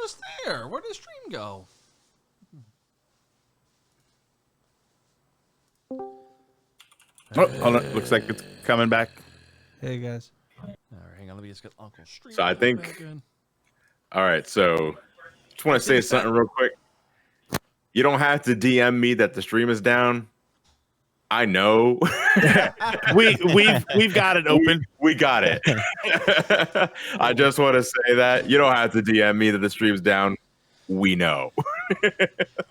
just there. Where did the stream go? Oh, hold on. Looks like it's coming back. Hey guys. All right, hang on. Let me just get Uncle Stream. So I think. back in. All right, so just want to say something real quick. You don't have to DM me that the stream is down. I know. we've got it open. We got it. I just want to say that you don't have to DM me that the stream's down. We know.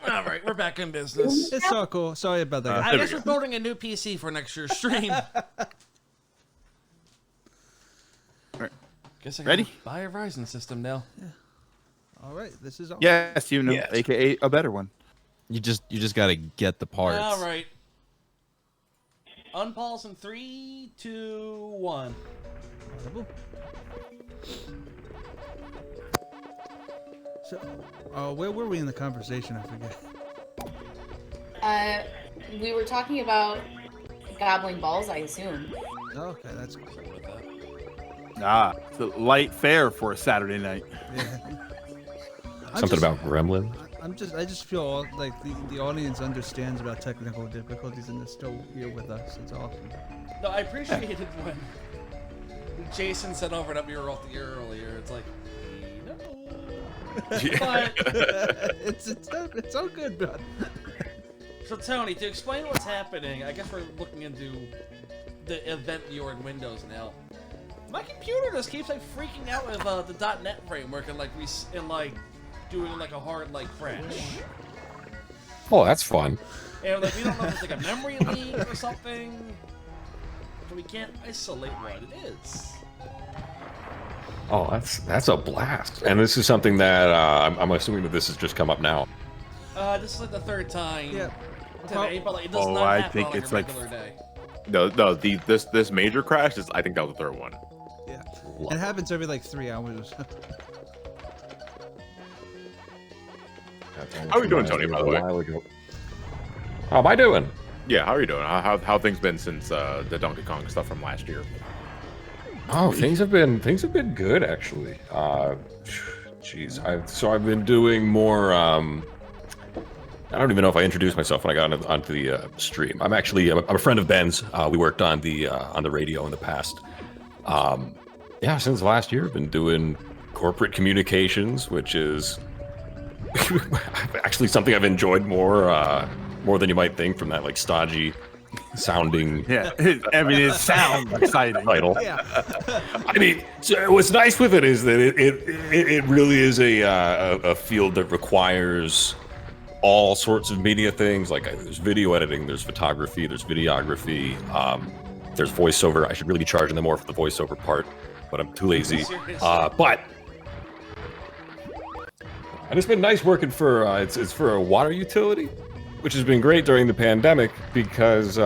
All right, we're back in business. It's all cool. Sorry about that. I guess we're building a new PC for next year's stream. Guess I can Ready? buy a Ryzen system now. Yeah. All right, this is all. Yes, you know, Yes. aka a better one. You just got to get the parts. All right. Unpause in 3, 2, 1. So, where were we in the conversation? I forget. We were talking about gobbling balls, I assume. Okay, that's cool. It's a light fare for a Saturday night. Yeah. Something about Gremlin. I just feel like the audience understands about technical difficulties and they're still here with us. It's awesome. No, I appreciated when Jason said over that we were off the air earlier. It's like, no. But, it's all good, bud. so Tony, to explain what's happening, I guess we're looking into the event viewer in Windows now. My computer just keeps like freaking out with the .NET framework and doing like a hard crash. Oh, that's fun. And we don't know if it's like a memory leak or something. So we can't isolate what it is. Oh, that's a blast. And this is something that I'm assuming that this has just come up now. This is like the third time Yeah. today, but it does not I happen think on, it's a like regular day. No, this major crash is. I think that was the third one. Yeah. It happens every 3 hours. How are you doing, Tony, by the way? How am I doing? Yeah, how are you doing? How things been since the Donkey Kong stuff from last year? Oh, things have been good actually. Jeez, I've been doing more. I don't even know if I introduced myself when I got onto the stream. I'm a friend of Ben's. We worked on the radio in the past. Yeah, since last year, I've been doing corporate communications, which is actually something I've enjoyed more than you might think from that stodgy sounding. Yeah, I mean, it sounds exciting. Title. Yeah. I mean, so what's nice with it is that it really is a field that requires all sorts of media things. Like there's video editing, there's photography, there's videography, there's voiceover. I should really be charging them more for the voiceover part, but I'm too lazy. And it's been nice working for it's for a water utility, which has been great during the pandemic because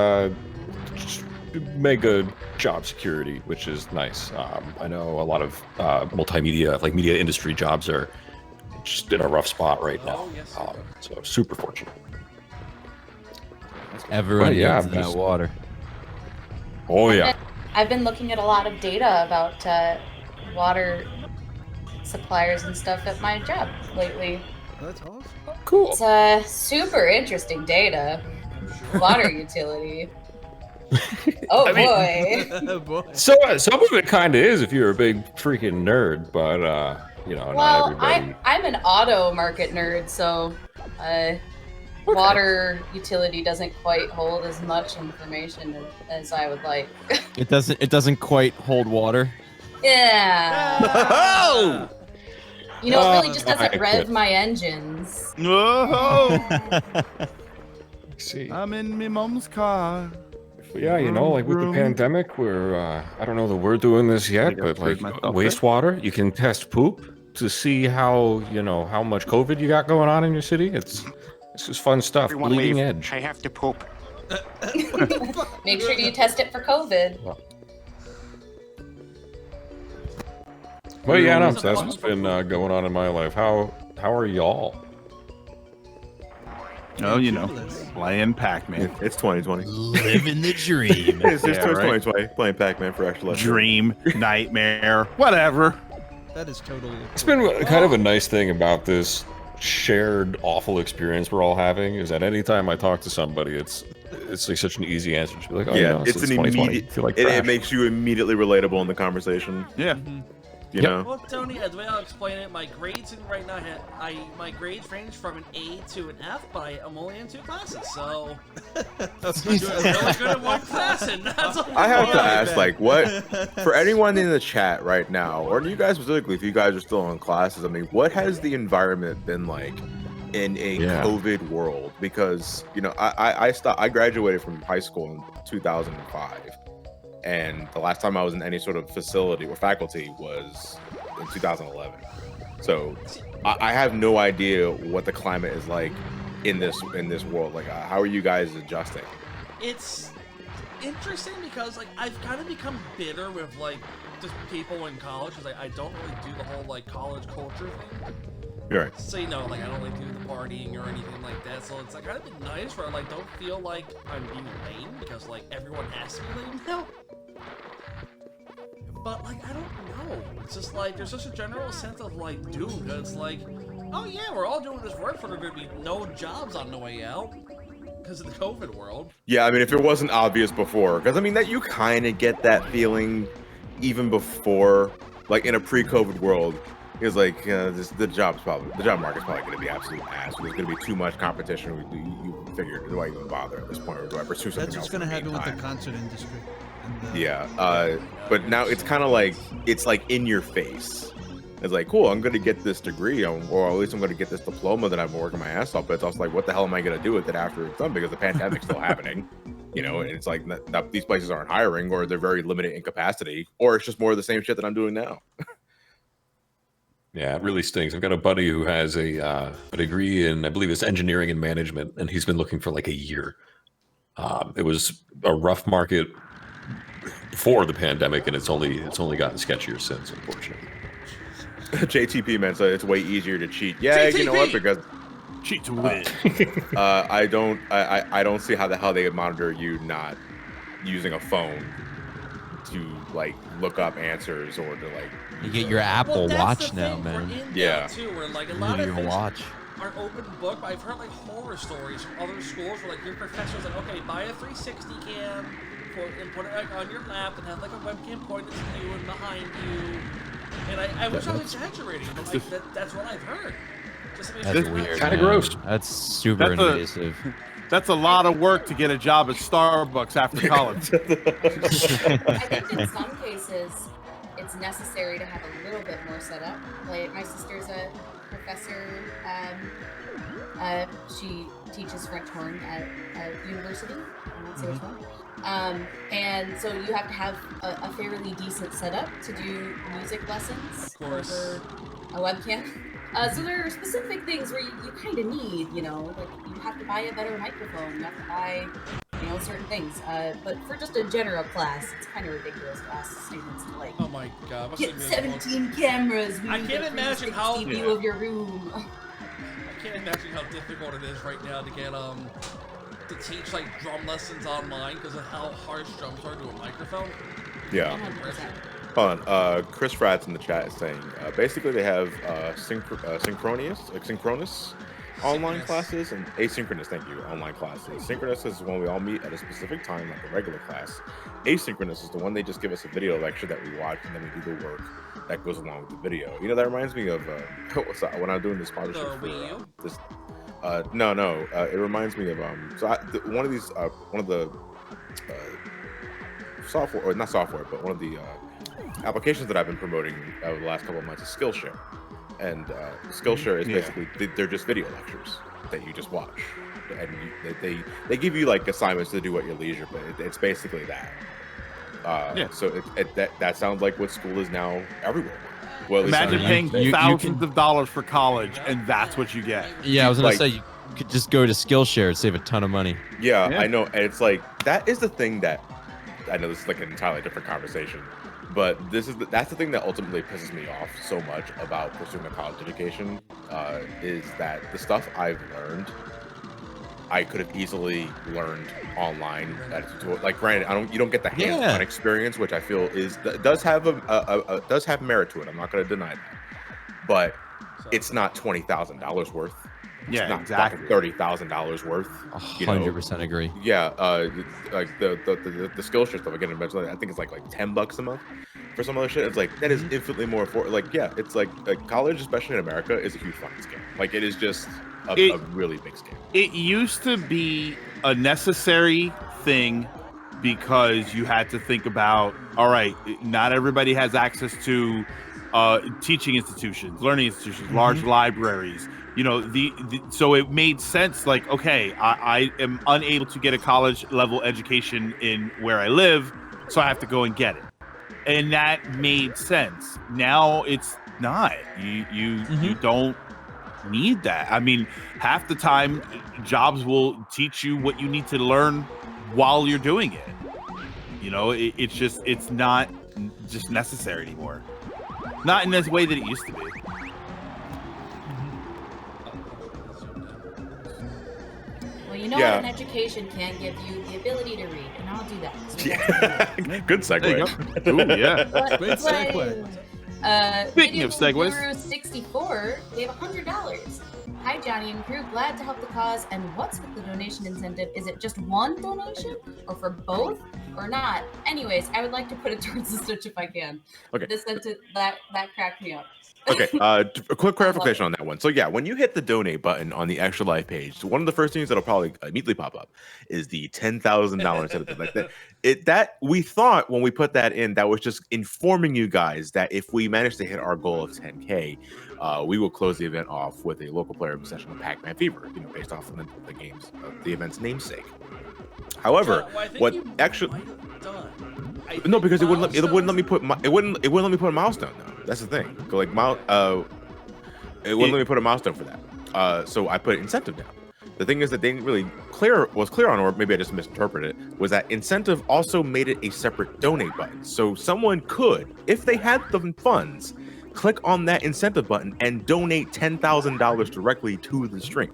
mega job security, which is nice. I know a lot of multimedia, media industry jobs are just in a rough spot right now. Yes. So super fortunate. Everyone yeah, needs that water. Oh yeah. I've been looking at a lot of data about water suppliers and stuff at my job lately. That's awesome. Cool. It's super interesting data. Water utility. Oh boy. So some of it kind of is if you're a big freaking nerd, but not Well, everybody. I'm an auto market nerd, so water utility doesn't quite hold as much information as I would like. It doesn't quite hold water. Yeah. Oh! You know, it really just I doesn't rev quit. my engines. Whoa! See. I'm in my mom's car. But yeah, with the Vroom. pandemic, I don't know that we're doing this yet, gotta but freeze myself, wastewater, you can test poop to see how much COVID you got going on in your city. It's just fun stuff. Everyone Bleeding leave. edge. I have to poop. Make sure you test it for COVID. Well, yeah, no, so that's what's been going on in my life. How are y'all? Oh, playing Pac-Man. It's 2020. Living the dream. It's Yeah, right. 2020 playing Pac-Man for extra life. Dream, nightmare, whatever. That is totally. It's been kind of a nice thing about this shared awful experience we're all having is that anytime I talk to somebody, it's like such an easy answer to be like, oh Yeah, yeah, it's an 2020. immediate. I feel like It trash. makes you immediately relatable in the conversation. Yeah. You know. Well, Tony, the way I'll explain it, my grades right now, my grades range from an A to an F, but I'm only in 2 classes, so I'm really good at 1 class, and that's all I have to know. ask, like, what for anyone in the chat right now, or you guys specifically, if you guys are still in classes, I mean, what has the environment been like in a COVID world? Because you know, I graduated from high school in 2005, and the last time I was in any sort of facility or faculty was in 2011. So I have no idea what the climate is like in this world. Like, how are you guys adjusting? It's interesting because like I've kind of become bitter with like just people in college because I don't really do the whole like college culture thing. You're right. So you know, like I don't really do the partying or anything like that. So it's like kind of been nice where I like don't feel like I'm being lame because like everyone has to be lame now. But like I don't know. It's just like there's just a general sense of like doom. It's like, oh yeah, we're all doing this work for there to be no jobs on the way out because of the COVID world. Yeah, I mean, if it wasn't obvious before, because I mean that you kind of get that feeling even before, like in a pre-COVID world, it's like the job market's probably going to be absolute ass. There's going to be too much competition. You figure, do I even bother at this point, or do I pursue something That's else? what's gonna in the happen with the meantime? concert industry. And, Yeah, but now it's kind of like it's like in your face. It's like, cool, I'm going to get this degree, or at least I'm going to get this diploma that I've been working my ass off. But it's also like, what the hell am I going to do with it after it's done? Because the pandemic's still happening, you know. And it's like these places aren't hiring, or they're very limited in capacity, or it's just more of the same shit that I'm doing now. Yeah, it really stinks. I've got a buddy who has a degree in, I believe it's engineering and management, and he's been looking for like a year. It was a rough market before the pandemic, and it's only gotten sketchier since, unfortunately. JTP, man, so it's way easier to cheat. Yeah, you know what? Because Cheat to win. I don't see how the hell they would monitor you not using a phone to like look up answers or to like. You get your Apple that's Watch the now, thing, man. We're in Yeah. now, too, where like a You lot need of your things watch. are open book. I've heard like horror stories from other schools where like your professor's like, okay, buy a 360 cam and put it like on your lap and have like a webcam pointed to you and behind you. And I wish I was exaggerating, but like that's what I've heard. Just to make That's sure weird. Kinda man. gross. That's super That's a- invasive. That's a lot of work to get a job at Starbucks after college. I think in some cases it's necessary to have a little bit more set up. Like my sister's a professor. She teaches French horn at university. I won't say which one. And so you have to have a fairly decent setup to do music lessons Of course. over a webcam. So there are specific things where you kind of need, you know, like you have to buy a better microphone, you have to buy, you know, certain things. But for just a general class, it's kind of ridiculous to ask students to like Oh my god, what's get the 17 cameras. We I need can't a imagine 360 how- view of your room. I can't imagine how difficult it is right now to get to teach like drum lessons online because of how harsh drums are to a microphone. Yeah. 100%. Hold on. Chris Frats in the chat is saying basically they have synchronous online Synchronous. classes and asynchronous. Thank you. Online classes. Synchronous is when we all meet at a specific time, like a regular class. Asynchronous is the one they just give us a video lecture that we watch and then we do the work that goes along with the video. You know, that reminds me of when I'm doing this sponsorship The for Wii U? this. No. It reminds me of one of these one of the software, or not software, but one of the applications that I've been promoting over the last couple of months is Skillshare. And Skillshare is basically they're just video lectures that you just watch, and they give you like assignments to do at your leisure, but it's basically that. So that sounds like what school is now everywhere. Well, at least Imagine on- paying you thousands can- of dollars for college, and that's what you get. Yeah, I was gonna Like- say you could just go to Skillshare and save a ton of money. Yeah, Yeah. I know, and it's like that is the thing that I know this is like an entirely different conversation, but that's the thing that ultimately pisses me off so much about pursuing a college education is that the stuff I've learned I could have easily learned online at a tutorial. Like, granted, you don't get the hands-on experience, which I feel does have does have merit to it. I'm not going to deny that, but it's not $20,000 worth. Yeah, it's not exactly. $30,000 worth. 100% agree. Yeah, like the Skillshare stuff again. Eventually, I think it's like $10 a month for some other shit. It's like that is infinitely more affordable. Like, yeah, it's like college, especially in America, is a huge fucking scam. Like, it is just a really big scam. It used to be a necessary thing because you had to think about, all right, not everybody has access to teaching institutions, learning institutions, large libraries. You know, so it made sense. Like, okay, I am unable to get a college level education in where I live, so I have to go and get it, and that made sense. Now it's not. You don't need that. I mean, half the time, jobs will teach you what you need to learn while you're doing it. You know, it's not just necessary anymore. Not in this way that it used to be. Well, you know what an education can give you? The ability to read, and I'll do that. So Good segue. Ooh, yeah. Great segue. Speaking of segues. Guru 64 gave $100. Hi, Johnny and crew. Glad to help the cause. And what's with the donation incentive? Is it just one donation, or for both, or not? Anyways, I would like to put it towards the Switch if I can. Okay. This sentence that cracked me up. Okay, a quick clarification on that one. So yeah, when you hit the donate button on the Extra Life page, one of the first things that'll probably immediately pop up is the $10,000 incentive. Like that we thought when we put that in, that was just informing you guys that if we manage to hit our goal of 10K, we will close the event off with a local player session of Pac-Man Fever, you know, based off of the game's the event's namesake. However, what actually no, because it wouldn't let me put it wouldn't let me put a milestone though. That's the thing. Like it wouldn't let me put a milestone for that. So I put incentive down. The thing is that they didn't really was clear on, or maybe I just misinterpreted it, was that incentive also made it a separate donate button. So someone could, if they had the funds, click on that incentive button and donate $10,000 directly to the stream.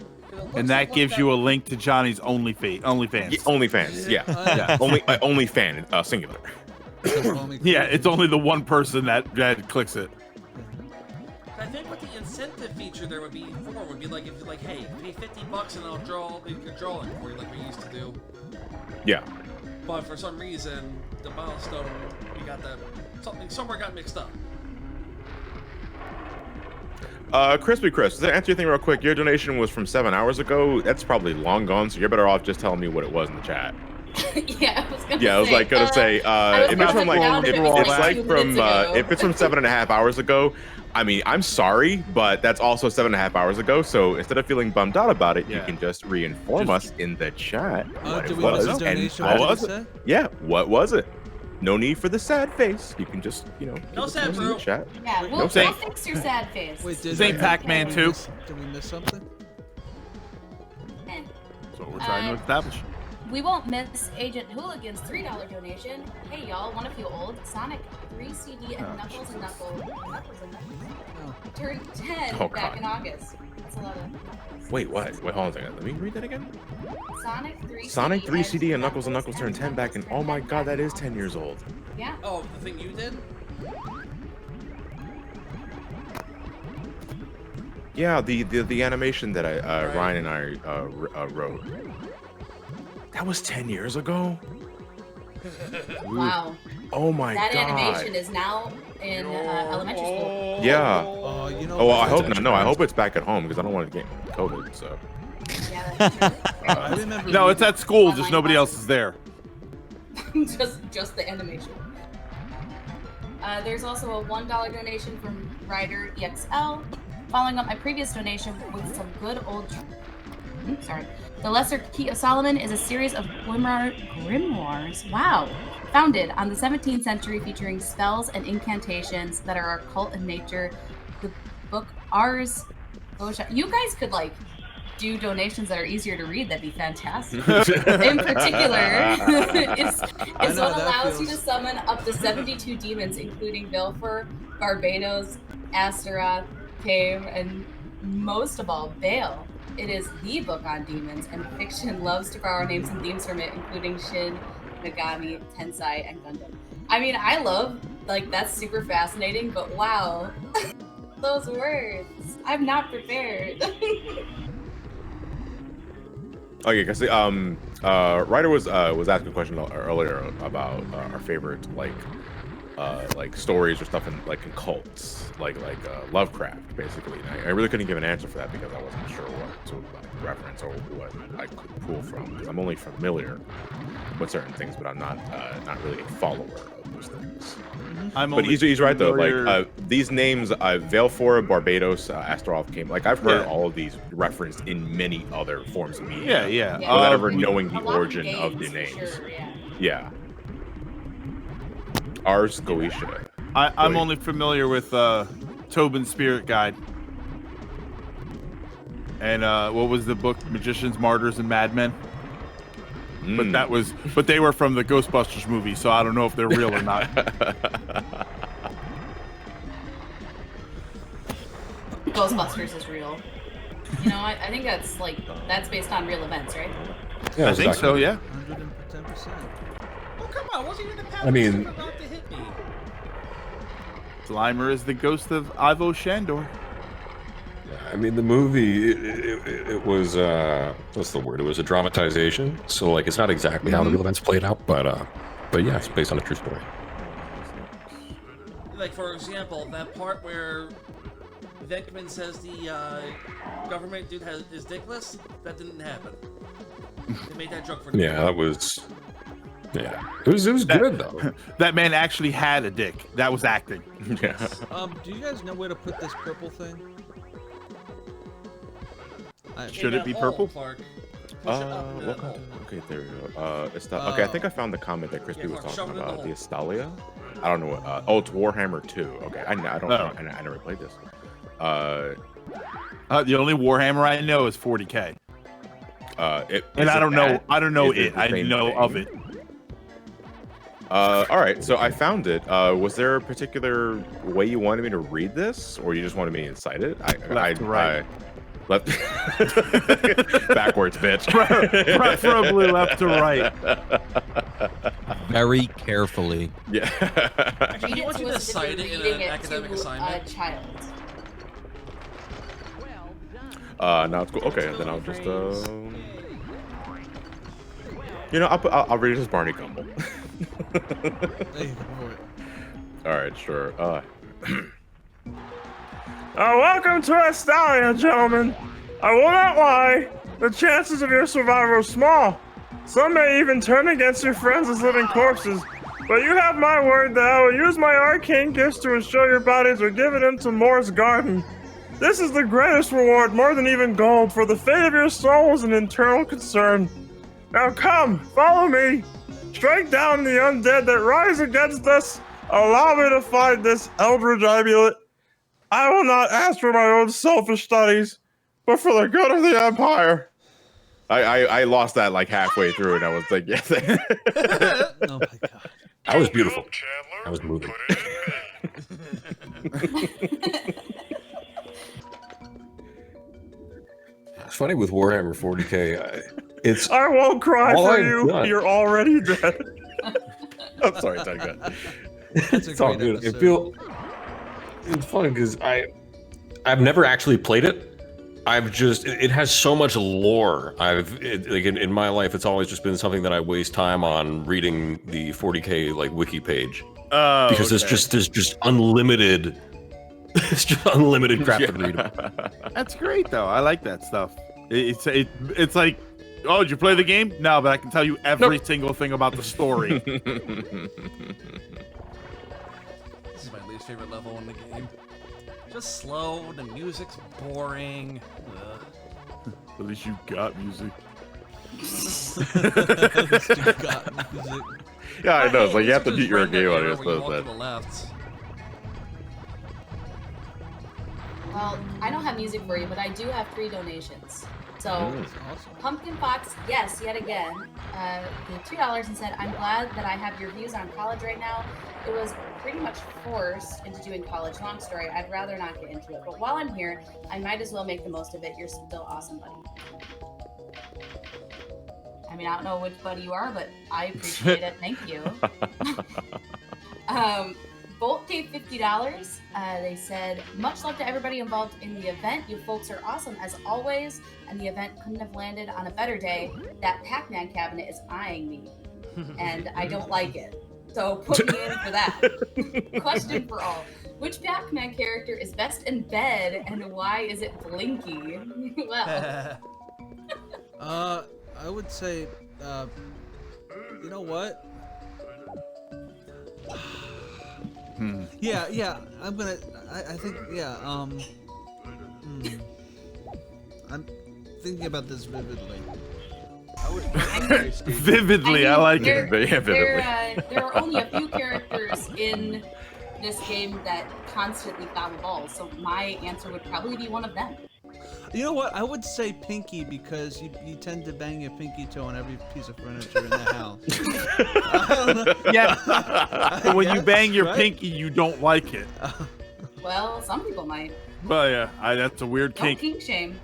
And that gives you a link to Johnny's OnlyFans. OnlyFans, yeah. Only fan, singular. Yeah, it's only the one person that clicks it. I think what the incentive feature there would be like, if you're like, hey, pay $50 and I'll draw it for you, like we used to do. Yeah. But for some reason, the milestone, somewhere got mixed up. Crispy Chris, to answer your thing real quick, your donation was from 7 hours ago. That's probably long gone, so you're better off just telling me what it was in the chat. Yeah, I was gonna say, if it's from if it's from 7.5 hours ago, I mean, I'm sorry, but that's also 7.5 hours ago. So instead of feeling bummed out about it, you can just reinform us in the chat what it was and what was it. Yeah, what was it? No need for the sad face. You can just, no sad, bro. Chat. Yeah, we'll fix your sad face. Wait, this ain't Pac-Man 2. Did we miss something? That's what we're trying to establish. We won't miss Agent Hooligan's $3 donation. Hey y'all, want a few old Sonic 3 CD and Knuckles and Knuckles turned 10 back in August. That's a lot of. Wait, what? Wait, hold on a second. Let me read that again. Sonic 3 CD and Knuckles turned 10 back in. Oh my god, that is 10 years old. Yeah. Oh, the thing you did? Yeah, the animation that Ryan and I wrote. That was 10 years ago? Wow. Oh my god. That animation is now in elementary school. Yeah. Well, I hope not. No, I hope it's back at home because I don't want to get COVID, so. Yeah, that's true. I remember No, it's at school, just nobody else is there. just the animation. There's also a $1 donation from Ryder EXL. Following up my previous donation with some good old... The Lesser Key of Solomon is a series of grimoires, founded on the 17th century, featuring spells and incantations that are occult in nature. The book Ars Goetia. You guys could do donations that are easier to read. That'd be fantastic. In particular, it's what allows you to summon up to 72 demons, including Vilfor, Barbados, Astaroth, Cave, and most of all, Bale. It is the book on demons, and fiction loves to borrow names and themes from it, including Shin, Megami, Tensei, and Gundam. I mean, I love, like, that's super fascinating, but wow. Those words. I'm not prepared. Okay, because Ryder was asking a question earlier about our favorite like stories or stuff in cults, like Lovecraft, basically. And I really couldn't give an answer for that because I wasn't sure what to reference or what I could pull from, because I'm only familiar with certain things, but I'm not really a follower of those things. But he's right though. Like these names, Valefor, Barbados, Astaroth came. Like I've heard all of these referenced in many other forms of media. Yeah. Without ever knowing the origin of the names. Sure, Yeah. Ars Goetia. I'm only familiar with Tobin's Spirit Guide. And what was the book? Magicians, Martyrs, and Madmen. But they were from the Ghostbusters movie, so I don't know if they're real or not. Ghostbusters is real. You know, I think that's based on real events, right? Yeah, I think so, yeah. 110%. Oh, come on. Wasn't even the pattern I mean- about to hit me. Slimer is the ghost of Ivo Shandor. I mean, the movie, it was, what's the word? It was a dramatization. So, like, it's not exactly how the real events played out, but yeah, it's based on a true story. Like, for example, that part where Venkman says the government dude is dickless, that didn't happen. They made that joke for the Yeah, that was... Yeah. It was good, though. That man actually had a dick. That was acting. Yeah. Do you guys know where to put this purple thing? Should it be purple? Clark. Push it up into that hole. Okay, there we go. Okay, I think I found the comment that Crispy was Clark, talking shove it in the about. The hole. Estalia? I don't know what. Oh, it's Warhammer 2. Okay, I never played this. The only Warhammer I know is 40K. And I don't know it. I know of it. All right, so I found it. Was there a particular way you wanted me to read this, or you just wanted me to incite it? Left to right. Left backwards, bitch. Preferably left to right. Very carefully. Yeah. Actually, do you want you to cite it in an academic assignment? A child. Now it's cool. Okay, then I'll just you know, I'll read it as Barney Gumble. All right, sure. Welcome to Estalia, gentlemen. I will not lie. The chances of your survival are small. Some may even turn against your friends as living corpses. But you have my word that I will use my arcane gifts to ensure your bodies are given into Moore's garden. This is the greatest reward, more than even gold, for the fate of your soul is an internal concern. Now come, follow me. Strike down the undead that rise against us. Allow me to find this eldritch amulet. I will not ask for my own selfish studies, but for the good of the Empire. I lost that like halfway through, and I was like, yeah. Oh my god. That was beautiful. That was moving. It's funny with Warhammer 40K. I won't cry all for I've you. done- You're already dead. I'm sorry, Tiger. That's a It's all great good. episode. It's funny because I've never actually played it. It has so much lore. In my life, it's always just been something that I waste time on reading the 40K like wiki page. Because there's just unlimited, it's just unlimited crap to read. That's great though. I like that stuff. It's like, oh, did you play the game? No, but I can tell you every single thing about the story. This is my least favorite level in the game. Just slow, the music's boring. At least you got music. Yeah, I know. It's like you have to It's beat your just game render on error it, when you but walk to the left. Well, I don't have music for you, but I do have 3 donations. So, Awesome. Pumpkin Fox, yes, yet again, gave $2 and said, I'm glad that I have your views on college right now. It was pretty much forced into doing college. Long story, I'd rather not get into it. But while I'm here, I might as well make the most of it. You're still awesome, buddy. I mean, I don't know which buddy you are, but I appreciate it. Thank you. Bolt gave $50. They said, much love to everybody involved in the event. You folks are awesome as always, and the event couldn't have landed on a better day. That Pac-Man cabinet is eyeing me, and I don't like it. So put me in for that. Question for all. Which Pac-Man character is best in bed, and why is it Blinky? Well. I would say, you know what? Yeah, I'm gonna, I think, yeah, I'm thinking about this vividly. Vividly, I like it. Yeah, vividly. There are only a few characters in this game that constantly foul balls, so my answer would probably be one of them. You know what? I would say Pinky because you tend to bang your pinky toe on every piece of furniture in the house. I don't know. Yeah. But when you bang your pinky, you don't like it. Well, some people might. Well, yeah. That's a weird Don't kink. kink shame.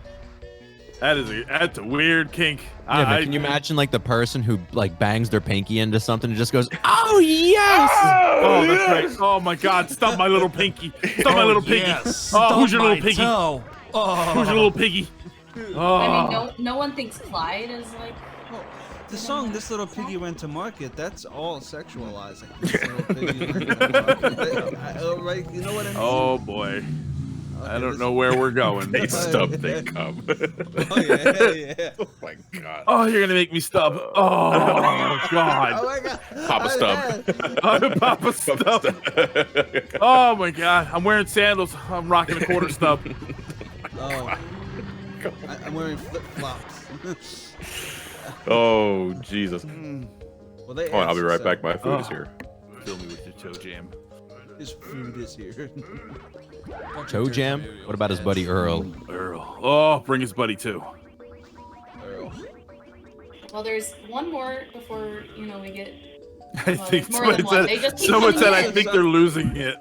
That's a weird kink. Yeah, but can you imagine like the person who like bangs their pinky into something and just goes, "Oh yes!" Oh, that's right. Oh my God! Stop my little pinky! Stop my little piggy! Yes. Oh, who's your Stop little my piggy? toe. Oh. Who's your little piggy? Oh. I mean, no one thinks Clyde is like. Well, the song "This Little Piggy Went to Market" that's all sexualizing. This little piggy went to market. Right? You know what I mean? Oh boy. I don't know where we're going. They stub, they come. Oh yeah. Oh my god. Oh, you're gonna make me stub. Oh God. Oh my god. Papa stub. Oh, Papa stub. Oh my God. I'm wearing sandals. I'm rocking a quarter stub. Oh. I'm wearing flip flops. Oh Jesus. Well, they Hold on, I'll be asked, right so back. My food is here. Fill me with your toe jam. His food is here. Toe Jam? What about his buddy Earl? Earl. Oh, bring his buddy too. Earl. Well, there's one more before we get. I think there's more than one. They just keep someone coming said I in. think they're losing it.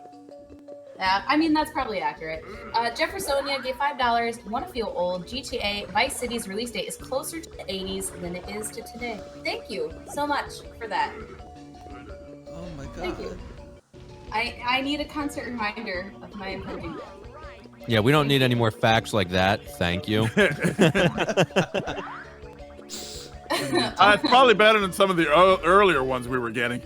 Yeah, I mean, that's probably accurate. Jeffersonia gave $5. Want to feel old? GTA Vice City's release date is closer to the 80s than it is to today. Thank you so much for that. Oh my god. Thank you. I need a constant reminder of my impending death. Yeah, we don't need any more facts like that. Thank you. It's probably better than some of the earlier ones we were getting.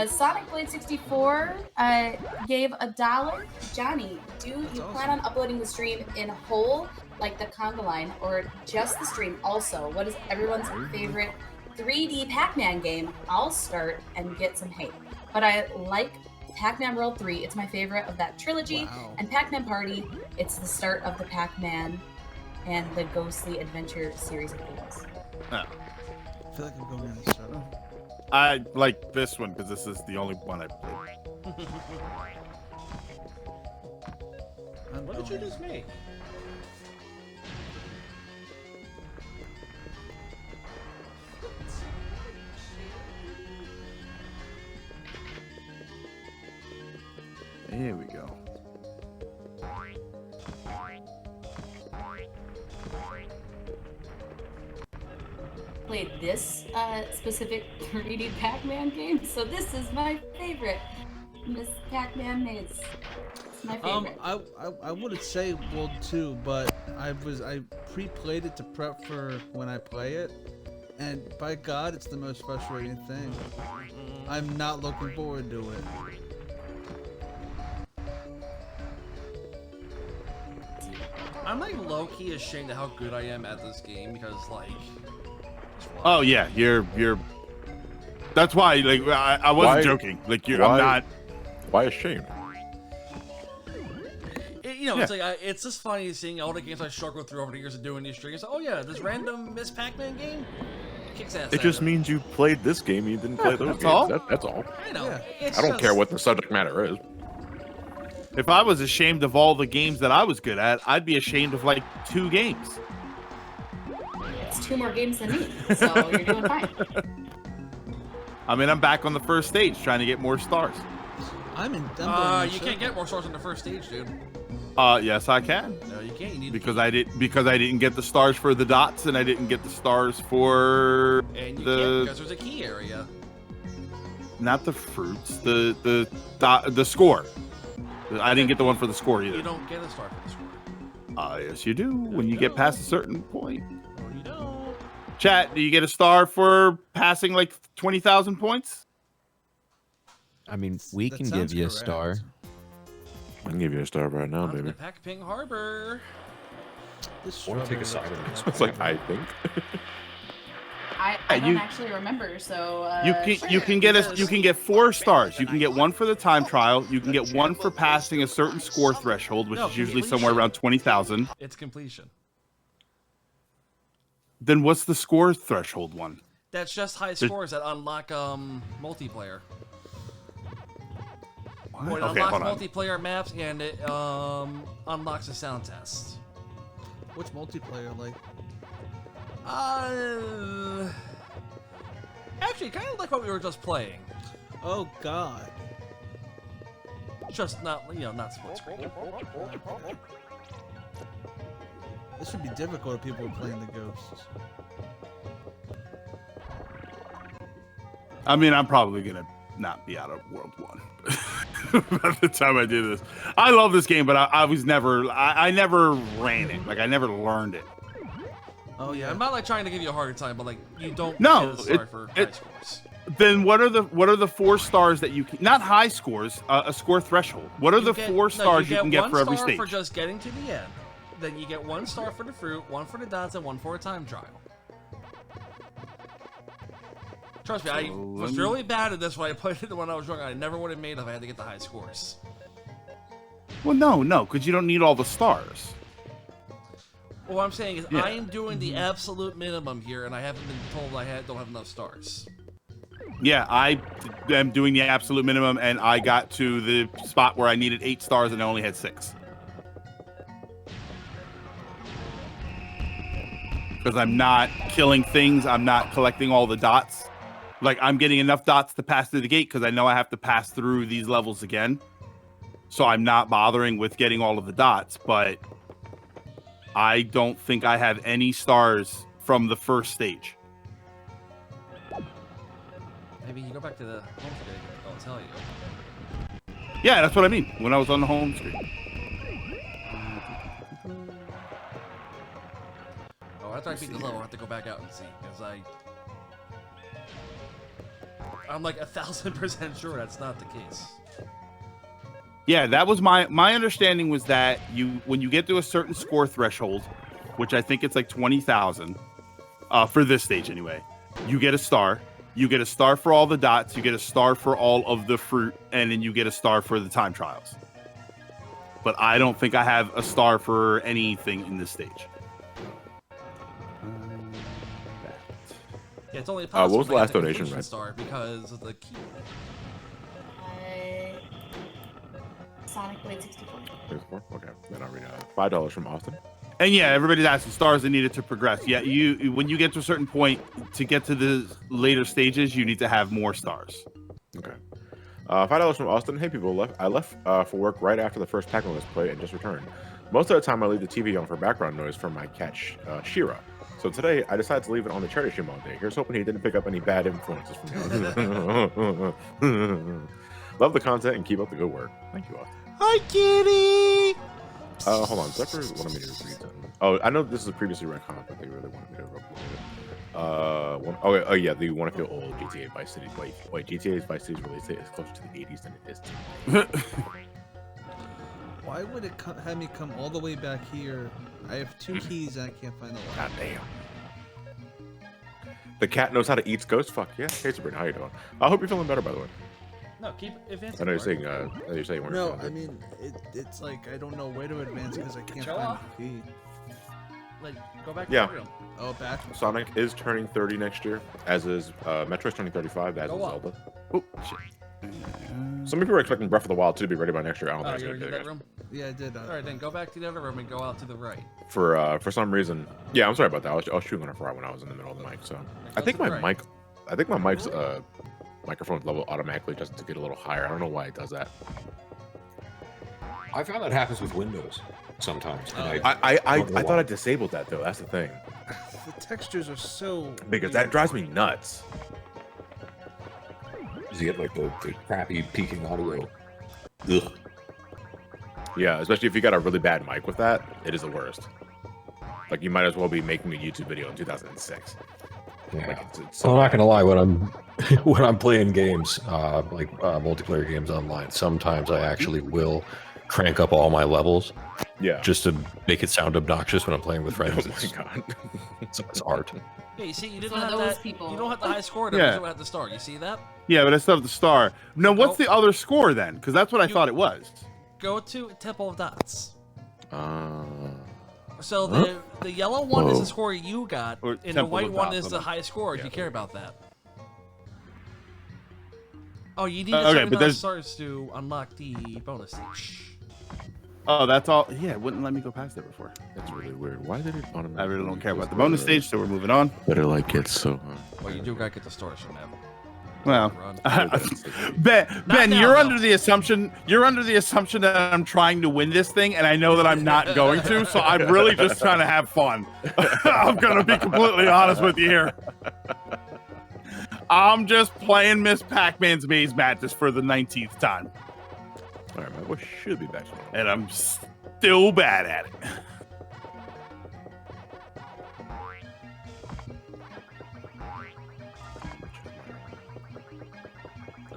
Sonic Blade 64 gave $1. Johnny, do you plan on uploading the stream in whole, like the conga line, or just the stream also? What is everyone's favorite 3D Pac-Man game? I'll start and get some hate. But I like Pac-Man World 3. It's my favorite of that trilogy. Wow. And Pac-Man Party, it's the start of the Pac-Man and the Ghostly Adventure series of games. Oh. I feel like I'm going in a circle. I like this one because this is the only one I played. What did you just make? Here we go. Played this specific 3D Pac-Man game, so this is my favorite. Miss Pac-Man Maze. It's my favorite. I would say World 2, but I pre-played it to prep for when I play it, and by God, it's the most frustrating thing. I'm not looking forward to it. I'm like low-key ashamed of how good I am at this game because like. Oh yeah, you're. That's why, like, I wasn't joking. Like, I'm not. Why ashamed? It's like it's just funny seeing all the games I struggled through over the years of doing these streams. Oh yeah, this random Miss Pac-Man game. kicks ass. It just means you played this game, you didn't play those that's games. all. That's all. I know. Yeah. It's I don't just- care what the subject matter is. If I was ashamed of all the games that I was good at, I'd be ashamed of like 2 games. It's 2 more games than me, so you're doing fine. I mean, I'm back on the first stage trying to get more stars. You can't get more stars on the first stage, dude. Yes, I can. No, you can't. You need Because I didn't get the stars for the dots, and I didn't get the stars for and you can't the because there's a key area. not the fruits, the score. I didn't get the one for the score You either. don't get a star for the score. Yes, you do. When you get past a certain point. No, you don't. Chat, do you get a star for passing like 20,000 points? I mean, we That can sounds give you a correct. star. I can give you a star right now, On baby. the Pac-Man Harbor. This I want to take a strawberry side is of It's like, I think. I Yeah, don't you- actually remember, so You can get 4 stars. You can get 1 for the time trial. You can get 1 for passing a certain score threshold, which No, is usually completion. somewhere around 20,000. It's completion. Then what's the score threshold one? That's just high scores that unlock multiplayer. Well, it Okay, unlocks hold on. multiplayer maps and it unlocks a sound test. What's multiplayer like? Actually, kind of like what we were just playing. Oh God. Just not, not split screen. This would be difficult if people were playing the ghosts. I mean, I'm probably gonna not be out of World 1 by the time I do this. I love this game, but I was never, I never ran it. Like I never learned it. Oh yeah. I'm not like trying to give you a hard time, but like you don't No, get a star for high it- scores. Then what are the 4 stars that you can, not high scores, a score threshold? What are You the get- 4 stars you can get one for every star stage? for just getting to the end. Then you get 1 star for the fruit, 1 for the dots, and 1 for a time trial. Trust me, I was really bad at this when I played it when I was young. I never would have made it if I had to get the high scores. Well, no, because you don't need all the stars. What I'm saying is Yeah. I am doing the absolute minimum here, and I haven't been told don't have enough stars. Yeah, I am doing the absolute minimum, and I got to the spot where I needed 8 stars and I only had 6. Because I'm not killing things, I'm not collecting all the dots. Like, I'm getting enough dots to pass through the gate because I know I have to pass through these levels again. So I'm not bothering with getting all of the dots, but I don't think I have any stars from the first stage. Maybe you go back to the home screen, I'll tell you. Yeah, that's what I mean. When I was on the home screen. Oh, after I beat the level, I have to go back out and see, because I'm like 1,000% sure that's not the case. Yeah, that was my understanding was that when you get to a certain score threshold, which I think it's like 20,000, for this stage anyway, you get a star. You get a star for all the dots. You get a star for all of the fruit, and then you get a star for the time trials. But I don't think I have a star for anything in this stage. Yeah, it's only possible what was the last to get donation, completion Red? star because of the key. Sonic Blade 64. Okay, then I'll read $5 from Austin. And yeah, everybody's asking stars are needed to progress. Yeah, when you get to a certain point, to get to the later stages, you need to have more stars. Okay. $5 from Austin. Hey people, I left for work right after the first Pac-Man Let's Play and just returned. Most of the time I leave the TV on for background noise from my cat Shira. So today I decided to leave it on the charity stream all day. Here's hoping he didn't pick up any bad influences from me. Love the content and keep up the good work. Thank you, Austin. Hi, kitty. Hold on. Zephyr wanted me to read something. Oh, I know this is a previously read comment, but they really wanted me to upload it. Oh yeah, they want to feel old. GTA Vice City. Wait, GTA Vice City's release date is closer to the 80s than it is to Why would it have me come all the way back here? I have 2 keys and I can't find the lock. God damn. The cat knows how to eat ghosts. Fuck yeah. Hey Sabrina, how you doing? I hope you're feeling better, by the way. No, keep advancing. I know you're Mark. saying. You're saying. No, I mean it's like I don't know where to advance because I can't Show find off. the key. Like, go back Yeah. to the room. Oh, back. Sonic is turning 30 next year, as is Metroid's turning 35, as Go is up. Zelda. Oh, shit. Some people are expecting Breath of the Wild 2 to be ready by next year. I don't Oh, think you it's already gonna did be that room? Yeah, I did. Alright, then go back to the other room and go out to the right. For some reason. Yeah, I'm sorry about that. I was chewing on a fry when I was in the middle of the mic. So I think my mic, mic's microphone level automatically just to get a little higher. I don't know why it does that. I found that happens with Windows sometimes. And I thought I disabled that though. That's the thing. The textures are so. Because that drives me nuts. you get like the crappy peaking audio. Ugh. Yeah, especially if you got a really bad mic with that, it is the worst. Like you might as well be making a YouTube video in 2006. Yeah. Like, it's So I'm not gonna lie, when I'm when I'm playing games, like multiplayer games online, sometimes I actually will crank up all my levels, yeah, just to make it sound obnoxious when I'm playing with friends. Oh my god. It's art. Yeah, you see, you didn't So have those that. people- You don't have the high score. Yeah. You at the start. You see that? Yeah, but I still have the star. No, what's Go- the other score then? Because that's what I You- thought it was. Go to Temple of Dots. Uh, So the yellow one is Whoa. the score you got, Or and the Temple white of one Dots, is hold the on. high score. If Yeah, you care there about that. Oh, you need to Okay, start but those there's- stars to unlock the bonus stage. Oh, that's all. Yeah, it wouldn't let me go past there before. that's really weird. Why did it automatically? I really don't care about the bonus stage, so we're moving on. But it like gets so. Well, you do gotta get the stars from that. Well, Run. Ben, now, you're though. under the assumption that I'm trying to win this thing, and I know that I'm not going to. So I'm really just trying to have fun. I'm gonna be completely honest with you here. I'm just playing Miss Pac-Man's Maze Madness for the 19th time, All right, man. What should be back to normal? and I'm still bad at it.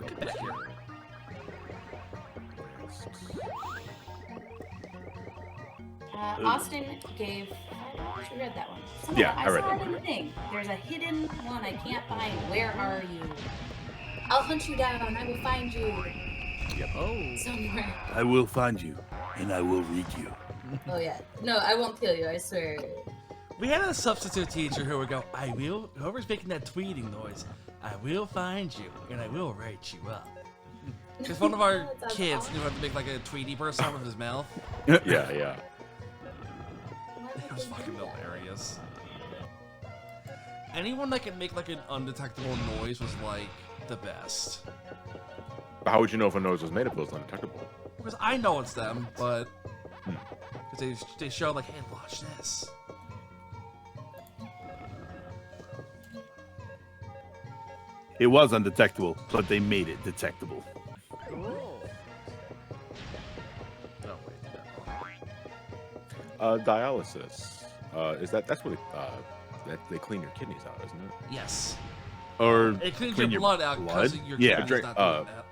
Get back here. Austin gave. She read that one. Someone, Yeah, I read saw that it in the thing. There's a hidden one I can't find. Where are you? I'll hunt you down. I will find you Oh. somewhere. I will find you, and I will read you. Oh yeah. No, I won't kill you. I swear. We had a substitute teacher who would go, "I will." Whoever's making that tweeting noise, I will find you and I will write you up. Because one of our That's kids awesome. knew how to make like a Tweety burst out of his mouth. Yeah, yeah. It was fucking hilarious. Anyone that could make like an undetectable noise was like the best. But how would you know if a noise was made if it was undetectable? Because I know it's them, but because they show like, hey, watch this. It was undetectable, but they made it detectable. Oh wait, Dialysis. That's where they clean your kidneys out, isn't it? yes. Or It cleans clean your blood out because blood? your Yeah. kidneys Drink- not doing that.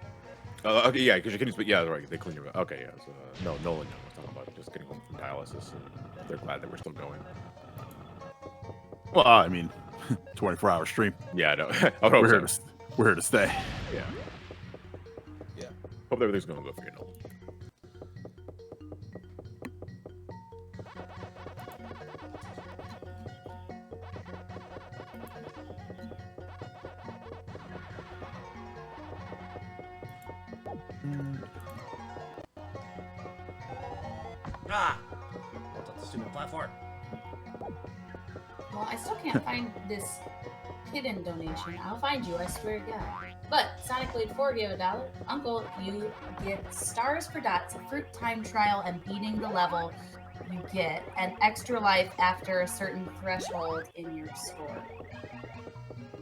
Okay, yeah, because your kidneys. But yeah, right. They clean your. Okay, yeah. So, no, Nolan was talking about just getting home from dialysis, and they're glad that we're still going. Well, I mean, 24-hour stream. Yeah, I know. I hope We're so. here to stay. Yeah. Yeah. Hope everything's going to go for you, Nolan. Ah! What's up the stupid platform? Well, I still can't find this hidden donation. I'll find you, I swear to God. But Sonic Blade 4 gave $1. Uncle, you get stars for dots, a fruit time trial, and beating the level. You get an extra life after a certain threshold in your score.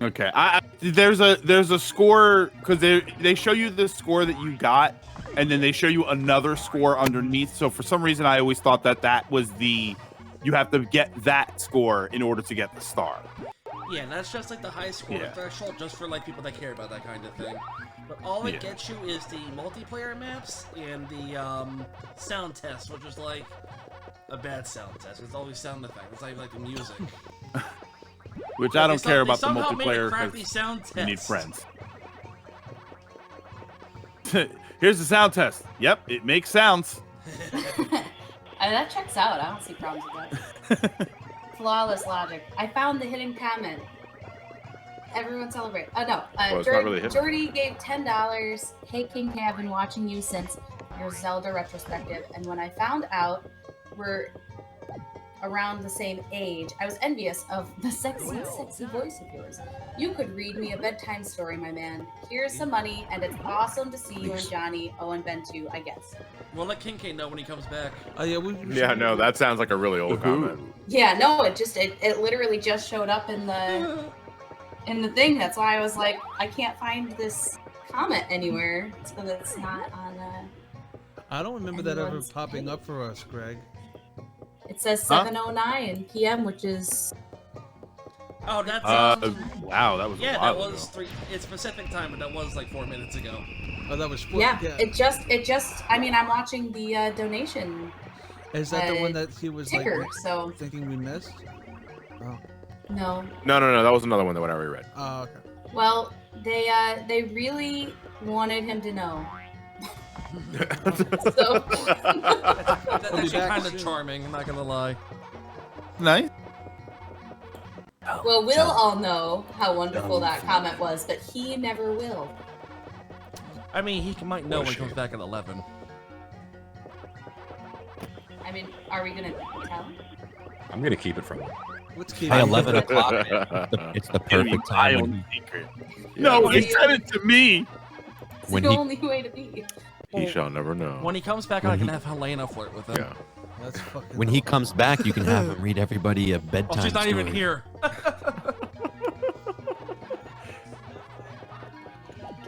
Okay. There's a score because they show you the score that you got, and then they show you another score underneath. So for some reason, I always thought that was you have to get that score in order to get the star. Yeah, and that's just like the high score Yeah. threshold just for like people that care about that kind of thing. But all it Yeah. gets you is the multiplayer maps and the sound test, which is like a bad sound test. It's always sound effect. It's not even like the music. Which But I they don't some- care they about the somehow made a multiplayer crappy because sound test. you need friends. Here's the sound test. Yep, it makes sounds. That checks out. I don't see problems with that. Flawless logic. I found the hidden comment. Everyone celebrate. Oh no. Well, it's not really hidden. Jordy gave $10. Hey King K, I've been watching you since your Zelda retrospective, and when I found out we're around the same age, I was envious of the sexy voice of yours. You could read me a bedtime story, my man. Here's some money, and it's awesome to see you and Johnny. Oh, and Ben too, I guess. We'll let King K know when he comes back. Oh yeah, Yeah, no, that sounds like a really old comment. Yeah, no, it literally just showed up in the thing. That's why I was like, I can't find this comment anywhere, so that's not on. I don't remember that ever anyone's popping page. up for us, Greg. It says 7:09 p.m., which is Oh, that's Wow, that was yeah, a while that was ago. 3. It's Pacific time, but that was like 4 minutes ago. Oh, that was 4. yeah. It just. I mean, I'm watching the donation Is that the one that he was ticker, like so thinking we missed? Oh. no. No, that was another one that I already read. Oh, okay. Well, they really wanted him to know. So That's be actually back kind of soon. charming. I'm not gonna lie. Nice. well, we'll all know how wonderful that comment was, but he never will. I mean, he might know What a when he comes shame. back at 11. I mean, are we gonna tell? I'm gonna keep it from him. Let's keep By it. 11 o'clock, it's the perfect time when No, he Yeah. said it to me. It's When the he- only way to be. He shall never know. When he comes back, When I can he- have Helena flirt with him. Yeah. That's fucking. when he comes back, you can have him read everybody a Oh, bedtime she's not story. even here.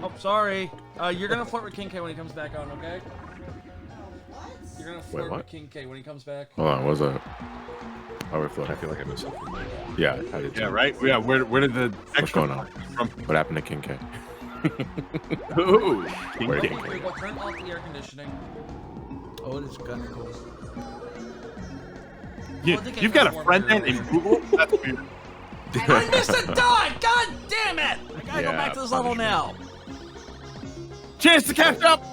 Oh, sorry. You're gonna flirt with King K when he comes back on, okay? You're gonna flirt what? with King K when he comes back. Hold on, what's that? Oh, we're I floating. feel like I missed something. Yeah, I did. Yeah, too. right. Yeah, where did the What's extra going on? from? What happened to King K? Ooh, Where Okay, did we will turn off the air conditioning. Oh, it is kind of cool. you've got a friend named Google. That's weird. I missed a dot! God damn it! I gotta go Yeah, back to this level now. Chance to catch up.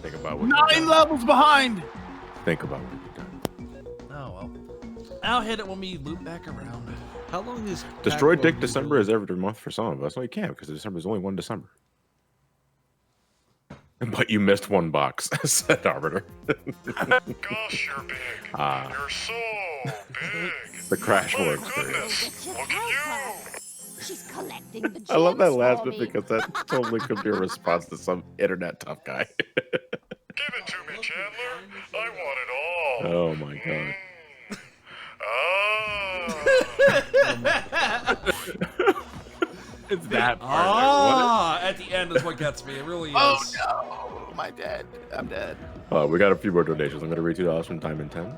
Think about what 9 you've done. levels behind. Think about what you've done. Oh well. I'll hit it when we loop back around. How long is Destroy Pac-Man Dick World December usually? is every month for some of us. No, you can't because December is only one December. But you missed one box, said Arbiter. Gosh, you're big. Ah, You're so big. the Crash My War experience. goodness, look at you. She's collecting the I love that gems last for bit me. because that totally could be a response to some internet tough guy. Give it to me, Chandler. I want it all. Oh my god. It's that part. Ah, at the end is what gets me. It really is. Oh no, my dad. I'm dead. We got a few more donations. I'm going to read $2 from Time and 10.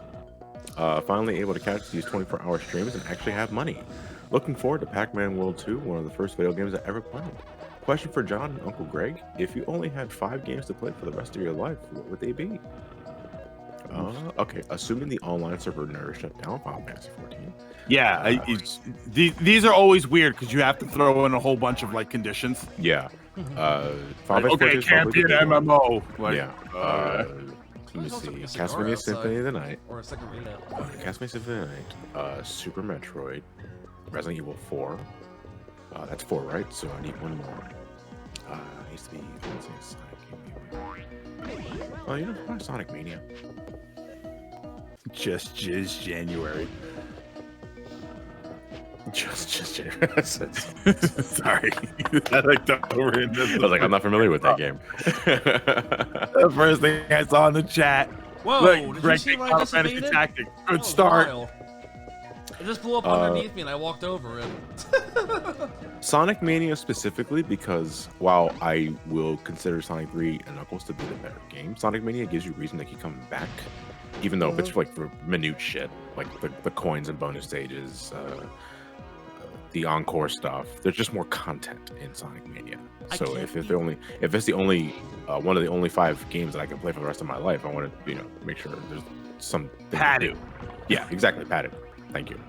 Finally able to catch these 24-hour streams and actually have money. Looking forward to Pac-Man World 2, one of the first video games I ever played. Question for John and Uncle Greg. If you only had 5 games to play for the rest of your life, what would they be? Okay, assuming the online server never shut down Final Fantasy 14. Yeah, these are always weird because you have to throw in a whole bunch of like conditions. Yeah. Final Like, Fantasy okay, 14 is can't be probably an the big one. MMO. Like, Yeah. Let me There's also see. a cigar Castlevania outside. Symphony of the Night. Or a second readout. Castlevania Symphony of the Night. Super Metroid. Resident Evil 4. That's 4, right? So I need one more. Needs to be. Let's see, Sonic. Oh, you know, probably Sonic Mania. just January. Just. Sorry, I like that over in this. I was like, I'm not familiar with that game. The first thing I saw in the chat. Whoa, Look, did you Greg see picked what I Final just Fantasy evaded? Tactics. That Good was start. wild. It just blew up underneath me and I walked over it. Sonic Mania specifically because while I will consider Sonic 3 and Knuckles to be the better game, Sonic Mania gives you reason to keep coming back. Even though if it's like for minute shit, like the coins and bonus stages, the encore stuff, there's just more content in Sonic Mania. So if it's the only one of the only 5 games that I can play for the rest of my life, I want to make sure there's some Padded. Yeah, exactly, padded. Thank you.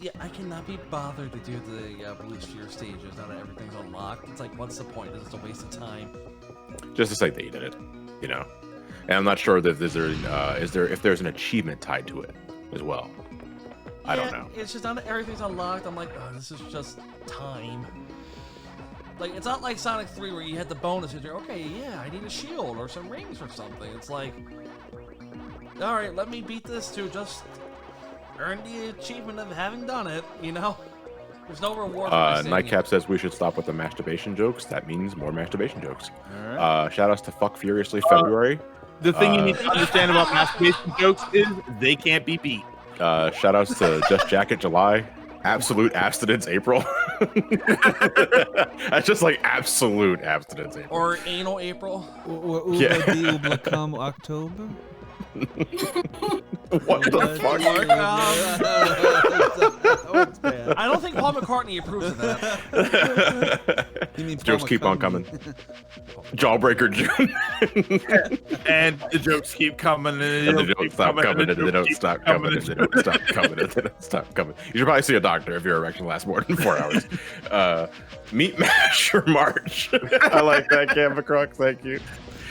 Yeah, I cannot be bothered to do the Blue Sphere stages now that everything's unlocked. It's like, what's the point? It's just a waste of time. Just to say that you did it, you know. And I'm not sure that if there's an achievement tied to it as well. I don't know. It's just everything's unlocked. I'm like, oh, this is just time. Like, it's not like Sonic 3 where you had the bonuses. You're okay, yeah, I need a shield or some rings or something. It's like, all right, let me beat this to just earn the achievement of having done it, you know? There's no reward for Nightcap says we should stop with the masturbation jokes. That means more masturbation jokes. Shout outs to Fuck Furiously February. The thing you need to understand about masturbation jokes is they can't be beat. Shout outs to Just Jacket July. Absolute abstinence April. That's just like absolute abstinence April. Or anal April. Ubla come October. What the fuck? I don't think Paul McCartney approves of that. You mean Jokes keep on coming. Jawbreaker June. And the jokes keep coming, and they don't stop coming, and they don't stop coming, and they don't stop coming, and they don't stop coming. You should probably see a doctor if your erection lasts more than 4 hours. Meat Mash or March. I like that, Canva Crux. Thank you.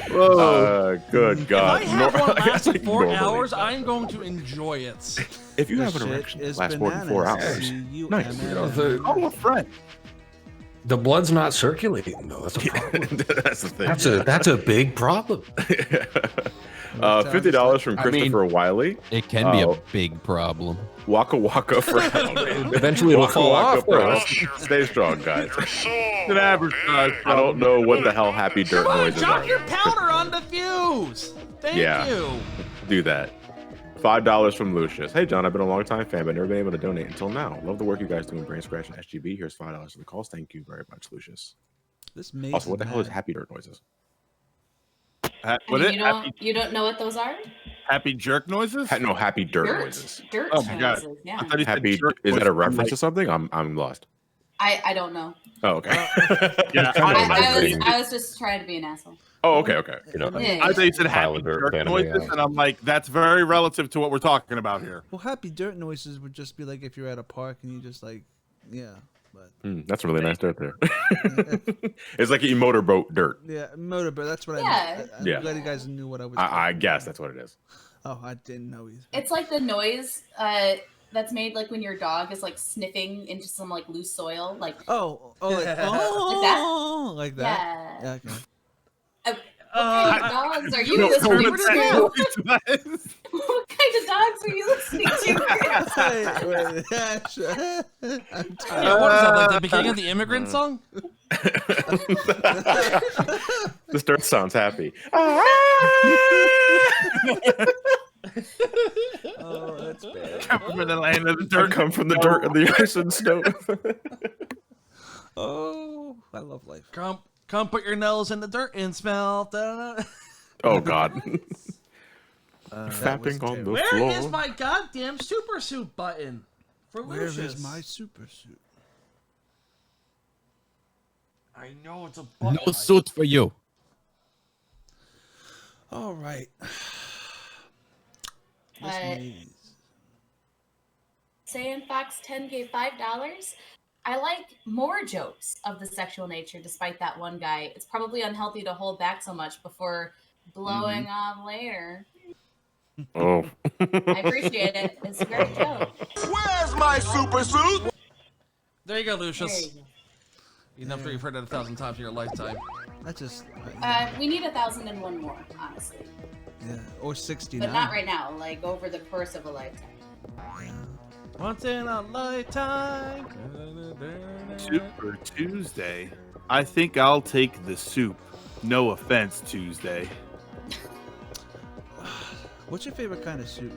Good God. If I have one lasting 4 hours, I'm going to enjoy it. If you have an erection that lasts more than 4 hours, nice. You know, a friend. The blood's not circulating though. That's a problem. That's the thing. That's a big problem. $50 from Christopher Wiley. It can be a big problem. Waka Waka for Eventually it'll fall off, bro. Stay strong, guys. An average size. I don't know what the hell happy dirt Come on, noises drop are. your powder on the fuse. Thank you. Do that. $5 from Lucius. Hey, John, I've been a long time fan, but never been able to donate until now. Love the work you guys do in Brain Scratch and SGB. Here's $5 for the calls. Thank you very much, Lucius. This maze Also, what the hell is happy dirt noises? You don't know what those are? Happy jerk noises? No, happy dirt noises. Dirt Oh my God. noises, yeah. I thought he said Happy, jerk is that a noises. reference to something? I'm lost. I don't know. Oh, okay. Yeah, I was just trying to be an asshole. Oh, okay. You know, Yeah. I thought you said Pile happy of dirt jerk banning noises, out. and I'm like, that's very relative to what we're talking about here. Well, happy dirt noises would just be like if you're at a park and you just like, yeah. But That's really nice dirt there. It's like a motorboat dirt. yeah, motorboat. That's what Yeah. I meant. I'm Yeah. glad you guys knew what I was. I guess that's what it is. Oh, I didn't know either. It's like the noise that's made like when your dog is like sniffing into some like loose soil, like Oh, like Like that? that. Yeah. Okay. What kind of dogs are you listening to? to? What kind of dogs are you listening to? Wait, I'm tired. Yeah, what is that, like the beginning of the Immigrant song? This dirt sounds happy. Oh, that's bad. Come from the land of the I dirt. come from the dirt and the ice and snow. Oh, I love life. Come put your nose in the dirt and smell. Da-da-da. Oh God. That was Fapping on the terrible. Where floor. is my goddamn super suit button? For Where Lucius? is my super suit? I know it's a button. No suit for you. All right. This Uh, maze. Saiyan Fox 10 gave $5. I like more jokes of the sexual nature despite that one guy. It's probably unhealthy to hold back so much before blowing off later. Oh. I appreciate it. It's a great joke. Where's my super suit? There you go, There Lucius. you go. Enough that you've heard it 1,000 times in your lifetime. I just. We need 1,001 more, honestly. Yeah, or 69. But not right now, like over the course of a lifetime. Once in a lifetime. Super Tuesday. I think I'll take the soup. No offense, Tuesday. What's your favorite kind of soup?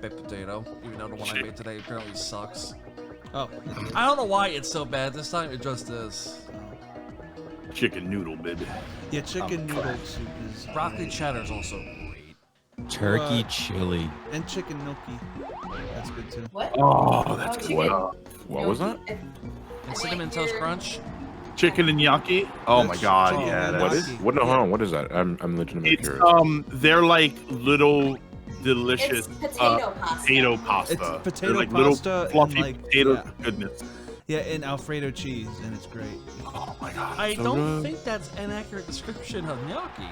Baked potato. Even though the one I made today apparently sucks. Oh. I don't know why it's so bad this time. It just is. Chicken noodle, baby. Yeah, chicken noodle soup is. Broccoli great. cheddar is also great. Turkey chili. And chicken gnocchi. That's good too. What? Oh, that's Oh, good. chicken. What was that? And cinnamon toast crunch. Chicken and gnocchi. Oh my That's- god, oh, yeah. man. What That's, is? What? No, hold on. What is that? I'm legitimately it's curious. they're like little delicious It's potato pasta. potato pasta. It's potato they're like pasta little and, fluffy like, potato yeah. goodness. Yeah, and Alfredo cheese, and it's great. Oh my god. I So don't good. think that's an accurate description of gnocchi.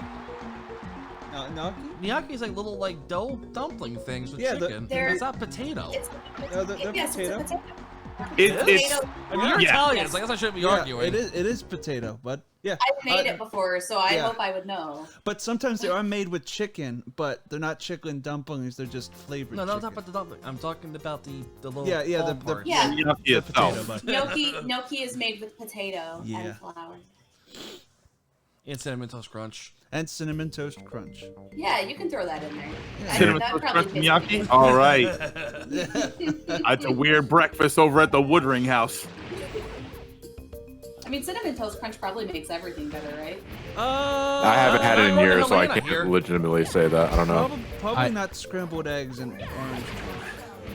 Gnocchi is like little like dough dumpling things with chicken. It's not potato. They're potato. It's I mean, you're Italian, so I guess I shouldn't be arguing. It is potato, but yeah. I've made it before, so I hope I would know. But sometimes they are made with chicken, but they're not chicken dumplings. They're just flavored. No, chicken. I'm talking about the dumpling. I'm talking about the little the parts. Yeah. the potato. But Gnocchi is made with potato and flour. And cinnamon toast crunch. And cinnamon toast crunch. Yeah, you can throw that in there. Cinnamon toast crunch gnocchi? All right. That's a weird breakfast over at the Woodring house. I mean, cinnamon toast crunch probably makes everything better, right? I haven't had it in years, so I can't legitimately say that. I don't know. Probably not scrambled eggs and orange juice.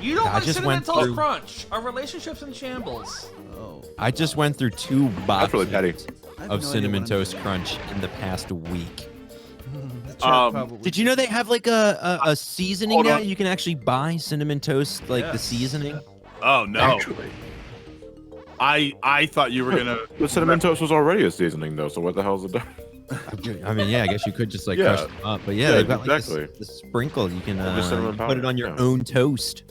You don't like cinnamon toast crunch. Our relationship's in shambles. Oh. I just went through 2 boxes really petty. of cinnamon toast crunch in the past week. Did you know they have like a seasoning now? You can actually buy cinnamon toast, like the seasoning. Oh no! Actually. I thought you were gonna. The cinnamon toast was already a seasoning though, so what the hell is it done? I mean, yeah, I guess you could just like crush them up, but they've got like this sprinkle. You can put it on your own toast.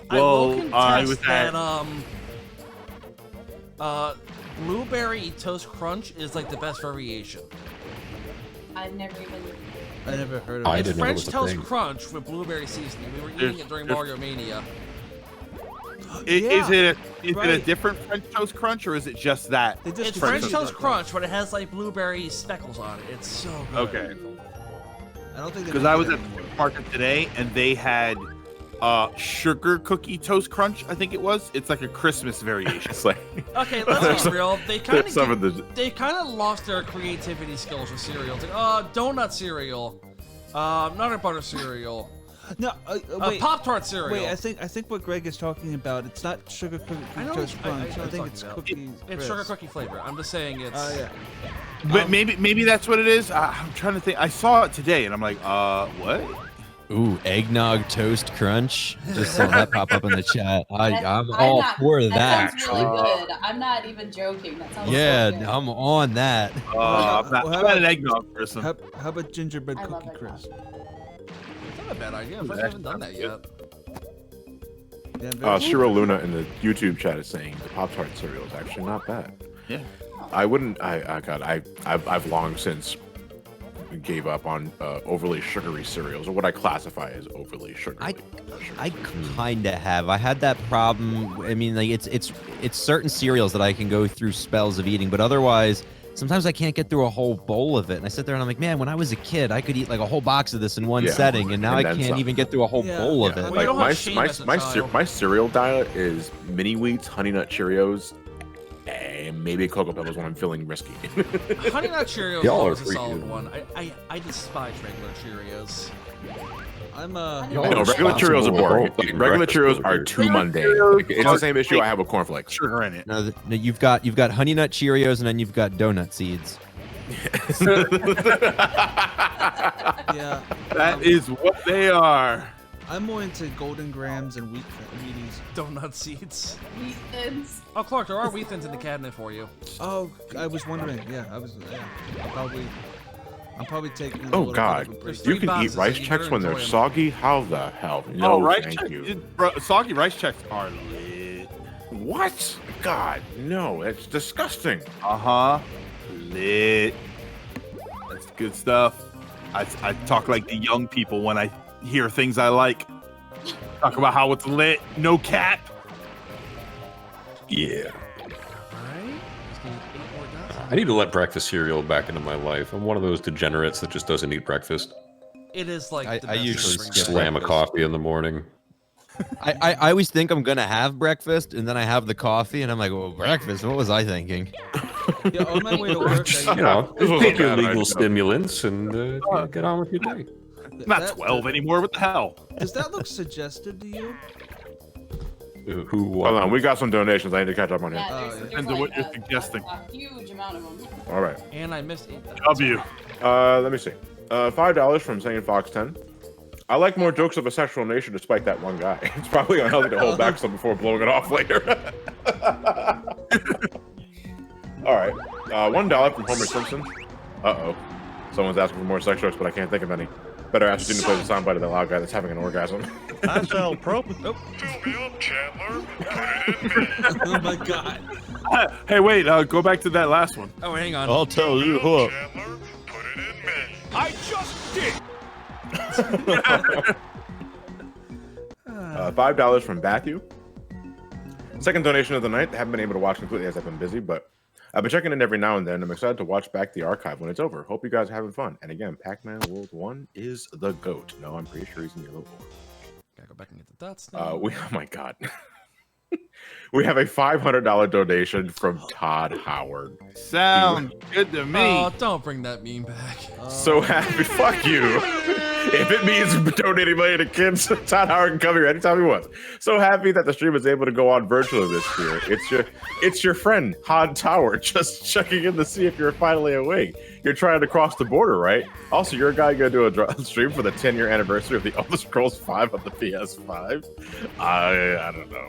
Well, I was that blueberry toast crunch is like the best variation. I've never heard of it. It's French toast crunch with blueberry seasoning. We were eating it during Mario Mania. Is it a different French toast crunch, or is it just that? It's French toast crunch, but it has like blueberry speckles on it. It's so good. Okay. I don't think because I was at the market today and they had sugar cookie toast crunch. I think it was. It's like a Christmas variation. It's like okay, let's be real. They kind of lost their creativity skills with cereal. It's like, donut cereal, nutter butter cereal. No, wait. Pop-Tart cereal. Wait, I think what Greg is talking about, it's not sugar cookie toast crunch. I think it's cookie. It's sugar cookie flavor. I'm just saying it's. Oh yeah. But maybe that's what it is. I'm trying to think. I saw it today, and I'm like, what? Ooh, eggnog toast crunch. Just saw that pop up in the chat. I'm all for that. That sounds really good. I'm not even joking. That sounds so good. I'm on that. I'm not an eggnog person. How about gingerbread cookie crisp? That's not a bad idea. I haven't done that yet. Shiro Luna in the YouTube chat is saying the Pop-Tart cereal is actually not bad. Yeah. I wouldn't. I've long since gave up on overly sugary cereals, or what I classify as overly sugary. I kind of have. I had that problem. I mean, like it's certain cereals that I can go through spells of eating, but otherwise, sometimes I can't get through a whole bowl of it. And I sit there and I'm like, man, when I was a kid, I could eat like a whole box of this in one setting, and now I can't even get through a whole bowl of it. Like my cereal diet is mini wheats, Honey Nut Cheerios, and maybe Cocoa Pebbles when I'm feeling risky. Honey Nut Cheerios is a solid one. I despise regular Cheerios. Regular Cheerios are boring. Regular Cheerios are too mundane. It's the same issue I have with cornflakes. Sugar in it. No, you've got Honey Nut Cheerios, and then you've got donut seeds. Yeah. That is what they are. I'm more into Golden Grams and Wheaties. Donut seeds. Wheat Thins. Oh, Clark, there are Wheat Thins in the cabinet for you. Oh, I was wondering. Yeah, I'm probably taking. Oh God! You can eat rice checks when they're soggy. How the hell? No, thank you. Soggy rice checks are lit. What? God, no! It's disgusting. Lit. That's good stuff. I talk like the young people when I hear things I like. Talk about how it's lit. No cap. Yeah. I need to let breakfast cereal back into my life. I'm one of those degenerates that just doesn't eat breakfast. It is like I usually slam a coffee in the morning. I always think I'm gonna have breakfast, and then I have the coffee, and I'm like, well, breakfast? What was I thinking? Yeah, on my way to work, take your legal stimulants and get on with your day. I'm not 12 anymore. What the hell? Does that look suggestive to you? Hold on, we got some donations. I need to catch up on here. There's like what you're suggesting. A huge amount of them. All right. And I missed $8. W. Let me see. $5 from Sane Fox 10. I like more jokes of a sexual nature despite that one guy. It's probably unhealthy to hold back some before blowing it off later. All right. $1 from Homer Simpson. Uh-oh. Someone's asking for more sex jokes, but I can't think of any. Better ask June to play the soundbite of the loud guy that's having an orgasm. I sell pro. Fill me up, Chandler. Put it in me. Oh my god. Hey, wait. Go back to that last one. Oh, hang on. I'll tell you what. Chandler, put it in me. I just did. $5 from Matthew. Second donation of the night. I haven't been able to watch completely as I've been busy, but I've been checking in every now and then. I'm excited to watch back the archive when it's over. Hope you guys are having fun. And again, Pac-Man World 1 is the GOAT. No, I'm pretty sure he's in yellow. Gotta go back and get the dots now. Oh my god. We have a $500 donation from Todd Howard. Sound good to me. Oh, don't bring that meme back. So happy. Fuck you. If it means donating money to kids, Todd Howard can come here anytime he wants. So happy that the stream is able to go on virtually this year. It's your friend, Han Tower, just checking in to see if you're finally awake. You're trying to cross the border, right? Also, you're a guy gonna do a stream for the 10-year anniversary of the Elder Scrolls 5 on the PS5? I don't know.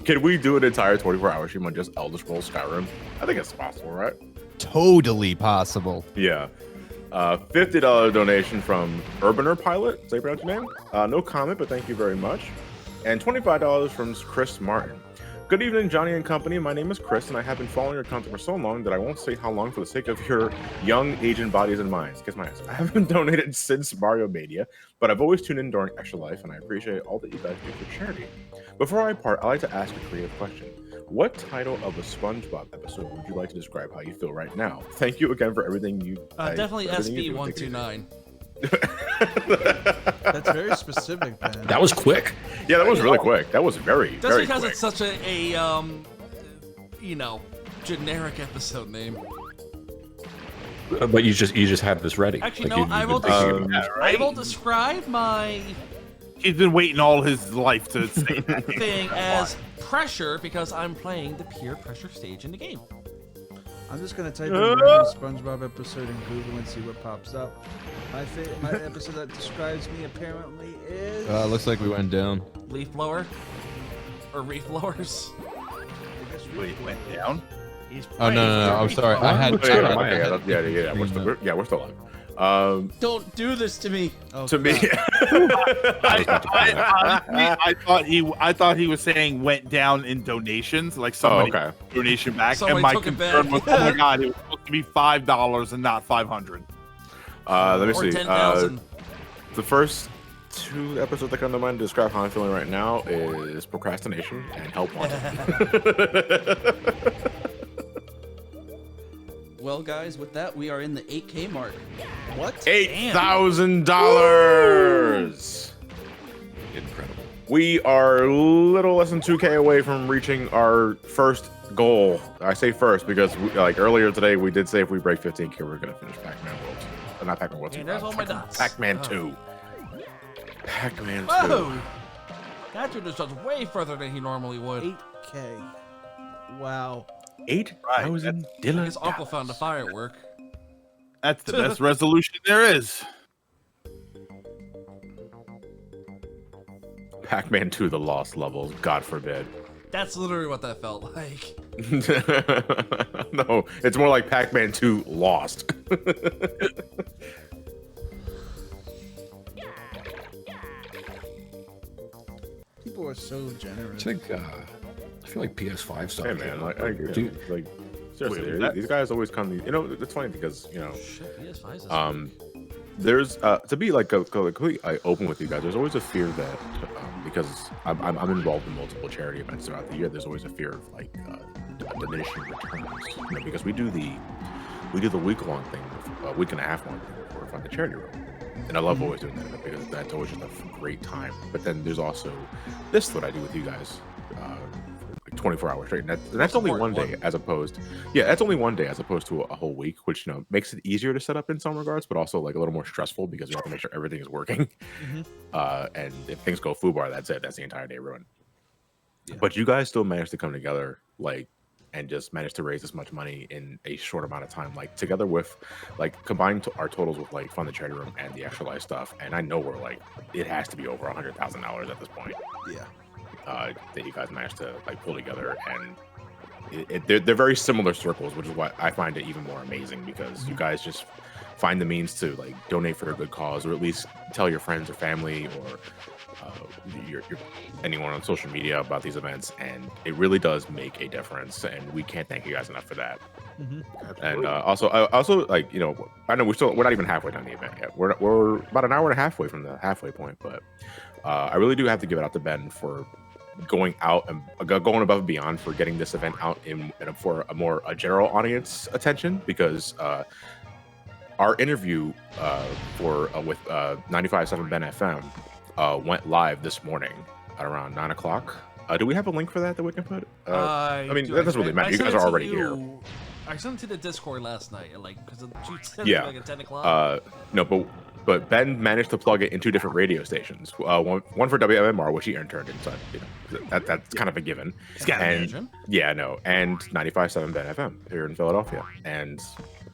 Can we do an entire 24-hour stream on just Elder Scrolls Skyrim? I think it's possible, right? Totally possible. Yeah. $50 donation from Urbaner Pilot. Say pronounce your name. No comment, but thank you very much. And $25 from Chris Martin. Good evening, Johnny and company. My name is Chris, and I have been following your content for so long that I won't say how long for the sake of your young, aging bodies and minds. Kiss my ass. I haven't donated since Mario Mania, but I've always tuned in during Extra Life, and I appreciate all that you guys do for charity. Before I part, I'd like to ask a creative question. What title of a SpongeBob episode would you like to describe how you feel right now? Thank you again for everything you... Definitely SB129. That's very specific, man. That was quick. Yeah, that was really quick. That was very, Just very because quick. it's such a generic episode name. But you just had this ready. Actually, Like, no, you've I will, been thinking I will describe my He's been waiting all his life to say that thing as pressure because I'm playing the peer pressure stage in the game. I'm just gonna type in random SpongeBob episode in Google and see what pops up. My episode that describes me apparently is. Looks like we went down. Leaf blower? Or reef blowers? Wait, it went down? Oh no! I'm sorry. I had. Yeah. We're still live. Don't do this to me. To me, I thought he was saying went down in donations, like somebody donation back, Somebody and my took it concern was, back. oh my god, it was supposed to be $5 and not $500. Let me Or see. 10,000. The first 2 episodes that come to mind to describe how I'm feeling right now is procrastination and help wanted. Well, guys, with that, we are in the 8K mark. What? $8,000. incredible. We are a little less than 2K away from reaching our first goal. I say first because earlier today we did say if we break 15K we're gonna finish Pac-Man World. Not Pac-Man World 2. There's all my dots. Pac-Man 2. Pac-Man 2. Whoa! That dude just way further than he normally would. 8K. Wow. 8,000 His uncle found a firework. That's the best resolution there is. Pac-Man 2: The Lost Levels. God forbid. That's literally what that felt like. No, it's more like Pac-Man 2: Lost. People are so generous. I feel like PS5 stuff. Hey man, seriously, Wait, these guys always come. It's funny because Shit, PS5 is there's to be completely open with you guys. There's always a fear that because I'm involved in multiple charity events throughout the year. There's always a fear of diminishing returns. Because we do the week-long thing, week and a half long thing for Fund the Charity Room, and I love always doing that because that's always just a great time. But then there's also this that I do with you guys. 24 hours straight, and that's only one day as opposed that's only one day as opposed to a whole week, which makes it easier to set up in some regards, but also a little more stressful because you have to make sure everything is working. And if things go foobar, that's it, that's the entire day ruined. But you guys still managed to come together and just managed to raise this much money in a short amount of time, together with combined our totals with Fund the Charity Room and the Extra Life stuff, and I know we're it has to be over $100,000 at this point. Yeah. That you guys managed to pull together, and they're very similar circles, which is why I find it even more amazing because you guys just find the means to like donate for a good cause, or at least tell your friends or family or your anyone on social media about these events, and it really does make a difference. And we can't thank you guys enough for that. And also, like, you know, I know we're not even halfway done the event yet. We're about an hour and a half away from the halfway point, but I really do have to give it out to Ben for going out and going above and beyond for getting this event out for a more general audience attention, because our interview with 95.7 Ben FM went live this morning at around 9 o'clock. Do we have a link for that we can put? I mean, that doesn't really matter. You guys are already here. I sent it to the Discord last night, because she sent it like at 10 o'clock. No, but Ben managed to plug it in 2 different radio stations. One for WMMR, which he interned in, so you know, that's kind of a given. And 95.7 Ben FM here in Philadelphia, and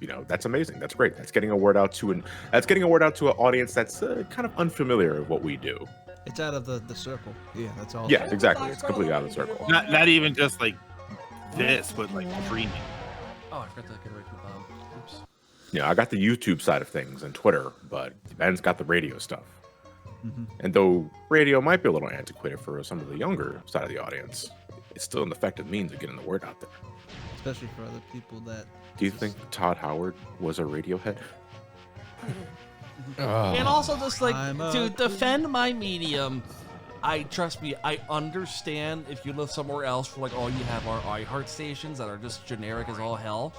you know, that's amazing. That's great. That's getting a word out to an audience that's kind of unfamiliar with what we do. It's out of the circle. Yeah, that's all. Yeah, exactly. It's completely out of the circle. Not even just like this, but like streaming. Oh, I forgot to get away from the bottom. Oops. Yeah, I got the YouTube side of things and Twitter, but Ben's got the radio stuff. And though radio might be a little antiquated for some of the younger side of the audience, it's still an effective means of getting the word out there. Especially for other people that... Do you think Todd Howard was a Radiohead? And also just like, to defend my medium, trust me, I understand if you live somewhere else for like all you have are iHeart stations that are just generic as all hell.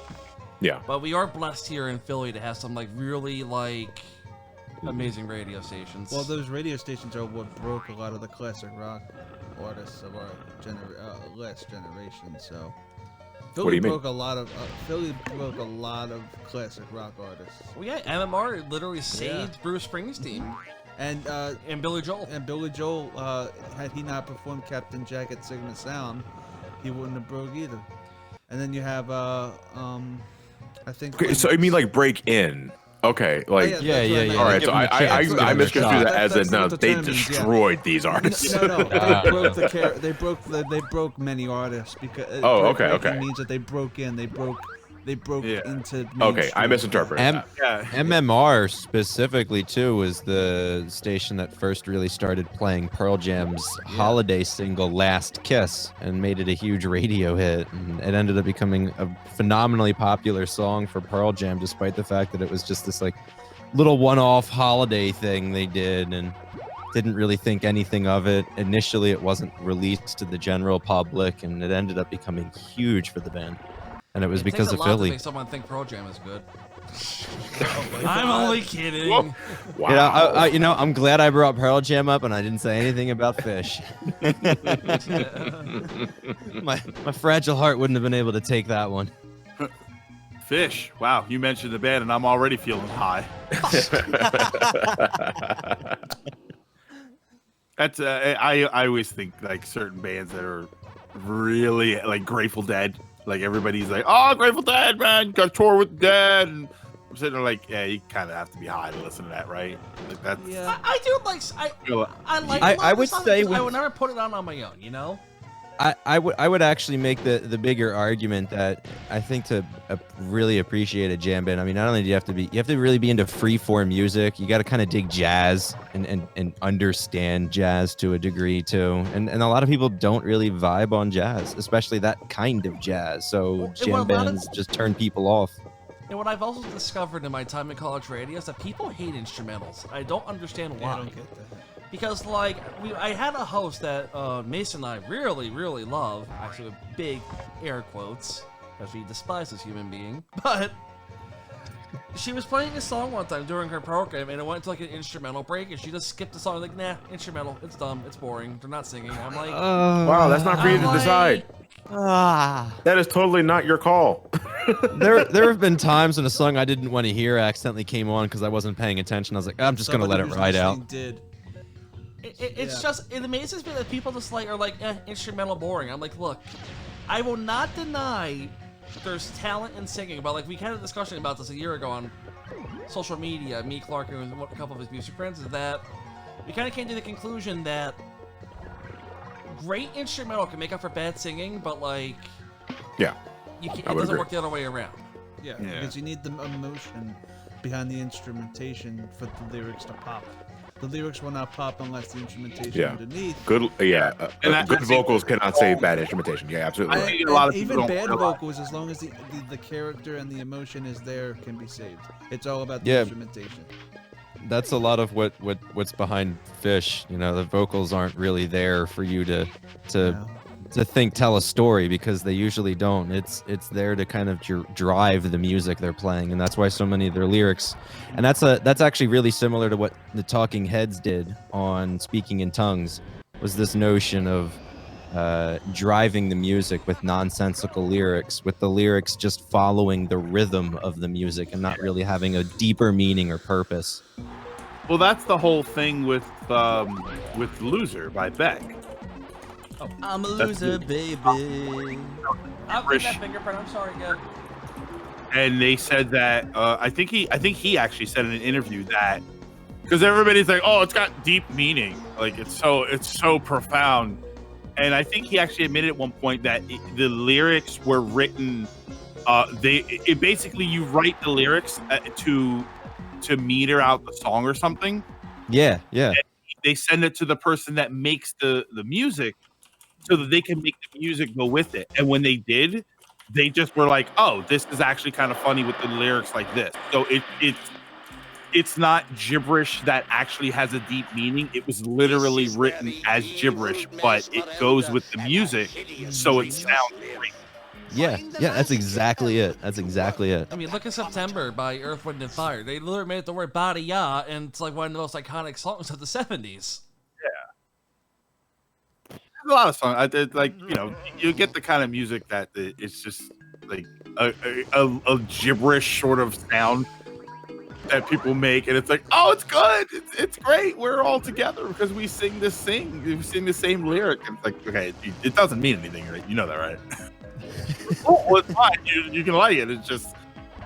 Yeah. But we are blessed here in Philly to have some like really like amazing radio stations. Well, those radio stations are what broke a lot of the classic rock artists of our last generation. So Philly broke a lot of classic rock artists. Well, yeah, MMR literally saved Bruce Springsteen. And Billy Joel. And Billy Joel, had he not performed Captain Jack at Sigma Sound, he wouldn't have broke either. And then you have, I think. Okay, so I mean, like break in. Okay, like yeah. All right, so I misconstrued that as they destroyed these artists. No, they broke many artists because. Okay. Means that they broke in. They broke into. Okay, I misinterpreted that. MMR specifically too was the station that first really started playing Pearl Jam's holiday single "Last Kiss" and made it a huge radio hit. And it ended up becoming a phenomenally popular song for Pearl Jam, despite the fact that it was just this like little one-off holiday thing they did and didn't really think anything of it. Initially, it wasn't released to the general public, and it ended up becoming huge for the band. And it was because of Philly. To make someone think Pearl Jam is good. I'm only kidding. Wow. I'm glad I brought Pearl Jam up and I didn't say anything about Fish. my fragile heart wouldn't have been able to take that one. Fish. Wow, you mentioned the band and I'm already feeling high. That's I always think like certain bands that are really like Grateful Dead. Like everybody's like, oh, Grateful Dead, man, got tour with Dead, and I'm sitting there like, yeah, you kind of have to be high to listen to that, right? Like that's. Yeah. I do like. I would say I would never put it on my own. You know. I would actually make the bigger argument that I think to really appreciate a jam band. I mean, not only do you have to really be into freeform music. You got to kind of dig jazz and understand jazz to a degree too. And a lot of people don't really vibe on jazz, especially that kind of jazz. So jam bands just turn people off. And what I've also discovered in my time in college radio is that people hate instrumentals. I don't understand why. I don't get that. Because, like, I had a host that Mason and I really, really love, actually with big air quotes, because we despise this human being, but she was playing a song one time during her program, and it went to, like, an instrumental break, and she just skipped the song, like, nah, instrumental, it's dumb, it's boring, they're not singing. I'm like... wow, that's not for you to decide. That is totally not your call. there have been times when a song I didn't want to hear accidentally came on because I wasn't paying attention. I was like, I'm just going to let it ride out. It's just, it amazes me that people just like are like, instrumental boring. I'm like, look, I will not deny there's talent in singing, but like we had a discussion about this a year ago on social media, me, Clark, and a couple of his music friends, is that we kind of came to the conclusion that great instrumental can make up for bad singing, but like Yeah. It I would doesn't agree. work the other way around. Yeah, Yeah. because you need the emotion behind the instrumentation for the lyrics to pop. The lyrics will not pop unless the instrumentation Yeah. underneath. Good, And I good think vocals cannot save bad instrumentation. Yeah, absolutely. I, Right. think a lot and of people even don't bad realize. vocals, as long as the character and the emotion is there, can be saved. It's all about the Yeah. instrumentation. That's a lot of what's behind Fish. You know, the vocals aren't really there for you to tell a story, because they usually don't. It's there to kind of drive the music they're playing, and that's why so many of their lyrics, and that's actually really similar to what the Talking Heads did on Speaking in Tongues, was this notion of driving the music with nonsensical lyrics, with the lyrics just following the rhythm of the music and not really having a deeper meaning or purpose. Well, that's the whole thing with "Loser" by Beck. I'm a That's loser, it. baby. I'll get that fingerprint. I'm sorry, Gab. And they said that I think he actually said in an interview that, because everybody's like, oh, it's got deep meaning, like it's so profound, and I think he actually admitted at one point that the lyrics were written. Basically you write the lyrics to meter out the song or something. Yeah. And they send it to the person that makes the music, so that they can make the music go with it. And when they did, they just were like, oh, this is actually kind of funny with the lyrics like this. So it's not gibberish that actually has a deep meaning. It was literally written as gibberish, but it goes with the music, so it sounds great. Yeah, that's exactly it. I mean, look at September by Earth, Wind, and Fire. They literally made it the word body ya, and it's like one of the most iconic songs of the 70s. A lot of songs. You get the kind of music that it's just like a gibberish sort of sound that people make, and it's like, oh, it's good, it's great. We're all together because we sing the same lyric. And it's like, okay, it doesn't mean anything, right? You know that, right? Well, it's fine. You can like it. It's just,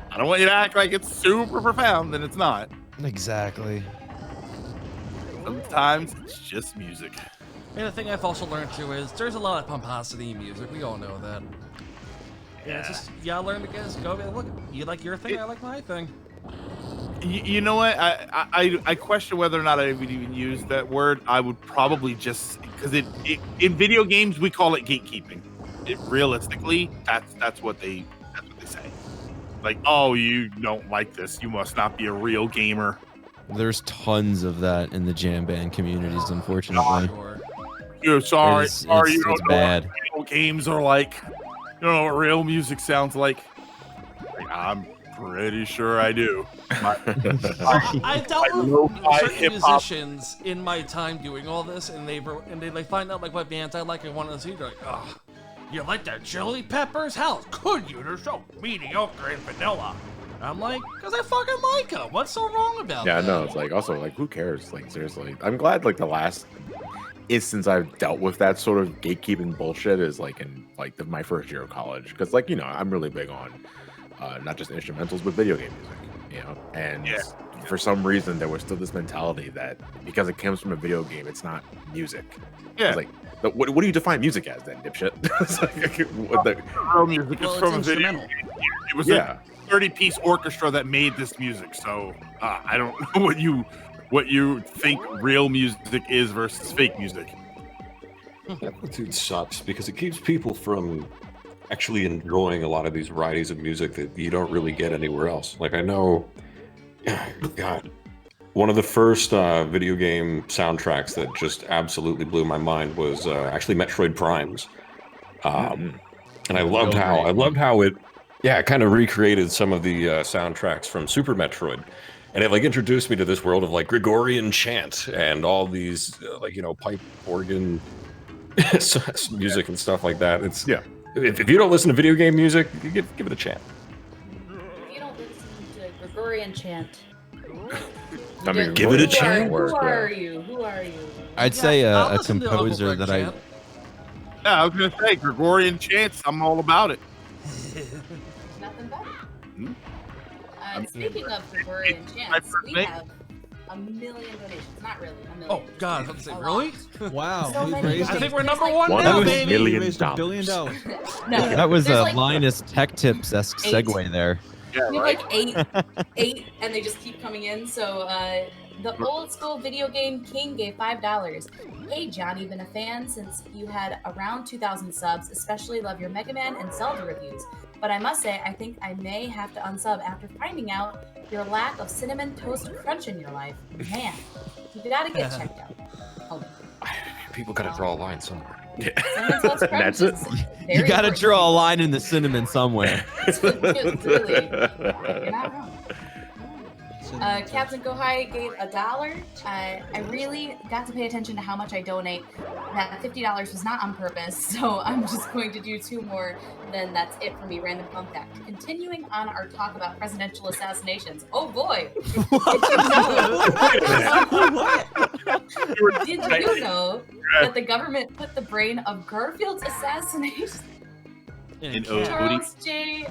I don't want you to act like it's super profound, and it's not. Exactly. Sometimes it's just music. And the thing I've also learned too is there's a lot of pomposity in music. We all know that. Yeah, it's just you gotta learn to just go. Look, you like your thing, I like my thing. You know what? I question whether or not I would even use that word. I would probably just, because it in video games we call it gatekeeping. Realistically, that's what they say. Like, oh, you don't like this, you must not be a real gamer. There's tons of that in the jam band communities, unfortunately. You're sorry, It's you don't know bad. what real games are like. You don't know what real music sounds like. I'm pretty sure I do. I dealt with certain musicians in my time doing all this, and they find out like what bands I like and want to see. They're like, oh, you like that Chili Peppers? How could you? They're so mediocre and vanilla. I'm like, because I fucking like them. What's so wrong about that? Yeah, no, it's like, also, like, who cares? Like, seriously. I'm glad, like, the last instance I've dealt with that sort of gatekeeping bullshit is, like, in, like, my first year of college. Because, like, you know, I'm really big on not just instrumentals, but video game music, you know? And for some reason, there was still this mentality that because it comes from a video game, it's not music. Yeah. It's like, but what do you define music as then, dipshit? It's like, what the... Real music is from a video instrumental. game. It was a 30-piece orchestra that made this music, so I don't know what you think real music is versus fake music. That attitude sucks because it keeps people from actually enjoying a lot of these varieties of music that you don't really get anywhere else. Like, I know, God, one of the first video game soundtracks that just absolutely blew my mind was actually Metroid Prime's, and I loved how it kind of recreated some of the soundtracks from Super Metroid. And it like introduced me to this world of like Gregorian chant and all these like, you know, pipe organ music and stuff like that. It's if you don't listen to video game music, you give it a chance. If you don't listen to Gregorian chant, I mean, give it a chance. Who are you? Who are you? I'd say I'll a listen to composer Uncle that I Greg chant. Yeah, I was gonna say Gregorian chants. I'm all about it. Nothing better. Hmm? Speaking of Gregorian chants, we have 1 million donations. Not really, 1 million. Oh God, I was about to say, really? Wow. So we many raised donations. I think we're There's number like- one $1 now, we baby. million. raised $1 billion. No, That was there's a like, Linus Tech Tips-esque 8. segue there. Yeah, We have right. like eight, and they just keep coming in. So the old school video game king gave $5. Hey Johnny, been a fan since you had around 2,000 subs. Especially love your Mega Man and Zelda reviews. But I must say, I think I may have to unsub after finding out your lack of cinnamon toast crunch in your life. Man, you gotta get checked out. Oh, People gotta draw a line somewhere. cinnamon toast crunch That's it. is You very gotta important. draw a line in the cinnamon somewhere. It's really, you're not wrong. Captain Go High gave $1. I really got to pay attention to how much I donate. That $50 was not on purpose, so I'm just going to do 2 more. Then that's it for me. Random fun fact. Continuing on our talk about presidential assassinations. Oh boy! Did you know that the government put the brain of Garfield's assassination? In Charles J.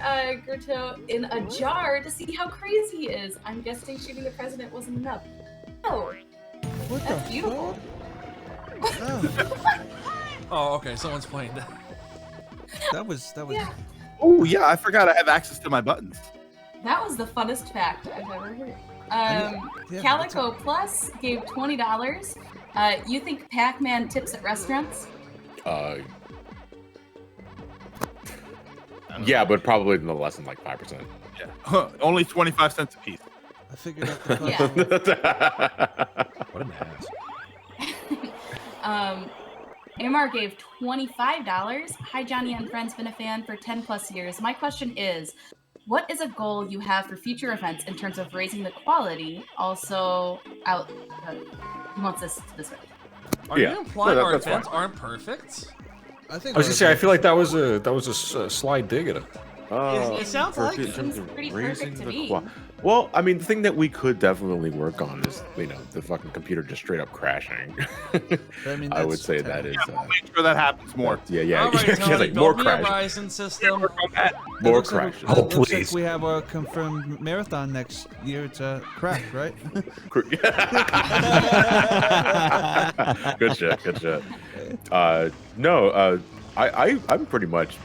Gerto in a jar to see how crazy he is. I'm guessing shooting the president wasn't enough. Oh, What that's the beautiful. Oh, okay, someone's playing that. That was Yeah, Oh yeah, I forgot I have access to my buttons. that was the funnest fact I've ever heard. yeah, Calico Plus gave $20. You think Pac-Man tips at restaurants? Yeah, but probably no less than like 5%. Yeah. Only 25 cents a piece. I figured out the Yeah. What an ass. Amar gave $25. Hi, Johnny and friends. Been a fan for 10 plus years. My question is, what is a goal you have for future events in terms of raising the quality? Also, he wants this way. Are Yeah. you implying No, our that's events fine. aren't perfect? I think I was gonna say, I feel like that was a sly dig at him. It sounds like in terms Seems of pretty raising perfect to the me. well, I mean, the thing that we could definitely work on is, the fucking computer just straight up crashing. I mean, I would that's say that is. We'll make sure that happens more. Yeah. All right, Yeah, Tony, like more build me a crashes. Ryzen system. More crashes. It looks like please. we have a confirmed marathon next year. It's a crack, right? Good shit. I'm pretty much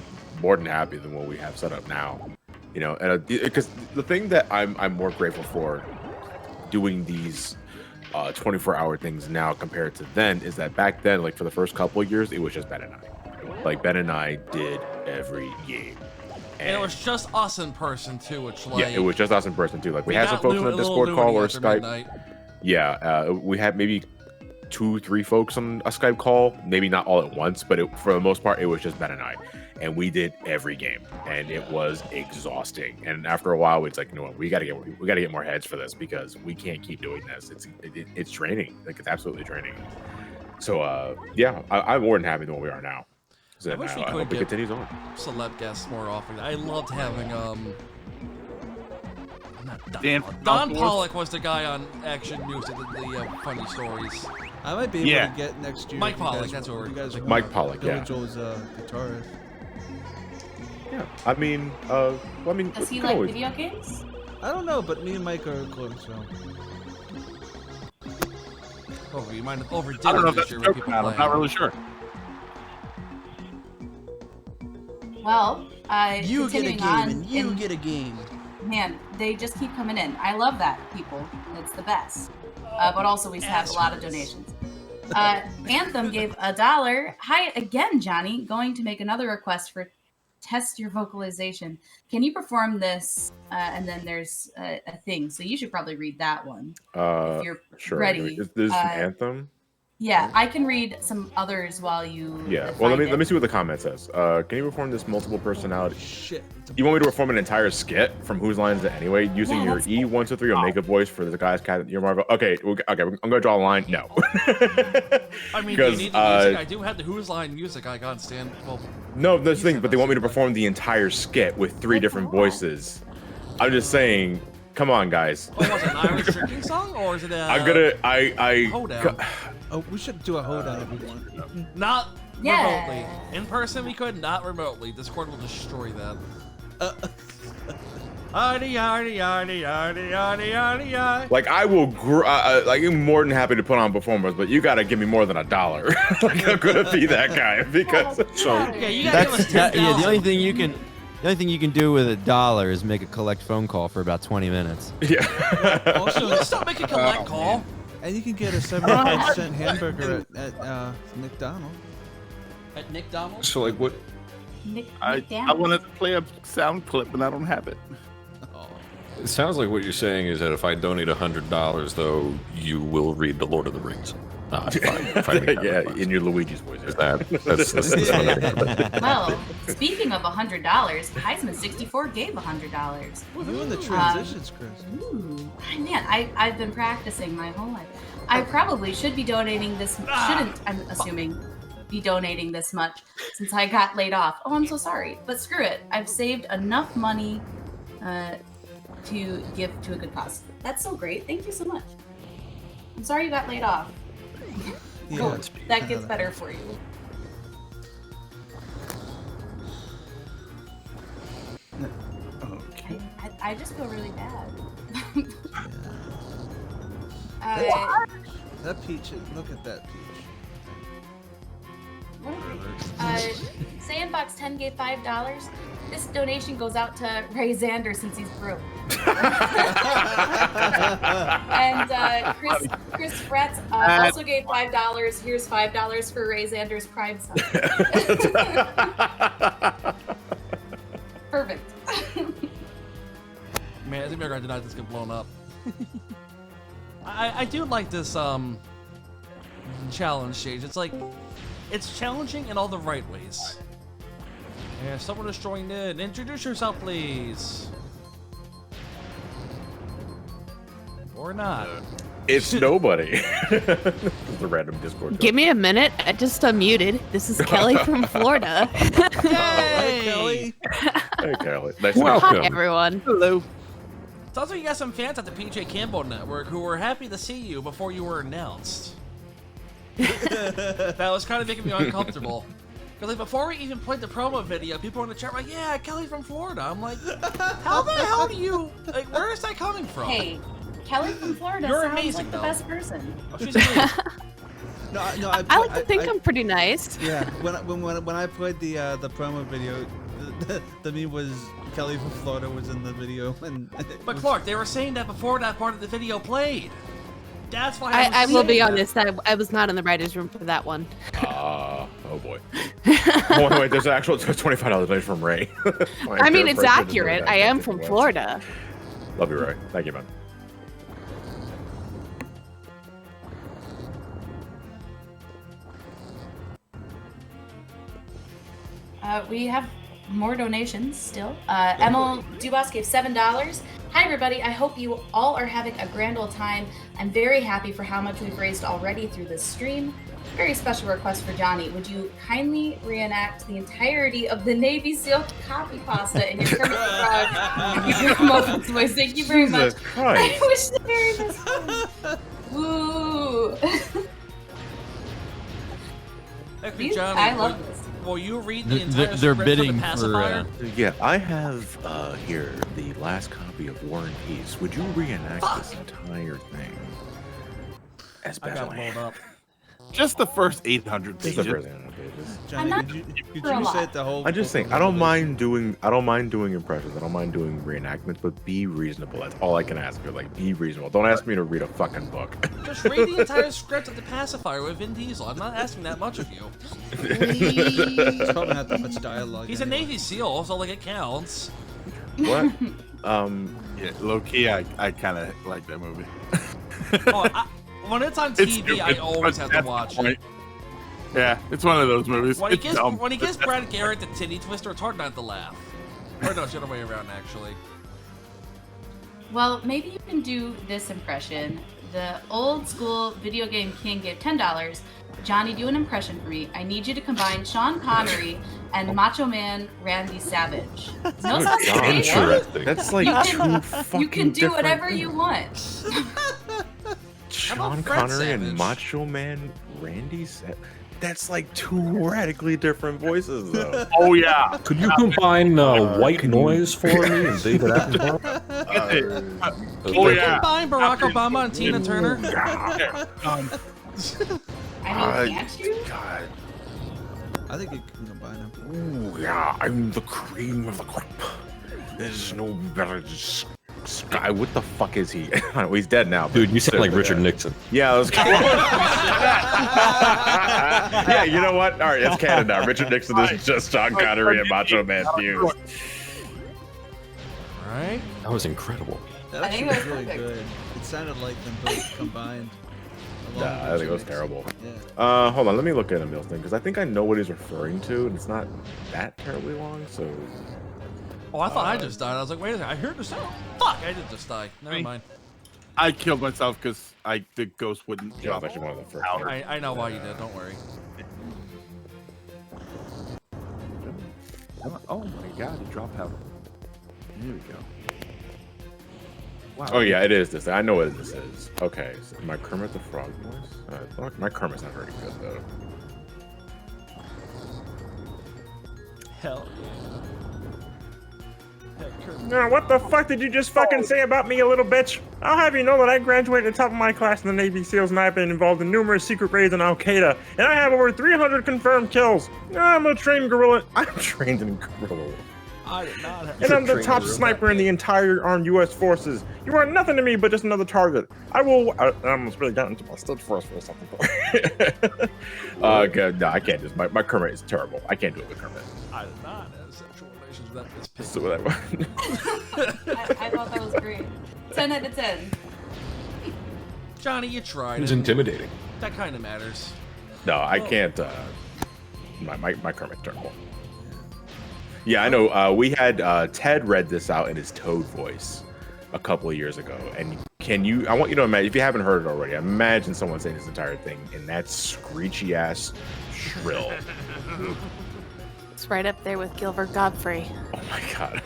more than happy than what we have set up now. And because the thing that I'm more grateful for doing these 24-hour things now compared to then is that back then, like for the first couple of years, it was just Ben and I. Like Ben and I did every game. And it was just us in person too, which like Yeah, it was just us in person too. Like we had some got folks on the a little Discord call loony or after Skype. midnight. Yeah, we had maybe 2-3 folks on a Skype call, maybe not all at once, but for the most part, it was just Ben and I, and we did every game, and it was exhausting. And after a while, it's like, you know what, we gotta get more heads for this because we can't keep doing this. It's draining, like it's absolutely draining. So yeah, I'm more than happy than what we are now. So I wish we I could hope it get continues on. celeb guests more often. I loved having Don Pollock was the guy on Action News that did the funny stories. I might be able to get next year. Mike if you Pollock, guys- that's what we're you guys like, Mike want Pollock, Billy yeah. Joel's guitarist. Yeah, I mean, Does he we can like always- video games? I don't know, but me and Mike are close, so. Oh, you might have overdid I don't know it if this that's year a with joke, people man. I'm playing. not really sure. Well, You get a continuing game on, and you in- get a game. Man, they just keep coming in. I love that, people. It's the best. But also, we have a lot of donations. Anthem gave $1. Hi again, Johnny. Going to make another request for test your vocalization. Can you perform this? And then there's a thing. So you should probably read that one. If you're sure. ready. Is this an anthem? Yeah, I can read some others while you. Yeah. Well, let find me it. see what the comment says. Can you perform this multiple personality? Shit. You want me to perform an entire skit from Whose Line Is It Anyway, using Yeah, your that's- E123 Omega voice for the guy's cat? Your Marvel. Okay. I'm gonna draw a line. No. I mean, do you Because, need the music? I do have the Who's Line music. I got stand. Well, No, that's the thing. But they want me to perform the entire skit with 3 different voices. I'm just saying. Come on, guys. oh, was it an Irish drinking song or is it a? I'm gonna. I. Hoedown? Oh, we should do a hoedown everyone. Not Yeah. remotely. In person, we could. Not remotely. Discord will destroy that. Yardy, yardy, yardy, yardy, yardy, yardy, yardy. Like I will, like I'm more than happy to put on performers, but you gotta give me more than $1. Like I'm gonna be that guy because Yeah, you gotta give us Yeah, the 10,000. only thing you can do with $1 is make a collect phone call for about 20 minutes. You yeah. can still make a collect call. And you can get a 75-cent hamburger at McDonald's. At Nick Donald? So like what? I wanted to play a sound clip and I don't have it. It sounds like what you're saying is that if I donate $100, though, you will read The Lord of the Rings. Yeah, in your Luigi's voice. That's Well, speaking of $100, Heisman 64 gave $100. You in the transitions, Chris. Ooh, man, I've been practicing my whole life. I probably should be donating this. Shouldn't, I'm assuming, be donating this much since I got laid off. Oh, I'm so sorry, but screw it. I've saved enough money to give to a good cause. That's so great. Thank you so much. I'm sorry you got laid off. Yeah, Cool. That gets better for you. Okay. I just feel really bad. That peach, look at that peach. Sandbox 10 gave $5. This donation goes out to Ray Xander since he's broke. And Chris Fretz also gave $5. Here's $5 for Ray Xander's Pride Son. Perfect. Man, I think we're going to deny this get blown up. I do like this challenge stage. It's like, it's challenging in all the right ways. Yeah, someone is joined in. Introduce yourself, please. Or not. It's nobody. It's a random Discord. Give me a minute. I just unmuted. This is Kelly from Florida. Hey, Kelly. Hey, Kelly. Nice to meet Hi, you. everyone. Hello. Sounds like you got some fans at the PJ Campbell Network who were happy to see you before you were announced. That was kind of making me uncomfortable. Because like before we even played the promo video, people in the chat were like, yeah, Kelly from Florida. I'm like, how the hell do you, like, where is that coming from? Hey, Kelly from Florida You're sounds amazing, like the though. best person. Oh, she's amazing. No, I like to think I'm pretty nice. Yeah, when I played the promo video, the meme was Kelly from Florida was in the video, and But Clark, they were saying that before that part of the video played. That's why I will be saying honest. I was not in the writer's room for that one. Oh boy. Oh, wait, there's an actual $25 donation from Ray. I mean, it's accurate. I am from Florida. Love you, Ray. Thank you, man. We have more donations still. Emil Dubas gave $7. Hi everybody, I hope you all are having a grand old time. I'm very happy for how much we've raised already through this stream. Very special request for Johnny. Would you kindly reenact the entirety of the Navy SEAL copy pasta in your Kermit the Frog Muffins voice? Thank you very much. Jesus Christ. I wish the very best one. Woo! Thank you, These- Johnny. I love this. Will you read the entire They're script for bidding the for. pacifier? Yeah, I have here the last copy of War and Peace. Would you reenact this entire thing? As I got Batman. blown up. Just the first 800 Just pages. the first 800 pages. Johnny, I'm could you for a lot. say it the whole? I just think I don't mind doing impressions. I don't mind doing reenactments, but be reasonable. That's all I can ask for. Like, be reasonable. Don't ask me to read a fucking book. Just read the entire script of the pacifier with Vin Diesel. I'm not asking that much of you. It's probably not that much dialogue. He's a anyway. Navy SEAL, so like it counts. What? Yeah, low key, I kind of like that movie. When it's on It's TV, I stupid, always but have to that's the watch point. it. Yeah, it's one of those movies. When he It's gives dumb. Brad Garrett the titty twister, it's hard not to laugh. Or no, it's the other way around, actually. Well, maybe you can do this impression. The old school video game king gave $10. Johnny, do an impression for me. I need you to combine Sean Connery and Macho Man Randy Savage. No Good sounds God. great. Interesting. That's like You can- two fucking You can do different whatever things. you want. Sean Fred Connery Savage? and Macho Man Randy. That's like two radically different voices, though. Oh yeah. Could you combine white noise for me and David Attenborough? Can Oh, you yeah. combine Barack Obama and Tina Turner? I mean, can't you? God. I think you can combine them. Ooh, yeah, I'm the cream of the crop. There's no better Sky. What the fuck is he? Well, he's dead now. Dude, you sound like Richard Nixon. Yeah, I was. Yeah, you know what? All right, it's canon now. Richard Nixon is just Sean Connery and Macho Man fused. Right? That was incredible. That I think actually was that's really perfect. good. It sounded like them both combined. along Nah, I with think it was Richard terrible. Nixon. Yeah. Hold on, let me look at Emil's thing because I think I know what he's referring to, and it's not that terribly long. So. Oh, I thought I just died. I was like, wait a second, I heard the sound. Fuck, I did just die. Never mind. I killed myself because the ghost wouldn't Yeah, jump. that's actually one of the first. I know why you did. Don't worry. Oh my god, he dropped out. Here we go. Wow. Oh yeah, it is this. I know what this is. Okay, so my Kermit the Frog voice. My Kermit's not very good though. Hell. Now, what the fuck did you just fucking say about me, you little bitch? I'll have you know that I graduated at the top of my class in the Navy SEALs, and I've been involved in numerous secret raids on Al Qaeda, and I have over 300 confirmed kills. I'm a trained gorilla. I'm trained in gorilla. I did not have. And I'm the top sniper in the entire armed U.S. forces. You are nothing to me but just another target. I almost really got into my studs first for a second. Okay, no, I can't do this. My Kermit is terrible. I can't do it with Kermit. I did not have sexual relations with this pig. So that I thought that was great. 10 out of 10. Johnny, you tried. It's it. intimidating. That kind of matters. No, I can't. My Kermit's terrible. Yeah, I know. We had Ted read this out in his Toad voice a couple of years ago, and I want you to imagine, if you haven't heard it already, imagine someone saying this entire thing in that screechy ass shrill. It's right up there with Gilbert Godfrey. Oh my god.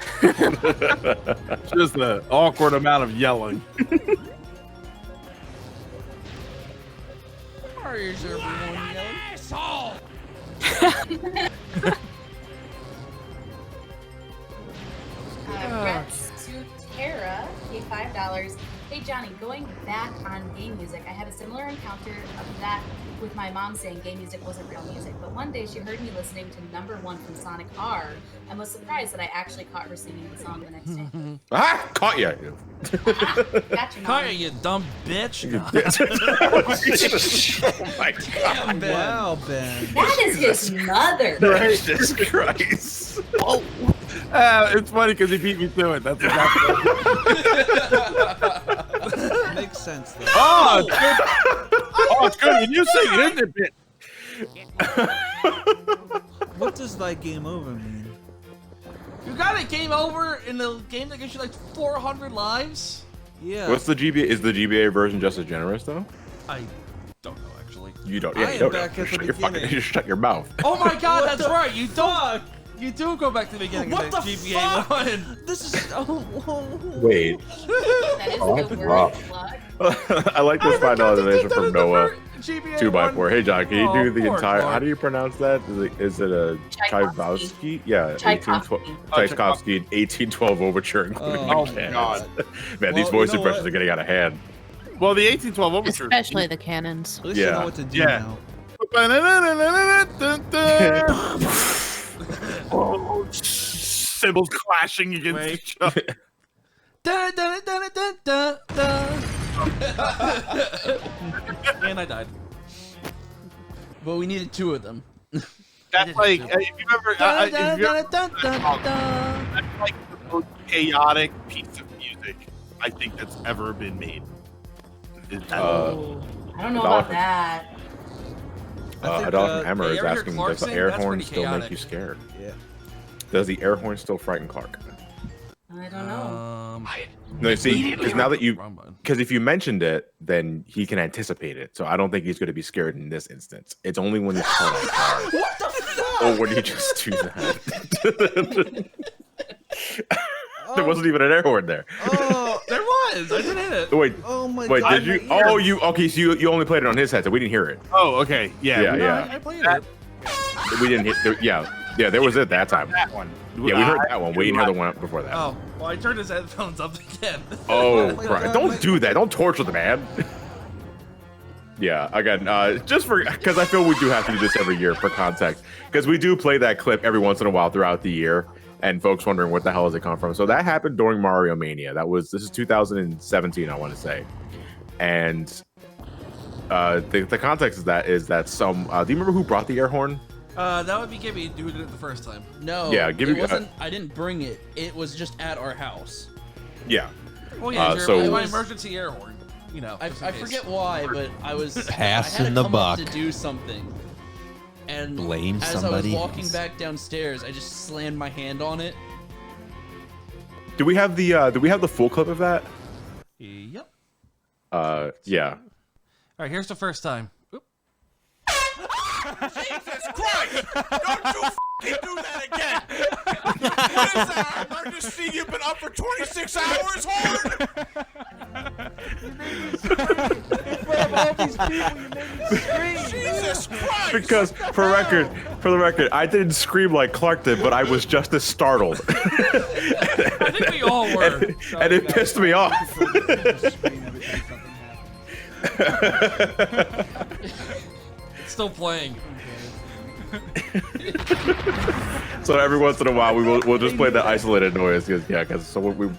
Just an awkward amount of yelling. Why is everyone yelling? Asshole! Rex Sutera paid $5. Hey Johnny, going back on game music, I had a similar encounter of that with my mom saying game music wasn't real music, but one day she heard me listening to Number 1 from Sonic R and was surprised that I actually caught her singing the song the next day. Ah, caught you. Gotcha, Kaya, you dumb bitch. Oh my god. Wow, Ben. That is his mother. Jesus Christ. Oh. It's funny because he beat me to it. That's exactly Makes sense, though. Oh, it's good. Oh, it's good. And you sing it, isn't it, bitch? What does like game over mean? You got it game over in the game that gives you like 400 lives? Yeah. What's the GBA? Is the GBA version just as generous though? I don't know actually. You don't. I Yeah, am you don't. back know. at the Shut your fucking. beginning. You shut your mouth. Oh my god, What that's the right. You don't. fuck? You do go back to the beginning What of the GBA fuck? 1. This is. Wait. That is Oh, the that's word rough. plug. I like this forgot final to take animation that from as the Noah. word GBA 2x4. 1. Hey John, can you Oh, do the poor entire? Clark. How do you pronounce that? Is it a Tchaikovsky. Tchaikovsky? Yeah, Tchaikovsky. Tchaikovsky 1812 overture, including Oh the my cannons. God. Man, these Well, voice you know impressions what? are getting out of hand. Well, the 1812 overture. Especially the cannons. At least you Yeah. know what to do Yeah. now. Oh, cymbals clashing against Wait. each other. Da, da, da, da, da, da, da. And I died. But we needed 2 of them. That's like, if you remember, Da, if da, you da, ever- da, da, da. that's like the most chaotic piece of music I think that's ever been made. Is that- I don't know Dollar about for- that. I think, Adolf from Hammer yeah, is you ever hear asking, Clark does the sing? air That's horn pretty still make chaotic. you scared? Yeah. Does the air horn still frighten Clark? I don't know. No, see, because now that you, Wrong button. because if you mentioned it, then he can anticipate it. So I don't think he's going to be scared in this instance. It's only when he's caught off guard. What the fuck? Or when you just do that. There wasn't even an air horn there. Oh, there was. is. I did hit it. Wait. Oh my Wait, god. did you? Oh, you. Okay, so you only played it on his headset. We didn't hear it. Oh, okay. Yeah. I played it. We didn't hit. Yeah. There was it that time. That one. Yeah, we heard that one. We didn't hear the one before that. Oh, well, I turned his headphones up again. Oh, my right. God, Don't do that. Don't torture the man. Yeah, again, just because I feel we do have to do this every year for context, because we do play that clip every once in a while throughout the year, and folks wondering what the hell does it come from. So that happened during Mario Mania. This is 2017, I want to say, and the context of that is that some. Do you remember who brought the air horn? That would be Gibby who did it the first time. No. Yeah, give it me- wasn't. I didn't bring it. It was just at our house. Yeah. Oh yeah, so- my emergency air horn. You know, I just in case. forget why, but I was Passing I had to the come up buck. to do something. And Blame as somebody I was walking else. back downstairs, I just slammed my hand on it. Do we have the full clip of that? Yep. Yeah. All right, here's the first time. Oop. Jesus Christ! Don't you f***ing do that again! What is that? I'm to see you've been up for 26 hours, Horn? Jesus Christ! Because for the record, I didn't scream like Clark did, but I was just as startled. I think we all were. And it pissed me off. It's still playing. So every once in a while, we'll just play that isolated noise. Because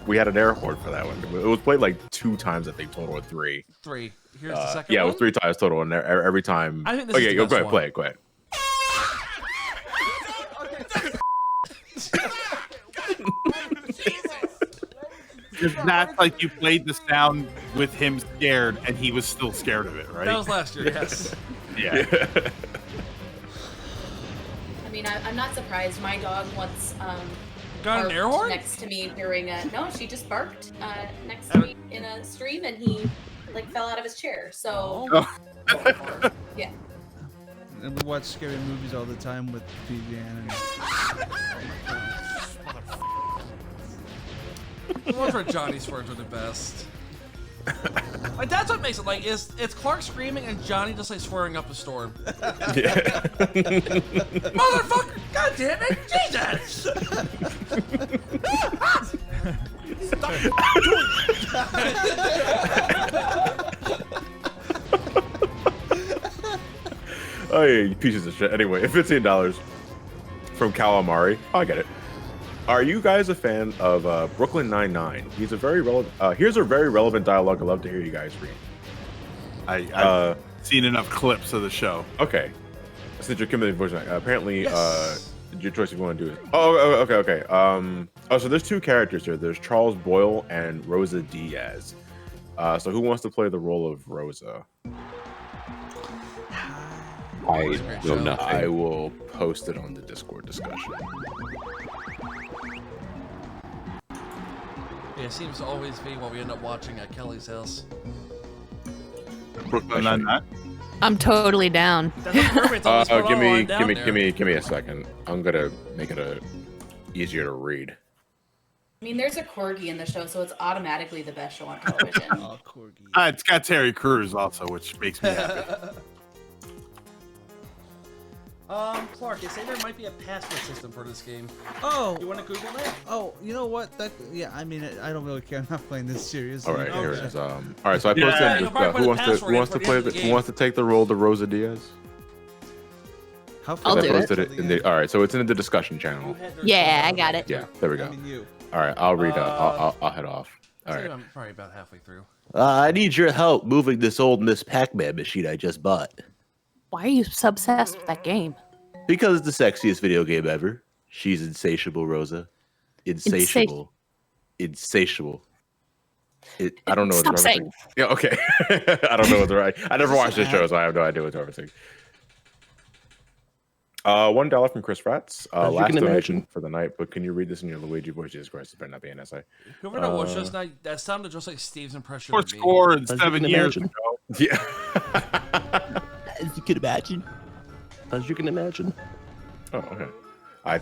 we had an air horn for that one. It was played like 2 times, I think, total of 3. 3. Here's the second Yeah, one. it was 3 times total, and every time. I think this is Okay, the go ahead, best play one. it. Go ahead. That's like you played the sound with him scared, and he was still scared of it, right? That was last year, yes. Yeah. I mean, I'm not surprised. My dog once Got an air barked horn? next to me during a no, she just barked next to me in a stream, and he like fell out of his chair. So Oh. yeah. And we watch scary movies all the time with Vivian. The ones where Johnny swears are the best. Like that's what makes it like it's Clark screaming and Johnny just like swearing up a storm. Yeah. Motherfucker! God damn it! Jesus! Oh yeah, you pieces of shit. Anyway, $15 from Calamari. Oh, I get it. Are you guys a fan of Brooklyn Nine-Nine? Here's a very relevant dialogue I'd love to hear you guys read. I've seen enough clips of the show. Okay. Since you're committing voice acting, apparently Yes. your choice if you want to do it. Oh, okay. So there's 2 characters here. There's Charles Boyle and Rosa Diaz. So who wants to play the role of Rosa? I know nothing. I will post it on the Discord discussion. Yeah, it seems to always be what we end up watching at Kelly's house. Brooklyn Nine-Nine. I'm totally down. That's what Kermit's always put Give on down there. me a second. I'm gonna make it easier to read. I mean, there's a corgi in the show, so it's automatically the best show on television. Oh, corgi. It's got Terry Crews also, which makes me happy. Clark, they say there might be a password system for this game. Oh, You want to Google that? oh, you know what? Yeah, I mean, I don't really care. I'm not playing this seriously. All right, here it Okay. is. All right, so I posted. Yeah, you'll probably put Who a wants to password in wants for to the end play of the who game. wants to take the role of Rosa Diaz? How I'll I do it. posted it in the. All right, so it's in the discussion channel. Yeah, I got it. Yeah, there we go. I mean, you. All right, I'll read. I'll head off. All right. I'm probably about halfway through. I need your help moving this old Miss Pac-Man machine I just bought. Why are you so obsessed with that game? Because it's the sexiest video game ever. She's insatiable, Rosa. Insatiable. Insatiable. I don't know what Stop the saying. referencing. Yeah, okay. I don't know what the right. I never watched this show, so I have no idea what the referencing. $1 from Chris Ratz. As you Last can donation imagine. for the night, but can you read this in your Luigi voice? Jesus Christ, it better not be an essay. Whoever that was just now, that sounded just like Steve's impression Fourth of me. score in As you 7 can years imagine. ago. Yeah. As you can imagine. As you can imagine. Oh, okay. I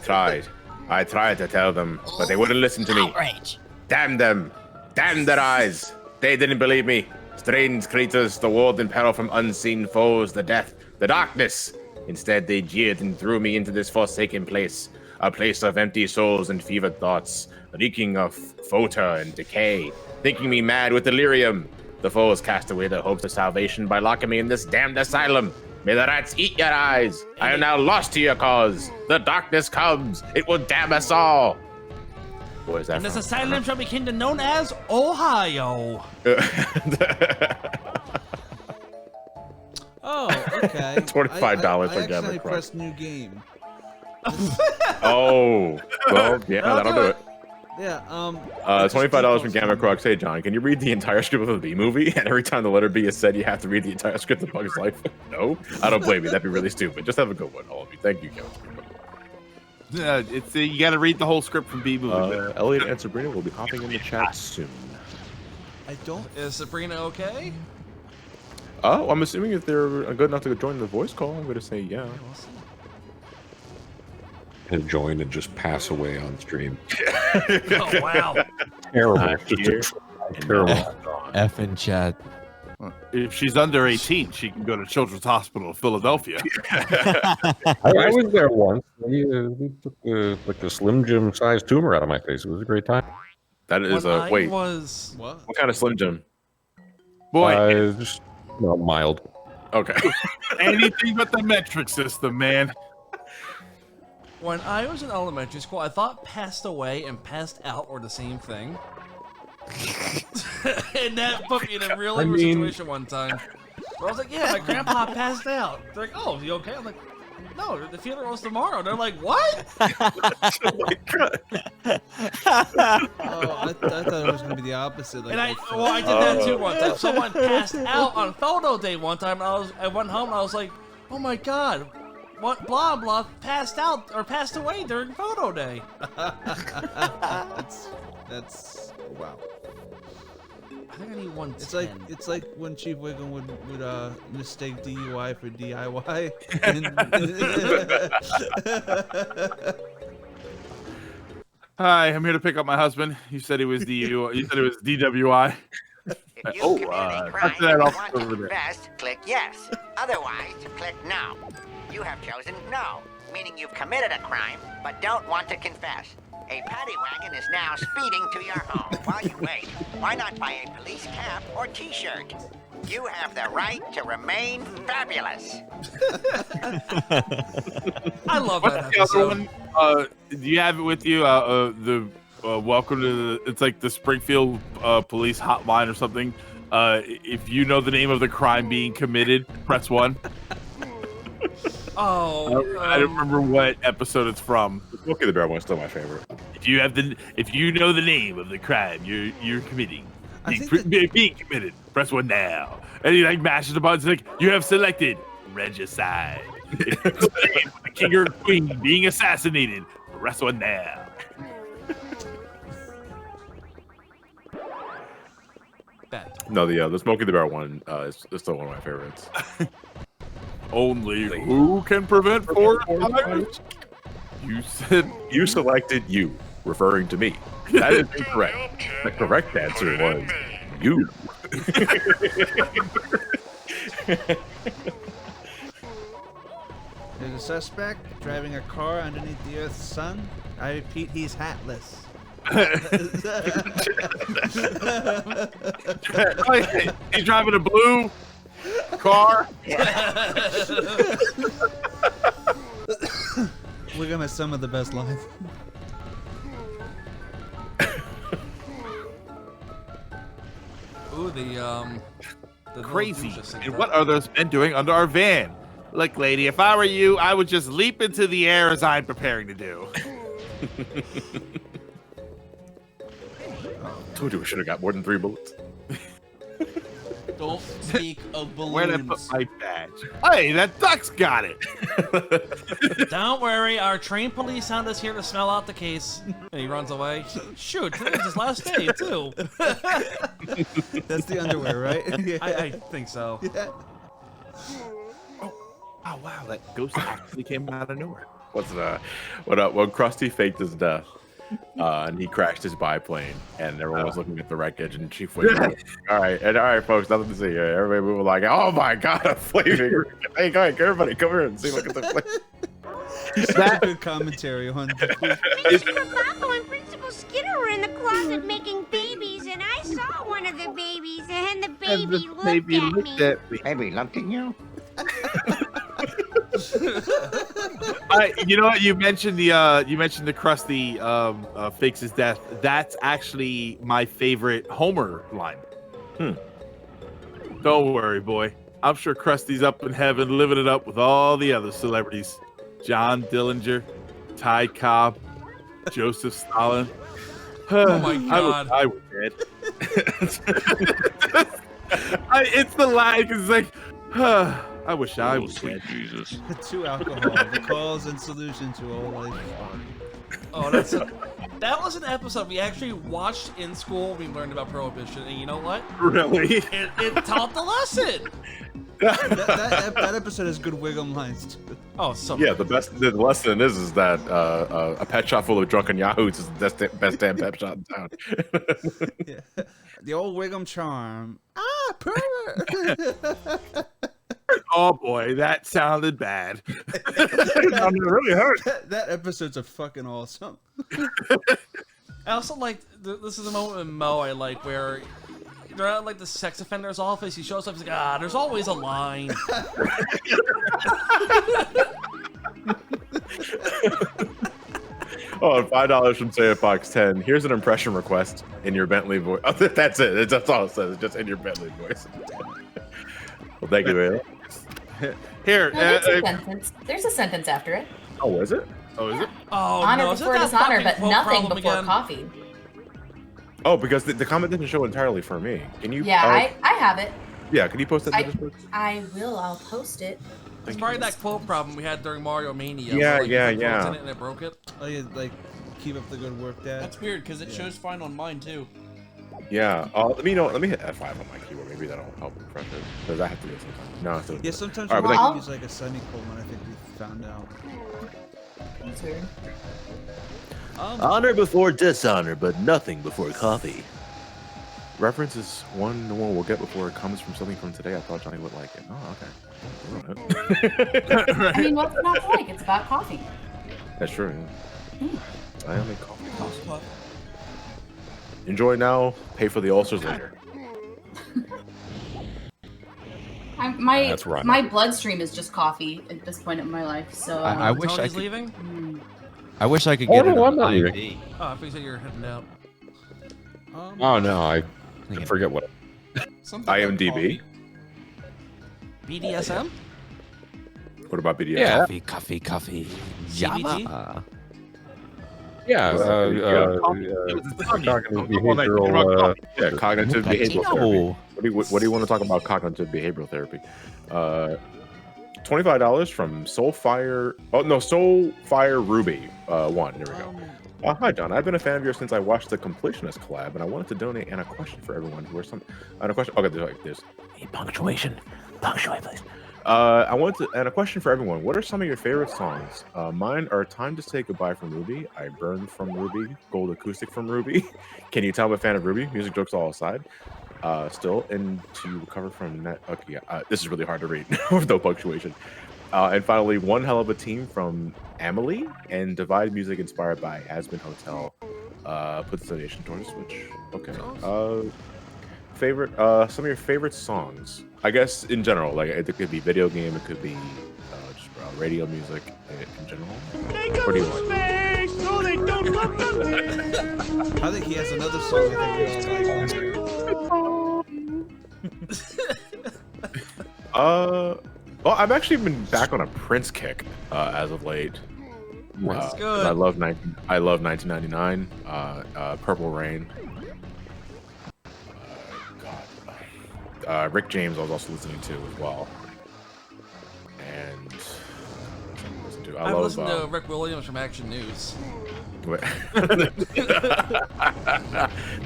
tried to tell them, but they wouldn't listen to me. Outrage. Damn them. Damn their eyes. They didn't believe me. Strange creatures, the world in peril from unseen foes, the death, the darkness. Instead, they jeered and threw me into this forsaken place, a place of empty souls and fevered thoughts, reeking of phota and decay, thinking me mad with delirium. The foes cast away their hopes of salvation by locking me in this damned asylum. May the rats eat your eyes. I am now lost to your cause. The darkness comes. It will damn us all. What is that? And this asylum shall be kingdom known as Ohio. Oh, okay. $25 for I Gamma accidentally Crush. pressed new game. Oh, well, yeah, that'll do it. Yeah, $25 from Gamma Crux. Hey, John, can you read the entire script of the B movie? And every time the letter B is said, you have to read the entire script of Bug's Life? No? I don't blame you. That'd be really stupid. Just have a good one, all of you. Thank you, Gamma. It's you got to read the whole script from B movie. Elliot and Sabrina will be hopping in the chat soon. I don't. Is Sabrina okay? Oh, I'm assuming if they're good enough to join the voice call, I'm going to say yeah. And join and just pass away on stream. Oh, wow. Terrible. Terrible. F in chat. If she's under 18, she can go to Children's Hospital of Philadelphia. I was there once. He took like a Slim Jim sized tumor out of my face. It was a great time. That is When wait. I was... What? What kind of Slim Jim? Boy, Just mild. Okay. anything but the metric system, man. When I was in elementary school, I thought passed away and passed out were the same thing. And that put me in a really weird situation one time. Where I was like, yeah, my grandpa passed out. They're like, oh, is he okay? I'm like, no, the funeral's tomorrow. They're like, what? Oh, I thought it was going to be the opposite. Like, And I did that too one time. Someone passed out on photo day one time, and I went home and I was like, oh my god, what blah blah passed out or passed away during photo day. that's wow. I think I need 110. It's like when Chief Wiggum would mistake DUI for DIY. Hi, I'm here to pick up my husband. You said he was DWI. If you Oh, committed a crime that's that and off want to over there. confess, click yes. Otherwise, click no. You have chosen no, meaning you've committed a crime but don't want to confess. A paddy wagon is now speeding to your home. While you wait, why not buy a police cap or t-shirt? You have the right to remain fabulous. I love What's that the other episode. one? Do you have it with you? The welcome to it's like the Springfield police hotline or something. If you know the name of the crime being committed, press 1. Oh, I don't remember what episode it's from. Smokey the Bear one's still my favorite. If you know the name of the crime you're committing, being committed, press 1 now. And he like mashes the buttons like you have selected regicide. If you know the name of the king or queen being assassinated, press 1 now. No, the Smokey the Bear one is still one of my favorites. Only who can prevent forest fires? You said you selected you, referring to me. That is incorrect. The correct answer was you. There's a suspect driving a car underneath the Earth's sun. I repeat, he's hatless. He's driving a blue car. We're gonna some of the best lines. Ooh, the Crazy. And what are those men doing under our van? Look, lady, if I were you, I would just leap into the air as I'm preparing to do. Told you we should have got more than 3 bullets. Don't speak of balloons. Where'd I put my badge? Hey, that duck's got it. Don't worry, our trained police hound is here to smell out the case. And he runs away. Shoot, today's his last day, too. That's the underwear, right? Yeah. I think so. Yeah. Oh, wow, that ghost actually came out of nowhere. When Krusty faked his death, and he crashed his biplane, and everyone was looking at the wreckage, and Chief went, all right, folks, nothing to see here. Everybody we were like, oh my god, a flaming. Hey, go ahead, everybody, come here and see. Look at the flame. That's good commentary on. Mr. Roboto and Principal Skinner were in the closet making babies, and I saw one of the babies, and the baby looked at me. Baby looked at you? You know what? You mentioned the Krusty fakes his death. That's actually my favorite Homer line. Don't worry, boy. I'm sure Krusty's up in heaven, living it up with all the other celebrities: John Dillinger, Ty Cobb, Joseph Stalin. Oh my god! I was dead. It's the line. It's like. I wish I was dead. Jesus. 2 alcohol, the cause and solution to all life. Oh, that was an episode we actually watched in school. We learned about prohibition, and you know what? Really? It taught the lesson. that episode has good Wiggum lines too. Oh, so Yeah, the lesson is that a pet shop full of drunken yahoos is the best damn pet shop in town. Yeah. The old Wiggum charm. Pervert. Oh boy, that sounded bad. It really hurt. That episode's fucking awesome. I also like this is a moment with Mo I like where they're at like the sex offender's office. He shows up. He's like, there's always a line. Oh, and $5 from Say Fox 10. Here's an impression request in your Bentley voice. Oh, that's it. That's all it says. It's just in your Bentley voice. Well, thank you, man. Here, there's a sentence after it. Oh, is it? Oh, is it? Oh, honor no, before dishonor, but nothing before coffee. Oh, because the comment didn't show entirely for me. Can you? Yeah, I have it. Yeah, can you post that to Discord? I will. I'll post it. It's probably that quote problem we had during Mario Mania. Yeah, where, yeah. In it and it broke it. Oh, yeah, like keep up the good work, Dad. That's weird because it shows fine on mine too. Yeah. Let me hit F5 on my keyboard. Maybe that'll help refresh it. Because I have to do it sometimes. No, I have to. Yeah, sometimes you can use like a semicolon. I think we found out. That's weird. Honor before dishonor, but nothing before coffee. Reference is one we'll get before it comes from something from today. I thought Johnny would like it. Oh, okay. I mean, what's not to like? It's about coffee. That's true. Yeah. I only coffee. Enjoy now. Pay for the ulcers later. My bloodstream is just coffee at this point in my life. So I wish Tony's I could. leaving. I wish I could get it I'm on not IMD. leaving. Oh, I thought you said you were heading out. Oh no, I forget what. IMDb. BDSM. What about BDSM? Yeah. Coffee. CBT? Java. Yeah, cognitive behavioral therapy. What do you want to talk about cognitive behavioral therapy? $25 from Soulfire. Oh no, Soulfire Ruby 1. There we go. Hi John, I've been a fan of yours since I watched the Completionist collab, and I wanted to donate and a question for everyone who are some. And a question. Okay, there's punctuation. Punctuate, please. I want to and a question for everyone. What are some of your favorite songs? Mine are "Time to Say Goodbye" from Ruby, "I Burn" from Ruby, "Gold Acoustic" from Ruby. Can you tell I'm a fan of Ruby? Music jokes all aside. Still, and to recover from that. Okay, this is really hard to read with no punctuation. And finally, "One Hell of a Team" from Amelie, and "Divide" music inspired by Aspen Hotel. Put the donation towards Switch. Okay. Favorite. Some of your favorite songs. I guess in general, like it could be video game, it could be just radio music in general. What do you want? No, they don't come to me. I think he has another song I think we all like. Well, I've actually been back on a Prince kick as of late. That's good. I love 1999. Purple Rain. Rick James I was also listening to as well. And I love listened to Rick Williams from Action News. The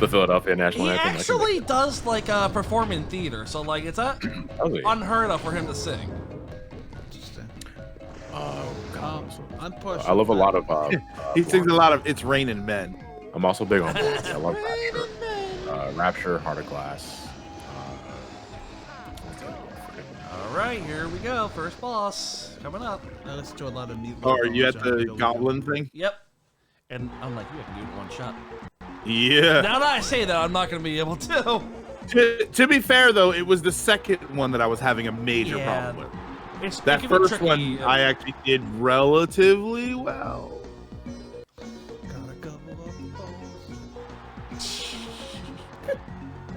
Philadelphia National He Anthem. actually does like perform in theater, so like it's unheard of for him to sing. Oh God, I'm pushing. I love a lot of. He sings a lot of "It's Raining Men." I'm also big on. I love Rapture. Rapture, Heart of Glass. All right, here we go. First boss coming up. I listen to a lot of meat. Oh, are you at the goblin thing? Yep. And unlike you, I can do it in one shot. Yeah. Now that I say that, I'm not going to be able to. To be fair, though, it was the second one that I was having a major problem with. That first one, I actually did relatively well. Gotta go.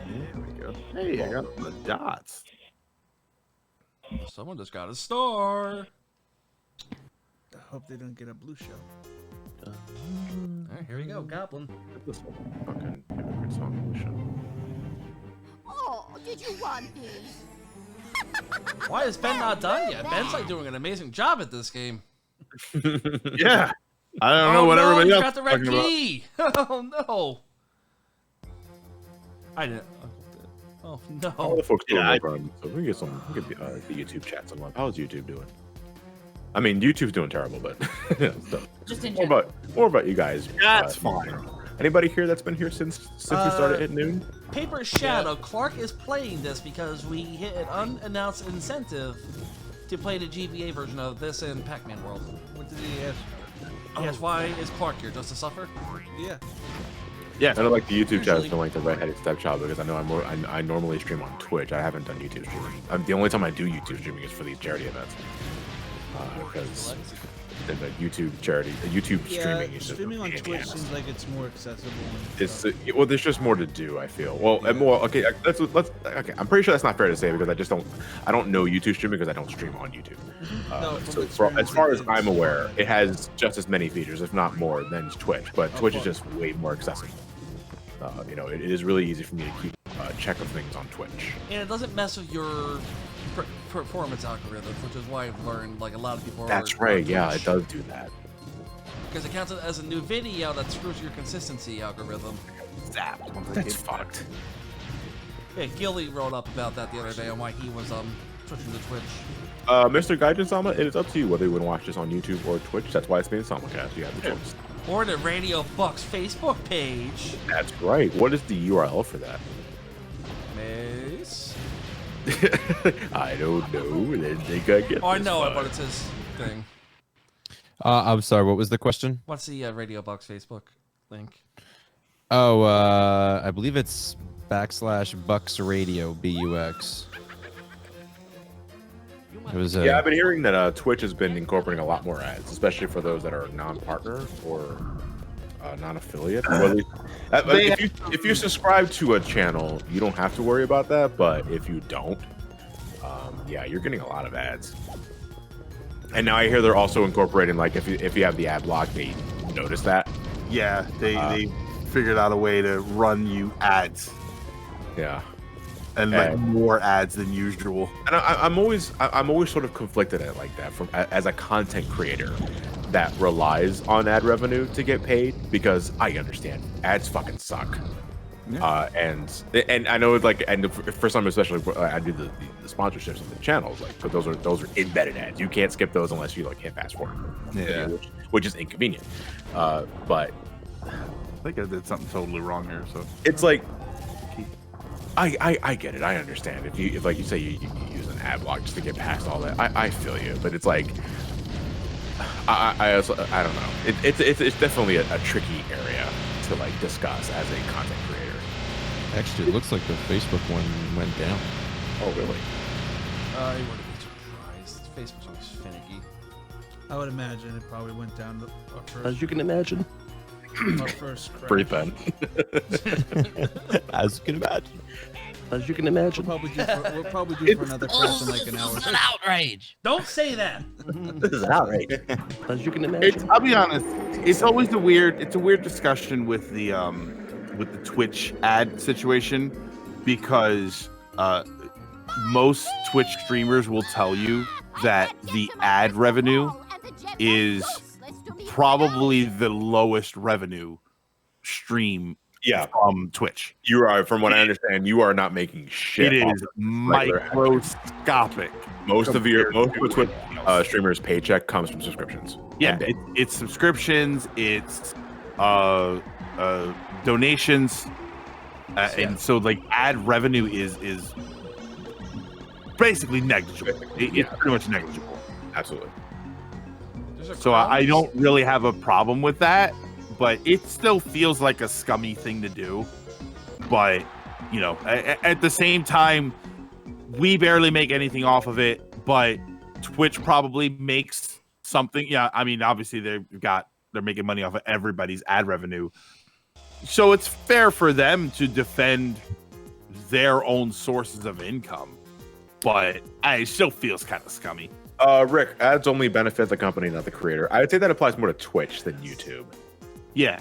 There we go. Hey, I got the dots. Someone just got a star. I hope they don't get a blue shell. All right, here we go, Goblin. This one. Fucking hypocrite song, blue shell. Oh, did you want these? Why is Ben not done yet? Ben's like doing an amazing job at this game. Yeah. I don't know what no, everybody you else got the is red talking about. key. Oh no. I didn't. Oh no. All the folks doing over on, so we can get some. We can get the YouTube chat some love. How's YouTube doing? I mean, YouTube's doing terrible, but Just in more about you guys. That's fine. Anybody here that's been here since we started at noon? Paper Shadow. Clark is playing this because we hit an unannounced incentive to play the GBA version of this in Pac-Man World. What did he ask? Yes, why is Clark here? Just to suffer? Yeah. Yeah. I don't like the YouTube chat. I don't like the redheaded stepchild because I know I normally stream on Twitch. I haven't done YouTube streaming. The only time I do YouTube streaming is for these charity events. Because the YouTube streaming is just streaming on Twitch seems like it's more accessible. It's well, there's just more to do. I feel and more. Okay, let's. Okay, I'm pretty sure that's not fair to say because I don't know YouTube streaming because I don't stream on YouTube. As far as I'm aware, it has just as many features, if not more, than Twitch. But Twitch is just way more accessible. It is really easy for me to keep check of things on Twitch. And it doesn't mess with your performance algorithms, which is why I've learned like a lot of people. That's right. Yeah, it does do that. Because it counts as a new video that screws your consistency algorithm. Zapped. That's fucked. Yeah, Gilly wrote up about that the other day on why he was switching to Twitch. Mr. Gaijin-sama, it is up to you whether you want to watch this on YouTube or Twitch. That's why it's being simulcast. You have the choice. Or the Radio Bucks Facebook page. That's right. What is the URL for that? Mace. I don't know. They think I get. Oh, I know it, but it's his thing. I'm sorry. What was the question? What's the Radio Bucks Facebook link? Oh, I believe it's /Bucks Radio BUX. It was. Yeah, I've been hearing that Twitch has been incorporating a lot more ads, especially for those that are non-partner or non-affiliate. Or at least, if you subscribe to a channel, you don't have to worry about that. But if you don't, yeah, you're getting a lot of ads. And now I hear they're also incorporating, like, if you have the ad block, they notice that. Yeah, they figured out a way to run you ads. Yeah. And like more ads than usual. And I'm always sort of conflicted at like that as a content creator that relies on ad revenue to get paid, because I understand ads fucking suck. Yeah. And I know, like, and for some, especially I do the sponsorships of the channels, like, but those are embedded ads. You can't skip those unless you like hit fast forward. Yeah. Which is inconvenient. But I think I did something totally wrong here. So it's like, I get it. I understand. If like you say you use an ad block just to get past all that, I feel you. But it's like, I don't know. It's definitely a tricky area to like discuss as a content creator. Actually, it looks like the Facebook one went down. Oh, really? I wouldn't be surprised. Facebook's always finicky. I would imagine it probably went down to our first. As you can imagine. Our first crash. Pretty bad. As you can imagine. As you can imagine. We'll probably do for another crash in like an hour. This is an outrage. Don't say that. This is an outrage. As you can imagine. I'll be honest. It's always a weird discussion with the Twitch ad situation, because most Twitch streamers will tell you that the ad revenue is probably the lowest revenue stream Yeah. from Twitch. You are, from what I understand, you are not making shit. It off is of regular microscopic. Most of Twitch streamers' paycheck comes from subscriptions. Yeah, it's subscriptions, it's donations, and so like ad revenue is basically negligible. It's pretty much negligible. Absolutely. So I don't really have a problem with that, but it still feels like a scummy thing to do. But you know, at the same time, we barely make anything off of it, but Twitch probably makes something. Yeah, I mean, obviously they're making money off of everybody's ad revenue, so it's fair for them to defend their own sources of income. But it still feels kind of scummy. Rick, ads only benefit the company, not the creator. I would say that applies more to Twitch than YouTube. Yeah.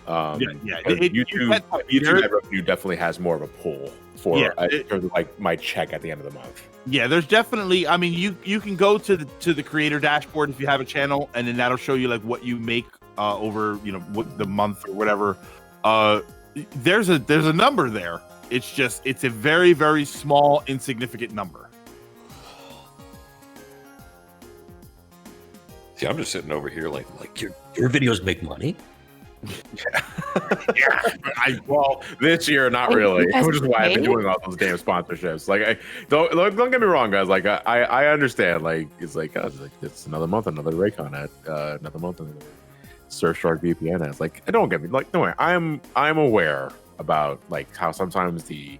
YouTube ad revenue definitely has more of a pull for in terms of like my check at the end of the month. Yeah, there's definitely. I mean, you can go to the creator dashboard if you have a channel, and then that'll show you like what you make over what the month or whatever. There's a number there. It's a very, very small, insignificant number. See, I'm just sitting over here like your videos make money. Well, this year not really, which is why I've been doing all those damn sponsorships. Like, don't get me wrong, guys. Like, I understand. Like, it's another month, another Raycon ad, another month, another Surfshark VPN ads. Like, don't get me. Like, no way. I'm aware about like how sometimes the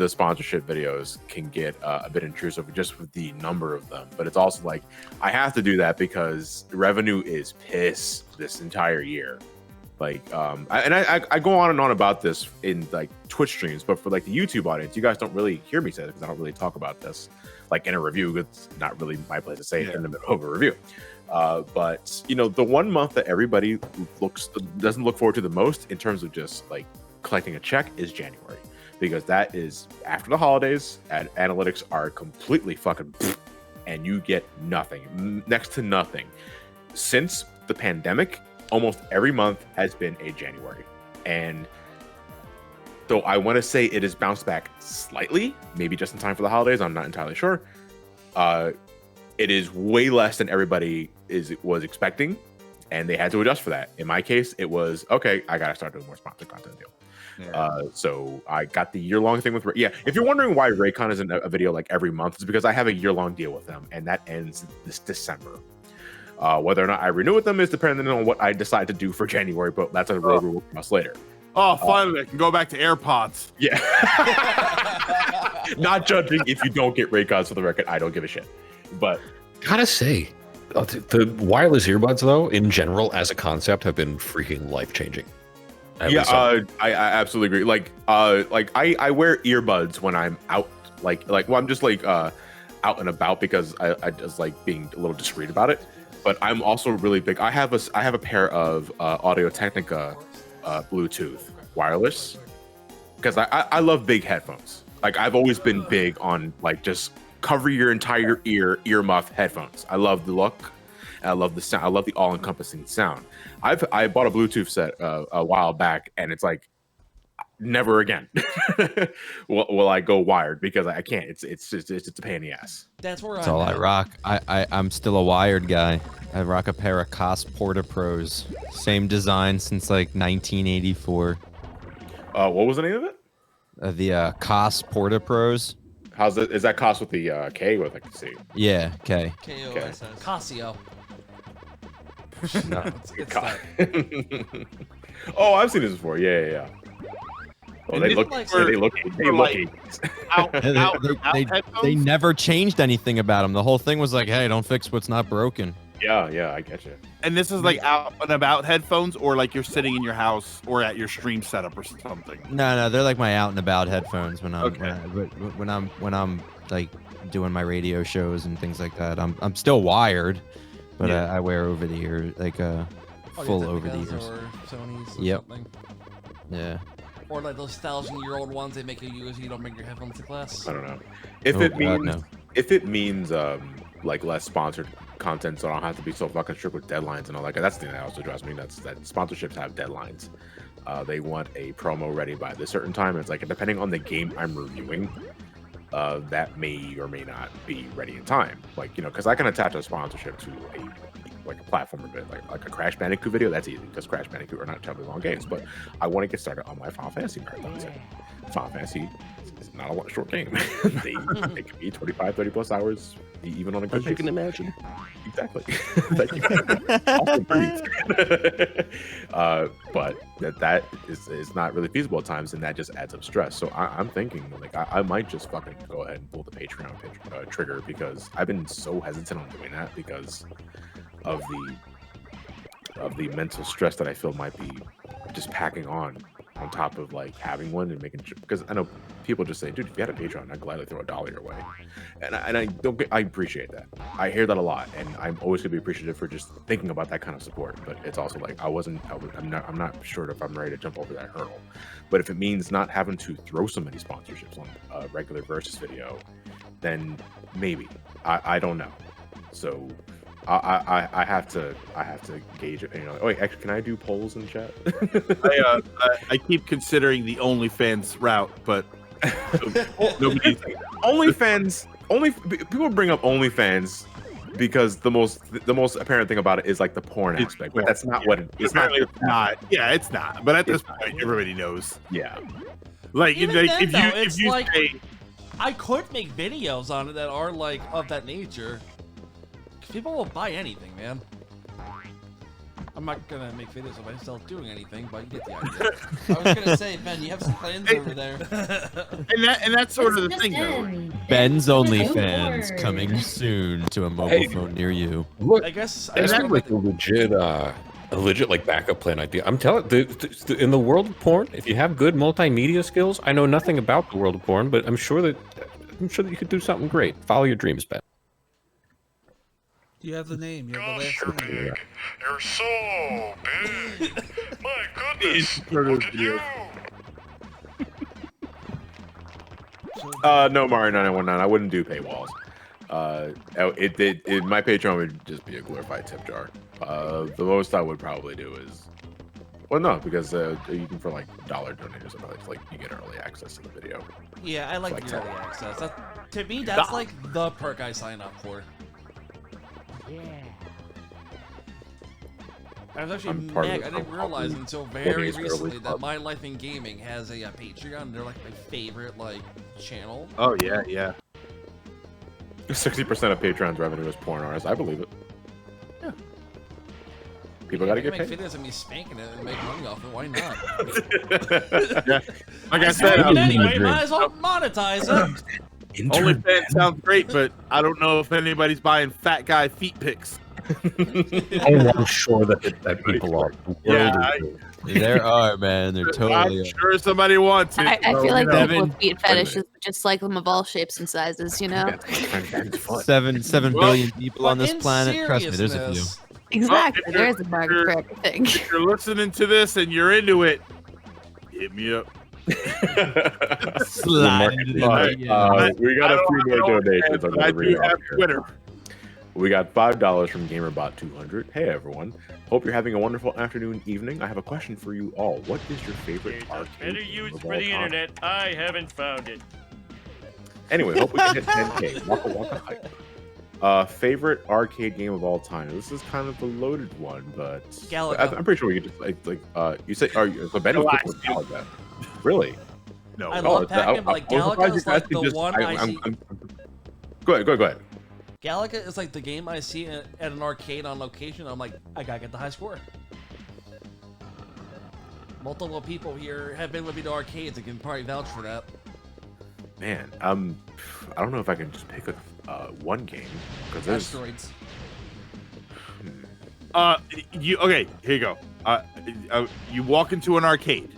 sponsorship videos can get a bit intrusive just with the number of them, but it's also like I have to do that because revenue is piss this entire year. Like I go on and on about this in like Twitch streams, but for like the YouTube audience, you guys don't really hear me say it because I don't really talk about this like in a review. It's not really my place to say it in the middle of a review. But the one month that everybody doesn't look forward to the most in terms of just like collecting a check is January, because that is after the holidays and analytics are completely fucking and you get nothing, next to nothing. Since the pandemic, almost every month has been a January. And so I want to say it has bounced back slightly, maybe just in time for the holidays. I'm not entirely sure. It is way less than everybody was expecting, and they had to adjust for that. In my case, it was, okay, I got to start doing more sponsored content deal. Yeah. So I got the year-long thing with if you're wondering why Raycon isn't a video like every month, it's because I have a year-long deal with them, and that ends this December. Whether or not I renew with them is dependent on what I decide to do for January, but that's a road we'll discuss later. Oh, finally, I can go back to AirPods. Yeah. Not judging if you don't get Raycons, for the record. I don't give a shit. But gotta say, the wireless earbuds, though, in general, as a concept, have been freaking life-changing. I absolutely agree. Like I wear earbuds when I'm out, I'm just like out and about because I just like being a little discreet about it. But I'm also really big. I have a pair of Audio-Technica Bluetooth wireless because I love big headphones. Like I've always been big on like just cover your entire earmuff headphones. I love the look. I love the sound. I love the all-encompassing sound. I bought a Bluetooth set a while back, and it's like never again will I go wired because I can't. It's a pain in the ass. That's where That's all I rock. I'm still a wired guy. I rock a pair of Koss Porta Pros. Same design since like 1984. What was the name of it? The Koss Porta Pros. How's it? Is that Koss with the K with a C? Yeah, K. K-O-S-S. Casio. No, oh, I've seen this before. Yeah. Oh, they look. They never changed anything about them. The whole thing was like, hey, don't fix what's not broken. Yeah, I get you. And this is like out and about headphones, or like you're sitting in your house or at your stream setup or something. No, they're like my out and about headphones when I'm like doing my radio shows and things like that. I'm still wired, but I wear over the ear like full over the ears. Or Sony's or yep. something. Yeah. Or like those 1,000-year-old ones they make you use so you don't bring your headphones to class. I don't know. If it means like less sponsored content, so I don't have to be so fucking strict with deadlines and all that. That's the thing that also drives me nuts. That sponsorships have deadlines. They want a promo ready by this certain time. It's like depending on the game I'm reviewing, that may or may not be ready in time. Like, you know, because I can attach a sponsorship to a platform of it, like a Crash Bandicoot video. That's easy because Crash Bandicoot are not terribly long games. But I want to get started on my Final Fantasy marathons. Final Fantasy is not a short game. they can be 25, 30 plus hours, even on a good As you can imagine. Exactly. Thank you. Also breathe. But that is not really feasible at times, and that just adds up stress. So I'm thinking, like, I might just fucking go ahead and pull the Patreon trigger, because I've been so hesitant on doing that because of the mental stress that I feel might be just packing on top of like having one and making sure, because I know people just say, dude, if you had a Patreon, I'd gladly throw $1 your way, and I appreciate that. I hear that a lot, and I'm always gonna be appreciative for just thinking about that kind of support. But it's also like I'm not sure if I'm ready to jump over that hurdle. But if it means not having to throw so many sponsorships on a regular versus video, then maybe I don't know. So I have to gauge it. You know, wait, actually, can I do polls in chat? I keep considering the OnlyFans route, but nobody. People bring up OnlyFans because the most apparent thing about it is like the porn aspect, but that's not what it's not. It's not. Yeah, it's not. But at this point, everybody knows. Yeah. Like, if you say, I could make videos on it that are like of that nature. People will buy anything, man. I'm not gonna make videos of myself doing anything, but you get the idea. I was gonna say, Ben, you have some plans over there. and that's sort of the thing, though. Ben's OnlyFans coming soon to a mobile phone near you. Look, I guess that's like a legit like backup plan idea. I'm telling in the world of porn, if you have good multimedia skills, I know nothing about the world of porn, but I'm sure that you could do something great. Follow your dreams, Ben. You have the name. You have the last name. You're so big. My goodness. Look at you. No, Mario 9919. I wouldn't do paywalls. My Patreon would just be a glorified tip jar. The most I would probably do is, well, no, because you can for like $1 donate or something. It's like you get early access to the video. Yeah, I like the early access. To me, that's like the perk I sign up for. Yeah. I was actually mad. I didn't realize until very recently that My Life in Gaming has a Patreon. They're like my favorite channel. Oh yeah, yeah. 60% of Patreon's revenue is porn artists. I believe it. Yeah. People gotta get paid. Make videos of me spanking it and make money off it. Why not? Yeah. Like I said, anyway, might as well monetize it. OnlyFans sounds great, but I don't know if anybody's buying fat guy feet pics. Oh, I'm sure that people are. Yeah, there are, man. They're totally. I'm sure somebody wants it. I feel like people with feet fetishes just like them of all shapes and sizes, you know? 7 billion people on this planet. Trust me, there's a few. Exactly. There is a market for everything. If you're listening to this and you're into it, hit me up. Slide into the we got a few more donations. I do have Twitter. We got $5 from GamerBot200. Hey everyone, hope you're having a wonderful afternoon, evening. I have a question for you all. What is your favorite arcade Better game use of for all the time? internet. I haven't found it. Anyway, hope we can hit 10K. Waka waka hype. Favorite arcade game of all time. This is kind of a loaded one, but Galaga. I'm pretty sure we could just you say, so Ben was with Galaga. Really? No. I love Pac-Man, but Galaga is like the one I see. Go ahead. Galaga is like the game I see at an arcade on location. I'm like, I gotta get the high score. Multiple people here have been with me to arcades and can probably vouch for that. Man, I don't know if I can just pick one game because there's Asteroids. Okay, here you go. You walk into an arcade.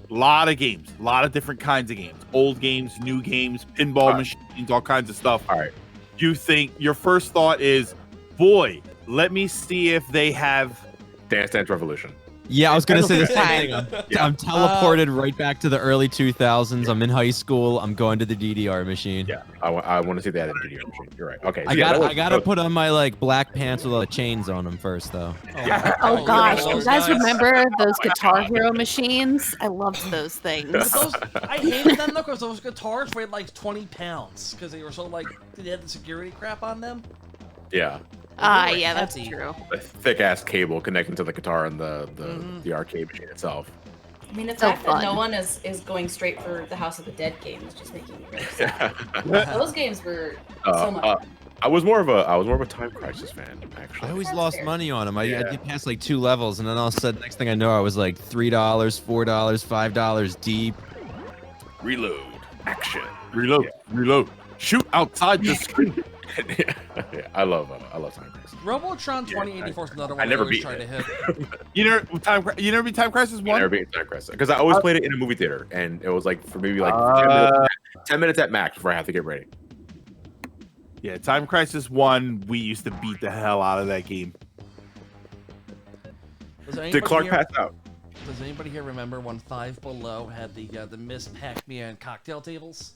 A lot of games, a lot of different kinds of games. Old games, new games, pinball machines, all kinds of stuff. All right. You think your first thought is, boy, let me see if they have Dance Dance Revolution. Yeah, I was gonna say the same Right. thing. I'm teleported right back to the early 2000s. I'm in high school. I'm going to the DDR machine. Yeah, I want to see that in the DDR machine. You're right. Okay. so I yeah, gotta, that was- put on my like black pants with all the chains on them first, though. Oh gosh, you those guys guys. remember those Guitar Hero machines? I loved those things. But those, I hated them though because those guitars weighed like 20 pounds because they were so like they had the security crap on them. Yeah. Yeah, that's heavy. true. A thick ass cable connecting to the guitar and the arcade machine itself. I mean, the So fact that no fun. one is going straight for the House of the Dead game is just making me really sad. Those games were so much fun. I was more of a Time Crisis fan, actually. I always That's lost fair. money on them. I Yeah. did pass like 2 levels, and then all of a sudden, next thing I know, I was like $3, $4, $5 deep. Reload. Action. Reload. Reload. Shoot outside the screen. Yeah, I love Time Crisis. Robotron 2084 is another one I never always beat try it. to hit. You never beat Time Crisis I 1? never beat Time Crisis because I always played it in a movie theater, and it was like for maybe like 10 minutes at max before I have to get ready. Yeah, Time Crisis 1, we used to beat the hell out of that game. Did Clark pass out? Does anybody here remember when Five Below had the Miss Pac-Man cocktail tables?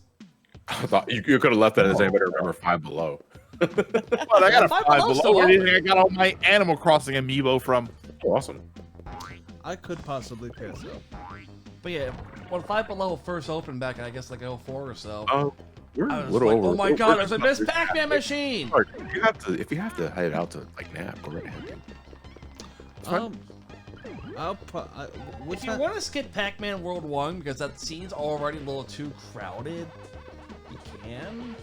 I thought you could have left that. Does anybody remember Five Below? Well, I got a Five Five Below's Below. still Where do you open. think I got all my Animal Crossing amiibo from? Oh, awesome. I could possibly pass out. But yeah, when Five Below first opened back in I guess like 04 or so. Oh, we're I a was little like, over. oh my we're- god, we're there's a just Miss about- Pac-Man machine! Clark, if you have to head out to like nap, go right ahead. dude. If you want to skip Pac-Man World 1 because that scene's already a little too crowded, you can.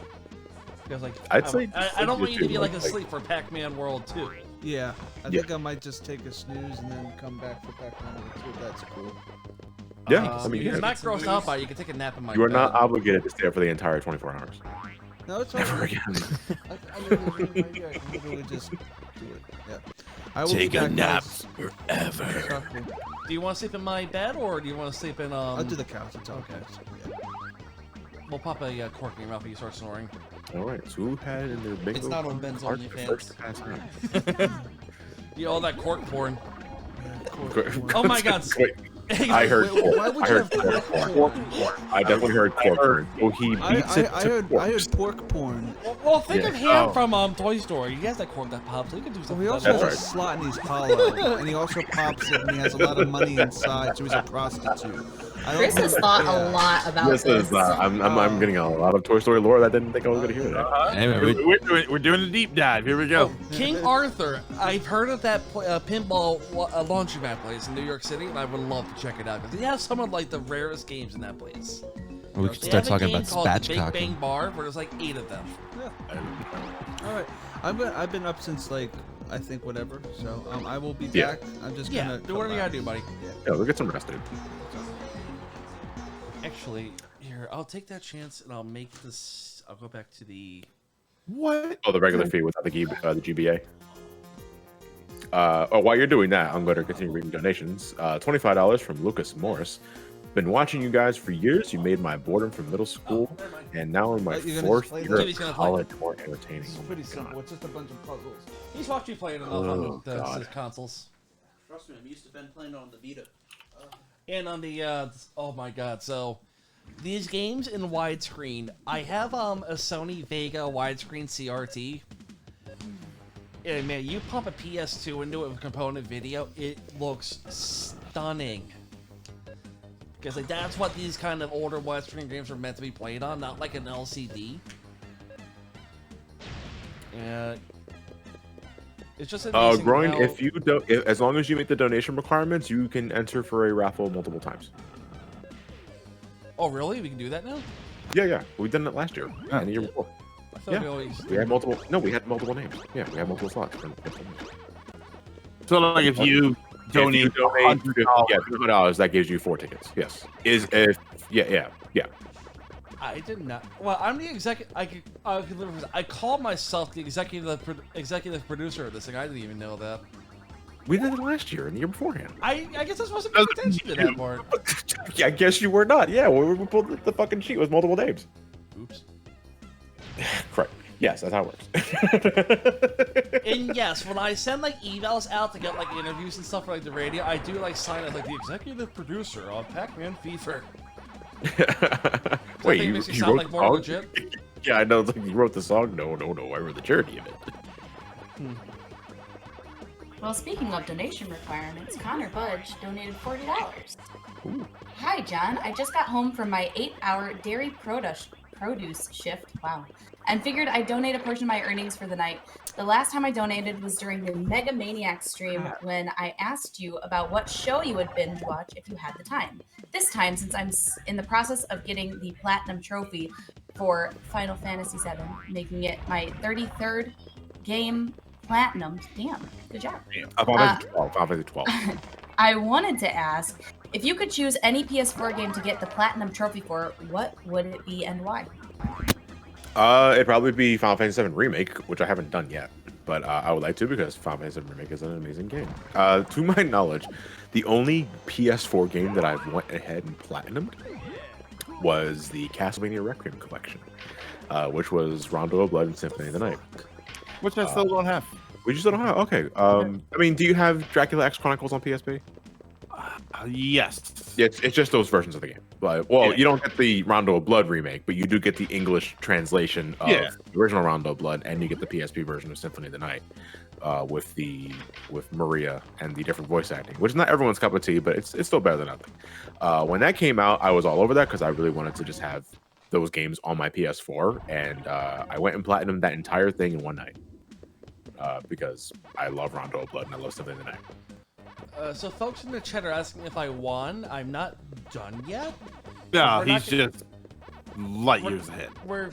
Because like I'd say I don't want you to be like like- asleep for Pac-Man World 2. Yeah, I Yeah. think I might just take a snooze and then come back for Pac-Man World 2. That's cool. Yeah, I mean, if you're yeah. not grossed out by it, you can take a nap in my You are bed. not obligated to stay up for the entire 24 hours. No, it's Never okay. again. I can literally just do it. Yeah. I will Take be a back, nap guys. forever. Do you want to sleep in my bed or do you want to sleep in I'll do the couch. It's okay. We'll pop a cork in your mouth when you start snoring. All right, so who had it in their bingo? It's not on Ben's Clark OnlyFans. the first to pass out. You all that cork porn. Cork- Oh my god. Wait, I heard Wait, cork. why would I you heard have cork. I definitely heard cork. Oh, he beats it I to heard corpse. pork porn. Well, think Yeah. of Ham Oh. from Toy Story. He has that cork that pops. So he can do Well, something. he also has That's a right. slot and he's hollow, and he also pops it, and he has a lot of money inside, so he's a prostitute. I don't Chris has think- thought yeah. a lot about This is I'm getting a lot of Toy Story lore that I didn't think I was gonna hear today. Anyway, We're doing a deep dive. Here we go. King Arthur. I've heard of that pinball laundromat place in New York City, and I would love to check it out because they have some of like the rarest games in that place. we could They start have a talking game about called the Big spatchcocking. Bang Bar where there's like 8 of them. All right, I've been up since like I think whatever, so I will be Yeah. back. I'm just Yeah, gonna do whatever you gotta do, buddy. Yeah, we'll get some rest, dude. Actually, here I'll take that chance and I'll make this. I'll go back to the. What? Oh, the regular fee without the GBA. While you're doing that, I'm going to continue reading donations. $25 from Lucas Morris. Been watching you guys for years. You made my boredom from middle school, and now in my You're gonna 4th explain year that? of He's gonna play. college, more entertaining. It's pretty simple. It's just a bunch of puzzles. He's watched me play it enough Oh, on the God. consoles. Trust me, I'm used to Ben playing on the Vita. And on the oh my god, so these games in widescreen, I have a Sony Vega widescreen CRT. And man, you pump a PS2 into it with component video, it looks stunning. Because like that's what these kind of older widescreen games are meant to be played on, not like an LCD. And it's just amazing Groin, how- if you don't, as long as you meet the donation requirements, you can enter for a raffle multiple times. Oh really? We can do that now? Yeah, we did it last year and the year before. I thought Yeah, we always we had multiple. No, we had multiple names. Yeah, we had multiple slots. So like if you donate $100, $100, yeah, $200, that gives you 4 tickets. Yes, is if yeah. I did not. Well, I'm the executive. I called myself the executive producer of this thing. I didn't even know that. We did it last year and the year beforehand. I guess I was supposed to pay attention to that part. Yeah, I guess you were not. Yeah, we pulled the fucking sheet with multiple names. Oops. Correct. Yes, that's how it works. And yes, when I send like emails out to get like interviews and stuff for like the radio, I do like sign as like the executive producer on Pac-Man Fever. Wait, you you sound wrote like the more song? legit? Yeah, I know. Like, you wrote the song. No, I wrote the charity of it. Well, speaking of donation requirements, Connor Budge donated $40. Hi, John. I just got home from my 8-hour dairy produce shift. Wow. And figured I'd donate a portion of my earnings for the night. The last time I donated was during the Mega Maniac stream when I asked you about what show you would binge watch if you had the time. This time, since I'm in the process of getting the Platinum Trophy for Final Fantasy VII, making it my 33rd game Platinum. Damn, good job. Final Fantasy 12. I wanted to ask, if you could choose any PS4 game to get the Platinum Trophy for, what would it be and why? It'd probably be Final Fantasy VII Remake, which I haven't done yet, but I would like to because Final Fantasy VII Remake is an amazing game. To my knowledge, the only PS4 game that I've went ahead and platinumed was the Castlevania Requiem collection, which was Rondo of Blood and Symphony of the Night. Which I still don't have. We just don't have. Okay. I mean, do you have Dracula X Chronicles on PSP? Yes. It's just those versions of the game. But, you don't get the Rondo of Blood remake, but you do get the English translation of the original Rondo of Blood, and you get the PSP version of Symphony of the Night with Maria and the different voice acting, which is not everyone's cup of tea, but it's still better than nothing. When that came out, I was all over that because I really wanted to just have those games on my PS4, and I went and platinumed that entire thing in one night because I love Rondo of Blood and I love Symphony of the Night. So folks in the chat are asking if I won. I'm not done yet. No, he's just light years ahead. We're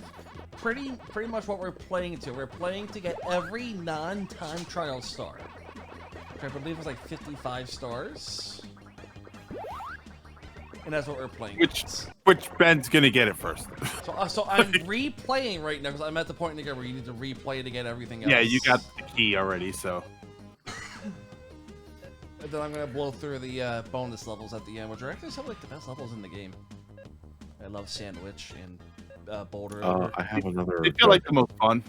pretty much what we're playing to. We're playing to get every non-time trial star, which I believe was like 55 stars. And that's what we're playing. Which Ben's gonna get it first. So I'm replaying right now because I'm at the point in the game where you need to replay to get everything else. Yeah, you got the key already, so. And then I'm gonna blow through the bonus levels at the end, which are actually some of like the best levels in the game. I love Sandwich and Boulder. I have another. They feel like the most fun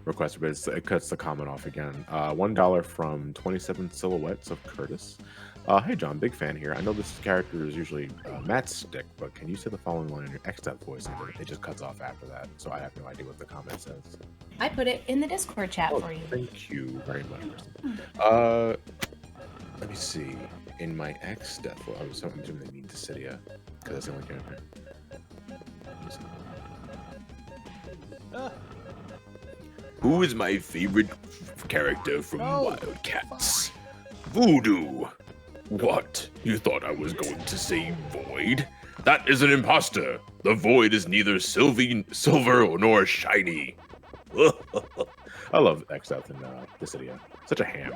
request, but it cuts the comment off again. $1 from 27 Silhouettes of Curtis. Hey John, big fan here. I know this character is usually Matt's stick, but can you say the following line in your X-Step voice? And it just cuts off after that, so I have no idea what the comment says. I put it in the Discord chat for you. Thank you very much. Let me see. In my X-Step, I was assuming they mean Dissidia, because that's the only character. Who is my favorite character from Wildcats? Voodoo. What? You thought I was going to say Void? That is an imposter. The Void is neither silver nor shiny. I love X-Death and Dissidia. Such a ham.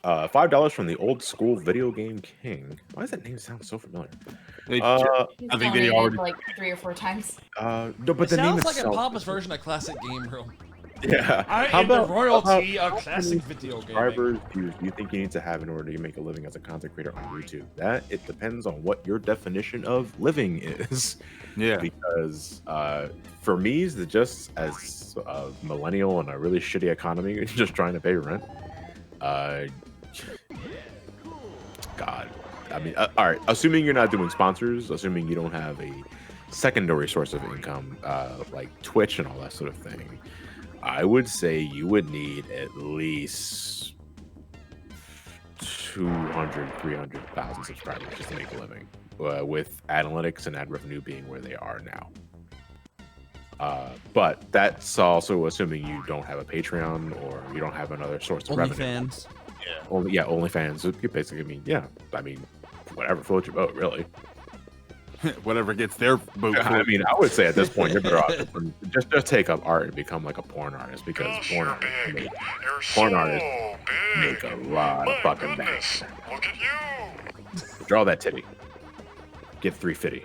$5 from the Old School Video Game King. Why does that name sound so familiar? I think they already like 3 or 4 times. No, but it the name sounds like itself a Papa's version of Classic Game Room. Yeah. I am the royalty of classic video gaming. Subscribers do you think you need to have in order to make a living as a content creator on YouTube? That it depends on what your definition of living is. Yeah. Because for me, just as a millennial in a really shitty economy, just trying to pay rent. God, I mean, all right. Assuming you're not doing sponsors, assuming you don't have a secondary source of income like Twitch and all that sort of thing, I would say you would need at least 200, 300,000 subscribers just to make a living, with analytics and ad revenue being where they are now. But that's also assuming you don't have a Patreon or you don't have another source of revenue. OnlyFans. Yeah. OnlyFans. You basically, whatever floats your boat, really. Whatever gets their boat. I mean, I would say at this point you're better off just take up art and become like a porn artist, because porn artists make a lot of fucking bank. Look at you. Draw that titty. Get 350.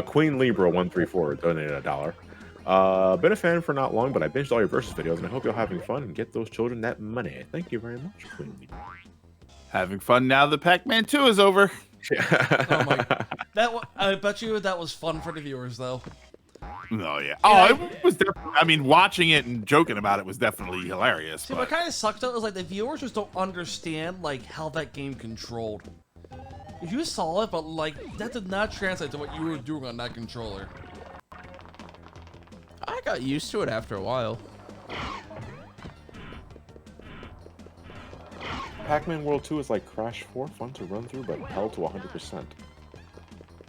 Queen Libra 134 donated $1. Been a fan for not long, but I binged all your versus videos, and I hope you're having fun and get those children that money. Thank you very much, Queen Libra. Having fun now that Pac-Man 2 is over. Yeah. Oh my I bet you that was fun for the viewers, though. No, yeah. Oh, it was definitely. I mean, watching it and joking about it was definitely hilarious. See, what kind of sucked though is like the viewers just don't understand like how that game controlled. If you saw it, but like that did not translate to what you were doing on that controller. I got used to it after a while. Pac-Man World 2 is like Crash 4, fun to run through, but hell to 100%.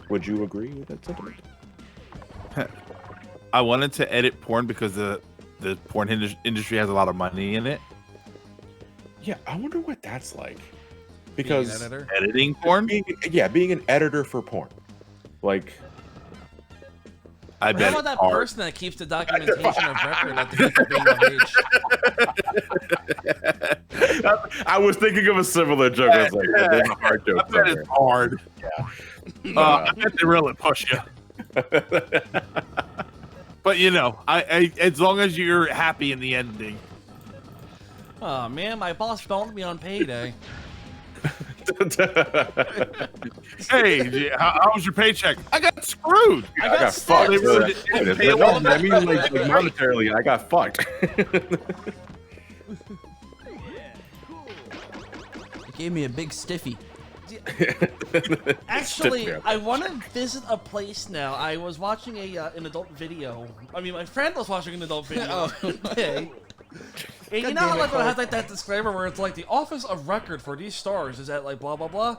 Would you agree with that sentiment? I wanted to edit porn because the porn industry has a lot of money in it. Yeah, I wonder what that's like. Because editing porn? Being an editor for porn. Like, I bet. How about that person that keeps the documentation of record at the people being of age? I was thinking of a similar joke. I was like, there's a hard joke. I bet it's hard. Yeah. I bet they really push you. But you know, I as long as you're happy in the ending. Oh man, my boss phoned me on payday. Hey, how was your paycheck? I got screwed. I got fucked. steps. I mean, like monetarily, I got fucked. It gave me a big stiffy. Actually, I want to visit a place now. I was watching an adult video. I mean, my friend was watching an adult video. Okay. And you know how like it has like that disclaimer where it's like the office of record for these stars is at like blah blah blah.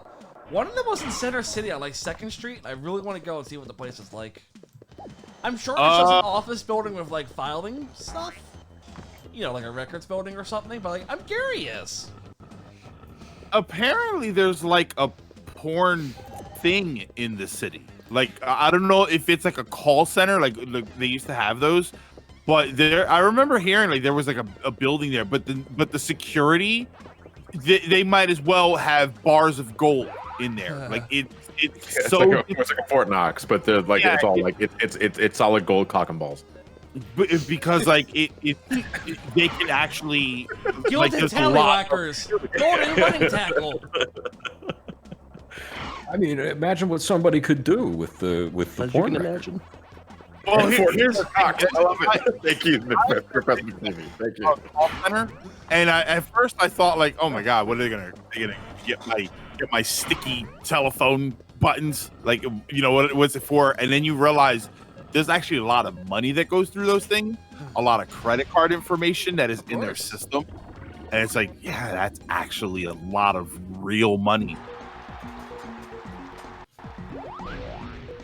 One of them was in Center City on like 2nd Street. I really want to go and see what the place is like. I'm sure it's just an office building with like filing stuff. You know, like a records building or something. But like, I'm curious. Apparently, there's like a porn thing in the city. Like I don't know if it's like a call center, like they used to have those. But there, I remember hearing like there was like a building there, but the security, they might as well have bars of gold in there. Like it's so it's like a Fort Knox, but they're like it's all like it's solid gold cock and balls. Because like they can actually Gilded like, tallywhackers, golden running tackle. I mean, imagine what somebody could do with the porn. You can imagine. Well, here's the I love it. Thank you, Professor McSteamy. Thank you. Center, and at first I thought like, oh my god, what are they gonna get my sticky telephone buttons? Like, you know what's it for? And then you realize there's actually a lot of money that goes through those things, a lot of credit card information that is in their system, and it's like, yeah, that's actually a lot of real money.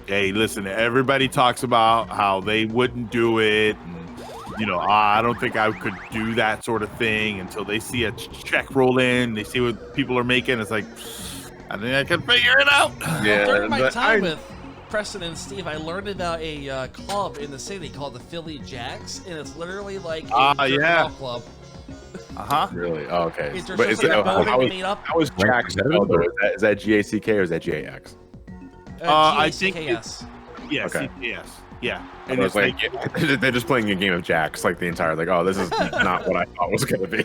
Hey, listen, everybody talks about how they wouldn't do it. And, you know, I don't think I could do that sort of thing until they see a check roll in. They see what people are making. It's like, I think I can figure it out. Yeah, During my time with Preston and Steve, I learned about a club in the city called the Philly Jacks, and it's literally like a jerk-off club. Really? Oh, okay. It's But just like a building made up. How is Jack spelled, though? Is that G-A-C-K or is that G-A-X? I think GACKS. Yeah, Okay. CKS. Yeah. And it's like they're just playing a game of jacks like the entire like, oh, this is not what I thought it was gonna be.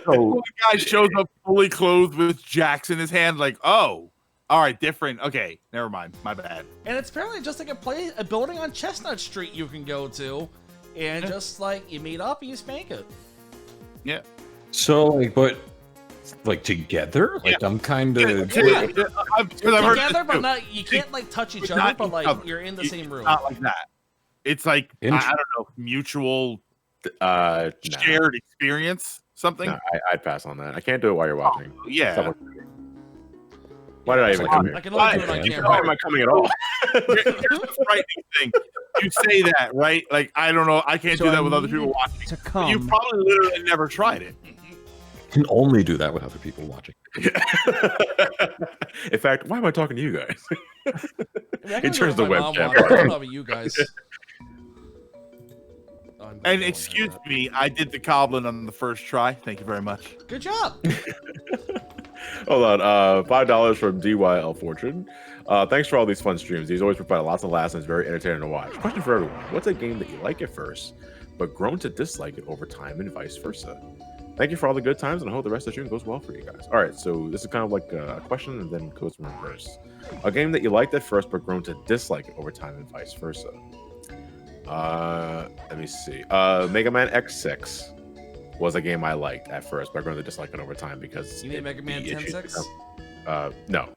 So the guy shows up fully clothed with jacks in his hand, like, oh, all right, different. Okay, never mind. My bad. And it's apparently just like a building on Chestnut Street you can go to, and just like you meet up and you spank it. Yeah. So like, but like together, like I'm kind of Together, but not you can't like touch each other, but like you're in the same room. Not like that. It's like I don't know, mutual shared experience, something. No, I'd pass on that. I can't do it while you're watching. Yeah. Why did I even come here? I can only do it on camera. Why am I coming at all? Here's the frightening thing. You say that, right? Like, I don't know. I can't do that with other people watching. You probably literally never tried it. can only do that with other people watching. In fact, why am I talking to you guys? It turns the webcam. I love you guys. And excuse me, I did the goblin on the first try. Thank you very much. Good job. Hold on, $5 from DYL Fortune. Thanks for all these fun streams. These always provide lots of laughs and it's very entertaining to watch. Question for everyone: what's a game that you like at first, but grown to dislike it over time, and vice versa? Thank you for all the good times, and I hope the rest of June goes well for you guys. All right, so this is kind of like a question and then goes in reverse. A game that you liked at first but grown to dislike it over time and vice versa. Let me see. Mega Man X6 was a game I liked at first, but grown to dislike it over time because You mean Mega Man 10-6? No.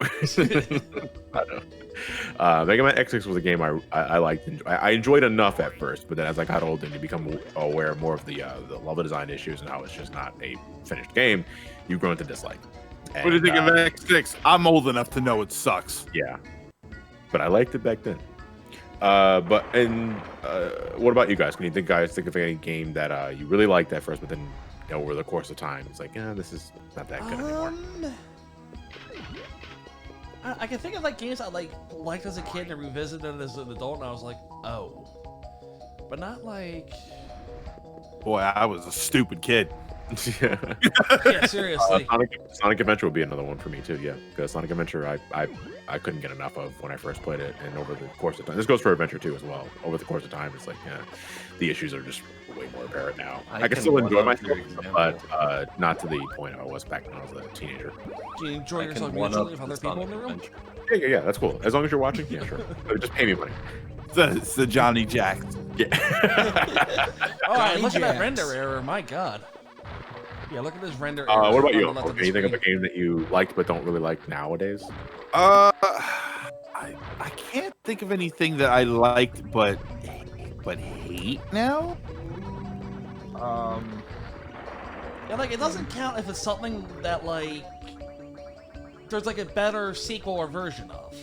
I don't. Mega Man X6 was a game I liked. I enjoyed enough at first, but then as I got older and you become aware more of the level design issues and how it's just not a finished game, you grow into dislike. And, What do you think of X6? I'm old enough to know it sucks. Yeah, but I liked it back then. What about you guys? Can you think of any game that you really liked at first, but then over the course of time, it's like, yeah, this is not that good anymore. I can think of like games I liked as a kid and revisited as an adult, and I was like, oh, but not like. Boy, I was a stupid kid. Yeah, seriously. Sonic Adventure would be another one for me too. Yeah, because Sonic Adventure, I couldn't get enough of when I first played it, and over the course of time, this goes for Adventure 2 as well. Over the course of time, it's like, yeah, the issues are just way more apparent now. I can still enjoy myself, but not to the point I was back when I was a teenager. Do you enjoy yourself mutually with other people in the room? Yeah, that's cool. As long as you're watching, yeah, sure. Just pay me money. It's the Johnny Jack. Yeah. Oh, look at that render error. My God. Yeah, look at this render error. What about you? Can you think of a game that you liked but don't really like nowadays? I can't think of anything that I liked but hate now. Yeah, like it doesn't count if it's something that like there's like a better sequel or version of.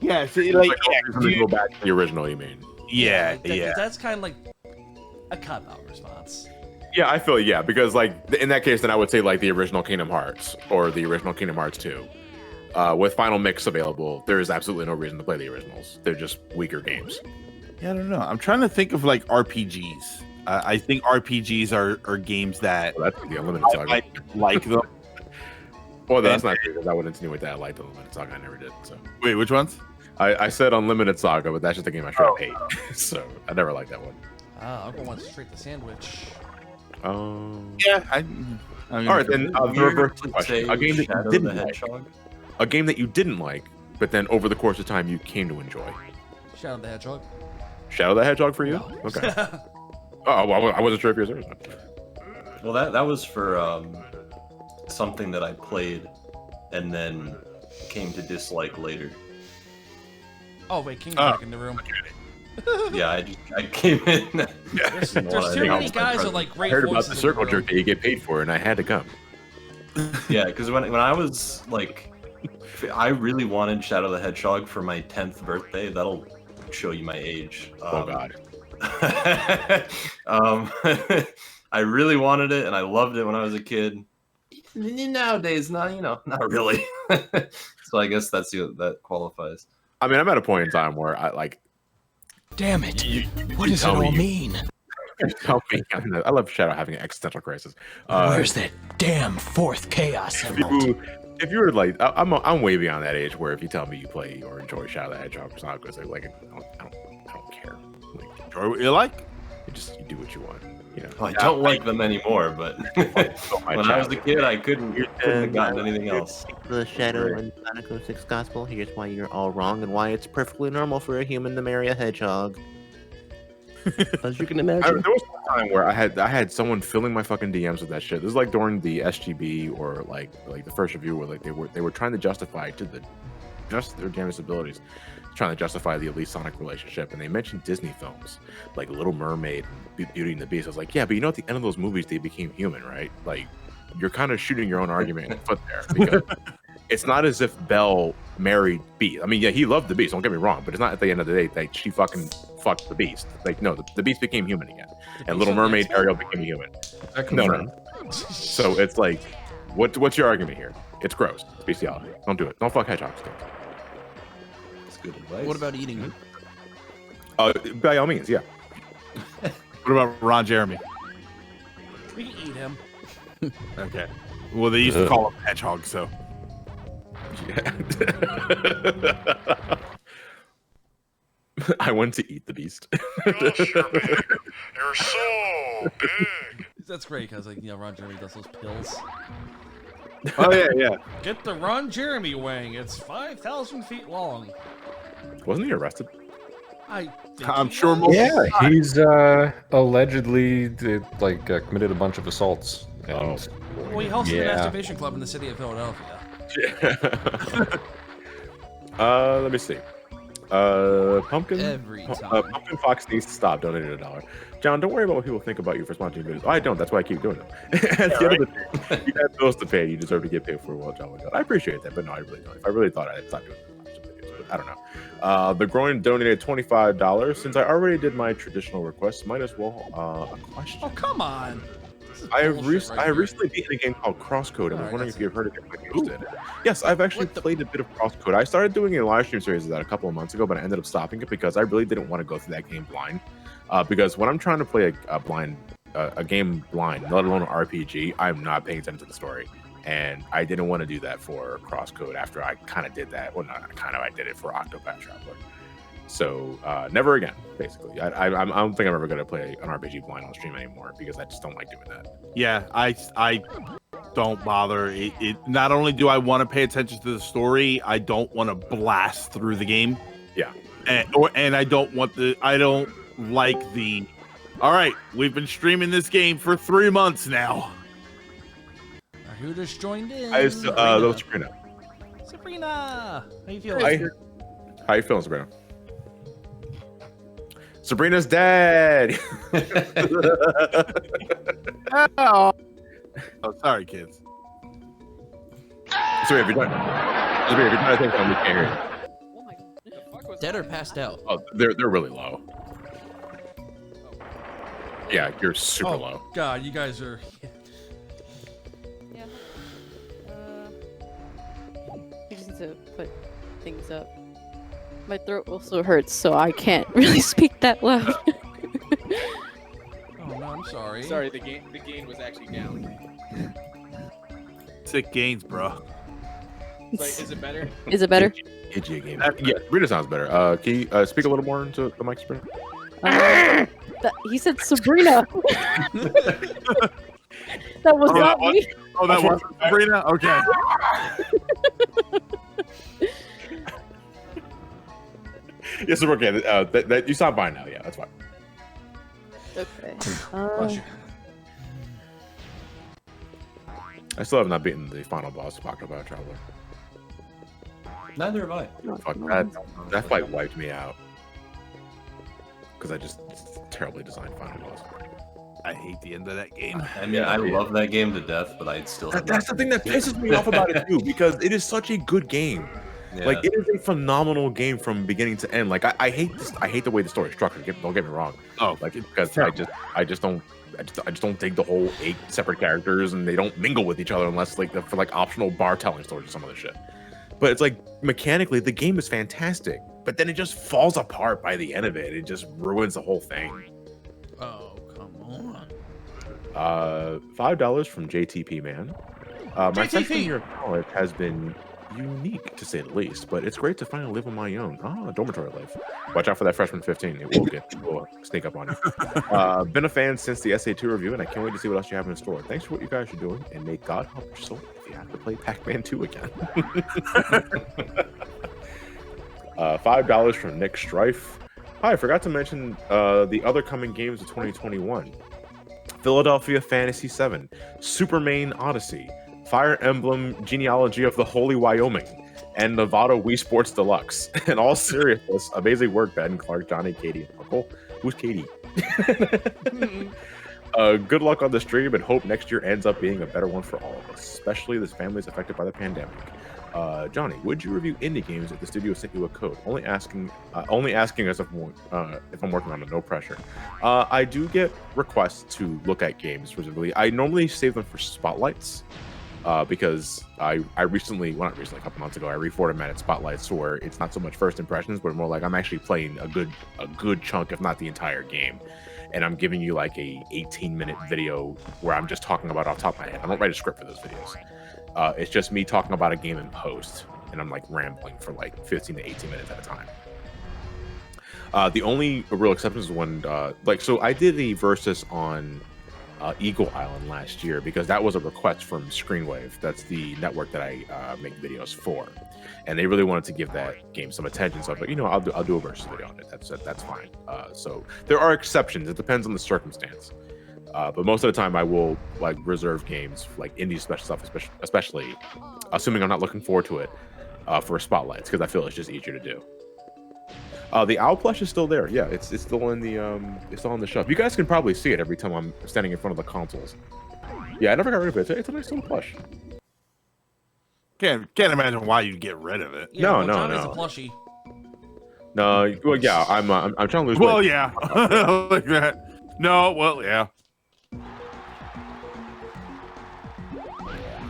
Yeah, so like go back to the original, you mean? Yeah, That's kind of like a cop-out response. Yeah, I feel because like in that case, then I would say like the original Kingdom Hearts or the original Kingdom Hearts 2. With Final Mix available, there is absolutely no reason to play the originals. They're just weaker games. Yeah, I don't know. I'm trying to think of like RPGs. I think RPGs are games that that's the Unlimited Saga. I like them. Well, that's not true because I would insinuate that I liked Unlimited Saga. I never did. So wait, which ones? I said Unlimited Saga, but that's just a game I straight up hate. So I never liked that one. Uncle wants straight to sandwich. Yeah. I mean, all right, then the reverse question: a game that you didn't like. A game that you didn't like, but then over the course of time you came to enjoy. Shadow the Hedgehog. Shadow the Hedgehog for you? No. Okay. Oh, well, I wasn't sure if yours was. Well, that was for something that I played and then came to dislike later. Oh wait, King's back in the room. Yeah, I came in. There's too many guys with like great I heard about voices the in circle room. jerk that you get paid for, and I had to come. Yeah, because when I was like, I really wanted Shadow the Hedgehog for my 10th birthday. That'll show you my age. Oh God. I really wanted it, and I loved it when I was a kid. Nowadays, not really. So I guess that qualifies. I mean, I'm at a point in time where I like. Damn it! What does it all mean? Tell me. I love Shadow having an existential crisis. Where's that damn fourth chaos emerald? If you were like, I'm way beyond that age where if you tell me you play or enjoy Shadow the Hedgehog, it's not good. Like, I don't care. Like, enjoy what you like. You do what you want. You know. I don't like them anymore, but when I was a kid, I couldn't have gotten anything else. The Shadow and Sonic 06 Gospel. Here's why you're all wrong and why it's perfectly normal for a human to marry a hedgehog. As you can imagine. There was a time where I had someone filling my fucking DMs with that shit. This is like during the SGB or like the first review where like they were trying to justify their damn disabilities, trying to justify the Elite Sonic relationship, and they mentioned Disney films like Little Mermaid and Beauty and the Beast. I was like, yeah, but you know, at the end of those movies, they became human, right? Like, you're kind of shooting your own argument in the foot there because it's not as if Belle married Beast. I mean, yeah, he loved the Beast. Don't get me wrong, but it's not at the end of the day that she fucking fucked the Beast. Like, no, the Beast became human again, and Little Mermaid Ariel became human. No. So it's like, what's your argument here? It's gross. It's bestiality. Don't do it. Don't fuck hedgehogs. That's good advice. What about eating? By all means, yeah. What about Ron Jeremy? We can eat him. Okay. Well, they used to call him hedgehog, so. Yeah. I went to eat the Beast. You're so big. That's great because Ron Jeremy does those pills. Oh yeah. Get the Ron Jeremy wang. It's 5,000 feet long. Wasn't he arrested? I'm sure. Yeah, he's allegedly committed a bunch of assaults. And, Well, he hosted a masturbation club in the city of Philadelphia. Let me see. Pumpkin Every time. Pumpkin Fox needs to stop donating $1. John, don't worry about what people think about you for sponsoring videos. I don't. That's why I keep doing them. At the end of the day, you have bills to pay. You deserve to get paid for what John was doing. I appreciate that, but no, I really don't. If I really thought I'd stop doing videos, but I don't know. The Groin donated $25. Since I already did my traditional request, might as well a question. Oh, come on. I recently beat a game called Crosscode and was wondering if you've heard of it. Yes, I've actually played a bit of Crosscode. I started doing a live stream series of that a couple of months ago, but I ended up stopping it because I really didn't want to go through that game blind. Because when I'm trying to play a game blind, let alone an RPG, I'm not paying attention to the story. And I didn't want to do that for Crosscode after I kind of did that. Well, not kind of, I did it for Octopath Traveler. So never again, basically. I don't think I'm ever going to play an RPG blind on stream anymore because I just don't like doing that. Yeah, I don't bother. It not only do I want to pay attention to the story, I don't want to blast through the game. Yeah, and I don't like the. All right, we've been streaming this game for 3 months now. Who just joined in? That was Sabrina. Sabrina, how you feeling? How you feeling, Sabrina? Sabrina's dead. Oh, sorry, kids. Sorry, if you're trying to think we can't hear you. Dead or passed out? Oh, they're really low. Yeah, you're super low. God, you guys are. Yeah. I just need to put things up. My throat also hurts, so I can't really speak that loud. Oh no, I'm sorry. Sorry, the gain was actually down. Sick gains, bro. Like, is it better? Is it better? Game. Yeah, Sabrina sounds better. Can you speak a little more into the mic, Sabrina? He said Sabrina. That was not me. Oh, that was Sabrina? Okay. Yes, we're okay. You sound fine now. Yeah, that's fine. Okay. I still have not beaten the final boss of Octopath Traveler. Neither have I. Fuck, that fight wiped me out. Because I just terribly designed final boss. I hate the end of that game. I mean, I love that game to death, but I still. That's the thing that pisses me off about it too, because it is such a good game. Yeah. Like, it is a phenomenal game from beginning to end. Like, I hate this. I hate the way the story is structured. Don't get me wrong. Oh, like, because I just don't dig the whole 8 separate characters, and they don't mingle with each other unless for optional bar telling stories or some of the shit. But it's like mechanically the game is fantastic, but then it just falls apart by the end of it. It just ruins the whole thing. Oh, come on. $5 from JTP Man. My freshman year of college has been unique to say the least, but it's great to finally live on my own. Dormitory life. Watch out for that freshman 15. It will sneak up on you. Been a fan since the SA2 review, and I can't wait to see what else you have in store. Thanks for what you guys are doing, and may God help your soul if you have to play Pac-Man 2 again. $5 from Nick Strife. Hi, I forgot to mention the other coming games of 2021. Philadelphia Fantasy 7, Superman Odyssey, Fire Emblem Genealogy of the Holy Wyoming, and Nevada Wii Sports Deluxe. In all seriousness, amazing work, Ben, Clark, Johnny, Katie, and Uncle. Who's Katie? Good luck on the stream, and hope next year ends up being a better one for all of us, especially the families affected by the pandemic. Johnny, would you review indie games if the studio sent you a code? Only asking us if I'm working on it. No pressure. I do get requests to look at games specifically. I normally save them for spotlights. Because I recently, well, not recently, a couple months ago, I reformatted Spotlights where it's not so much first impressions, but more like I'm actually playing a good chunk, if not the entire game, and I'm giving you like a 18-minute video where I'm just talking about off the top of my head. I don't write a script for those videos. It's just me talking about a game in post, and I'm like rambling for like 15 to 18 minutes at a time. The only real exception is when, so I did the versus on Eagle Island last year because that was a request from Screenwave. That's the network that I make videos for, and they really wanted to give that game some attention. So I was like, I'll do a versus video on it. That's fine. So there are exceptions. It depends on the circumstance. But most of the time, I will like reserve games like indie special stuff, especially assuming I'm not looking forward to it for spotlights because I feel it's just easier to do. The owl plush is still there. Yeah, it's still in the it's still on the shelf. You guys can probably see it every time I'm standing in front of the consoles. Yeah, I never got rid of it. It's a nice little plush. Can't imagine why you'd get rid of it. Yeah, No. Johnny's a plushie. No, well, yeah, I'm trying to lose Well, weight. yeah, like that. No, well, yeah.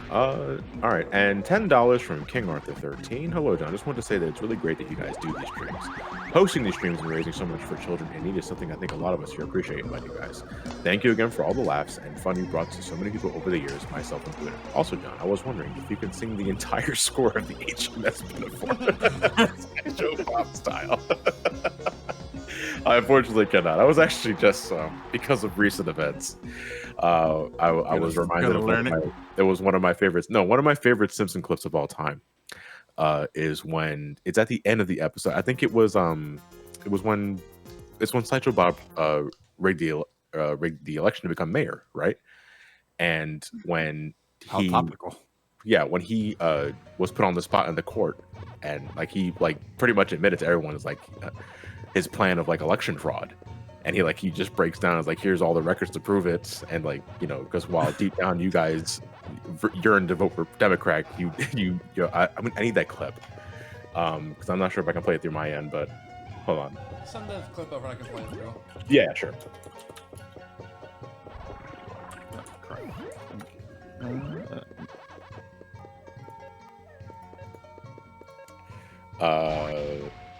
All right, and $10 from King Arthur 13. Hello, John. Just wanted to say that it's really great that you guys do these streams. Hosting these streams and raising so much for children in need is something I think a lot of us here appreciate about you guys. Thank you again for all the laughs and fun you brought to so many people over the years, myself included. Also, John, I was wondering if you can sing the entire score of the HMS Pinafore Joe Bob style. I unfortunately cannot. I was actually just because of recent events. I was reminded of it was one of my favorites. No, one of my favorite Simpson clips of all time is when it's at the end of the episode. I think it was when Sideshow Bob rigged the election to become mayor, right? And when he when he was put on the spot in the court, and like he pretty much admitted to everyone is his plan of election fraud. And he just breaks down as here's all the records to prove it, and because while deep down you guys yearn to vote for Democrat, I need that clip because I'm not sure if I can play it through my end, but hold on. Send the clip over, I can play it through. Yeah, sure.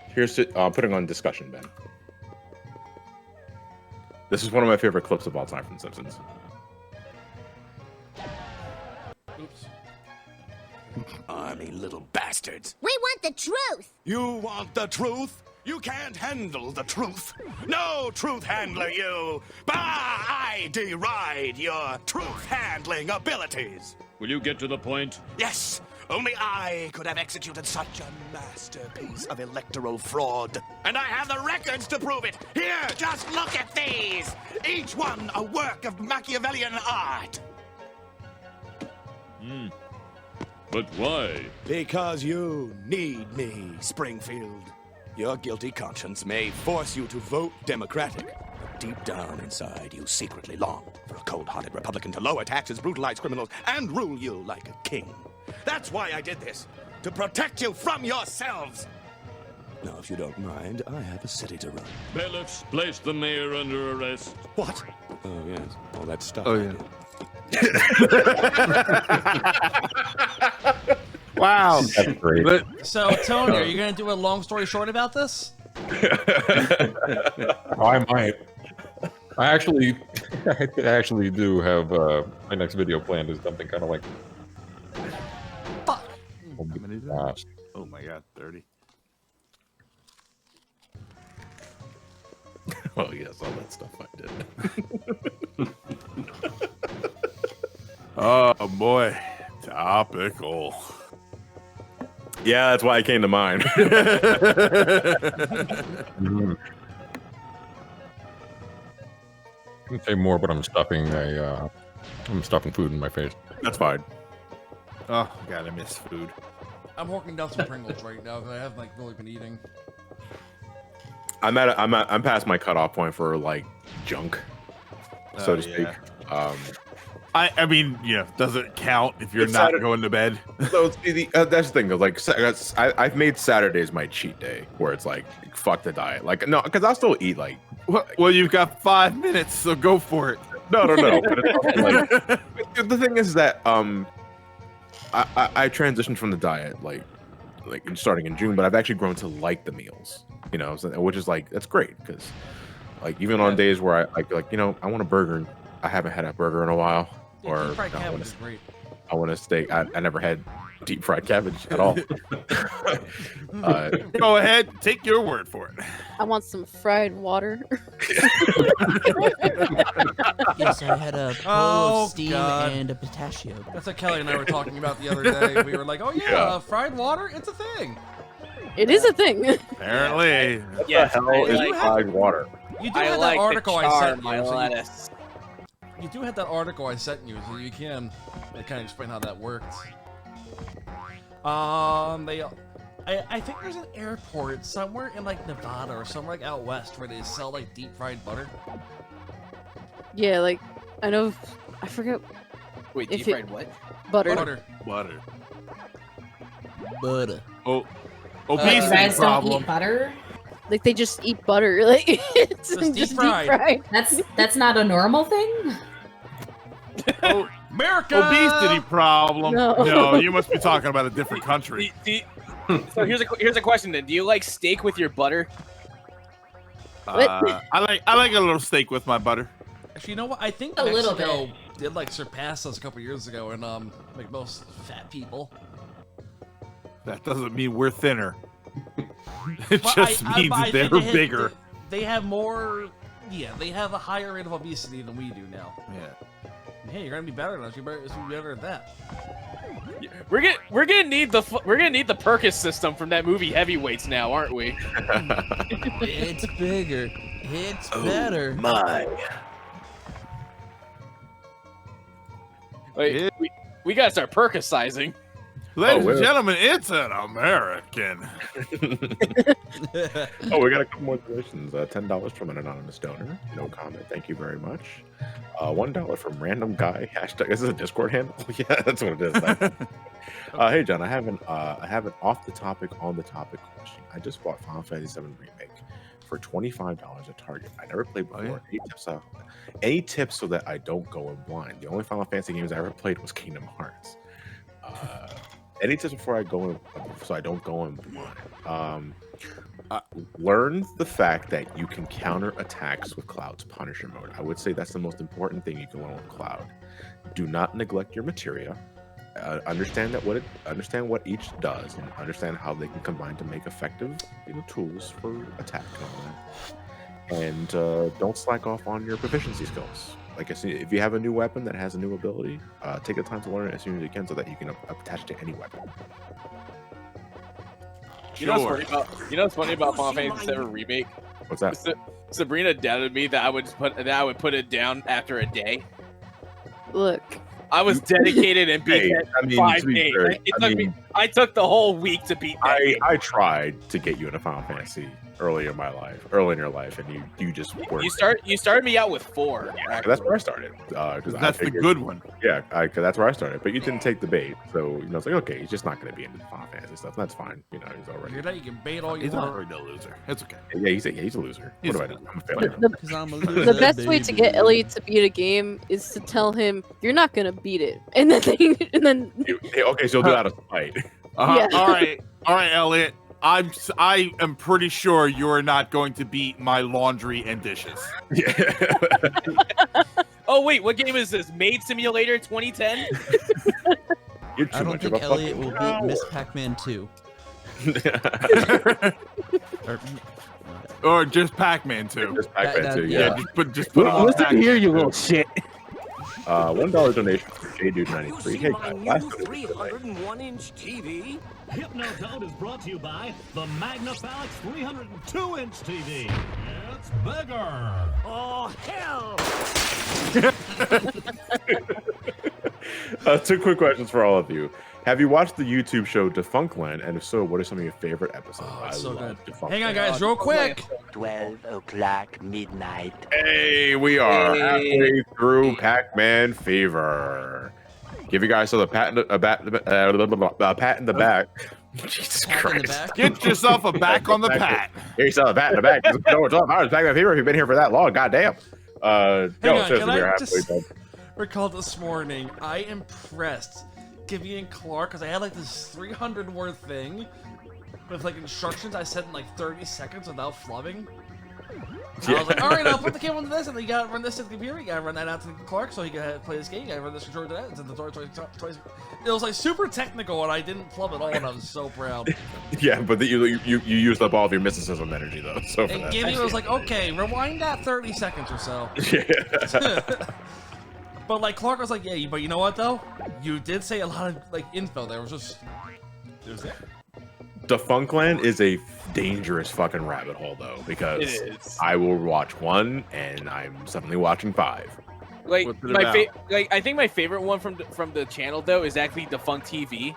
Here's it. Putting on discussion, Ben. This is one of my favorite clips of all time from Simpsons. Oops. Army little bastards. We want the truth. You want the truth? You can't handle the truth. No truth handler, you. Bah! I deride your truth-handling abilities. Will you get to the point? Yes, only I could have executed such a masterpiece of electoral fraud. And I have the records to prove it. Here, just look at these. Each one a work of Machiavellian art. But why? Because you need me, Springfield. Your guilty conscience may force you to vote Democratic, but deep down inside you secretly long for a cold-hearted Republican to lower taxes, brutalize criminals, and rule you like a king. That's why I did this, to protect you from yourselves. Now, if you don't mind, I have a city to run. Bailiffs, place the mayor under arrest. What? Oh, yes. All that stuff. Oh, yeah. Wow. That's great. So, Tony, are you going to do a long story short about this? I might. I actually do have my next video planned is something kind of like. Fuck. Oh my god, 30. Oh yes, all that stuff I did. Oh boy, topical. Yeah, that's why it came to mind. I can say more, but I'm stuffing food in my face. That's fine. Oh god, I miss food. I'm working down some Pringles right now because I haven't really been eating. I'm past my cutoff point for junk, so to speak. I mean, does it count if you're It's not Saturday. going to bed? So see, that's the thing. I've made Saturdays my cheat day, where it's fuck the diet. No, because I'll still eat Well, you've got 5 minutes, so go for it. No. But it's the thing is that I transitioned from the diet starting in June, but I've actually grown to like the meals. Which is that's great because even on days where I want a burger, I haven't had a burger in a while. Yeah, deep fried cabbage is great. I want a steak. I never had deep fried cabbage at all. Go ahead, take your word for it. I want some fried water. Yes, I had a bowl of steam and a pistachio. That's what Kelly and I were talking about the other day. We were like, oh yeah, fried water, it's a thing. It is a thing. Apparently. What the hell is fried water? You do I have like that article to I char sent my you. So lettuce. you do have that article I sent you, so you can kind of explain how that works. I think there's an airport somewhere in like Nevada or somewhere like out west where they sell like deep fried butter. Yeah, like I know. I forget. Wait, if deep fried what? Butter. Butter. Oh, You obesity guys don't problem. eat butter? like they just eat butter. Like it's just deep fried. That's not a normal thing? America! Obesity problem. No. You must be talking about a different country. So here's a question then. Do you like steak with your butter? I like a little steak with my butter. Actually, you know what? I think A little Mexico did like surpass us a couple years ago in like most fat people. That doesn't mean we're thinner. It But just means I they're think bigger. They have more. Yeah, they have a higher rate of obesity than we do now. Yeah. Hey, you're gonna be better than us. You're better at that. We're gonna need the Perkis system from that movie Heavyweights now, aren't we? It's bigger. It's better. My. Wait, we gotta start Perkisizing. Ladies and gentlemen, it's an American. Oh, we got a couple more donations. $10 from an anonymous donor. No comment. Thank you very much. $1 from random guy. Hashtag. This is a Discord handle. Yeah, that's what it is. Hey John, I have an off the topic, on the topic question. I just bought Final Fantasy VII Remake for $25 at Target. I never played before. Any tips so that I don't go in blind? The only Final Fantasy games I ever played was Kingdom Hearts. Any tips before I go in, so I don't go in blind? Learn the fact that you can counter attacks with Cloud's Punisher mode. I would say that's the most important thing you can learn with Cloud. Do not neglect your materia. Understand what each does, and understand how they can combine to make effective tools for attack and all that. And don't slack off on your proficiency skills. Like I said, if you have a new weapon that has a new ability, take the time to learn it as soon as you can so that you can attach it to any weapon. You know what's funny about Final Fantasy VII Remake? What's that? Sabrina doubted me that I would put it down after a day. Look. I was dedicated and beat it in 5 days. Fair, I took the whole week to beat that game. I tried to get you into Final Fantasy early in your life, and you just weren't. You started me out with 4. Yeah, that's where I started. That's the good one. Yeah, that's where I started. But you didn't take the bait, so it's like, okay, he's just not going to be into the Final Fantasy stuff. That's fine. He's already. You're that you can bait all you He's want. already a loser. It's okay. Yeah, he's a loser. What do I do? I'm a failure. The best way to get Elliot to beat a game is to tell him you're not gonna beat it, and then Okay, so do that out of spite. Yeah. All right, Elliot. I am pretty sure you're not going to beat my laundry and dishes. Oh wait, what game is this? Maid Simulator 2010? I don't think Elliot will beat Miss Pac-Man 2. Or just Pac-Man 2. Just Pac-Man 2, yeah. yeah. Just put on Listen Pac-Man. here, you little shit. $1 donation for JDude93. Hey guys, last donation today. 301-inch TV? Hypnotoad is brought to you by the Magnafalix 302-inch TV. It's bigger. Oh, hell! 2 quick questions for all of you. Have you watched the YouTube show Defunctland? And if so, what are some of your favorite episodes? I so love good. Defunctland. Hang on, guys, real quick. 12 o'clock midnight. Hey, we are halfway through Pac-Man Fever. Give you guys a pat in the back. Jesus Christ. Get yourself a back on the pat. Get yourself a pat in the back. It's over 12 hours. Pac-Man Fever, if you've been here for that long, goddamn. Hang on, seriously, can we're I halfway just done. recall this morning? I impressed Gibby and Clark because I had like this 300 word thing with like instructions I said in like 30 seconds without flubbing. I was like, all right, I'll put the cable into this, and then you gotta run this to the computer. You gotta run that out to Clark so he can play this game. You gotta run this controller to that. And the it was like super technical, and I didn't plub at all, and I was so proud. Yeah, but you used up all of your mysticism energy though. So for And that. Gibby was like, okay, rewind that 30 seconds or so. Yeah. But like Clark was like, yeah, but you know what though? You did say a lot of like info there. It was there. Defunctland is a dangerous fucking rabbit hole though, because It is. I will watch 1 and I'm suddenly watching 5. Like What's it my about? like I think my favorite one from the channel though is actually Defunct TV.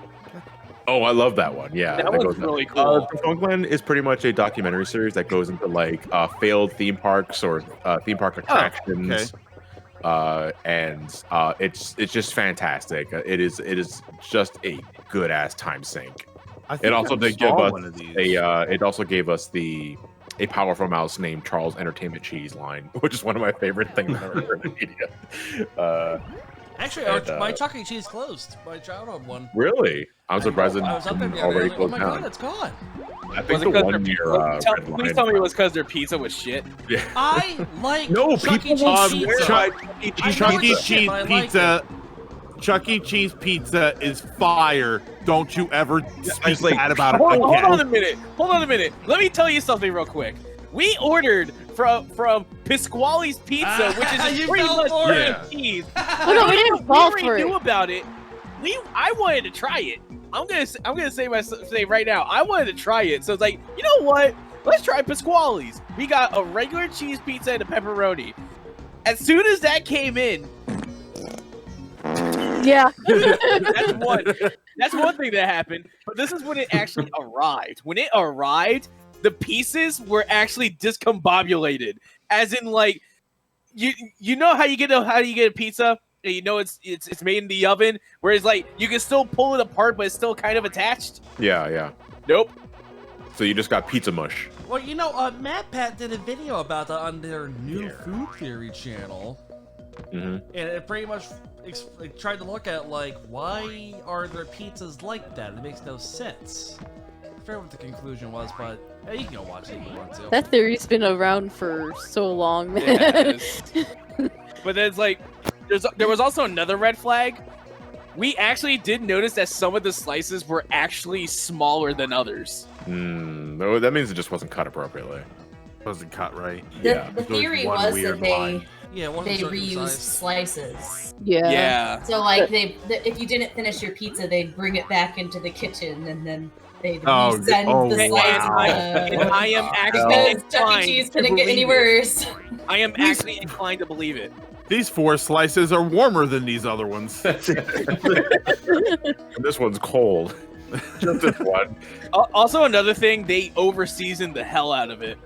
Oh, I love that one. Yeah, That one's really cool. Defunctland is pretty much a documentary series that goes into like failed theme parks or theme park attractions. And it's just fantastic. It is just a good ass time sink. It also did give us it also gave us a powerful mouse named Charles Entertainment Cheese line, which is one of my favorite things I've ever heard in media. Actually, my Chuck E. Cheese closed. My childhood one. Really? I'm surprised it I was up there the already other day. Oh closed my down. god, it's gone. I think the one near Please tell me it was because their pizza was shit. Yeah. I like No, Chuck E. people Cheese love pizza. Chuck E. Cheese pizza. Chuck E. Cheese pizza is fire. Don't you ever speak bad about it again. Hold on a minute. Hold on a minute. Let me tell you something real quick. We ordered from Pasquale's Pizza, which is You pretty fell much for Chuck it. E. Cheese. Well, no, we didn't fall already for knew it. about it. I wanted to try it. I'm gonna say right now. I wanted to try it. So it's like, you know what? Let's try Pasquale's. We got a regular cheese pizza and a pepperoni. As soon as that came in, Yeah. that's one thing that happened. But this is when it actually arrived. When it arrived, the pieces were actually discombobulated. As in, like, you know how you get a pizza? And you know it's made in the oven, whereas like you can still pull it apart, but it's still kind of attached. Yeah. Nope. So you just got pizza mush. Well, you know, Matt Pat did a video about that on their new food theory channel, Mm-hmm. and it pretty much tried to look at like why are their pizzas like that? It makes no sense. I forget what the conclusion was, but yeah, you can go watch it if you want to. That theory's been around for so long, man. Yeah, but then it's like there was also another red flag. We actually did notice that some of the slices were actually smaller than others. No, that means it just wasn't cut appropriately. Wasn't cut right. The theory was that they reused slices. Yeah. So like if you didn't finish your pizza, they'd bring it back into the kitchen and then they'd Oh, resend oh, the wow. slices. And I am actually Because Chuck E. inclined Cheese to couldn't get any believe it. worse. I am actually inclined to believe it. These 4 slices are warmer than these other ones. This one's cold. Just this one. Also, another thing, they over-seasoned the hell out of it.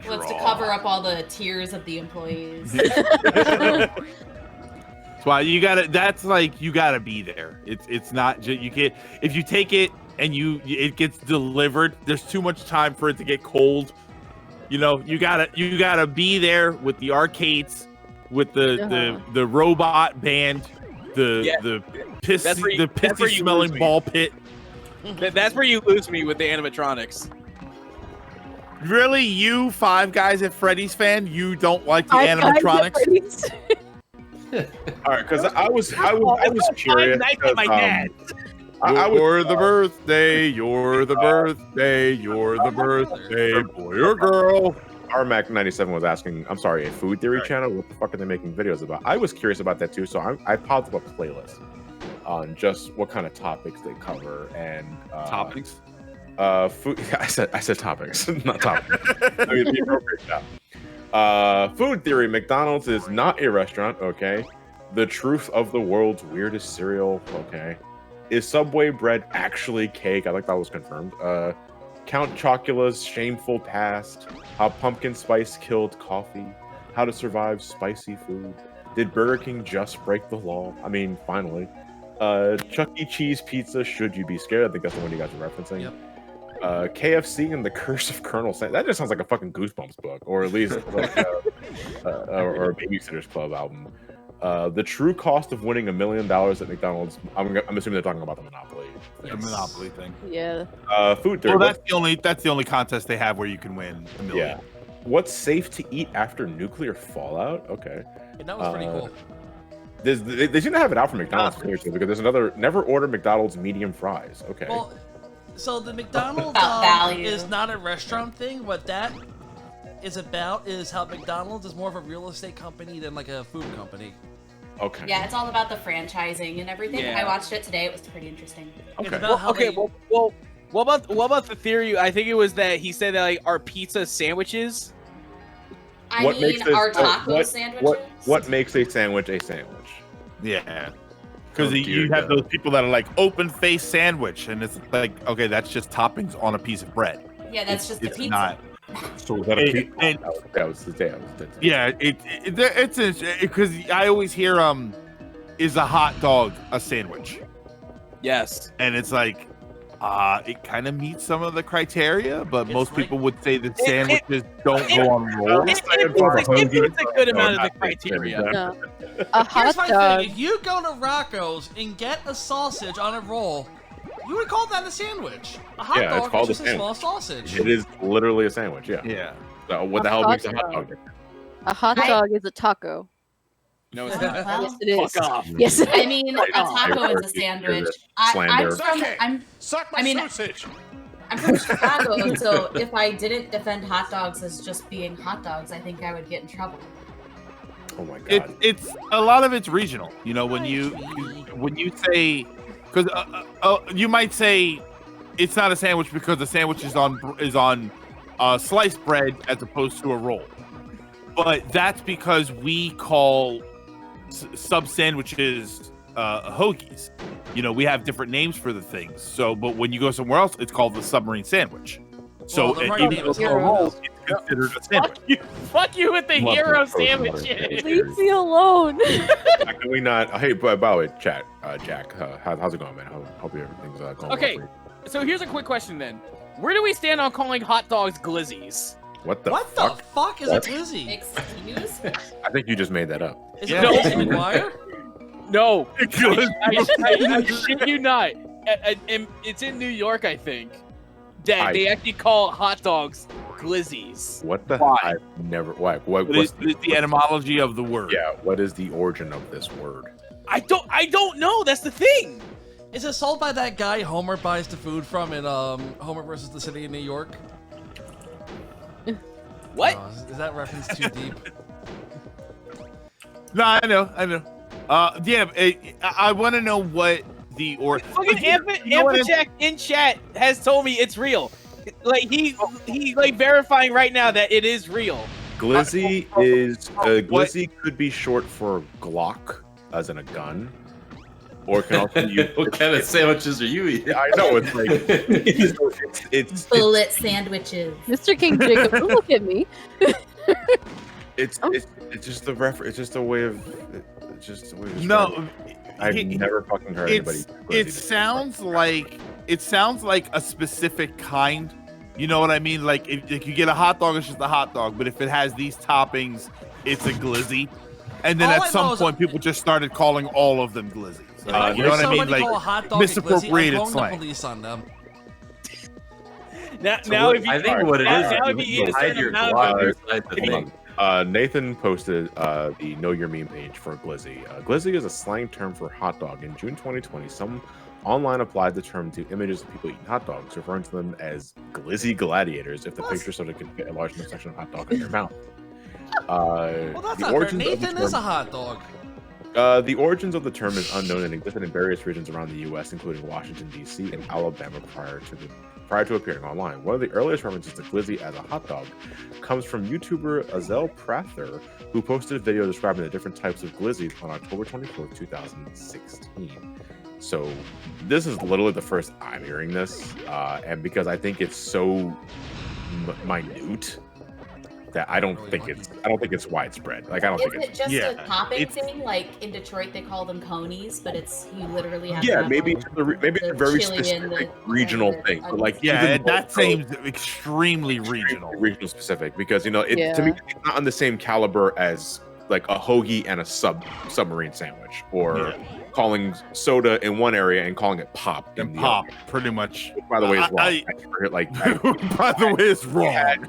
Well, it's to cover up all the tears of the employees. That's why you gotta. That's like you gotta be there. It's not just you can't. If you take it and it gets delivered, there's too much time for it to get cold. You know, you gotta be there with the arcades, with the robot band, the pissy smelling ball pit. That's where you lose me with the animatronics. Really, you Five Guys at Freddy's fan? You don't like the animatronics? All right, because I was curious. You're the birthday, you're the birthday, you're the birthday, boy or girl. RMac97 was asking, I'm sorry, a food theory channel? What the fuck are they making videos about? I was curious about that too, so I popped up a playlist on just what kind of topics they cover and topics. Food. I said topics, not topics. I mean, the appropriate job. Food theory. McDonald's is not a restaurant. Okay. The truth of the world's weirdest cereal. Okay. Is Subway bread actually cake? I like that was confirmed. Count Chocula's shameful past. How pumpkin spice killed coffee. How to survive spicy food. Did Burger King just break the law? I mean, finally. Chuck E. Cheese pizza. Should you be scared? I think that's the one you guys are referencing. Yep. KFC and the Curse of Colonel Sanders. That just sounds like a fucking Goosebumps book, or at least like or a Babysitter's Club album. The true cost of winning $1 million at McDonald's. I'm assuming they're talking about the Monopoly The Monopoly thing. Yeah. Food theory. Well, that's the only contest they have where you can win $1 million. Yeah. What's safe to eat after nuclear fallout? Okay. Yeah, that was pretty cool. They seem to have it out for McDonald's seriously, because there's another never order McDonald's medium fries. Okay. Well, so the McDonald's About value. is not a restaurant thing. What that is about is how McDonald's is more of a real estate company than like a food company. Okay. Yeah, it's all about the franchising and everything. Yeah. I watched it today. It was pretty interesting. Okay. Well, what about the theory? I think it was that he said that like our pizza sandwiches. I mean, our taco sandwiches. What makes a sandwich a sandwich? Yeah. Because Oh, you dear have God. those people that are like open face sandwich, and it's like, okay, that's just toppings on a piece of bread. Yeah, that's just the It's pizza. not. So was that a pizza? And- That was the day. Yeah, it's because I always hear is a hot dog a sandwich? Yes. And it's like it kind of meets some of the criteria, but most people would say that sandwiches don't go on rolls. It's a good amount of the criteria. No. A Here's hot my dog. thing: if you go to Rocco's and get a sausage on a roll, you would call that a sandwich. A hot Yeah, it's dog called is a just a small sandwich. sausage. It is literally a sandwich. Yeah. Yeah. So what the A hell hot makes a hot dog. dog different? A hot dog is a taco. No, it's Well, not. Yes, it is. Fuck off. Yes, it I is. mean, a taco is a sandwich. Slander. Suck my I mean, sausage. I'm from Chicago, so if I didn't defend hot dogs as just being hot dogs, I think I would get in trouble. Oh my god. It's a lot of it's regional. You know, when you say, because you might say it's not a sandwich because the sandwich is on sliced bread as opposed to a roll. But that's because we call sub sandwiches hoagies. You know, we have different names for the things. So, but when you go somewhere else, it's called the submarine sandwich. So, Well, the right even name though is it's a roll, it's considered a sandwich. Fuck you with the Love hero those frozen sandwiches. Leave me alone. Can we not? Hey, by the way, chat, Jack, how's it going, man? Hope everything's going Okay, well for you. so here's a quick question then. Where do we stand on calling hot dogs glizzies? What the What fuck? the fuck is a glizzy? Excuse? I think you just made that up. Is Yeah. it Lizzie McGuire? No, I shit you not. It's in New York, I think. That they actually call hot dogs glizzies. What the? Why? I've never. What What what's is the etymology of the word? Yeah. What is the origin of this word? I don't know. That's the thing. Is it sold by that guy Homer buys the food from in Homer versus the City of New York? What? Is that reference too deep? No, I know. Yeah, I want to know what the Fucking Ampachak in chat has told me it's real. Like he like verifying right now that it is real. Glizzy is glizzy could be short for Glock, as in a gun, or it can also use. What kind of sandwiches are you eating? I know it's like it's Bullet sandwiches. Mr. King Jacob, don't look at me. it's just the it's just a way of it's just a way of No, I've never fucking heard anybody. It sounds like a specific kind. You know what I mean? Like if you get a hot dog, it's just a hot dog. But if it has these toppings, it's a glizzy. And then All I at know some is- point, people just started calling all of them glizzies. If I you hear know what I mean? somebody call a Like hot dog a glizzy, I'm misappropriated calling the slang. police on them. Now if you, I think what it now, is, now you if you eat a hide certain your amount Glock of inside the thing. Nathan posted the Know Your Meme page for glizzy. Glizzy is a slang term for hot dog. In June 2020, some online applied the term to images of people eating hot dogs, referring to them as glizzy gladiators if the picture sort of could fit a large section of hot dog in their mouth. Well, that's not fair. Nathan is a hot dog. The origins of the term is unknown and existed in various regions around the U.S., including Washington, D.C. and Alabama prior to appearing online. One of the earliest references to glizzy as a hot dog comes from YouTuber Azel Prather, who posted a video describing the different types of glizzies on October 24, 2016. So this is literally the first I'm hearing this, and because I think it's so minute that I don't think it's widespread. Like I don't think Is it it's just a topping thing? Like in Detroit, they call them conies, but it's you literally have. yeah, to maybe have maybe it's a very chili and specific the- regional thing. But like Yeah, even that more so- seems extremely regional. regional specific because to me it's not on the same caliber as like a hoagie and a submarine sandwich or calling soda in one area and calling it pop in the pop, other. pretty much. By the way, it's wrong. By the way, it's wrong.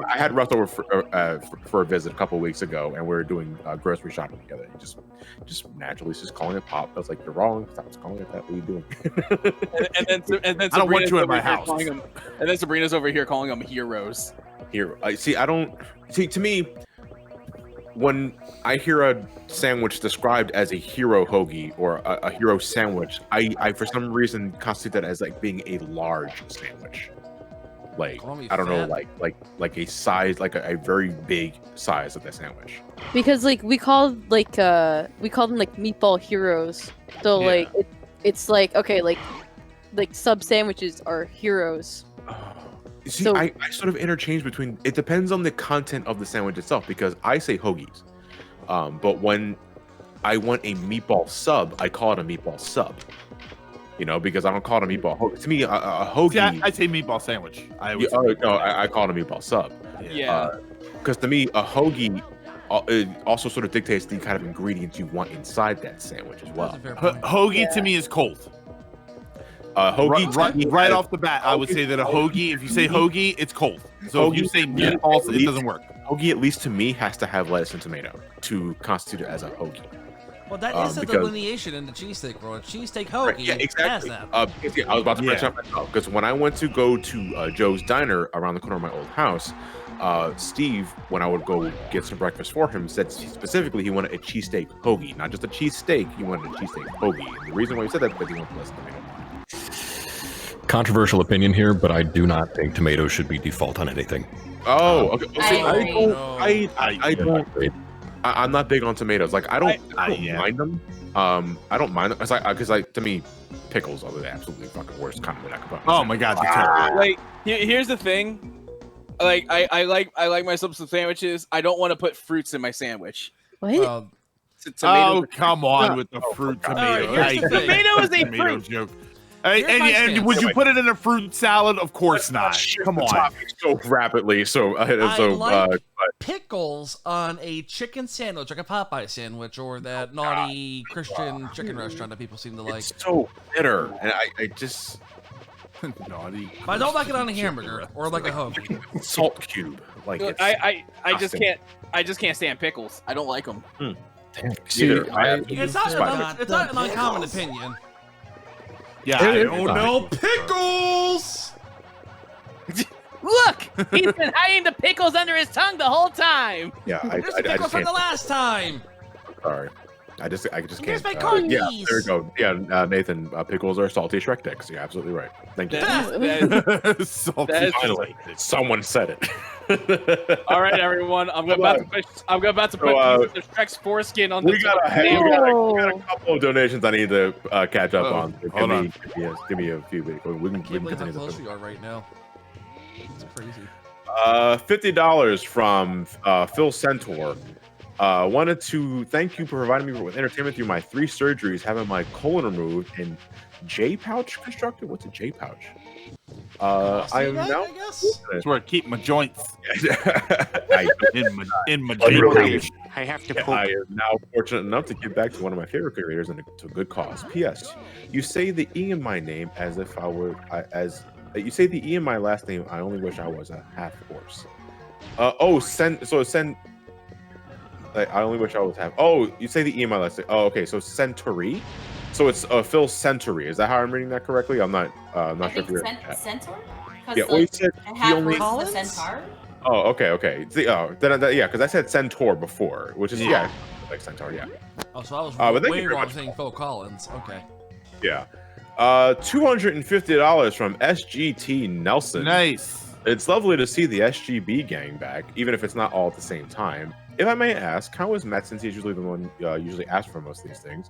I had Russ over for a visit a couple weeks ago, and we were doing grocery shopping together. And just naturally, just calling it pop. I was like, "You're wrong. Stop calling it that. What are you doing?" and then I don't want you in my over here house. calling them- and then Sabrina's over here calling them heroes. Hero. I don't see. To me, when I hear a sandwich described as a hero hoagie or a hero sandwich, I for some reason constitute that as like being a large sandwich. Like I don't know, like a size, like a very big size of that sandwich. Because like we called them like meatball heroes. So like it's like okay, like sub sandwiches are heroes. See, So- I sort of interchange between. It depends on the content of the sandwich itself because I say hoagies, but when I want a meatball sub, I call it a meatball sub. You know, because I don't call it a meatball hoagie. To me, a hoagie. See, I say meatball sandwich. I call it a meatball sub. Yeah. Because to me, a hoagie it also sort of dictates the kind of ingredients you want inside that sandwich as well. Hoagie to me is cold. Hoagie right off the bat, I would say that a hoagie. If you say hoagie, it's cold. So if you say meatballs, it doesn't work. Hoagie, at least to me, has to have lettuce and tomato to constitute it as a hoagie. Well, that is a because- delineation in the cheesesteak world. Cheesesteak hoagie Right, yeah, exactly. has that. I was about to branch out myself because when I went to go to Joe's Diner around the corner of my old house, Steve, when I would go get some breakfast for him, said specifically he wanted a cheesesteak hoagie, not just a cheesesteak. He wanted a cheesesteak hoagie. And the reason why he said that is because he wanted less tomato. Controversial opinion here, but I do not think tomatoes should be default on anything. Oh, okay. Well, see, I don't. I'm not big on tomatoes. Like I don't mind them. I don't mind them. It's like to me, pickles are the absolutely fucking worst condiment I could put. Oh my god, they're terrible. Like here's the thing. Like I like my subs and sandwiches. I don't want to put fruits in my sandwich. What? Oh, come on with the fruit tomato. here's the thing. Tomato is a Tomato fruit. joke. Here's my And stance. would you put it in a fruit salad? Of course not. Come on. So rapidly. So Pickles on a chicken sandwich, like a Popeye sandwich, or that naughty Christian chicken restaurant that people seem to like. It's so bitter, and I just naughty. But I don't like it on a hamburger or like a hoagie. Salt cube, like Look, it's I just disgusting. can't stand pickles. I don't like them. See, It's not an uncommon opinion. Yeah, I Oh no, pickles! Look, he's been hiding the pickles under his tongue the whole time. Yeah, There's the pickles from the last time. Sorry. I just Here's can't. my corn yeah, cheese. there we go. Yeah, Nathan, pickles are salty Shrek dicks. You're absolutely right. Thank you. Salty. Finally, someone said it. All right, everyone. I'm about to put the Shrek's foreskin on the. We got a couple of donations I need to catch up on. Give me a few. We can Can't believe how continue close this. we are right now. It's crazy. $50 from Phil Centaur. Wanted to thank you for providing me with entertainment through my 3 surgeries, having my colon removed and J pouch constructed. What's a J pouch? I am now. That's where I keep my joints. in my Unrelated. I have to I am now fortunate enough to give back to one of my favorite creators and to a good cause. P.S. You say the E in my name as if I were you say the E in my last name. I only wish I was a half horse. I only wish I was half. Oh, you say the E in my last name. Oh, okay. So Centauri. So it's Phil Centauri. Is that how I'm reading that correctly? I'm not sure if you're. Centaur? Yeah, well, he said he only. The centaur? Oh, okay. Because I said Centaur before, which is like Centaur, yeah. Oh, so I was but thank way you very wrong much. saying Phil Collins. Okay. Yeah. $250 from SGT Nelson. Nice. It's lovely to see the SGB gang back, even if it's not all at the same time. If I may ask, how is Matt, since he's usually the one usually asks for most of these things?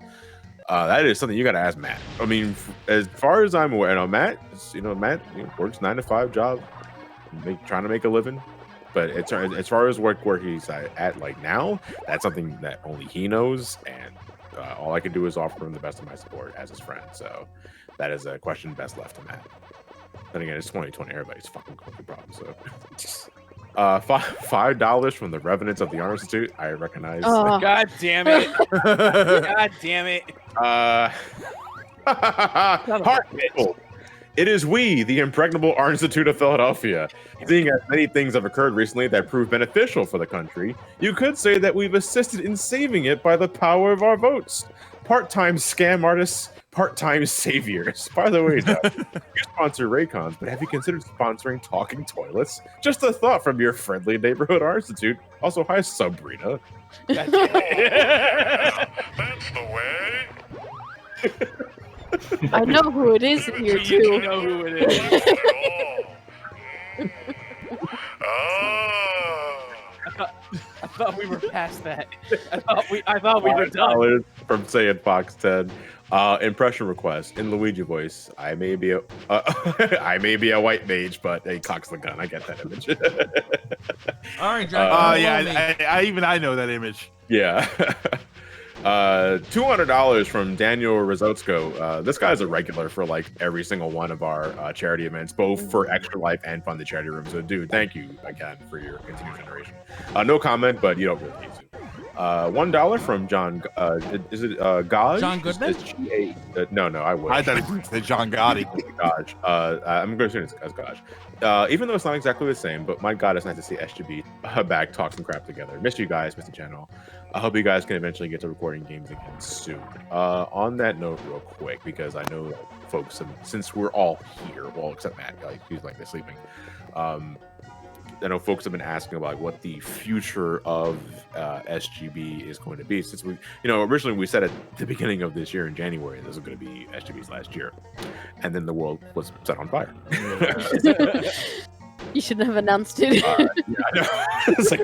That is something you got to ask Matt. I mean, as far as I'm aware, Matt works 9-to-5 job, trying to make a living. But as far as where he's at like now, that's something that only he knows, and all I can do is offer him the best of my support as his friend. So that is a question best left to Matt. Then again, it's 2020. Everybody's fucking going through problems. So $5 from the Revenants of the Art Institute. I recognize. Oh. God damn it! God damn it! Heartful. It is we, the Impregnable Art Institute of Philadelphia. Seeing as many things have occurred recently that prove beneficial for the country, you could say that we've assisted in saving it by the power of our votes. Part-time scam artists, part-time saviors. By the way, Doug, you sponsor Raycons, but have you considered sponsoring Talking Toilets? Just a thought from your friendly neighborhood Art Institute. Also, hi, Sabrina. That's the way. I know who it is in here too. You know who it is. I thought we were past that. I thought we were done. From Saying Fox 10. Impression request in Luigi voice. I may be a I may be a white mage, but he cocks the gun. I get that image. All right, John. I know that image. Yeah. $200 from Daniel Rizotsko. This guy's a regular for like every single one of our charity events, both for Extra Life and Fund the Charity Room. So, dude, thank you again for your continued generation. No comment, but you don't really need to. $1 from John. Is it Gaj? John Goodman? No, I wish. I thought it was John Gotti. Gaj. I'm going to assume it's as Gaj. Even though it's not exactly the same, but my God, it's nice to see SGB back talk some crap together. Miss you guys, Mr. Channel. I hope you guys can eventually get to recording games again soon. On that note, real quick, because I know folks, since we're all here, well, except Matt, he's like they're sleeping. I know folks have been asking about what the future of SGB is going to be. Since we, originally we said at the beginning of this year in January, this was going to be SGB's last year, and then the world was set on fire. You shouldn't have announced it. Yeah, I know. It's like,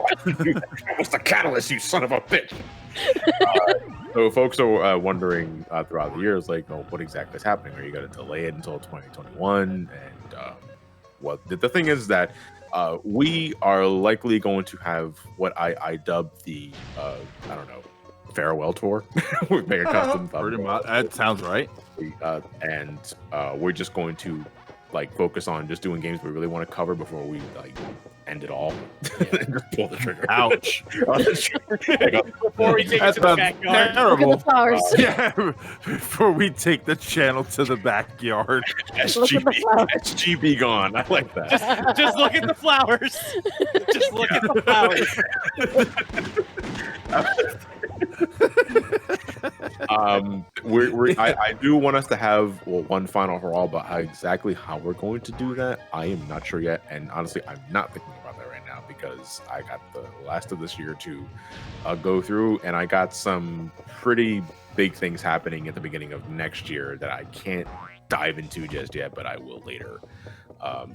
what's the catalyst, you son of a bitch? So folks are wondering throughout the years, like, what exactly is happening? Are you going to delay it until 2021? And well, the thing is that we are likely going to have what I dub the, I don't know, farewell tour with Mega Custom. Pretty much. That sounds right. And we're just going to focus on just doing games we really want to cover before we end it all. Just pull the trigger. Ouch. Before we take it to the backyard. Terrible. Look at the flowers. Yeah, before we take the channel to the backyard. SGB gone. I like that. Just look at the flowers. Just look at the flowers. I do want us to have one final hurrah, but exactly how we're going to do that, I am not sure yet. And honestly, I'm not thinking about that right now because I got the last of this year to go through, and I got some pretty big things happening at the beginning of next year that I can't dive into just yet, but I will later.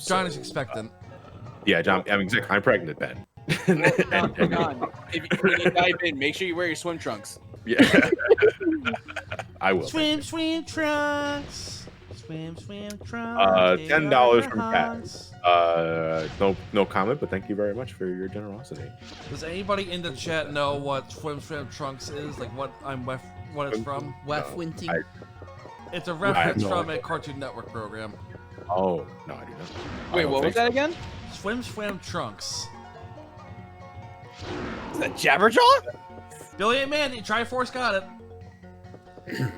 John is expectant. Yeah, John. I'm pregnant, Ben. When you dive in, make sure you wear your swim trunks. Yeah, I will. Swim trunks. Swim trunks. $10 from Cat. No comment, but thank you very much for your generosity. Does anybody in the chat know what swim trunks is? Like what it's from? Wefwinting. It's a reference from a Cartoon Network program. Oh no, I do not. Wait, what was that again? Swim trunks. Is that Jabberjaw? Billy and Mandy, Triforce got it.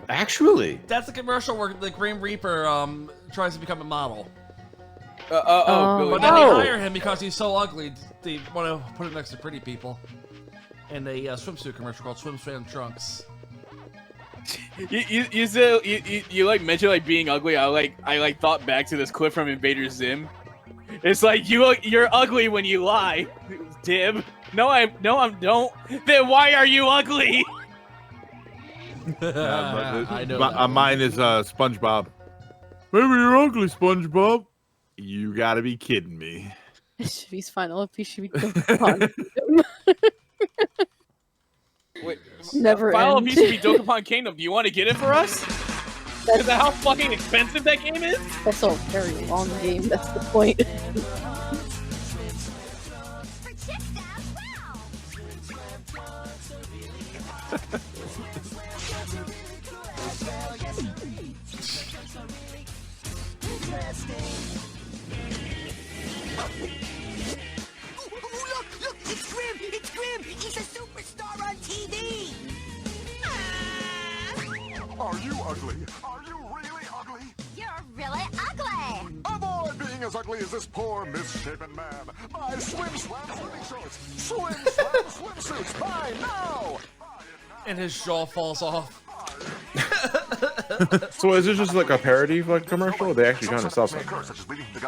Actually, that's the commercial where the Grim Reaper tries to become a model. Billy. But then they hire him because he's so ugly. They want to put him next to pretty people. In a swimsuit commercial called Swim Trunks. You mentioned being ugly. I thought back to this clip from Invader Zim. It's like you're ugly when you lie, Dib. No, I don't. Then why are you ugly? I know. Mine is SpongeBob. Maybe you're ugly, SpongeBob. You gotta be kidding me. He's final. He should be Dokapon. Wait, never Final end. piece should be Dokapon Kingdom. Do you want to get it for us? Is that how fucking expensive that game is? That's a very long game. That's the point. exactly is this poor, misshapen man? Buy Swim Slam swimming shorts! Swim Slam swimsuits! Buy now! And his jaw falls off. So is this just like a parody like commercial? Or they actually trying to sell something?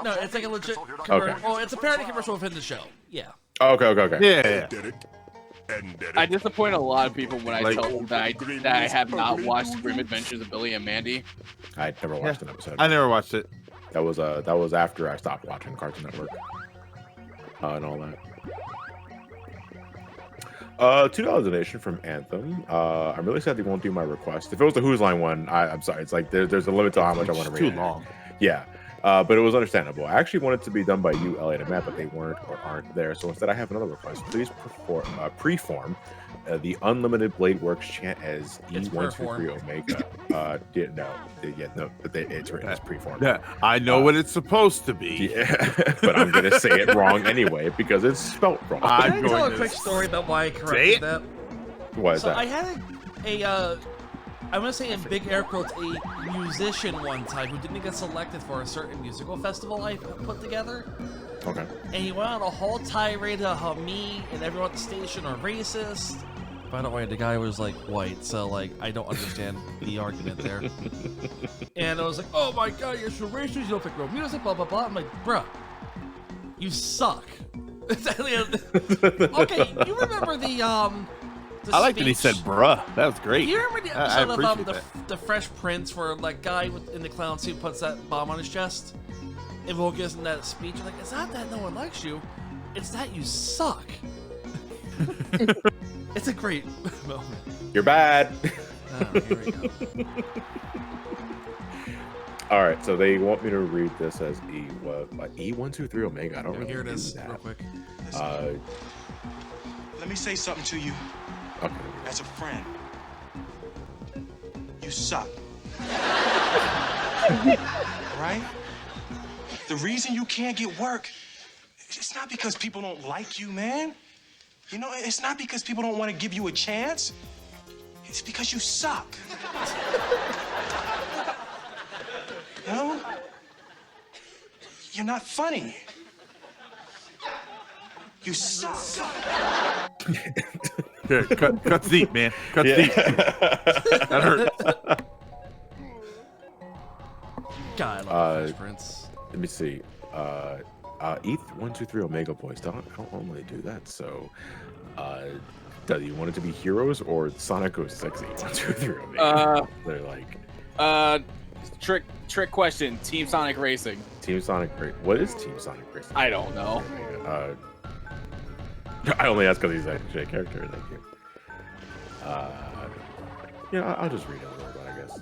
No, it's like a legit commercial. Okay. Well, it's a parody commercial within the show. Yeah. Oh, okay. Yeah. I disappoint a lot of people when I tell them that I have not watched Grim Adventures of Billy and Mandy. I never watched an episode. I never watched it. That was after I stopped watching Cartoon Network and all that. $2 donation from Anthem. I'm really sad they won't do my request. If it was the Who's Line one, I'm sorry. It's like there's a limit to how much I want to read. Too long. Yeah. But it was understandable. I actually wanted to be done by you, Elliot and Matt, but they weren't or aren't there. So instead, I have another request. Please preform the Unlimited Blade Works chant as E123 Omega. No, but it's written as preform. Yeah, I know what it's supposed to be. Yeah, but I'm gonna say it wrong anyway because it's spelt wrong. Can I tell a quick story about why I corrected that? What is so that? I had I'm gonna say in big air quotes, a musician one time who didn't get selected for a certain musical festival I put together. Okay. And he went on a whole tirade of how me and everyone at the station are racist. By the way, the guy was like white, so like I don't understand the argument there. And I was like, "Oh my god, you're so racist! You don't pick real music, blah blah blah." I'm like, "Bruh, you suck." Okay, you remember the I like that he said bruh. That was great. You remember the I episode appreciate of that. the Fresh Prince where like guy in the clown suit puts that bomb on his chest? And Will gives him that speech like, "It's not that no one likes you, it's that you suck." It's a great moment. You're bad. Oh, here we go. All right, so they want me to read this as E123 Omega. I don't really Here it do is, that. real quick. Let me say something to you. Okay. As a friend. You suck. Right? The reason you can't get work, it's not because people don't like you, man. You know, it's not because people don't want to give you a chance. It's because you suck. You know? You're not funny. You suck. Here, cut deep, man. Cut deep. That hurt. God, I love Fresh Prince. Let me see. E123 Omega Boys. I don't normally do that. So, do you want it to be Heroes or Sonic Goes Sexy? 123 Omega. They're like. Trick question. Team Sonic Racing. Team Sonic Racing. What is Team Sonic Racing? I don't know. I only ask because he's actually a character. Thank you. Yeah, I'll just read it a little bit, I guess.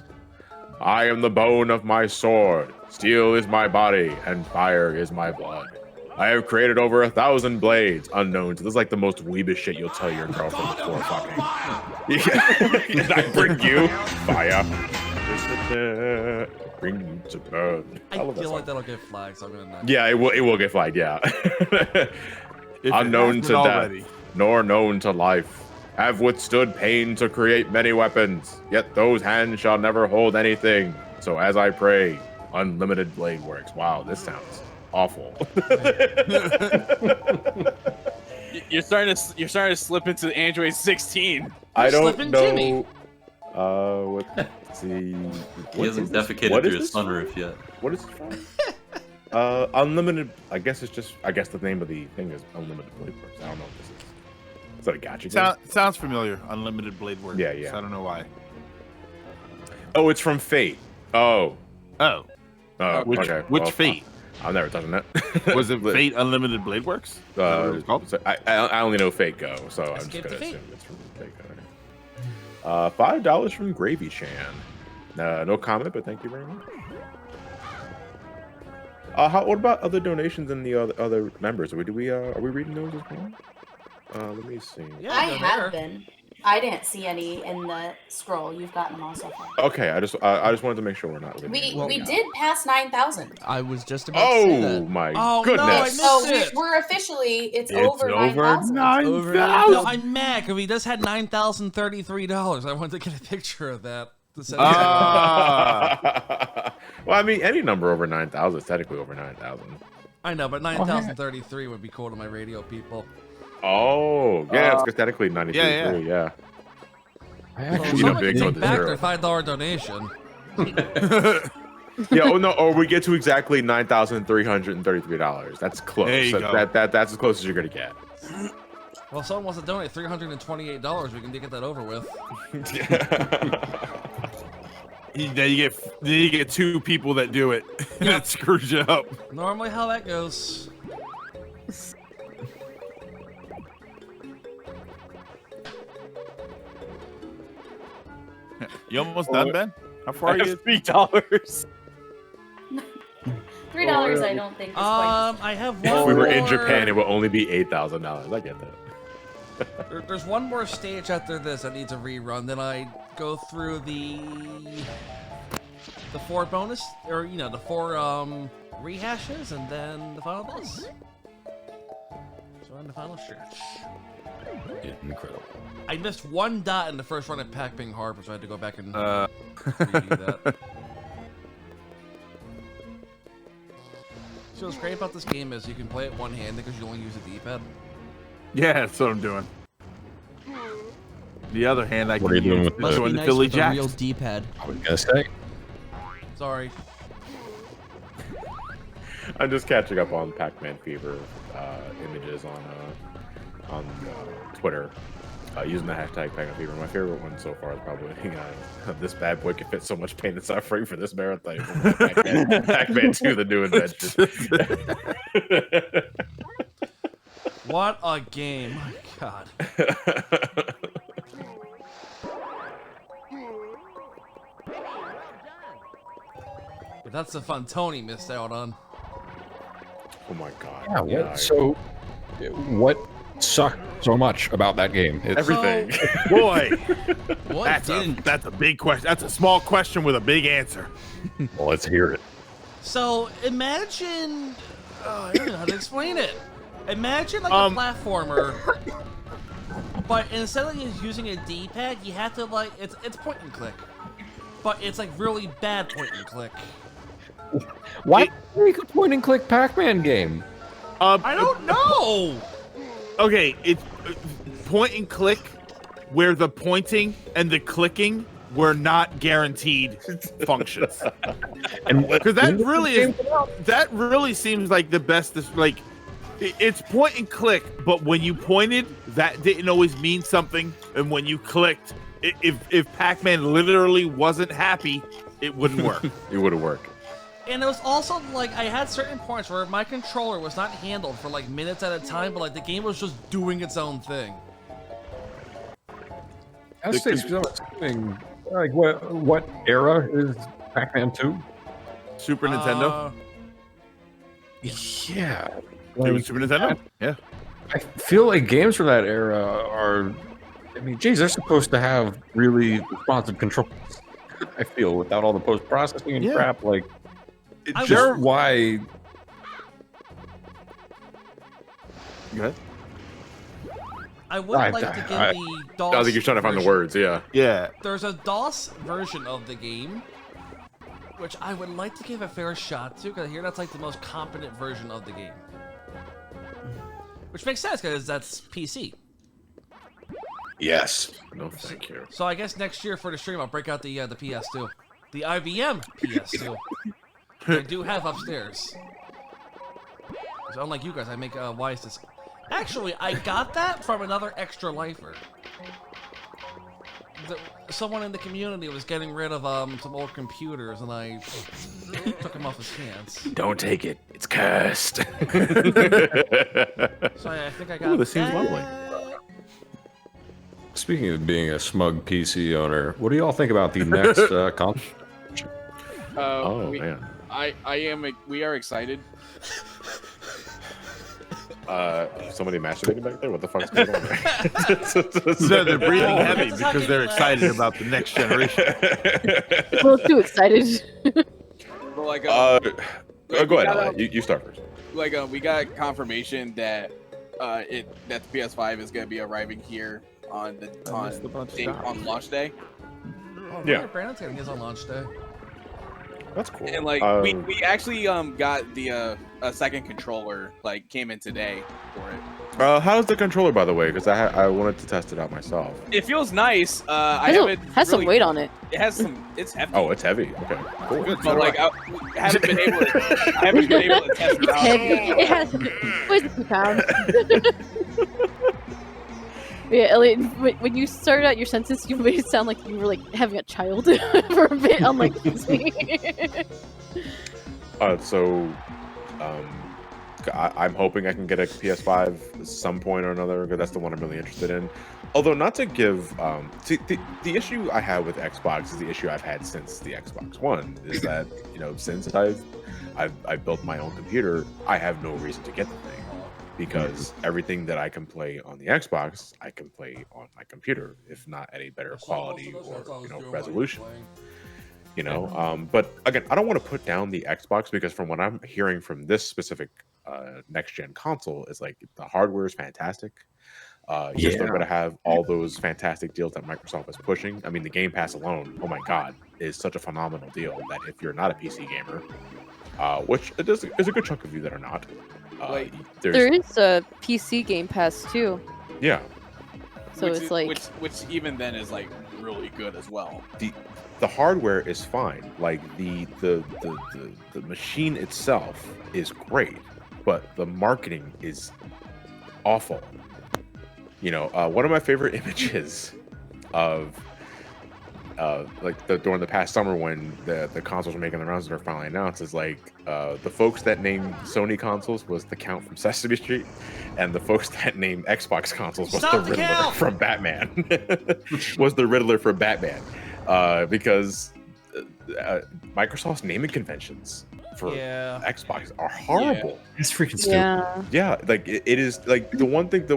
I am the bone of my sword. Steel is my body, and fire is my blood. I have created over 1,000 blades unknown to. This is like the most weebish shit you'll tell your girlfriend before fucking. Yeah. And I bring you fire. Bring you to burn. I feel like that'll get flagged, so I'm gonna not. Yeah, it will get flagged. Yeah. Unknown to death, nor known to life, have withstood pain to create many weapons. Yet those hands shall never hold anything. So as I pray, unlimited blade works. Wow, this sounds awful. You're starting to slip into Android 16. I don't know. Let's see. He hasn't defecated through his sunroof yet. What is it from? Unlimited. I guess the name of the thing is Unlimited Blade Works. I don't know what this is. Is that a gotcha game? Sounds familiar. Unlimited Blade Works. Yeah. I don't know why. Oh, it's from Fate. Oh. Which Fate? I'm never touching that. Was it Fate Unlimited Blade Works? So I only know Fate Go, so I'm just gonna assume it's from Fate Go. $5 from Gravy Chan. No comment, but thank you very much. What about other donations and the other members? Are we reading those as well? Let me see. Yeah, I have been. I didn't see any in the scroll. You've gotten them all so far. Okay, I just wanted to make sure we're not leaving. We did pass 9,000. I was just about to say that. Oh my No, goodness! So we're officially it's over 9,000. No, I'm mad because we just had $9,033. I wanted to get a picture of that. Well, I mean, any number over 9,000 is technically over 9,000. I know, but 9033 would be cool to my radio people. Oh, yeah, it's technically 93. Yeah. So if someone can take back their $5 donation. Yeah. Oh no. Or we get to exactly $9,333. That's close. There you go. That's as close as you're gonna get. Well, if someone wants to donate $328, we can get that over with. Then you get two people that do it. That screws you up. Normally, how that goes. You almost done, Ben? How far are you? $3. $3, I don't think. Is quite I have one. If we were in more- Japan, it would only be $8,000. I get that. There's one more stage after this that needs a rerun. Then I go through the 4 bonus, or the 4 rehashes, and then the final boss. So in the final stretch. Incredible. I missed 1 dot in the first run at Pac-Man Harbor, so I had to go back and redo that. So what's great about this game is you can play it one-handed because you only use a D-pad. Yeah, that's what I'm doing. The other hand, I What can are you doing use with Must doing be the nice Philly with a Jacks. real D-pad. I was gonna say. Sorry. I'm just catching up on Pac-Man Fever images on Twitter using the hashtag Pac-Man Fever. My favorite one so far is probably this bad boy can fit so much pain and suffering for this marathon. Pac-Man 2, the new invention. What a game. My God. But that's the fun Tony missed out on. Oh my God. Yeah. What sucked so much about that game? It's Everything. Boy, What that's a big question. That's a small question with a big answer. Well, let's hear it. So imagine, I don't know how to explain it. Imagine like a platformer, but instead of just using a D-pad, you have to it's point and click, but it's like really bad point and click. Why make a point and click Pac-Man game? I don't know. Okay, it's point and click where the pointing and the clicking were not guaranteed functions. And because that really seems like the best. It's point and click, but when you pointed, that didn't always mean something, and when you clicked, if Pac-Man literally wasn't happy, it wouldn't work. It wouldn't work. And it was also like I had certain points where my controller was not handled for like minutes at a time, but like the game was just doing its own thing. That's something. Like what era is Pac-Man 2? Super Nintendo. Yeah. It was Super Nintendo. Yeah. I feel like games from that era are. I mean, geez, they're supposed to have really responsive controls. I feel without all the post processing and crap, like. Just why? Go ahead. I would like to give the DOS. I think you're trying to find the words. Yeah. Yeah. There's a DOS version of the game, which I would like to give a fair shot to, because I hear that's like the most competent version of the game. Which makes sense because that's PC. Yes. No, thank you. So I guess next year for the stream, I'll break out the PS2, the IBM PS2. I do have upstairs. So unlike you guys, I make wise decisions. Actually, I got that from another extra lifer. Someone in the community was getting rid of some old computers, and I took them off his hands. Don't take it. It's cursed. So I think I got. Ooh, this seems lovely. Speaking of being a smug PC owner, what do y'all think about the next console? Man. We are excited. Somebody masturbating back there? What the fuck's going on there? So they're breathing heavy because they're excited about the next generation. A little too excited. But like, go ahead. You start first. Like, we got confirmation that that the PS5 is gonna be arriving here on launch day. Oh, Yeah. Brandon's getting his on launch day. That's cool. And like we actually got the a second controller like came in today for it. How's the controller, by the way? Because I wanted to test it out myself. It feels nice. I haven't has some really- weight on it. It has some. It's hefty. Oh, it's heavy. Okay, cool. But like, I haven't been able to test it It's out. heavy. It has weighs a few pounds. Yeah, Elliot, when you started out your sentence, you made it sound like you were like having a child for a bit. I'm like, I'm hoping I can get a PS5 at some point or another, because that's the one I'm really interested in. Although, not to give the issue I have with Xbox is the issue I've had since the Xbox One, is that since I've built my own computer, I have no reason to get the thing, because everything that I can play on the Xbox I can play on my computer, if not at a better quality or resolution. But again, I don't want to put down the Xbox, because from what I'm hearing from this specific next gen console, is like the hardware is fantastic. You're still going to have all those fantastic deals that Microsoft is pushing. I mean, the Game Pass alone, oh my god, is such a phenomenal deal that if you're not a PC gamer, which is a good chunk of you that are not, there is a PC Game Pass too. Yeah. So it's like which even then is like really good as well. The hardware is fine. Like the machine itself is great, but the marketing is awful. One of my favorite images of during the past summer when the consoles were making the rounds and were finally announced, is like the folks that named Sony consoles was the Count from Sesame Street, and the folks that named Xbox consoles was the Riddler from Batman. Was the Riddler from Batman, because Microsoft's naming conventions for Xbox are horrible. It's freaking stupid. Yeah, like it is like the one thing,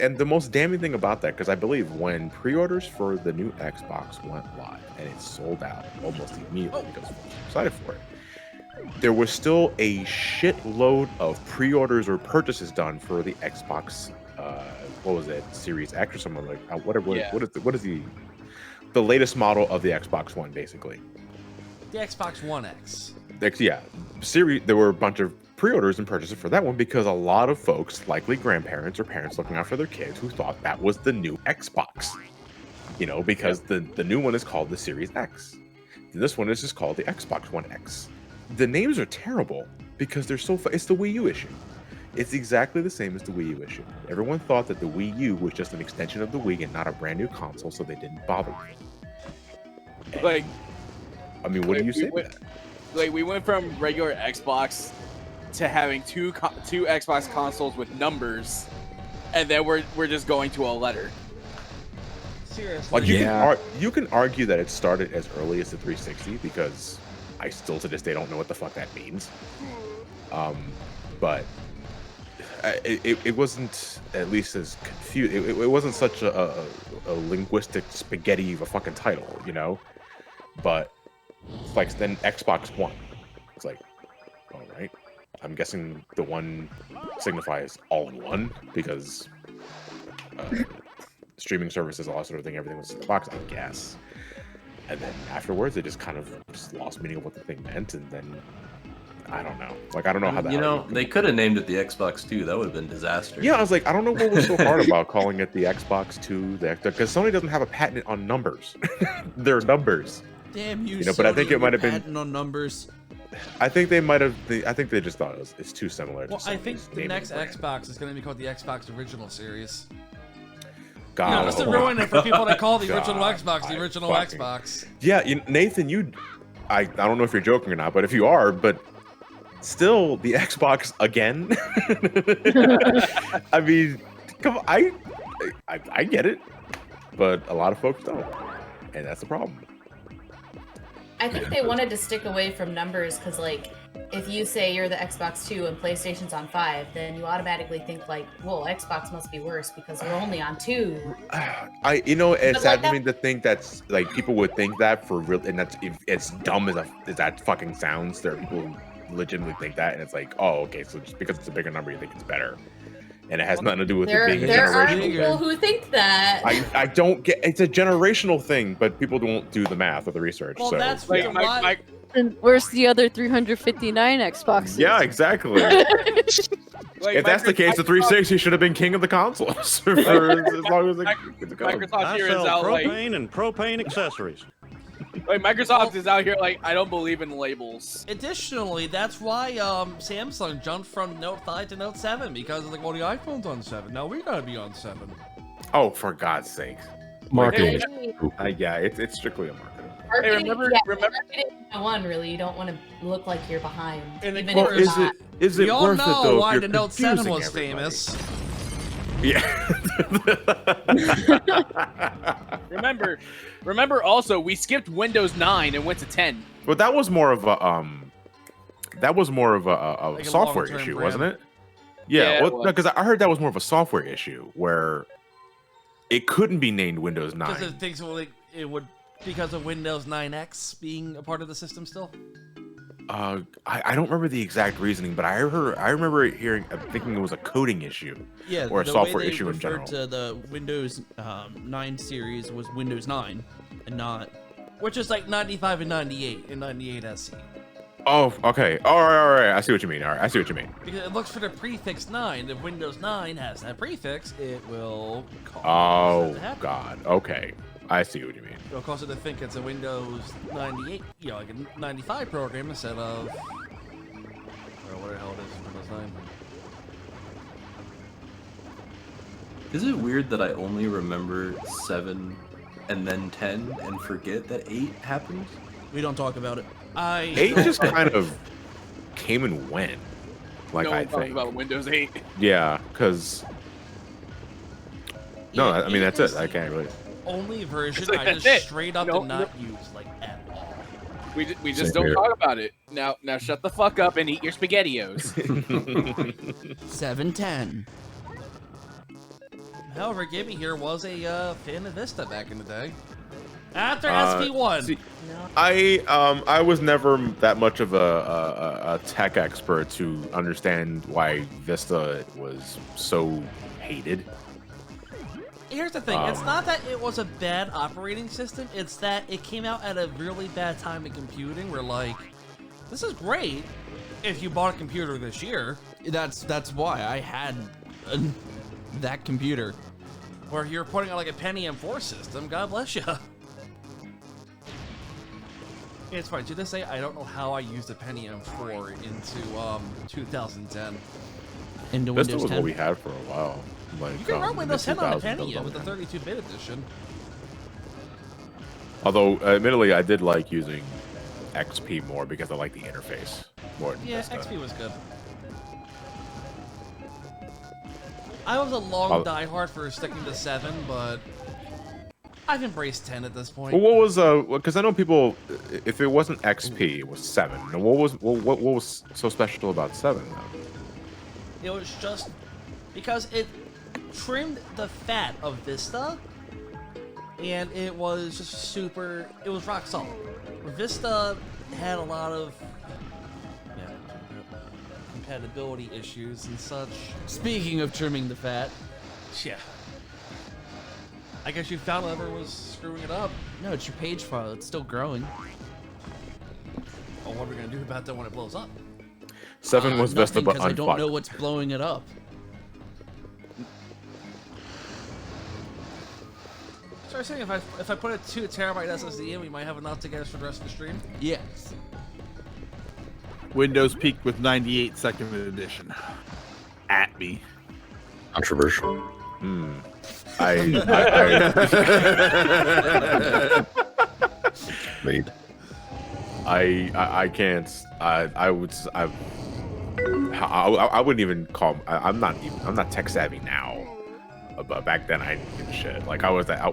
and the most damning thing about that, because I believe when pre-orders for the new Xbox went live and it sold out almost immediately because folks were excited for it, there was still a shitload of pre-orders or purchases done for the Xbox. What was it, Series X or something like what is the latest model of the Xbox One, basically? The Xbox One X. Yeah, there were a bunch of pre-orders and purchases for that one, because a lot of folks, likely grandparents or parents looking out for their kids, who thought that was the new Xbox. Because the new one is called the Series X. This one is just called the Xbox One X. The names are terrible because they're so. It's the Wii U issue. It's exactly the same as the Wii U issue. Everyone thought that the Wii U was just an extension of the Wii and not a brand new console, so they didn't bother. Like, I mean, what do you say to that? Like, we went from regular Xbox to having two Xbox consoles with numbers, and then we're just going to a letter. Seriously. Like, you can argue that it started as early as the 360, because I still to this day don't know what the fuck that means. But it wasn't at least as confused. It wasn't such a linguistic spaghetti of a fucking title, But it's like then Xbox One. It's like, all right. I'm guessing the one signifies all in one, because streaming services, all that sort of thing, everything was in the box, I guess. And then afterwards, they just kind of lost meaning of what the thing meant, and then I don't know. Like, I don't know how that. They could have named it the Xbox 2. That would have been disaster. Yeah, I was like, I don't know what was so hard about calling it the Xbox 2, because Sony doesn't have a patent on numbers. They're numbers. Damn you! But I think it might have been patent on numbers. I think they might have. I think they just thought it's too similar. Well, I think the next Xbox is going to be called the Xbox Original Series. God, just to ruin it for people that call the original Xbox the original Xbox. Yeah, Nathan, I don't know if you're joking or not, but if you are, but still the Xbox again. I mean, come on, I get it, but a lot of folks don't, and that's the problem. I think they wanted to stick away from numbers because, like, if you say you're the Xbox 2 and PlayStation's on 5, then you automatically think, like, well, Xbox must be worse because we're only on 2. It's sad to me to think that's, like, people would think that for real, and that's, if it's dumb as that fucking sounds, there are people who legitimately think that, and it's like, oh, okay, so just because it's a bigger number, you think it's better. and it has nothing to do with it There, being a there are generational. people who think that. I don't get. It's a generational thing, but people don't do the math or the research. Well, so that's yeah. why. And where's the other 359 Xboxes? Yeah, exactly. If that's the case, the 360 should have been king of the consoles for as long as it goes. Microsoft here is sell out like propane and propane accessories. Like Microsoft is out here like I don't believe in labels. Additionally, that's why Samsung jumped from Note 5 to Note 7 because it's like, well, the iPhone's on 7. Now we gotta be on 7. Oh, for God's sake! Marketing. Yeah, it's strictly a marketing. Marketing, remember- marketing 101, really, you don't want to look like you're behind. And even Well, if you're not. is it We all worth it know though? why if the you're Note 7 confusing was everybody? famous. Yeah. Remember also we skipped Windows 9 and went to 10. But that was more of a Like a software long-term issue, brand. wasn't it? Yeah, Yeah, it well, was. no, because I heard that was more of a software issue where it couldn't be named Windows 9. Because it thinks it would because of Windows 9X being a part of the system still. I don't remember the exact reasoning, but I remember thinking it was a coding issue, Yeah, or a the software way they issue in referred general. to the Windows 9 series was Windows 9, and not. Which is like 95 and 98 and 98 SE. Oh, okay, all right. I see what you mean. All right, I see what you mean. Because it looks for the prefix 9. If Windows 9 has that prefix, it will cause Oh that to happen. God. Okay, I see what you mean. It'll cause it to think it's a Windows 98, like a 95 program instead of, or what the hell it is, Windows 9. Is it weird that I only remember 7 and then 10 and forget that 8 happened? We don't talk about it. 8 just kind of came and went. Like No I one talks think. about Windows 8. Yeah, because. No, I mean that's it. I can't really. Only version I That's just it. straight up Nope, did not use, like, at all. We just Same don't here. talk about it. Now shut the fuck up and eat your SpaghettiOs. 710. However, Gibby here was a fan of Vista back in the day. After Uh, SP1. see, I was never that much of a tech expert to understand why Vista was so hated. Here's the thing, it's not that it was a bad operating system, it's that it came out at a really bad time in computing where, like, this is great if you bought a computer this year. That's why I had that computer. Or if you're putting on, like, a Pentium 4 system, God bless you. It's funny, to this day, I don't know how I used a Pentium 4 into 2010. Into Vista Windows was 10. what we had for a while. Like, You can run Windows 10 on a mid-2000s, Pentium with the Windows 32-bit edition. Although, admittedly, I did like using XP more because I like the interface more than Yeah, Vista. XP was good. I was a long diehard for sticking to 7, but I've embraced 10 at this point. Well, what was because I know people, if it wasn't XP, it was 7. And what was so special about 7 though? It was just because it trimmed the fat of Vista, and it was just super. It was rock solid. Vista had a lot of compatibility issues and such. Speaking of trimming the fat. Yeah. I guess you found whoever was screwing it up. No, it's your page file. It's still growing. Well, what are we gonna do about that when it blows up? 7 was Vista, Nothing, but 'cause I don't unfucked. know what's blowing it up. So I'm saying if I put a 2 terabyte SSD in, we might have enough to get us for the rest of the stream. Yes. Windows peaked with 98 second edition. At me. Controversial. Made. I can't. I wouldn't even call. I'm not tech savvy now. But back then I didn't give a shit. Like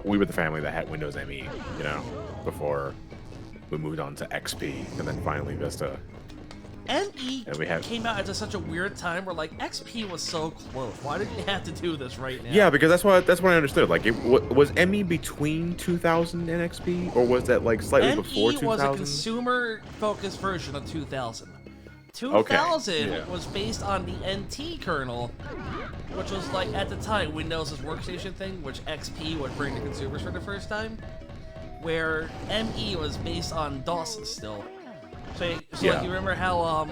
we were the family that had Windows ME, you know, before we moved on to XP and then finally Vista. ME And we have- came out at such a weird time where, like, XP was so close. Why did you have to do this right now? Yeah, because that's what I understood. Like, was ME between 2000 and XP, or was that like slightly before ME 2000? was a consumer-focused version of 2000. 2000 Yeah. was based on the NT kernel, which was like at the time Windows' workstation thing, which XP would bring to consumers for the first time. Where ME was based on DOS still. So Yeah. like, you remember how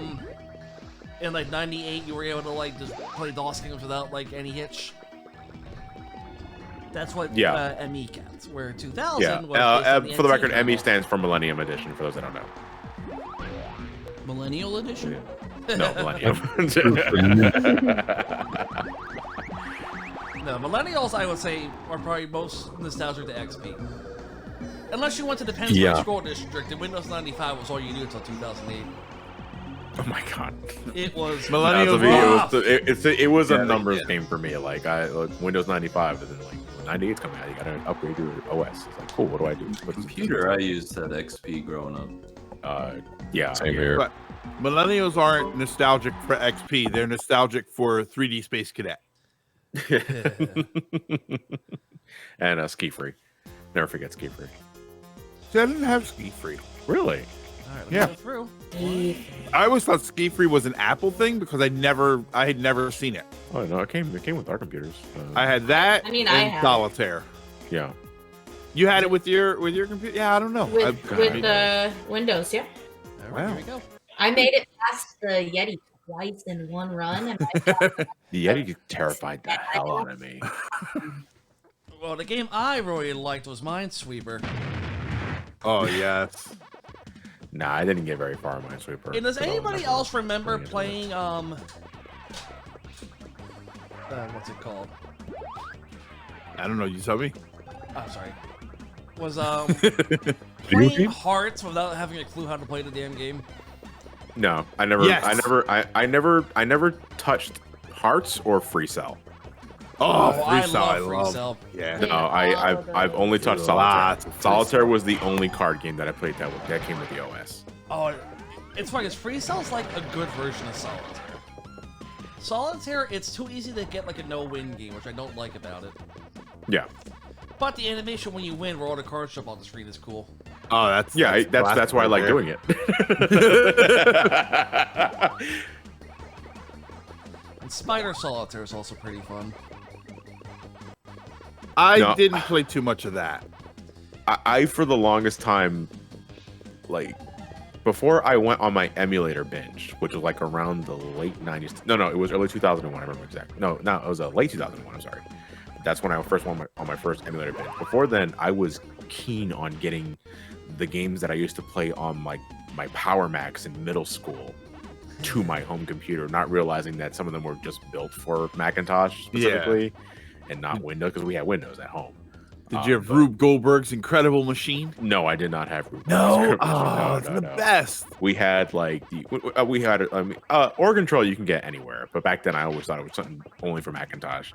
in like '98 you were able to like just play DOS games without like any hitch. That's what ME kept. Where 2000 Yeah. was based on the For the NT record, kernel. ME stands for Millennium Edition. For those that don't know. Millennial Edition? No, Millennium. No, millennials, I would say, are probably most nostalgic to XP. Unless you went to the Pennsylvania Yeah. School District, and Windows 95 was all you knew until 2008. Oh my god. It was Millennium. It was Yeah, a numbers yeah. game for me. Like Windows 95, and then like 98's coming out. You gotta upgrade your OS. It's like, cool. What do I do? Computer I used at XP growing up. Yeah. Same here. But millennials aren't nostalgic for XP. They're nostalgic for 3D Space Cadet. And Ski Free. Never forget Ski Free. See, I didn't have Ski Free. Really? Alright, let's Yeah. go through. I always thought Ski Free was an Apple thing because I had never seen it. Oh no, it came with our computers. I had that. I mean, I and have. Solitaire. Yeah. You had it with your computer? Yeah, I don't know. With Windows, yeah. Wow. Here we go. I made it past the Yeti twice in one run, and The Yeti terrified the hell out of me. Well, the game I really liked was Minesweeper. Oh yes. Nah, I didn't get very far in Minesweeper. And does so anybody never else remember playing it. playing what's it called? I don't know. You tell me. I'm sorry. Was Video playing game? Hearts without having a clue how to play the damn game? No, I never. Yes. I never touched Hearts or Free Cell. Oh, I Free Cell, love I Free love. Cell. Yeah. No, I've only touched Lots Solitaire. of Free Solitaire was the only card game that I played that came with the OS. Oh, it's funny because Free Cell's like a good version of Solitaire. Solitaire, it's too easy to get like a no-win game, which I don't like about it. Yeah. But the animation when you win, where all the cards show up on the screen, is cool. Oh, that's that's why I like doing it. And Spider Solitaire is also pretty fun. I didn't play too much of that. I for the longest time, like before I went on my emulator binge, which was like around the late 90s. No, it was early 2001. I remember exactly. No, it was late 2001. I'm sorry. That's when I first went on my first emulator binge. Before then, I was keen on getting the games that I used to play on my Power Macs in middle school to my home computer, not realizing that some of them were just built for Macintosh specifically and not Windows, because we had Windows at home. Did you have Rube Goldberg's Incredible Machine? No, I did not have Rube. No, Goldberg's. it's the best. We had like we had Organ Control you can get anywhere, but back then I always thought it was something only for Macintosh.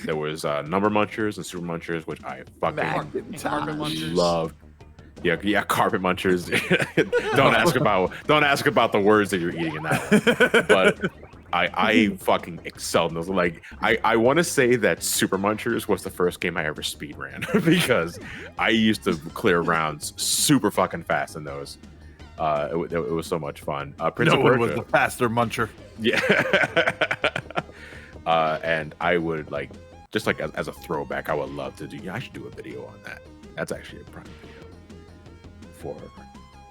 There was Number Munchers and Super Munchers, which I fucking Carpet Munchers. loved. Yeah, Carpet Munchers. don't ask about the words that you're eating in that one. But I fucking excelled in those. Like I want to say that Super Munchers was the first game I ever speed ran because I used to clear rounds super fucking fast in those. It was so much fun. Prince No of one Persia. was the faster muncher. Yeah. And I would like, just like as a throwback, I would love to do. I should do a video on that. That's actually a prime video for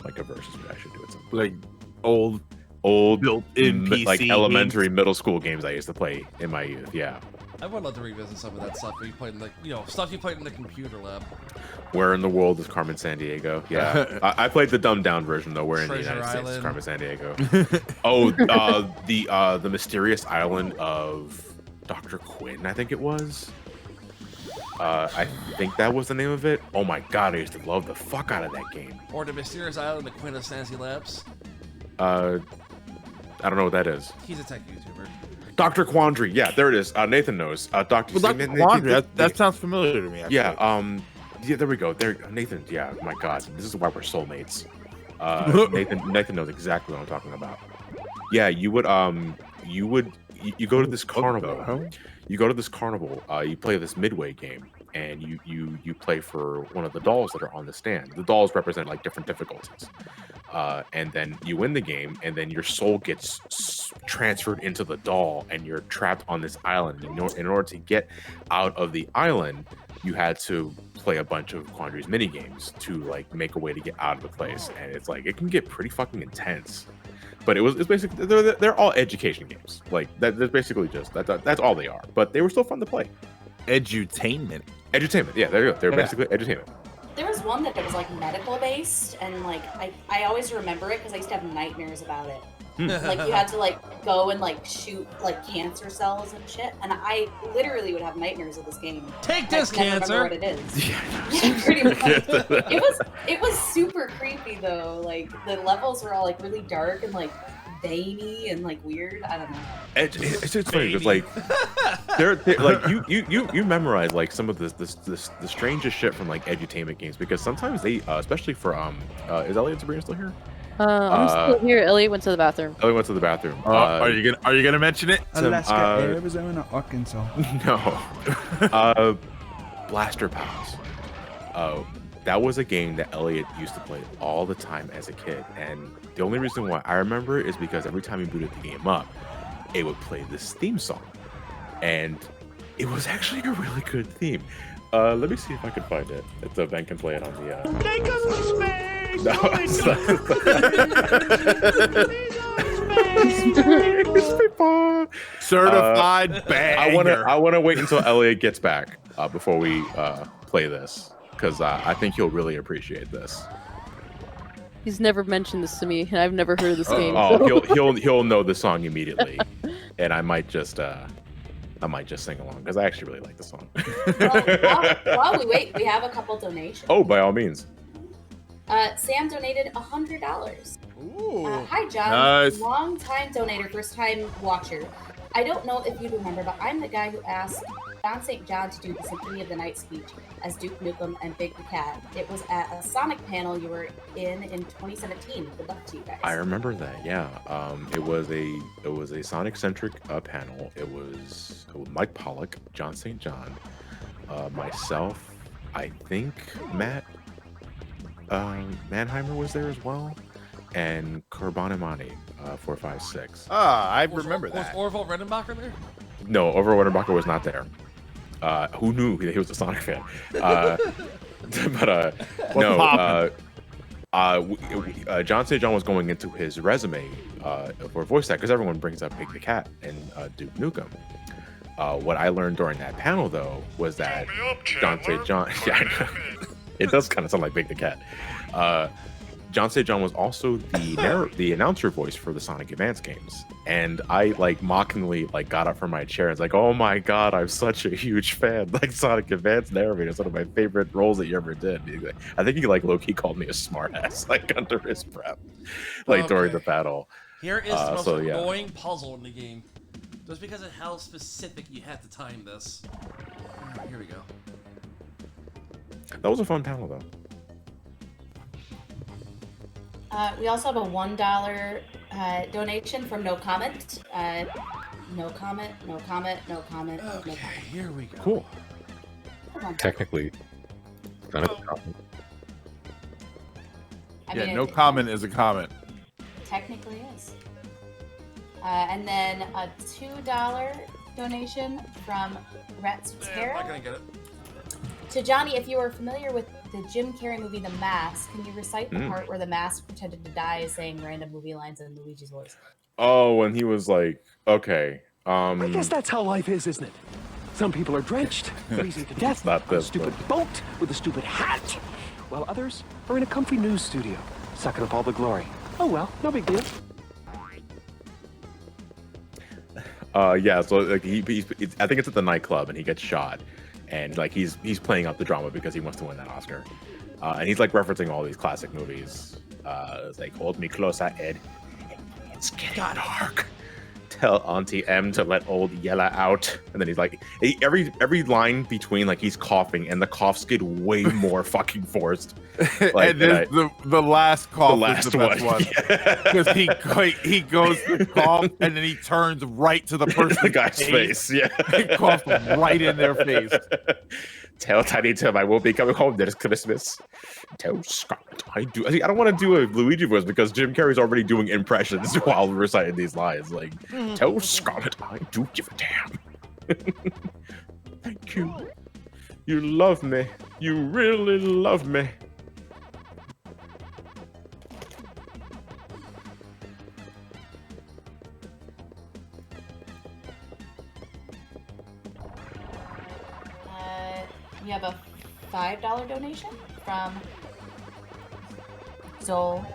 like a versus. I should do it sometime. Like old built-in like PC elementary, middle school games I used to play in my youth. Yeah. I would love to revisit some of that stuff where you played in the, stuff you played in the computer lab. Where in the world is Carmen Sandiego? Yeah, I played the dumbed down version though. Where in the Treasure United States is Island. Carmen Sandiego? Oh, the mysterious island of Dr. Quinn, I think it was. I think that was the name of it. Oh my god, I used to love the fuck out of that game. Or the Mysterious Island of Quinn of Sansi Labs. I don't know what that is. He's a tech YouTuber. Dr. Quandary, yeah, there it is. Nathan knows. Dr. Well, Dr. Quandary, that sounds familiar to me. Actually. Yeah, there we go. There, Nathan. Yeah, my God, this is why we're soulmates. Nathan knows exactly what I'm talking about. Yeah, you go to this carnival. You go to this carnival. You play this midway game, and you play for one of the dolls that are on the stand. The dolls represent like different difficulties. and then you win the game, and then your soul gets transferred into the doll, and you're trapped on this island. In order to get out of the island, you had to play a bunch of Quandary's mini games to like make a way to get out of the place, and it's like it can get pretty fucking intense. But it's basically they're all education games. Like that's basically just that's all they are. But they were still fun to play. Edutainment. Edutainment. Yeah, there you go. They're basically edutainment. There was one that was like medical based, and like I always remember it because I used to have nightmares about it. Like you had to like go and like shoot like cancer cells and shit, and I literally would have nightmares of this game. Take I this, can never cancer. remember what it is. Yeah, pretty much. It was super creepy though. Like the levels were all like really dark and like veiny and like weird. I don't know. It's just funny because like they're like you memorize like some of the strangest shit from like edutainment games, because sometimes they especially for is Elliot and Sabrina still here? I'm still here. Elliot went to the bathroom. Elliot went to the bathroom. Are you gonna mention it? Alaska, Arizona, Arkansas. No. Blaster Pals. That was a game that Elliot used to play all the time as a kid, and the only reason why I remember it is because every time he booted the game up, it would play this theme song, and it was actually a really good theme. Let me see if I can find it. So Ben can play it on the. Take us to space! No, it's not. Certified banger. I wanna wait until Elliot gets back before we play this, because I think he'll really appreciate this. He's never mentioned this to me, and I've never heard of this game. Oh, he'll know the song immediately, and I might just sing along because I actually really like the song. While we wait, we have a couple donations. Oh, by all means. Sam donated $100. Hi, John. Nice. Long time donator, first time watcher. I don't know if you remember, but I'm the guy who asked John St. John to do the Symphony of the Night speech as Duke Nukem and Big the Cat. It was at a Sonic panel you were in 2017. Good luck to you guys. I remember that. Yeah. It was a Sonic centric panel. It was Mike Pollock, John St. John, myself. I think Matt Mannheimer was there as well, and Kurbanimani 456. I remember that. Was Orville Redenbacher there? No, Orville Redenbacher was not there. Who knew he was a Sonic fan? But John St. John was going into his resume for voice act, because everyone brings up Big the Cat and Duke Nukem. What I learned during that panel, though, was that John St. John... Yeah, it does kind of sound like Big the Cat. John St. John was also the announcer voice for the Sonic Advance games, and I like mockingly like got up from my chair and was like, "Oh my god, I'm such a huge fan! Like Sonic Advance narrator is one of my favorite roles that you ever did." I think he like low-key called me a smartass like under his breath, like during the battle. Here is the most yeah. annoying puzzle in the game, just because of how specific you had to time this. Alright, here we go. That was a fun panel, though. We also have a $1 donation from No Comment. No comment, no comment, no comment. Okay, no comment. here we go. Cool. Technically, kind of a comment. I Yeah, mean, no comment is a comment. Technically is. And then a $2 donation from Rat I'm not gonna get it. To Johnny, if you are familiar with the Jim Carrey movie The Mask, can you recite the part where the mask pretended to die saying random movie lines in Luigi's voice? Oh, when he was like, okay. I guess that's how life is, isn't it? Some people are drenched, freezing to death Not on a this, stupid boat with a stupid hat, while others are in a comfy news studio, sucking up all the glory. Oh well, no big deal. Yeah, so like I think it's at the nightclub and he gets shot, and like he's playing up the drama because he wants to win that Oscar, and he's like referencing all these classic movies. It's like Hold Me Closer, Ed. It's getting dark. Tell Auntie M to let old Yella out, and then he's like every line between like he's coughing and the coughs get way more fucking forced. Like, and then the last cough is the best one because he goes to cough and then he turns right to the person's guy's face. Yeah, he coughs right in their face. Tell Tiny Tim I won't be coming home this Christmas. Tell Scarlet I do. I don't want to do a Luigi voice because Jim Carrey's already doing impressions while reciting these lines. Like, tell Scarlet I do give a damn. Thank you. You love me. You really love me. We have a $5 donation from Zol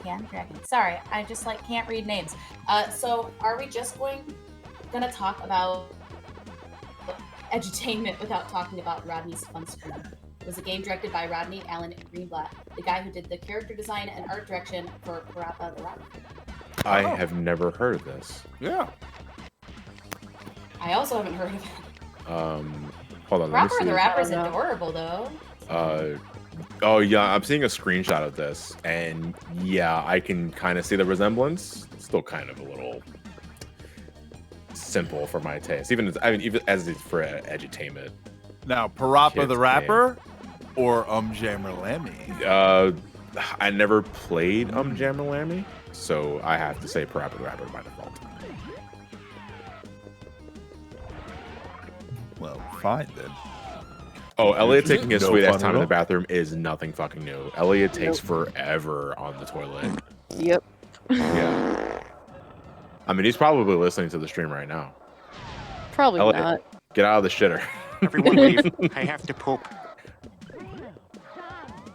Can Dragon. Sorry, I just can't read names. So are we just gonna talk about edutainment without talking about Rodney's Fun Screen? It was a game directed by Rodney Allen Greenblatt, the guy who did the character design and art direction for Parappa the Rapper. I have never heard of this. Yeah. I also haven't heard of it. Hold on. Parappa the Rapper's adorable though. Oh yeah, I'm seeing a screenshot of this, and yeah, I can kind of see the resemblance. It's still kind of a little simple for my taste, even as it's for edutainment. Now, Parappa Kids the Rapper or Jammerlammy? I never played Jammerlammy, so I have to say Parappa the Rapper by default. Well, fine then. Oh, Elliot taking his No sweet ass fun time at in the all? bathroom is nothing fucking new. Elliot takes forever on the toilet. Yep. Yeah. I mean, he's probably listening to the stream right now. Probably Elliot, not. get out of the shitter. Everyone leave. I have to poop.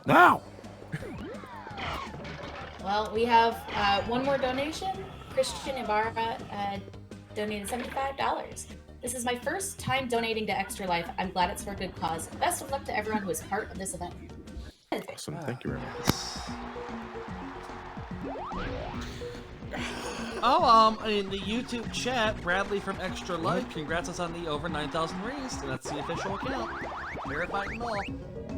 Now. Well, we have one more donation. Christian Ibarra donated $75. This is my first time donating to Extra Life. I'm glad it's for a good cause. Best of luck to everyone who is part of this event. Awesome. Thank you very much. Oh, in the YouTube chat, Bradley from Extra Life congrats us on the over 9,000 raised, and that's the official account. Verified and all.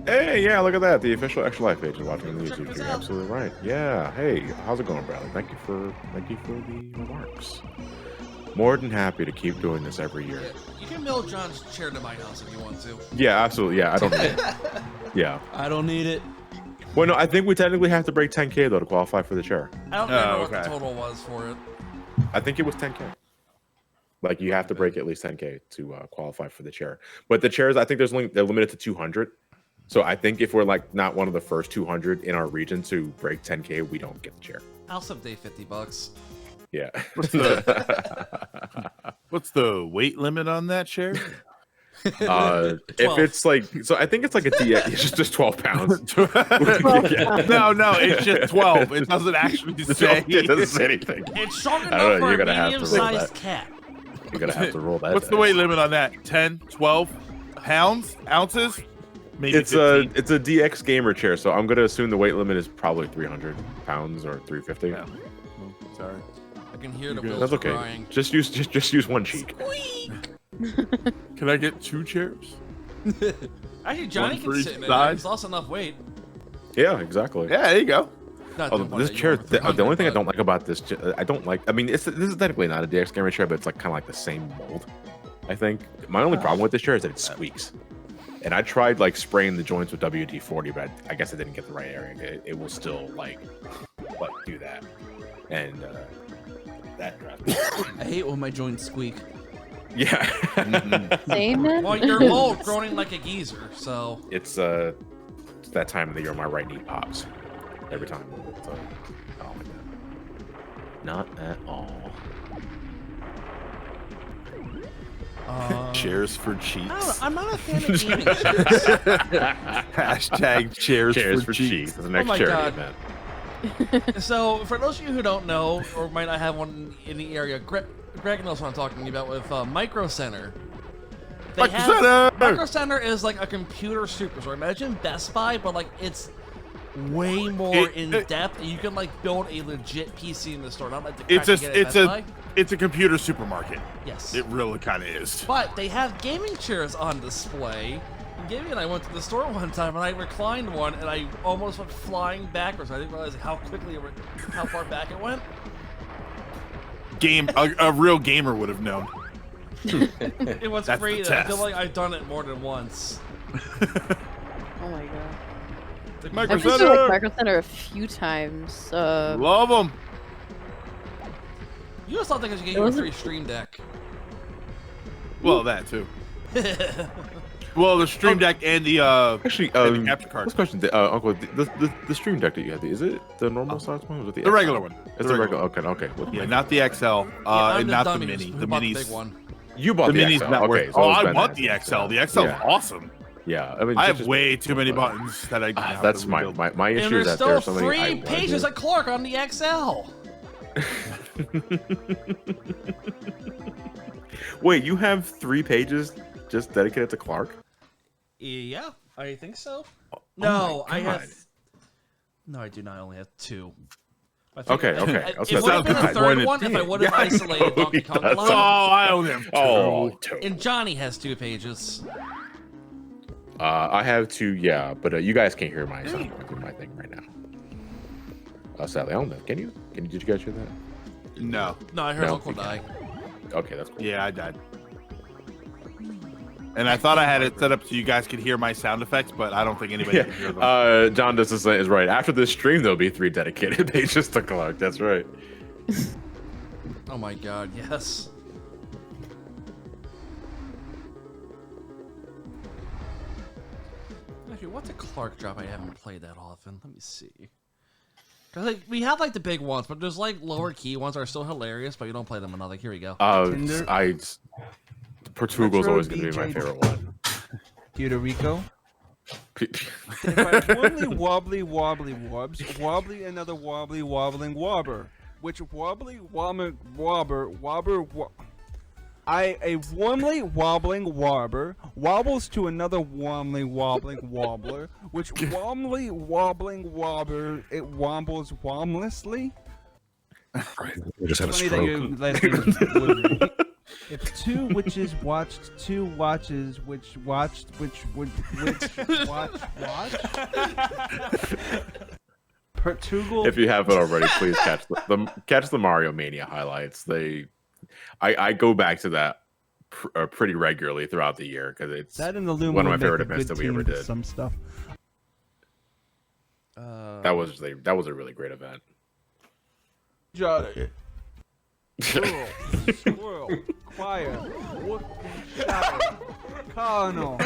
Hey, yeah, look at that. The official Extra Life page is watching the YouTube Check this stream. out. Absolutely right. Yeah. Hey, how's it going, Bradley? Thank you for the remarks. More than happy to keep doing this every year. You can mail John's chair to my house if you want to. Yeah, absolutely. Yeah, I don't need it. Yeah. I don't need it. Well, no, I think we technically have to break 10K though to qualify for the chair. I don't remember what the total was for it. I think it was 10K. Like you have to break at least 10K to qualify for the chair. But the chairs, I think they're limited to 200. So I think if we're like not one of the first 200 in our region to break 10K, we don't get the chair. I'll someday $50. Yeah. What's the weight limit on that chair? If it's like, so I think it's like a DX, it's just 12 pounds. No, it's just 12. It doesn't actually say. It doesn't say anything. It's strong I don't enough know, for you're a gonna have to roll medium-sized that. cat. You're gonna have to roll that. What's the weight limit on that? 10, 12 pounds, ounces? Maybe It's 15. a DX gamer chair, so I'm gonna assume the weight limit is probably 300 pounds or 350. Yeah. Sorry. I can hear the wheels That's okay. crying. Just use one cheek. Can I get 2 chairs? Actually, Johnny One for can each sit in it. side? He's lost enough weight. Yeah, exactly. Yeah, there you go. Not Oh, to the point this that you chair. were The 300, only thing I but- don't like about this, I mean, this is technically not a DX gamer chair, but it's like kind of like the same mold. I think my only problem with this chair is that it squeaks. And I tried like spraying the joints with WD-40, but I guess I didn't get the right area. It will still like do that, and that drives me. I hate when my joints squeak. Yeah. Same, man. Well, you're old, groaning like a geezer, so. It's that time of the year my right knee pops every time. So, I don't like that. Not at all. Chairs for I don't know, cheeks. I'm not a fan of gaming chairs. Hashtag chairs for cheeks. That's the next Oh my charity God. event. So, for those of you who don't know, or might not have one in the area, Greg knows what I'm talking about with Micro Center. Micro Center is like a computer superstore. Imagine Best Buy, but like it's way more in depth. And you can like build a legit PC in the store, not like the crap you get at Best Buy. It's a computer supermarket. Yes. It really kind of is. But they have gaming chairs on display. And Gaby and I went to the store one time, and I reclined one, and I almost went flying backwards. I didn't realize how far back it went. A real gamer would have known. It was That's free. the I feel test. like I've done it more than once. Oh my god. Micro I've been to Center. like Micro Center a few times. Love them. You just thought they could get It you a wasn't- free Stream Deck. Well, that too. Well, the Stream Deck and the Actually, and the capture card. this question, Uncle, the Stream Deck that you had, is it the normal size one or The regular one. It's the regular. Okay. What Yeah, not the XL, I'm and the not the dummy mini. who The bought the minis. big one. You bought the mini's XL. not worth. Okay, so Oh, it's I been want that. the XL. The XL is Yeah. awesome. Yeah, I mean, I it's have just- way too many buttons that I. have That's to my rebuild. And issue. there's That still there's something 3 pages of Clark on the XL. Wait, you have 3 pages just dedicated to Clark? Yeah, I think so. Oh No, my I have. God. No, I do not. I only have 2. Okay. It would Sounds have been a good. third one if I would have Yeah, I isolated know Donkey he Kong does. Country. I only have 2. Oh, 2. And Johnny has 2 pages. I have 2, yeah, but you guys can't hear my sound going through my thing right now. Sadly, I don't know. Did you guys hear that? No. No, I heard No, Uncle you die. Okay, that's cool. Yeah, I died. And I thought I had it set up so you guys could hear my sound effects, but I don't think anybody can hear them. John does is right. After this stream, there'll be 3 dedicated pages to Clark. That's right. Oh my god, yes. Actually, what's a Clark drop I haven't played that often? Let me see. Cause like, we have like the big ones, but there's like lower key ones that are still hilarious, but you don't play them enough. Like, here we go. Portugal's always going to be my favorite one. Puerto Rico. Wobbly wobbly wobbs, wobbly another wobbly wobbling wobber, which wobbly wobber a warmly wobbling wobber wobbles to another warmly wobbling wobbler, which warmly wobbling wobber it wobbles womlessly. We just had a Funny that your stroke. last name is Woodley. If 2 witches watched 2 watches, which watched which watch. Portugal. If you haven't already, please catch the Mario Mania highlights. I go back to that pretty regularly throughout the year because it's That and the Loom one of my would make favorite a events good that we ever team for did. Some stuff. That was a really great event. Johnny. Squirrel, squirrel, choir, Worcestershire, Cardinal,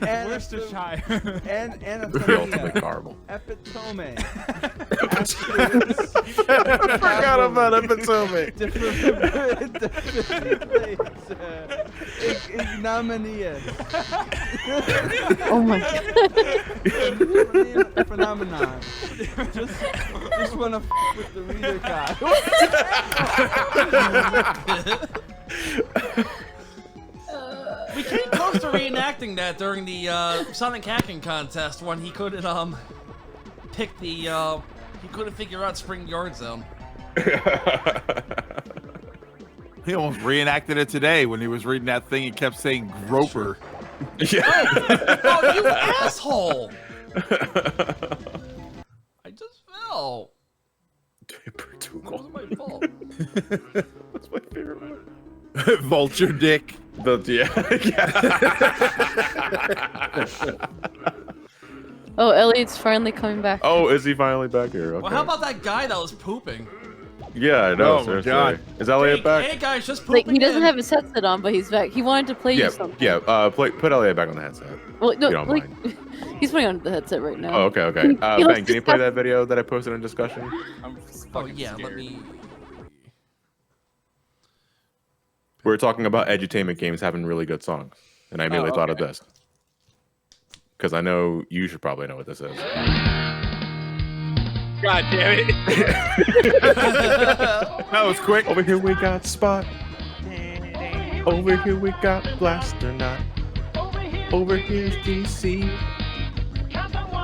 Worcestershire, and The ultimate caramel. Epitome. I forgot about Epitome. Ignominia. Oh my god. Phenomenon. Just wanna with the reader guy. We came close to reenacting that during the Sonic hacking contest when he couldn't pick the he couldn't figure out Spring Yard Zone. He almost reenacted it today when he was reading that thing. He kept saying groper. Oh, you asshole! I just fell. Portugal. It wasn't my fault. That's my favorite one. Vulture dick. Oh, Elliot's finally coming back. Oh, is he finally back here? Okay. Well, how about that guy that was pooping? Yeah, I know. Oh my seriously. God. Is Elliot back? Hey guys, just Like pooping. he doesn't in. have his headset on, but he's back. He wanted to play you something. Put Elliot back on the headset. Well, no, you don't like mind. he's playing on the headset right now. Oh, okay. He Ben, was can you play that video that I posted in discussion? I'm Oh yeah, let me. We were talking about edutainment games having really good songs, and I immediately thought of this because I know you should probably know what this is. God damn it. That was quick. Over here we got Spot. Over here we got Blaster Knot. Over here's DC.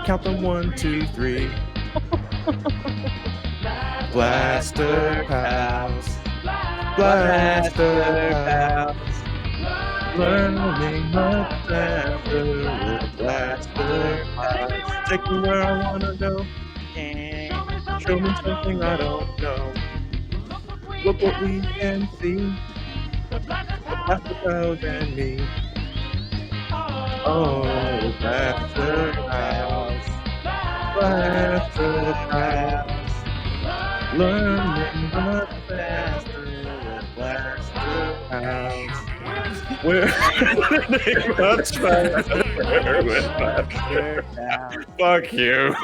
Count them 1, 2, 3. Blaster Pals. Blaster Pals. Learning much faster with Blaster Pals. Take me where I wanna go. Show me something I don't know. Look what we can see. Daffodils and me. Oh, Blaster House. Blaster House. Learning much faster with Blaster House. We're much faster with Blaster House. Fuck you.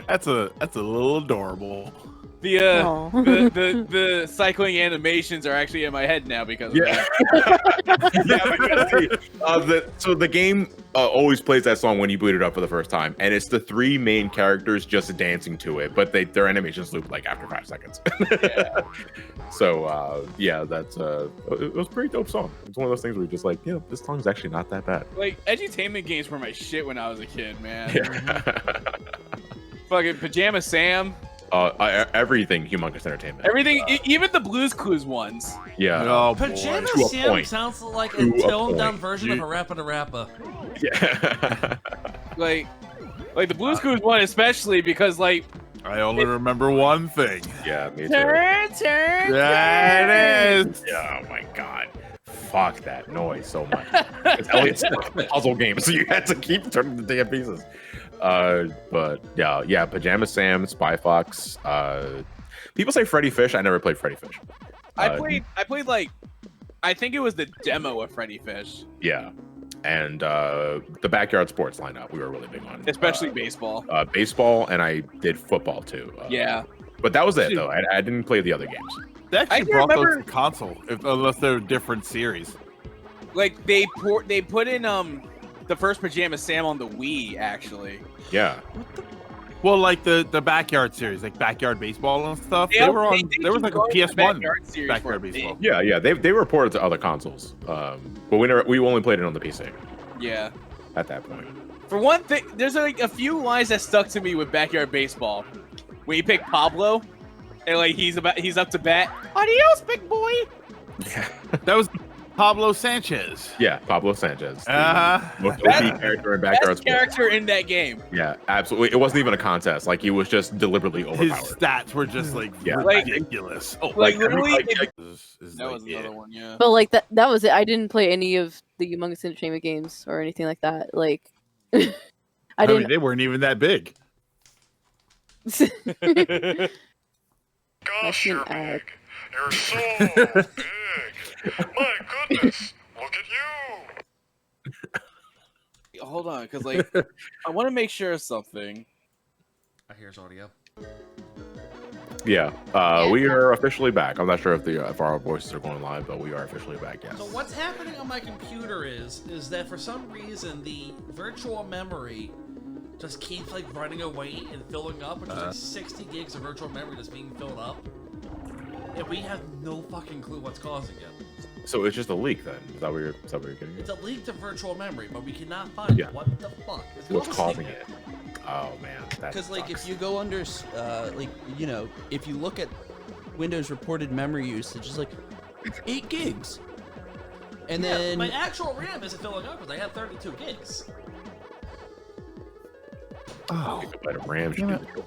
That's a little adorable. The cycling animations are actually in my head now because of that. So the game always plays that song when you boot it up for the first time, and it's the three main characters just dancing to it, but their animations loop like after 5 seconds. So that's it was a pretty dope song. It's one of those things where you're just like, yeah, this song's actually not that bad. Like edutainment games were my shit when I was a kid, man. Fucking Pajama Sam. Everything Humongous Entertainment. Everything, even the Blues Clues ones. Yeah. Oh, Pajama To a Sam point. sounds like To a a toned down point. version of a Rappa da Rappa. Yeah. like the Blues Clues one, especially because like I only remember one thing. Yeah, me too. turn. That it is. Yeah, oh my god. Fuck that noise so much. It's Elliot's puzzle game, so you had to keep turning the damn pieces. But yeah, Pajama Sam, Spy Fox. People say Freddy Fish. I never played Freddy Fish. I played like I think it was the demo of Freddy Fish. Yeah, and the Backyard Sports lineup we were really big on, especially baseball. Baseball, and I did football too. Yeah, but that was it though. I didn't play the other games. They actually I brought remember- those to console, unless they're different series. Like they put in the first Pajama Sam on the Wii actually. Yeah. Well, like the Backyard series, like Backyard Baseball and stuff. Yeah, They were on. they There was like a keep going with the PS1 Backyard series Backyard for a bit. Baseball. Yeah. They were ported to other consoles, but we only played it on the PC Yeah. at that point. For one thing, there's like a few lines that stuck to me with Backyard Baseball. When you pick Pablo, and like he's up to bat. Adios, big boy. That was Pablo Sanchez. Yeah, Pablo Sanchez. Most OP That's- character in Backyard Best Sports. character in that game. Yeah, absolutely. It wasn't even a contest. Like he was just deliberately His overpowered. stats were just like Like- ridiculous. Like literally, like, that was another one. Yeah. But like that was it. I didn't play any of the Humongous Entertainment games or anything like that. Like I mean, didn't. they weren't even that big. Gosh, you're big. You're so big. My goodness. Look at you. Hold on, because like I want to make sure of something. Here's audio. Yeah, we are officially back. I'm not sure if our voices are going live, but we are officially back. Yes. So what's happening on my computer is that for some reason the virtual memory just keeps like running away and filling up, and there's like 60 gigs of virtual memory just being filled up, and we have no fucking clue what's causing it. So it's just a leak then? Is that what you're getting It's at? a leak to virtual memory, but we cannot find what the fuck. It's What's almost causing it? Oh man, that Because like sucks. if you go under, like you know, if you look at Windows reported memory usage, it's like 8 gigs, and Yeah, then my actual RAM isn't filling up because I have 32 gigs. Oh, but a RAM should do the trick.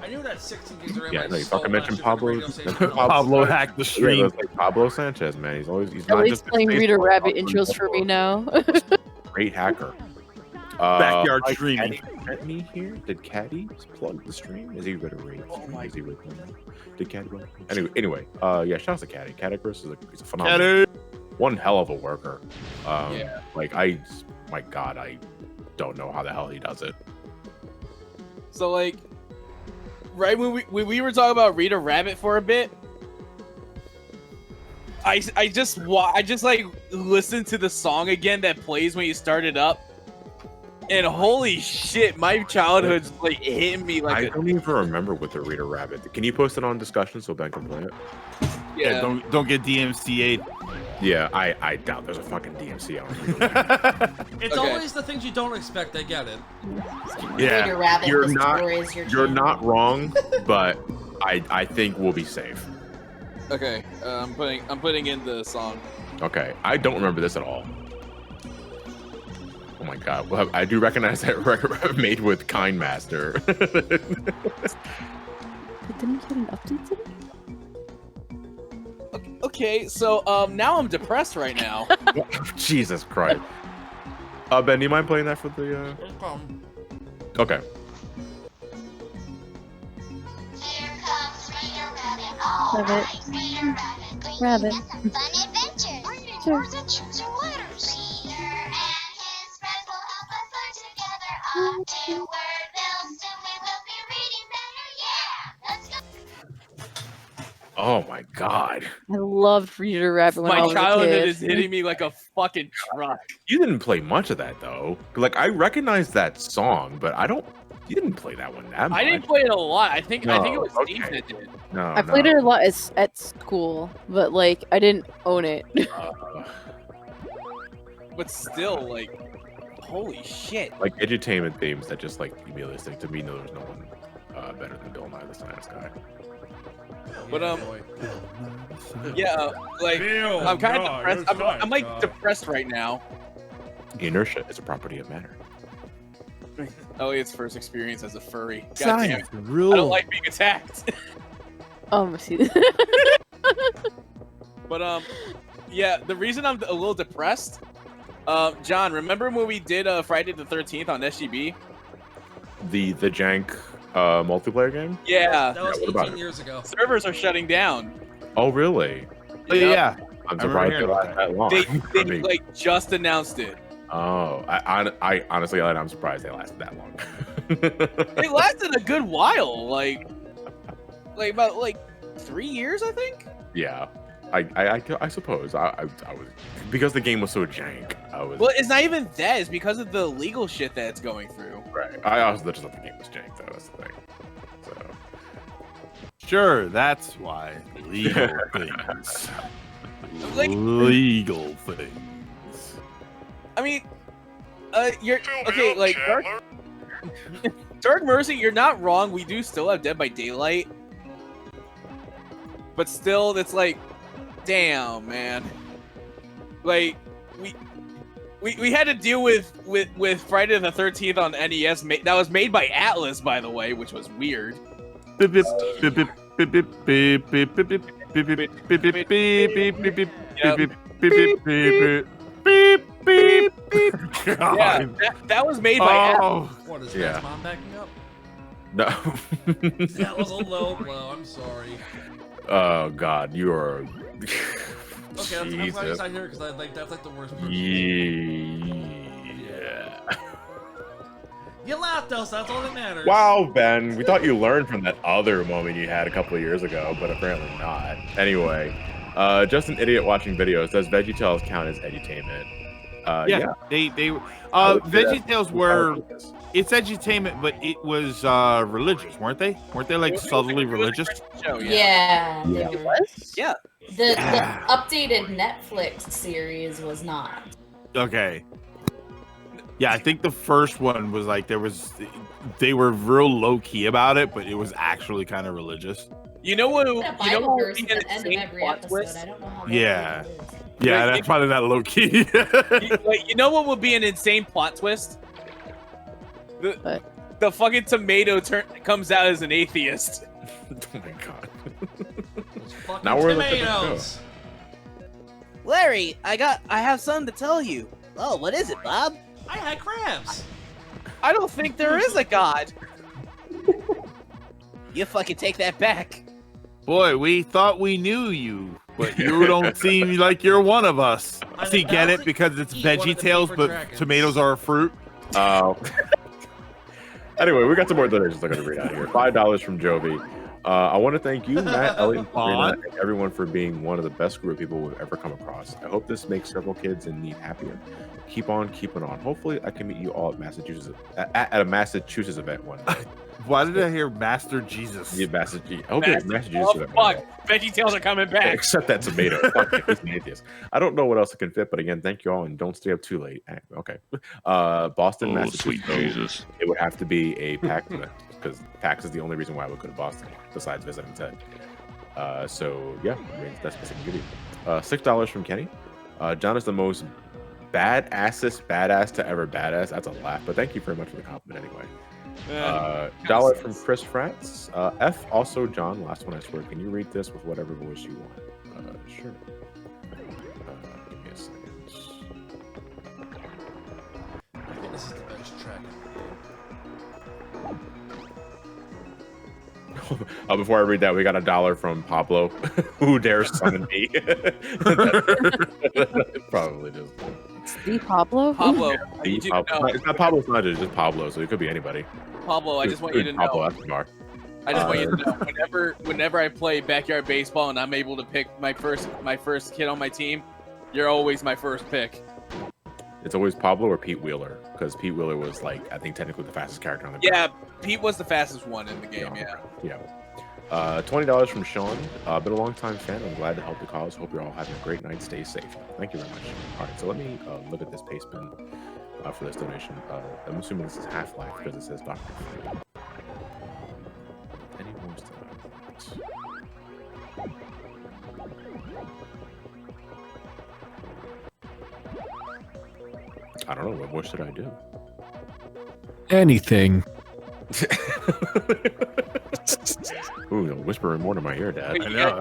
I knew that 16 gigs of RAM. Yeah, I no, you stole fucking mentioned last year from Pablo. radio station. Pablo hacked the Yeah, stream. that's like Pablo Sanchez, man. He's At not least just playing baseball, Reader Rabbit he's intros for me now. great hacker. Backyard Hi, streaming. Caddy sent me here. Did Caddy plug the stream? Is he ready to read? Oh my! Is he ready? Did Caddy? Anyway, yeah. Shout out to Caddy. Cadicrus he's a phenomenal. One hell of a worker. Yeah. Like my God, I don't know how the hell he does it. So like, right when we were talking about Rita Rabbit for a bit, I just like listened to the song again that plays when you start it up, and holy shit, my childhood's like hitting me like. I don't even remember with the Rita Rabbit. Can you post it on discussion so Ben can play it? Yeah, don't get DMCA'd. Yeah, I doubt there's a fucking DMC on it. It's always the things you don't expect that get it. Yeah, Rita Rabbit, you're the not score is your you're channel. not wrong, but I think we'll be safe. Okay, I'm putting in the song. Okay, I don't remember this at all. Oh my God, well, I do recognize that record made with Kind Master. Didn't get an update today? Okay, so now I'm depressed right now. Jesus Christ. Ben, do you mind playing that for the? Okay. Rabbit. Rabbit. Sure. Oh my God. I loved Reader Rabbit when I My was a childhood kid. is hitting me like a fucking truck. You didn't play much of that though. Like I recognize that song, but I don't. You didn't play that one that much. I didn't play it a lot. I think it No, was okay. Steve that did. No, I played it a lot at school, but like I didn't own it. But still, like, holy shit. Like edutainment themes that just like immediately stick to me. No, there's no one better than Bill Nye the Science Guy. But yeah, like I'm kind of depressed. I'm like depressed right now. Inertia is a property of matter. Elliot's first experience as a furry. God Science damn it. rule. I don't like being attacked. See. But yeah, the reason I'm a little depressed, John, remember when we did Friday the 13th on SGB? The jank multiplayer game? Yeah. That was what about 18 it? years ago. Servers are shutting down. Oh really? Oh, yeah. I'm I remember surprised hearing they about last that long. They I mean, like just announced it. oh, I honestly, I'm surprised they lasted that long. It lasted a good while, like about 3 years, I think. Yeah, I suppose I was because the game was so jank. I was Well, it's not even that. It's because of the legal shit that it's going through. right. I also just thought the game was jank though. That's the thing. So Sure, that's why. Legal things. Like- Legal things. I mean, you're okay. Like Dark Mercy, you're not wrong. We do still have Dead by Daylight, but still, it's like, damn, man. Like we had to deal with Friday the 13th on NES. That was made by Atlas, by the way, which was weird. Yeah, that was made by Atlas. What is Yeah. Matt's mom backing up? no. That was a low blow. I'm sorry. Oh God, you are. Okay, I'm glad you Jesus. sat here because that's like the worst person. Yeah. You laughed though, so that's all that matters. Wow, Ben, we thought you learned from that other moment you had a couple of years ago, but apparently not. Anyway, just an idiot watching videos. Does VeggieTales count as edutainment? Yeah. They VeggieTales were. It's edutainment, but it was religious, weren't they? Weren't they like subtly religious? Show, Yeah. It was? Yeah. The updated Netflix series was not. Okay. Yeah, I think the first one was like they were real low key about it, but it was actually kind of religious. You know what? A You know Bible what verse would at be the end of insane every plot episode. twist? I don't know how. Yeah. Yeah, that's probably not low key. Like, you know what would be an insane plot twist? The fucking tomato comes out as an atheist. Oh my God. Fucking Now we're looking at the tomatoes. Larry, I have something to tell you. Oh, what is it, Bob? I had crabs. I don't think there is a god. You fucking take that back. Boy, we thought we knew you, but you don't seem like you're one of us. See, get it? Because it's VeggieTales, but tomatoes are a fruit. Oh. Anyway, we got some more donations I'm going to read out here. $5 from Jovi. I want to thank you, Matt, Elliot, and Sabrina, and everyone for being one of the best group of people we've ever come across. I hope this makes several kids in need happier. Keep on keeping on. Hopefully, I can meet you all at Massachusetts at a Massachusetts event one day. Why did I hear Master Jesus? Yeah, Massachusetts. I hope it's Massachusetts Oh, event one day. fuck. VeggieTales are coming back. Except that tomato. Fuck it, he's an atheist. I don't know what else it can fit, but again, thank you all, and don't stay up too late. Okay. Boston, Oh, Massachusetts. sweet Jesus. It would have to be a PAX event because PAX is the only reason why I would go to Boston besides visiting Ted. So yeah, I mean, that's what I can give you. $6 from Kenny. John is the most badass to ever badass. That's a laugh, but thank you very much for the compliment anyway. Dollar from Chris France. F also John, last one I swear. Can you read this with whatever voice you want? Sure. Give me a second. I think this is the best track. Before I read that, we got $1 from Pablo. Who dares summon me? Probably do. It's the Pablo. Pablo, The Pablo. It's not Pablo Sanchez, it's just Pablo, so it could be anybody. Pablo, I just want you to Pablo know. Escobar. I just want you to know. Whenever I play backyard baseball and I'm able to pick my first kid on my team, you're always my first pick. It's always Pablo or Pete Wheeler, because Pete Wheeler was like, I think technically the fastest character on the game. Yeah, Pete was the fastest one in the game. Yeah. $20 from Sean. Been a long time fan. I'm glad to help the cause. Hope you're all having a great night. Stay safe. Thank you very much. All right, so let me look at this paste bin for this donation. I'm assuming this is Half-Life because it says Dr. Freeman. Any more stuff? I don't know. What more should I do? Anything. Ooh, whispering more to my ear, Dad. Wait, you got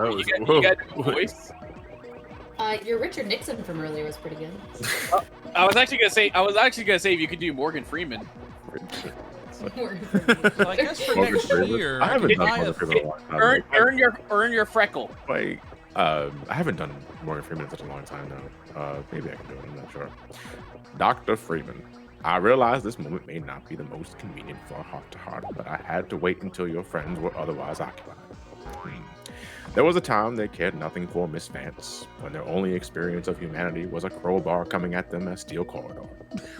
a voice? Your Richard Nixon from earlier was pretty good. I was actually gonna say if you could do Morgan Freeman. So I guess for next year, I haven't done Morgan Freeman in a long time. Earn your freckle. Like, I haven't done Morgan Freeman in such a long time now. Maybe I can do it. I'm not sure. Dr. Freeman. I realize this moment may not be the most convenient for a heart-to-heart, but I had to wait until your friends were otherwise occupied. There was a time they cared nothing for Miss Vance, when their only experience of humanity was a crowbar coming at them as Steel Corridor.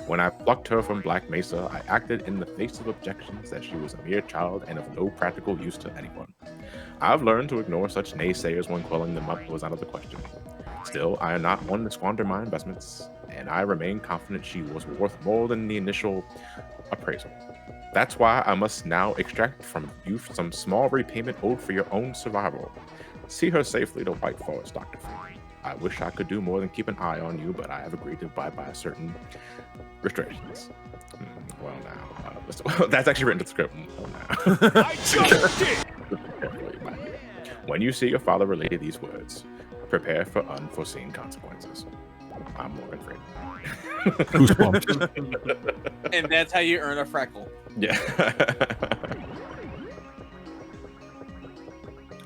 When I plucked her from Black Mesa, I acted in the face of objections that she was a mere child and of no practical use to anyone. I've learned to ignore such naysayers when quelling them up was out of the question. Still, I am not one to squander my investments, and I remain confident she was worth more than the initial appraisal. That's why I must now extract from you some small repayment owed for your own survival. See her safely to White Forest, Dr. Freeman. I wish I could do more than keep an eye on you, but I have agreed to abide by certain restrictions. Well, now, that's actually written to the script. Well, now. I just did! When you see your father relay these words, prepare for unforeseen consequences. I'm Morgan Freeman. Goosebumps. And that's how you earn a freckle. Yeah.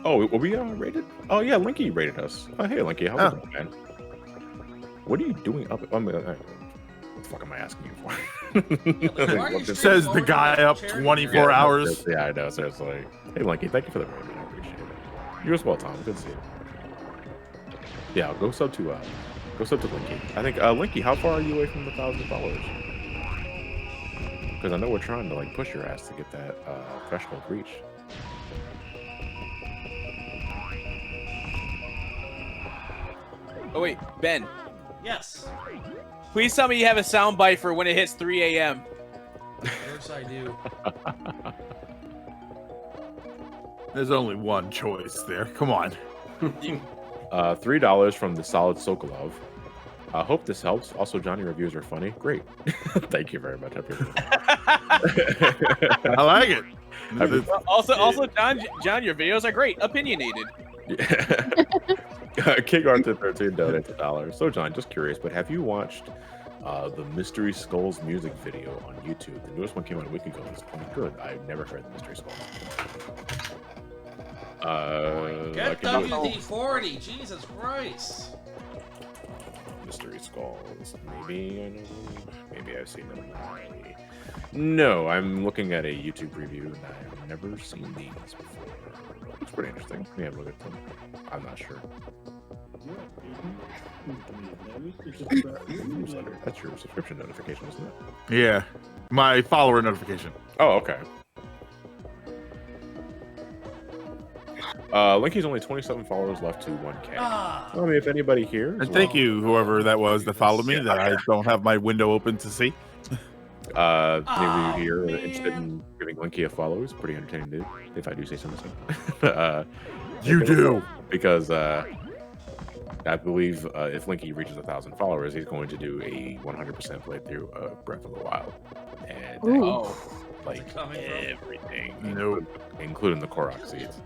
Oh, were we rated? Oh yeah, Linky rated us. Oh hey, Linky, how's it, man? What are you doing up? What the fuck am I asking you for? Says the guy up 24 hours. Yeah, I know. Seriously. Hey, Linky, thank you for the rating. I appreciate it. You as well, Tom. Good to see you. Yeah, go sub to Linky. I think Linky, how far are you away from the 1,000 followers? Because I know we're trying to like push your ass to get that threshold reach. Oh wait, Ben. Yes. Please tell me you have a soundbite for when it hits 3 a.m. Of course I do. There's only one choice there. Come on. $3 from the Solid Sokolov. I hope this helps. Also, Johnny reviews are funny. Great. Thank you very much. I like it. Also, John, your videos are great. Opinionated. King Arthur 13 donates $1. So, John, just curious, but have you watched the Mystery Skulls music video on YouTube? The newest one came out a week ago. It's quite good. I've never heard the Mystery Skulls. Get WD-40, Jesus Christ. Mystery Skulls. Maybe I know. Maybe I've seen them. No, I'm looking at a YouTube review and I've never seen these before. Looks pretty interesting. Let me have a look at them. I'm not sure. That's your subscription notification, isn't it? Yeah, my follower notification. Oh, okay. Linky's only 27 followers left to 1K. I mean, if anybody here, And thank you, whoever that was that followed me, that I don't have my window open to see. Any of you here are interested in giving Linky a follow? He's a pretty entertaining dude, if I do say so myself. You do. Because I believe if Linky reaches 1,000 followers, he's going to do a 100% playthrough of Breath of the Wild. And like everything. Nope, including the Korok seeds.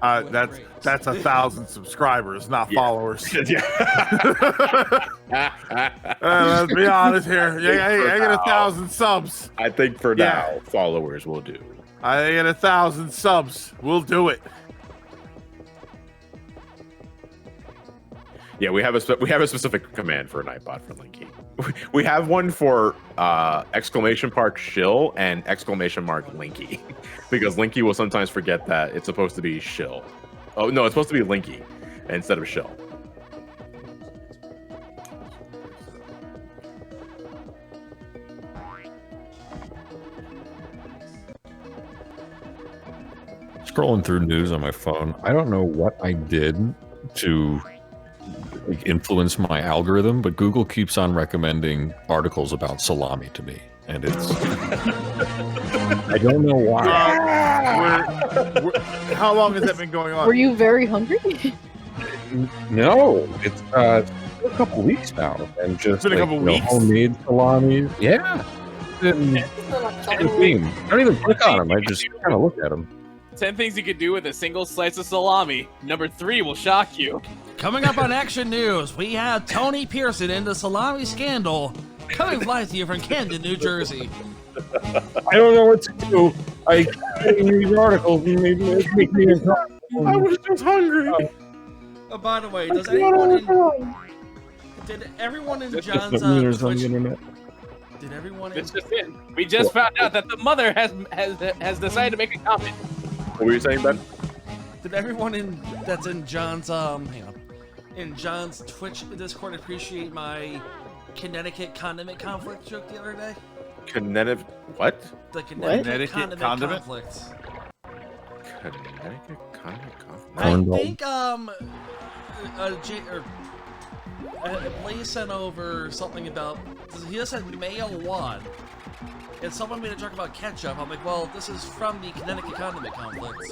That's 1,000 subscribers, not followers. Let's be honest here. I get 1,000 subs. I think for now, followers will do. I get 1,000 subs. We'll do it. Yeah, we have a specific command for a Nightbot for Linky. We have one for exclamation mark shill and exclamation mark Linky, because Linky will sometimes forget that it's supposed to be shill. Oh no, it's supposed to be Linky instead of shill. Scrolling through news on my phone, I don't know what I did to influence my algorithm, but Google keeps on recommending articles about salami to me, and it's I don't know why. How long has that been going on? Were you very hungry? No, it's a couple weeks now, and just been a couple weeks? homemade salami. Yeah, I don't even click on them. I just kind of look at them. 10 things you could do with a single slice of salami. Number 3 will shock you. Coming up on Action News, we have Tony Pearson in the salami scandal. Coming live to you from Camden, New Jersey. I don't know what to do. I reading these articles and they make me uncomfortable. I was just hungry. Oh, by the way, did everyone in John's Twitch? Did everyone in? It's just in. We just found out that the mother has decided to make a comment. What were you saying, Ben? Did everyone that's in John's in John's Twitch Discord appreciate my Connecticut condiment conflict joke the other day? What? The Connecticut condiment conflict. Connecticut condiment conflict. I think Blaze sent over something about he just said mayo one. And someone made a joke about ketchup. I'm like, well, this is from the Connecticut condiment conflict.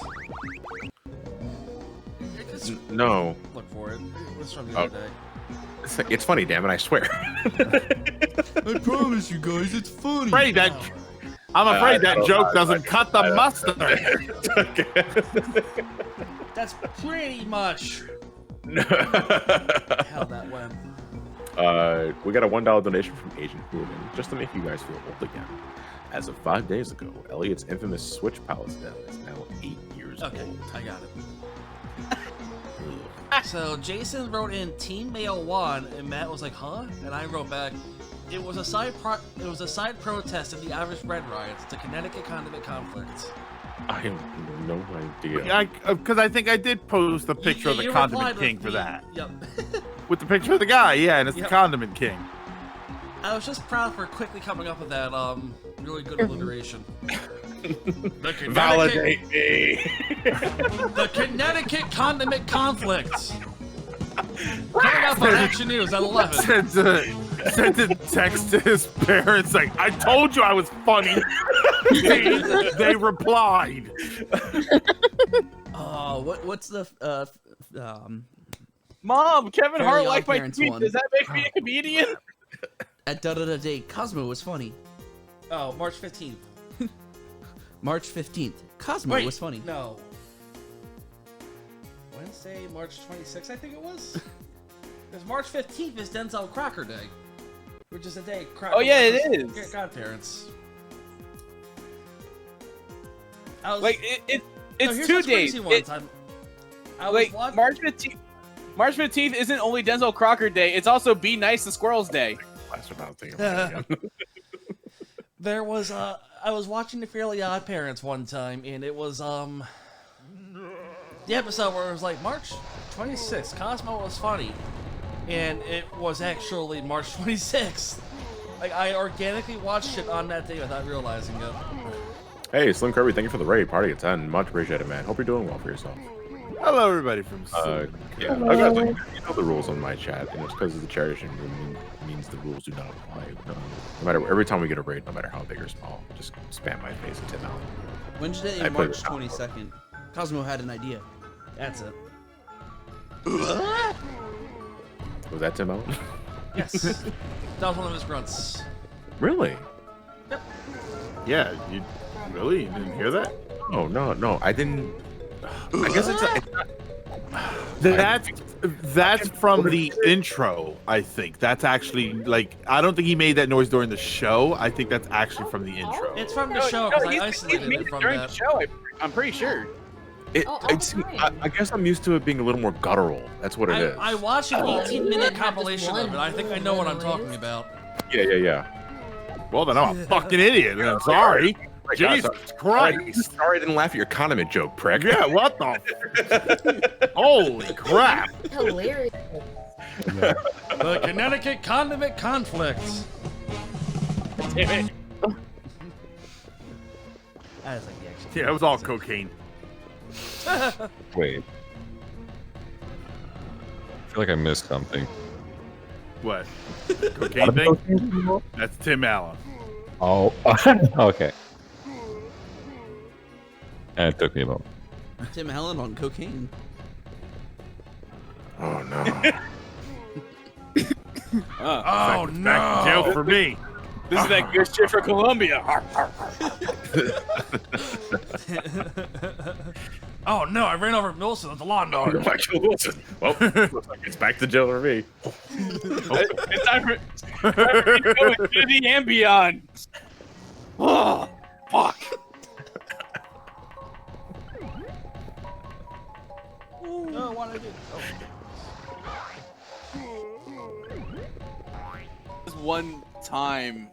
No. Look for it. It was from the other day. It's funny, damn it! I swear. I promise you guys, it's funny. I'm afraid that joke doesn't cut the mustard. That's pretty much how that went. We got a $1 donation from Agent Hooligan just to make you guys feel old again. As of 5 days ago, Elliot's infamous Switch Palace Den is now 8 years old. Okay, I got it. So Jason wrote in Team Mayo 1, and Matt was like, "Huh?" And I wrote back, "It was a side protest of the Irish bread riots, the Connecticut condiment conflict." I have no idea. Because I think I did post a picture of the Condiment King for that. Yep. With the picture of the guy, yeah, and it's the Condiment King. I was just proud for quickly coming up with that really good alliteration. Validate me. The Connecticut condiment conflict. Coming up on Action News at 11. Sent a text to his parents like, "I told you I was funny." They replied. What's the Mom, Kevin Very Hart Odd liked my Parents tweet. one. Does that make me a comedian? At day, Cosmo was funny. Oh, March 15th. March 15th, Cosmo was funny. No. Wednesday, March 26th, I think it was. Because March 15th is Denzel Crocker Day, which is a day. Oh yeah, it is. Godparents. It's 2 days. March 15th. March 15th isn't only Denzel Crocker Day. It's also Be Nice to Squirrels Day. That's what I was thinking about again. There was I was watching The Fairly Odd Parents one time, and it was the episode where it was like March 26th, Cosmo was funny, and it was actually March 26th. Like I organically watched it on that day without realizing it. Hey, Slim Kirby, thank you for the raid. Party at 10. Much appreciated, man. Hope you're doing well for yourself. Hello, everybody from yeah, I got you know the rules on my chat, and it's because of the charity room means the rules do not apply. No matter every time we get a raid, no matter how big or small, just spam my face and 10 out. Wednesday, March 22nd. Cosmo had an idea. That's it. Was that Tim Allen? Yes. That was one of his grunts. Really? Yep. Yeah, you really? You didn't hear that? Oh no, I didn't. I guess it's that's from the intro. I think that's actually like I don't think he made that noise during the show. I think that's actually from the intro. It's from the show because I isolated it from during that. the show. I'm pretty sure. I guess I'm used to it being a little more guttural. That's what it is. I watched an 18-minute compilation of it. I think I know what I'm talking about. Yeah. Well, then I'm a fucking idiot. I'm sorry. Jesus Christ. Sorry I didn't laugh at your condiment joke, prick. Yeah, what the? Holy crap. Hilarious. The Connecticut condiment conflicts. Damn it. That is like the action. Yeah, it was all cocaine. Wait. I feel like I missed something. What? Cocaine thing? That's Tim Allen. Oh, okay. And it took me a moment. Tim Allen on cocaine. Oh no. Oh no. Back to jail for me. This is that good shit for Colombia. Oh no, I ran over Wilson with the lawn dog. Michael Wilson. Well, looks like it's back to jail for me. It's time for infinity and beyond. Oh, fuck. No, what I did. One time,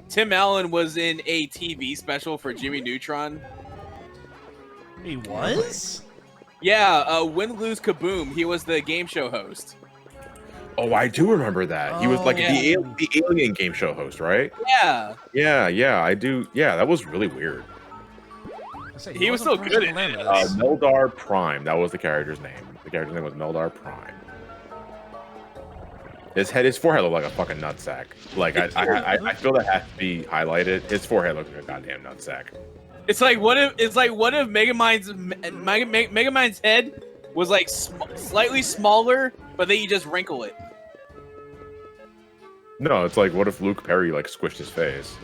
Tim Allen was in a TV special for Jimmy Neutron. He was? Yeah, Win, Lose, Kaboom. He was the game show host. Oh, I do remember that. He was like yeah. the alien game show host, right? Yeah. Yeah, I do. Yeah, that was really weird. He was so good at it. Meldar Prime. That was the character's name. The character's name was Meldar Prime. His forehead looked like a fucking nutsack. Like I feel that has to be highlighted. His forehead looked like a goddamn nutsack. It's like what if Megamind's head was like slightly smaller, but then you just wrinkle it. No, it's like what if Luke Perry like squished his face?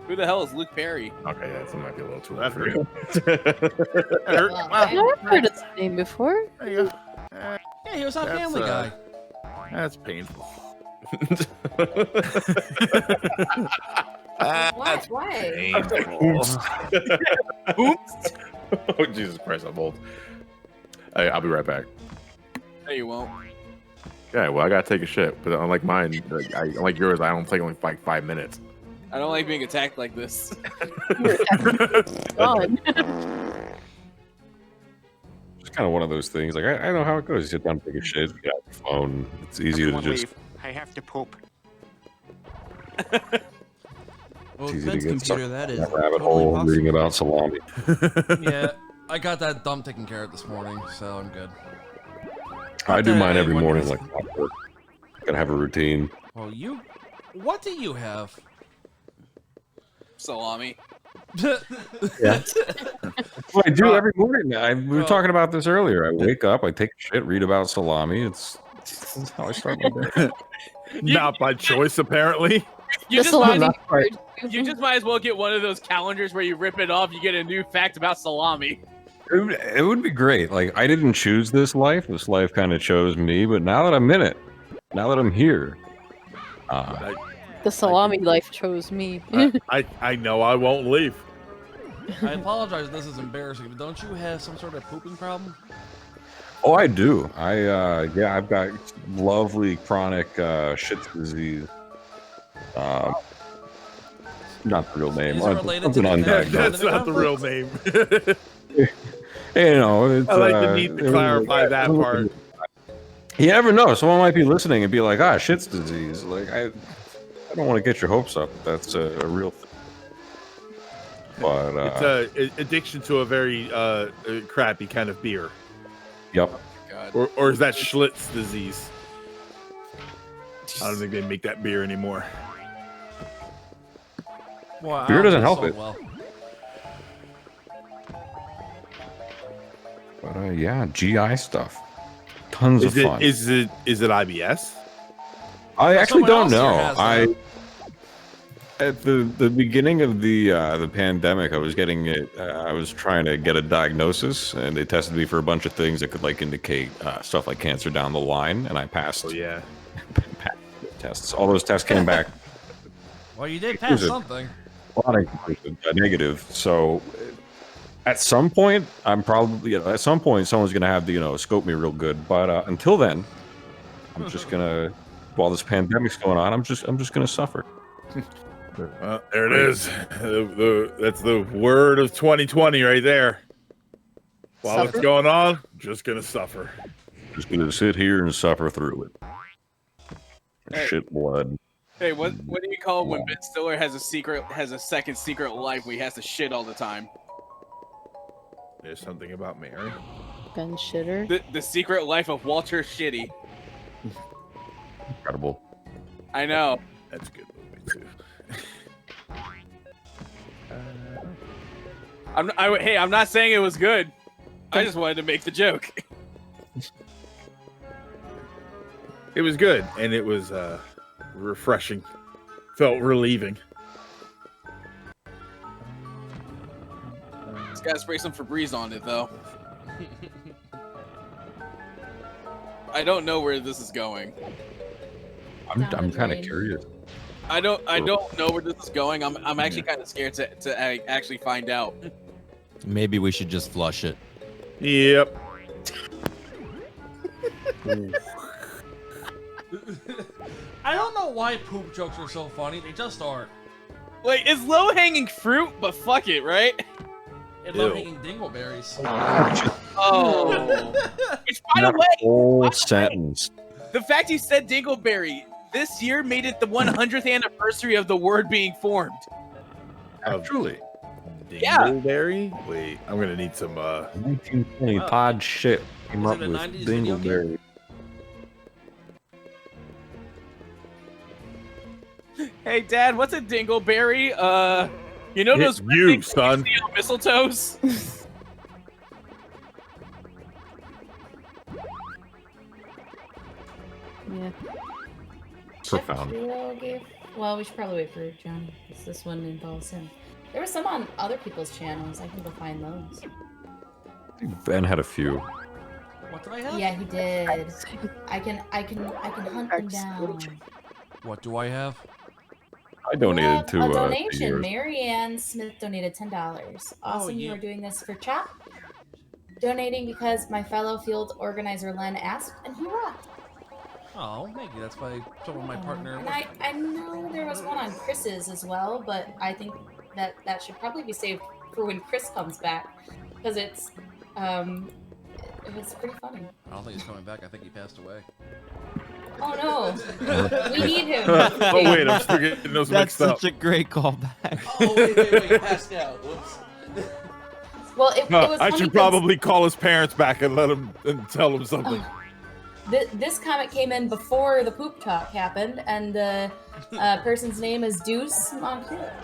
Who the hell is Luke Perry? Okay, yeah, that might be a little too That's for you. I've heard his name before. Yeah, he was on Family Guy. That's painful. What? Why? Oops. Oops. Oh, Jesus Christ, I'm old. Hey, I'll be right back. No, you won't. Yeah, well, I gotta take a shit, but unlike mine, unlike yours, I don't take only like 5 minutes. I don't like being attacked like this. It's kind of one of those things. Like I know how it goes. You sit down, take a shit, you got your phone. It's easy to just. I have to poop. Well, It's easy to Ben's get stuck computer, that in is that rabbit totally hole possible. reading about salami. Yeah, I got that dump taken care of this morning, so I'm good. I do mine every What morning. is- Like gotta have a routine. Well, what do you have? Salami. Yeah. Well, I do every morning. We were talking about this earlier. I wake up, I take a shit, read about salami. That's how I start my day. Not by choice, apparently. You The just, might, salami you just might as well get one of those calendars where you rip it off, you get a new fact about salami. It would be great. Like I didn't choose this life. This life kind of chose me. But now that I'm in it, now that I'm here, The salami life chose me. I know I won't leave. I apologize if this is embarrassing, but don't you have some sort of pooping problem? oh, I do. Yeah, I've got lovely chronic shit's disease. Not the real name. Is it related Something to the undiagnosed. That's not the real name. You know, it's, I like the need to clarify that part. You never know. Someone might be listening and be like, shit's disease. Like, I don't want to get your hopes up. That's a real thing. But, It's a addiction to a very crappy kind of beer. Yep. Or is that Schlitz disease? I don't think they make that beer anymore. Well, Beer I don't doesn't do help so it. well. But yeah, GI stuff. Tons of fun. Is it IBS? I actually someone don't else here know. has I that. At the beginning of the pandemic, I was getting it. I was trying to get a diagnosis, and they tested me for a bunch of things that could like indicate stuff like cancer down the line, and I passed. Oh yeah. Passed the tests. All those tests came back. Well, you did pass something. A lot of negative. So at some point, I'm probably at some point someone's gonna have to scope me real good. But until then, I'm just gonna while this pandemic's going on, I'm just gonna suffer. There it is. That's the word of 2020 right there. While it's going on, just gonna suffer. Just gonna sit here and suffer through it. Hey. Shit blood. Hey, what do you call it when Ben Stiller has a second secret life where he has to shit all the time? There's something about Mary. Ben Shitter. The secret life of Walter Shitty. Incredible. I know. That's a good movie too. I'm not saying it was good. I just wanted to make the joke. It was good, and it was refreshing. Felt relieving. Just gotta spray some Febreze on it, though. I don't know where this is going. I'm kind of curious. I don't know where this is going. I'm actually kind of scared to actually find out. Maybe we should just flush it. Yep. I don't know why poop jokes are so funny. They just are. Like, it's low-hanging fruit, but fuck it, right? And low-hanging dingleberries. Oh. Which, by the way, whole sentence. the fact you said dingleberry this year made it the 100th anniversary of the word being formed. Truly. Yeah. Dingleberry? Wait, I'm gonna need some 1920 pod shit came up it a with 90s video game? dingleberry. Hey, Dad, what's a dingleberry? You know It's those you, things that son. see on mistletoes? Yeah. Profound. Well, we should probably wait for John, because this one involves him. There was some on other people's channels. I can go find those. Ben had a few. What did I have? Yeah, he did. I can hunt them down. What do I have? I donated to a donation. yours. Marianne Smith donated $10. Awesome, you yeah. are doing this for chat. Donating because my fellow field organizer Len asked, and he rocked. Oh, maybe that's by someone my partner. And I know there was one on Chris's as well, but I think that should probably be saved for when Chris comes back, because it's pretty funny. I don't think he's coming back. I think he passed away. Oh no, we need him. Oh wait, I'm still getting those That's mixed up. such a great callback. Oh wait, passed out. Whoops. Well, it No, was I funny should 'cause probably call his parents back and let him and tell them something. this comment came in before the poop talk happened, and the person's name is Deuce Montclair.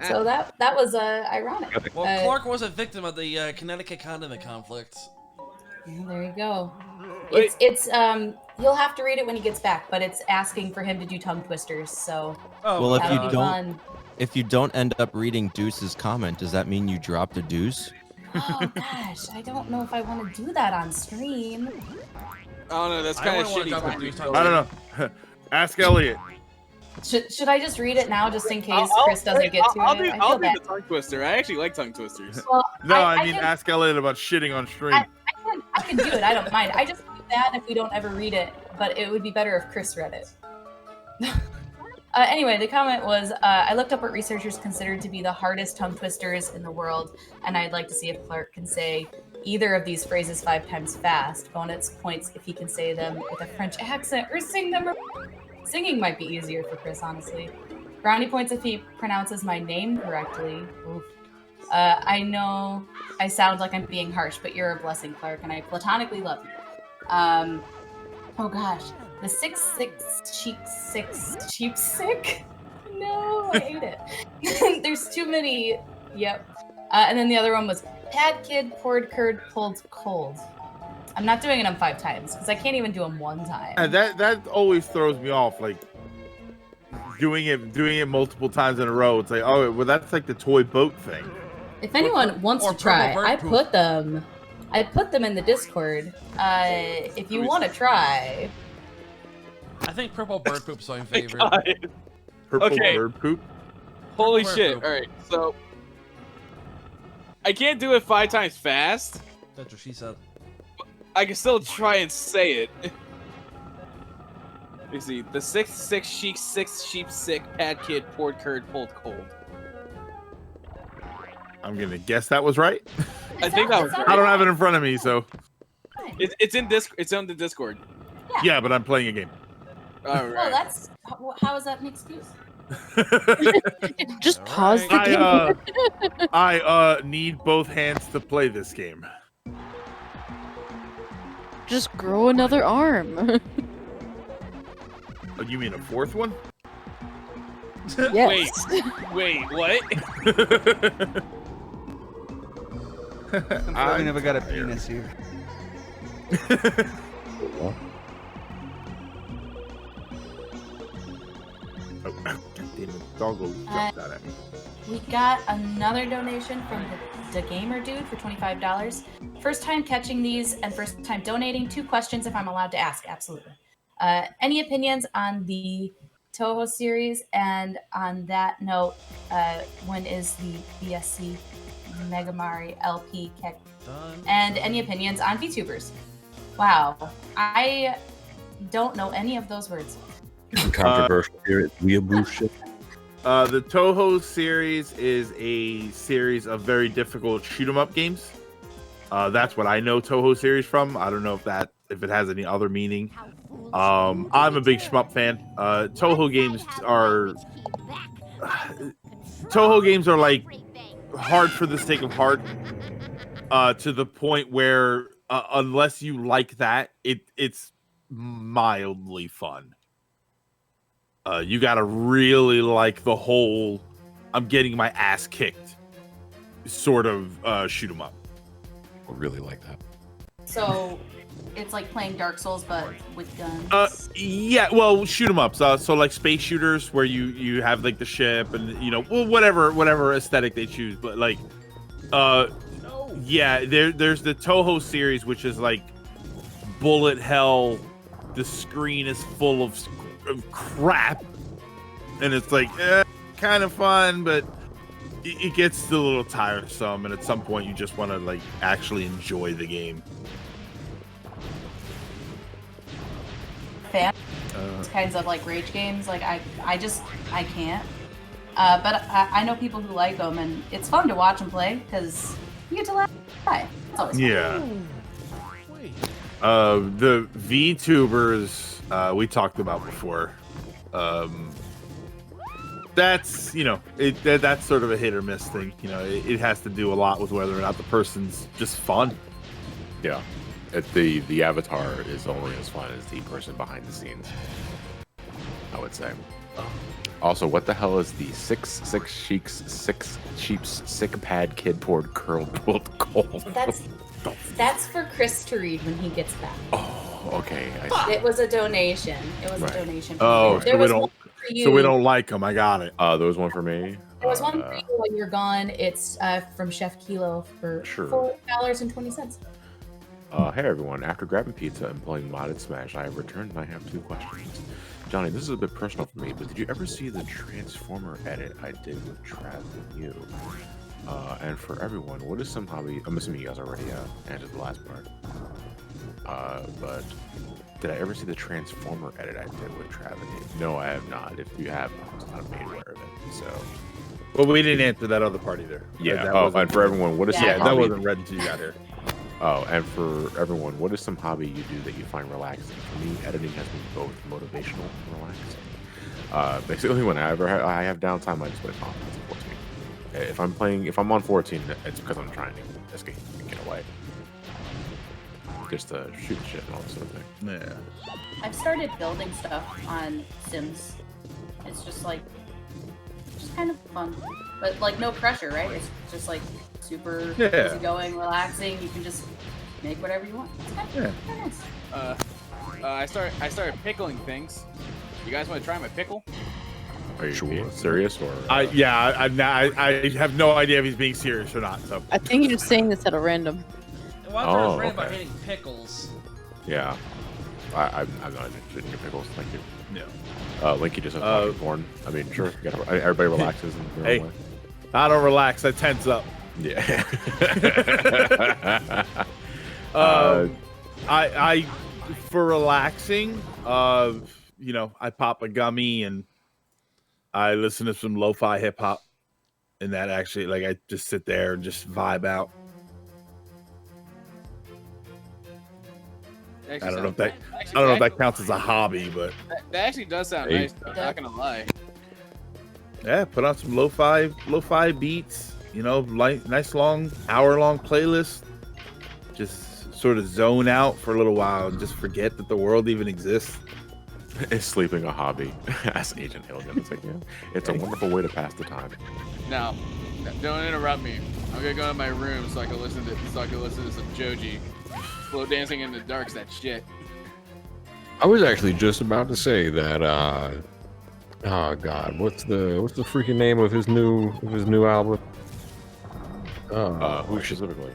So that was ironic. Well, Clark was a victim of the Connecticut condiment conflict. Yeah, there you go. Wait. It's he'll have to read it when he gets back, but it's asking for him to do tongue twisters. So Well, if that'll you be don't, fun. if you don't end up reading Deuce's comment, does that mean you dropped a deuce? Oh gosh, I don't know if I want to do that on stream. Oh no, that's I kind of wouldn't wanna shitty. drop a deuce I don't know. Ask Elliot. Should I just read it now, just in case Chris doesn't get to I'll it? do, I I'll feel do bad. the tongue twister. I actually like tongue twisters. Well, No, I can- ask Elliot about shitting on stream. I can do it. I don't mind. I just do that if we don't ever read it, but it would be better if Chris read it. Anyway, the comment was, I looked up what researchers considered to be the hardest tongue twisters in the world, and I'd like to see if Clark can say either of these phrases 5 times fast. Bonus points if he can say them with a French accent or sing them. Singing might be easier for Chris, honestly. Brownie points if he pronounces my name correctly. Oof. I know I sound like I'm being harsh, but you're a blessing, Clark, and I platonically love you. Oh gosh. The 666 cheap sick? No, I hate it. There's too many. Yep. And then the other one was Pad Kid, poured curd, pulled cold. I'm not doing them 5 times because I can't even do them 1 time. And that always throws me off. Like doing it multiple times in a row. It's like, oh, well, that's like the toy boat thing. If anyone wants to try, I put them in the Discord. If you want to try. I think purple bird poop's my favorite. Purple Okay. bird poop. Holy Purple shit! poop. All right, so I can't do it 5 times fast. That's what she said. I can still try and say it. You see, the 6 sheep sick pad kid poured curd pulled cold. I'm gonna guess that was right. I think that was. I don't have it in front of me, so It's in Discord. It's on the Discord. yeah, but I'm playing a game. All Well, right. that's how is that an excuse? Just pause the game. I need both hands to play this game. Just grow another arm. Oh, you mean a fourth one? Yes. Wait, what? I never got a penis here. Oh, goddamn it, doggo jumped out at me. We got another donation from the Gamer Dude for $25. First time catching these and first time donating. 2 questions if I'm allowed to ask. Absolutely. Any opinions on the Toho series? And on that note, when is the BSC Megamari LP kick? And any opinions on VTubers? Wow, I don't know any of those words. Controversial here at Weeaboo. The Toho series is a series of very difficult shoot 'em up games. That's what I know Toho series from. I don't know if it has any other meaning. I'm a big shmup fan. Toho games are like hard for the sake of hard, to the point where unless you like that, it's mildly fun. You gotta really like the whole I'm getting my ass kicked sort of shoot 'em up. I really like that. So it's like playing Dark Souls but with guns. Yeah, well, shoot 'em ups. So like space shooters where you have like the ship and well, whatever aesthetic they choose, but like yeah, there's the Toho series, which is like bullet hell. The screen is full of crap, and it's like kind of fun, but it gets a little tiresome, and at some point you just want to like actually enjoy the game. Fan kinds of like rage games, like I can't. But I know people who like them, and it's fun to watch them play because you get to laugh. It's always fun. Yeah. The VTubers we talked about before. That's that's sort of a hit or miss thing. It has to do a lot with whether or not the person's just fun. Yeah. The avatar is only as fun as the person behind the scenes, I would say. Also, what the hell is the six sheep's sick pad kid poured pulled cold? That's for Chris to read when he gets back. Oh, okay. It was a donation. It was Right. a donation. Oh, There was one for you. so we don't like them. I got it. There was one for me. There was one for you when you're gone. It's from Chef Kilo for Sure. $4.20. Hey everyone, after grabbing pizza and playing modded Smash, I have returned and I have 2 questions. Johnny, this is a bit personal for me, but did you ever see the Transformer edit I did with Trav and you? And for everyone, what is some hobby? I'm assuming you guys already answered the last part. But did I ever see the Transformer edit I did with Trav and you? No, I have not. If you have, I was not made aware of it. So. Well, we didn't answer that other part either. Yeah. That Oh, wasn't- and for everyone, what is some that hobby? wasn't read until you got here. Oh, and for everyone, what is some hobby you do that you find relaxing? For me, editing has been both motivational and relaxing. Basically, whenever I have downtime, I just play Final Fantasy 14. If I'm on 14, it's because I'm trying to escape and get away. Just to shoot shit and all that sort of thing. Yeah. I've started building stuff on Sims. It's just kind of fun, but like no pressure, right? It's just like super easygoing, relaxing. You can just make whatever you want. It's kind of nice. I started pickling things. You guys want to try my pickle? Are you being serious or? I have no idea if he's being serious or not. So I think you're just saying this at a random. Well, I was random about hating pickles. Yeah. I'm not interested in your pickles. Thank you. No. Linky just has porn. I mean, sure. Everybody relaxes in their own way. I don't relax. I tense up. Yeah. I for relaxing, you know, I pop a gummy and I listen to some lo-fi hip hop, and that actually, like, I just sit there and just vibe out. I don't know if that counts as a hobby, but that actually does sound nice. Though, not gonna lie. Yeah, put on some lo-fi beats. You know, nice long hour-long playlist. Just sort of zone out for a little while and just forget that the world even exists. Is sleeping a hobby? As Agent Hilligan. It's like, yeah, it's a wonderful way to pass the time. No, don't interrupt me. I'm gonna go to my room so I can listen to some Joji. Slow dancing in the dark's that shit. I was actually just about to say that. Oh God, what's the freaking name of his new album? Who specifically?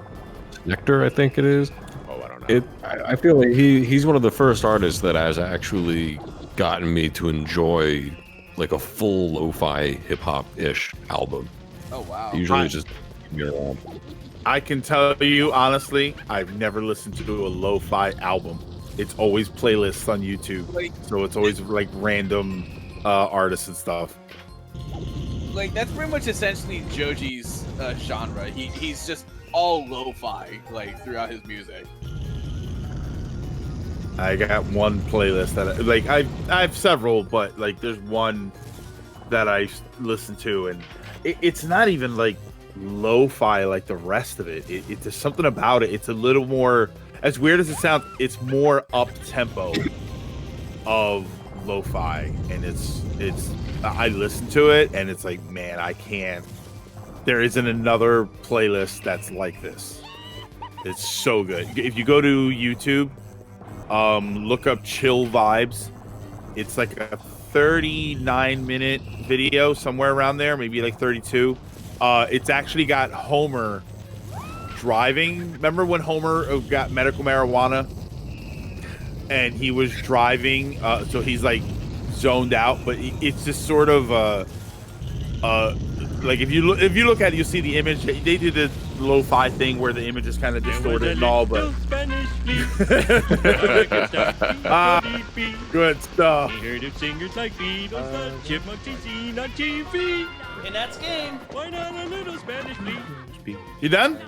Nectar, I think it is. Oh, I don't know. I feel like he's one of the first artists that has actually gotten me to enjoy like a full lo-fi hip hop ish album. Oh wow! Usually just around. I can tell you honestly, I've never listened to a lo-fi album. It's always playlists on YouTube, so it's always like random artists and stuff. Like that's pretty much essentially Joji's genre. He's just all lo-fi like throughout his music. I got one playlist that I have several, but like there's one that I listen to, and it's not even like lo-fi like the rest of it. There's something about it. It's a little more, as weird as it sounds, it's more up tempo of lo-fi, and it's I listen to it and it's like, man, I can't. There isn't another playlist that's like this. It's so good. If you go to YouTube, look up Chill Vibes. It's like a 39-minute video, somewhere around there, maybe like 32. It's actually got Homer driving. Remember when Homer got medical marijuana and he was driving? So he's like zoned out, but it's just sort of like if you look at it, you see the image. They did the lo-fi thing where the image is kind of distorted and all, but good stuff. Heard of singers like Beatles, Chipmunks seen on TV. And that's game. Why not a little Spanish, please? You done?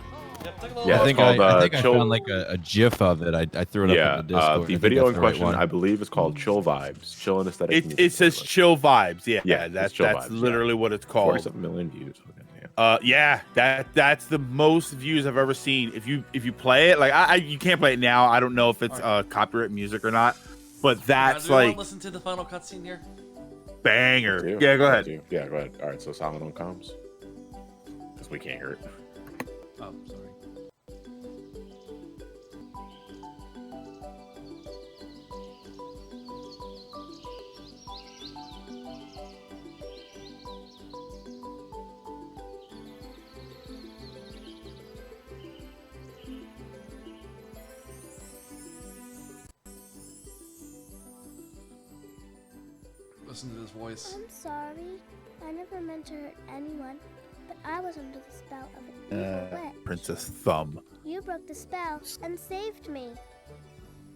Yeah, I think I found like a GIF of it. I threw it up in the Discord. The video in question, I believe, is called Chill Vibes. Chill and aesthetic. It says Chill Vibes. Yeah, that's Chill Vibes, literally what it's called. 47 million views. Yeah, that's the most views I've ever seen. If you play it, like you can't play it now. I don't know if it's copyright music or not, but that's like listen to the final cutscene here. Banger. Yeah, go ahead. Yeah, go ahead. All right, so Silent One comes because we can't hear it. Oh, sorry. Listen to his voice. I'm sorry. I never meant to hurt anyone, but I was under the spell of an evil witch. Princess Thumb. You broke the spell and saved me.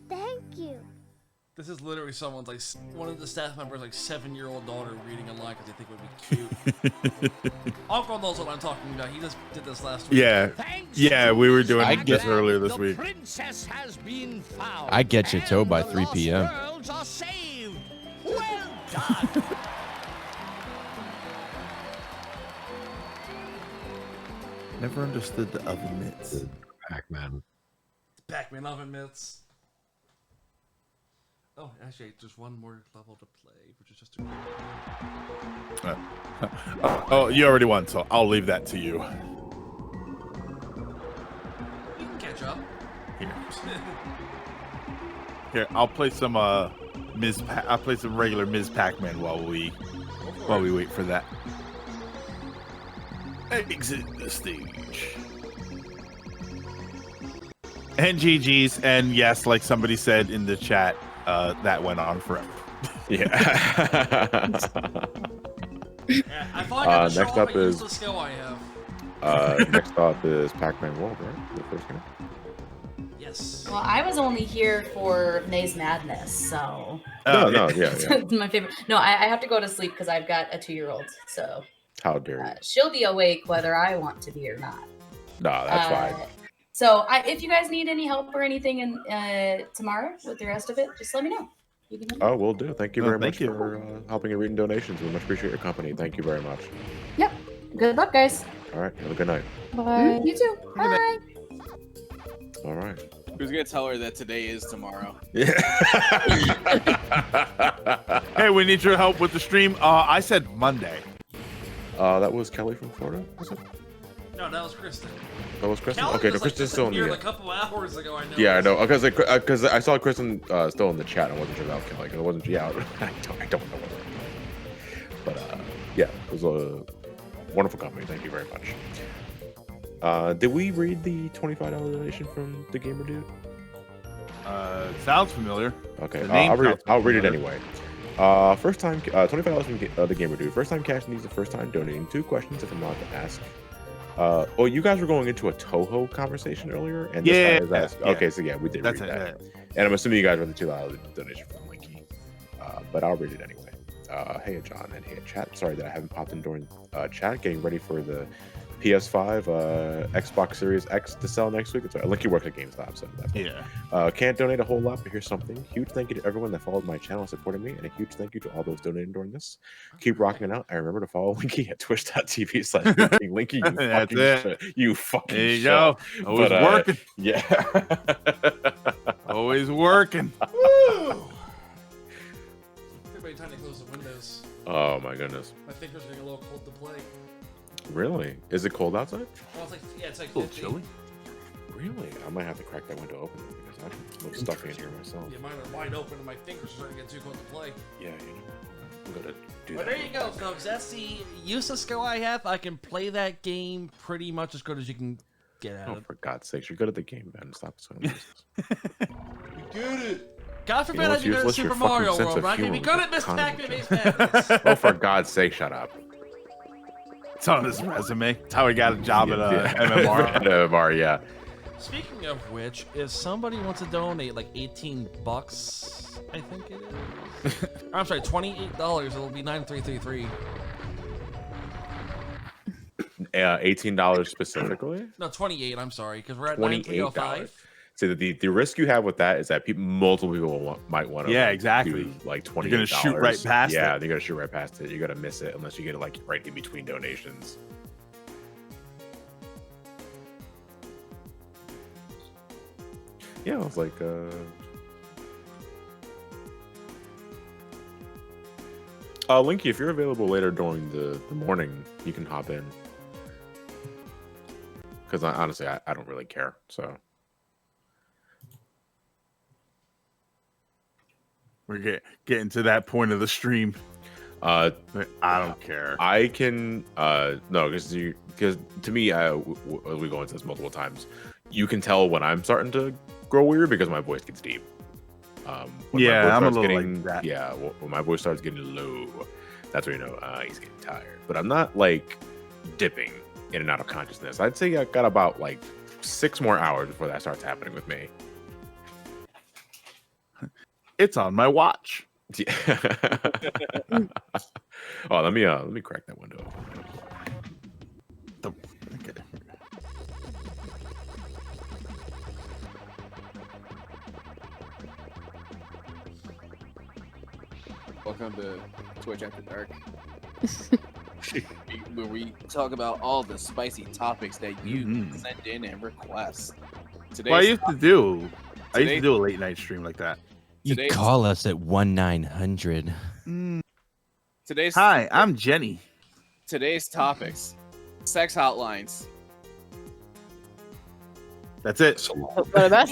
Thank you. This is literally someone's like one of the staff members' like 7-year-old daughter reading a line because they think it would be cute. Uncle knows what I'm talking about. He just did this last week. Yeah, we were doing this earlier this week. Princess has been found. I get you towed by 3 p.m. Worlds are saved. Well done. Never understood the oven mitts. Pac-Man. Pac-Man oven mitts. Oh, actually, there's one more level to play, which is just a... Oh, you already won, so I'll leave that to you. You can catch up. Here, I'll play some I'll play some regular Ms. Pac-Man while we While we wait for that. Exit the stage. And GG's, and yes, like somebody said in the chat, that went on forever. Yeah. I thought I got to show next off up a is useless skill I have. next up is Pac-Man World, right? The first game. Yes. Well, I was only here for Maze Madness, so. No, yeah. It's my favorite. No, I have to go to sleep because I've got a 2-year-old, so. How dare you? She'll be awake whether I want to be or not. No, that's fine. So, if you guys need any help or anything in tomorrow with the rest of it, just let me know. You can Oh, will do. Thank you very much you. for helping and reading donations. We much appreciate your company. Thank you very much. Yep. Good luck, guys. All right. Have a good night. Bye. You too. Bye. All right. Who's gonna tell her that today is tomorrow? Hey, we need your help with the stream. I said Monday. That was Kelly from Florida, was it? No, that was Kristen. That was Kristen? Kelly Okay, no, was, Kristen's still in here the a couple hours ago, I know. Yeah, I know. Because I saw Kristen still in the chat. I wasn't sure about Kelly because I wasn't. Yeah, I don't know what. But yeah, it was a wonderful company. Thank you very much. Did we read the $25 donation from the Gamer Dude? Sounds familiar. Okay, I'll read it anyway. First time, $25 from the Gamer Dude. First time cashing these, the first time donating. 2 questions if I'm allowed to ask. Oh, you guys were going into a Toho conversation earlier, and this guy is asking. Okay, so yeah, we did read that. And I'm assuming you guys read the $2 donation from Linky, but I'll read it anyway. Hey John and hey chat. Sorry that I haven't popped in during chat. Getting ready for the PS5, Xbox Series X to sell next week. Linky works at GameStop, so that's can't donate a whole lot, but here's something. Huge thank you to everyone that followed my channel and supported me, and a huge thank you to all those donating during this. Keep rocking it out. And remember to follow Linky at twitch.tv/Linky. You fucking there you go. Always working. Yeah. Always working. Everybody trying to close the windows. Oh my goodness. My fingers are getting a little cold to play. Really? Is it cold outside? Well, it's like, yeah, it's like a little chilly. Really? I might have to crack that window open because I'm a little stuffy in here myself. Yeah, mine are wide open and my fingers are starting to get too cold to play. Yeah, you know. I'm gonna do But that. there you go, folks. That's the useless skill I have. I can play that game pretty much as good as you can get out of it. For God's sakes, you're good at the game, man. Stop saying Get it. God forbid You know I what's do good at useless? Super Your fucking Mario sense World. of I'm not gonna be humor good at Miss condom Pac-Man Base joke. Madness. Oh, for God's sake, shut up. It's on his resume. It's how he got a job at MMR. At MMR, yeah. Speaking of which, if somebody wants to donate like $18, I think it is. I'm sorry, $28. It'll be 9333. $18 specifically? No, 28. I'm sorry, because we're at $28. 9305. So the risk you have with that is that multiple people might want to. Yeah, exactly. Do like $28. You're gonna shoot right past it. Yeah, they're gonna shoot right past it. You're gonna miss it unless you get it like right in between donations. Yeah, it's like Linky, if you're available later during the morning, you can hop in. Because honestly, I don't really care. So we're getting to that point of the stream. I don't care. I can no, because to me, we go into this multiple times. You can tell when I'm starting to grow weird because my voice gets deep. Yeah, I'm a little like that. Yeah, when my voice starts getting low, that's when you know he's getting tired. But I'm not like dipping in and out of consciousness. I'd say I got about like 6 more hours before that starts happening with me. It's on my watch. Yeah. Oh, let me crack that window open. Okay. Welcome to Twitch After Dark, where we talk about all the spicy topics that you send in and request. Well, I used to do a late night stream like that. You call us at 1-900. Hi, I'm Jenny. Today's topics: sex hotlines. That's it. But that's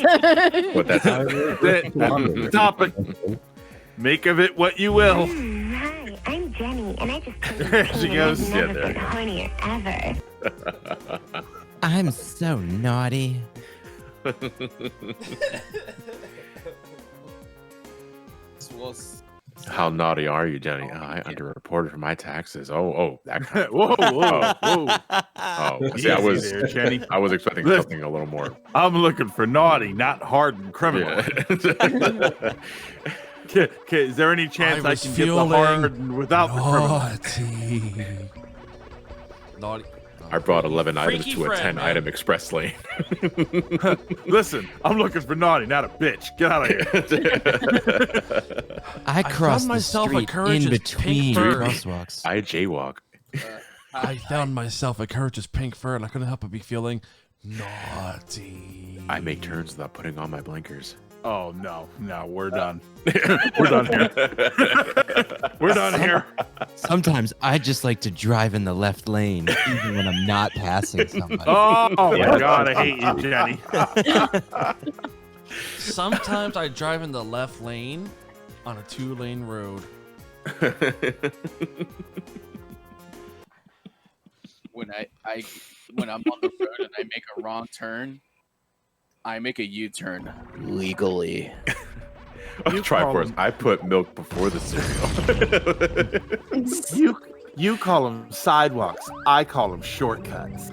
it. Topic. Make of it what you will. Hi, I'm Jenny, and I just There she goes. I've never been hornier ever. I'm so naughty. Well, How naughty are you, Jenny? Oh, I underreported for my taxes. That kind of Whoa, whoa, whoa. See, I Easy was there, Jenny. I was expecting Listen, something a little more. I'm looking for naughty, not hardened criminal. Okay, is there any chance I can get the hardened without the criminal? Naughty. I brought 11 items Freaky to a friend, 10 man. item express lane. Listen, I'm looking for naughty, not a bitch. Get out of here. I crossed the myself a street courageous in pink between fur. crosswalks. I jaywalk. I found myself a courageous pink fur, and I couldn't help but be feeling naughty. I make turns without putting on my blinkers. Oh, no, we're done. We're done here. We're done here. Sometimes I just like to drive in the left lane, even when I'm not passing somebody. Oh, my God, I hate you, Jenny. Sometimes I drive in the left lane on a 2-lane road. When when I'm on the road and I make a wrong turn, I make a U-turn legally. Triforce, I put milk before the cereal. You call them sidewalks. I call them shortcuts.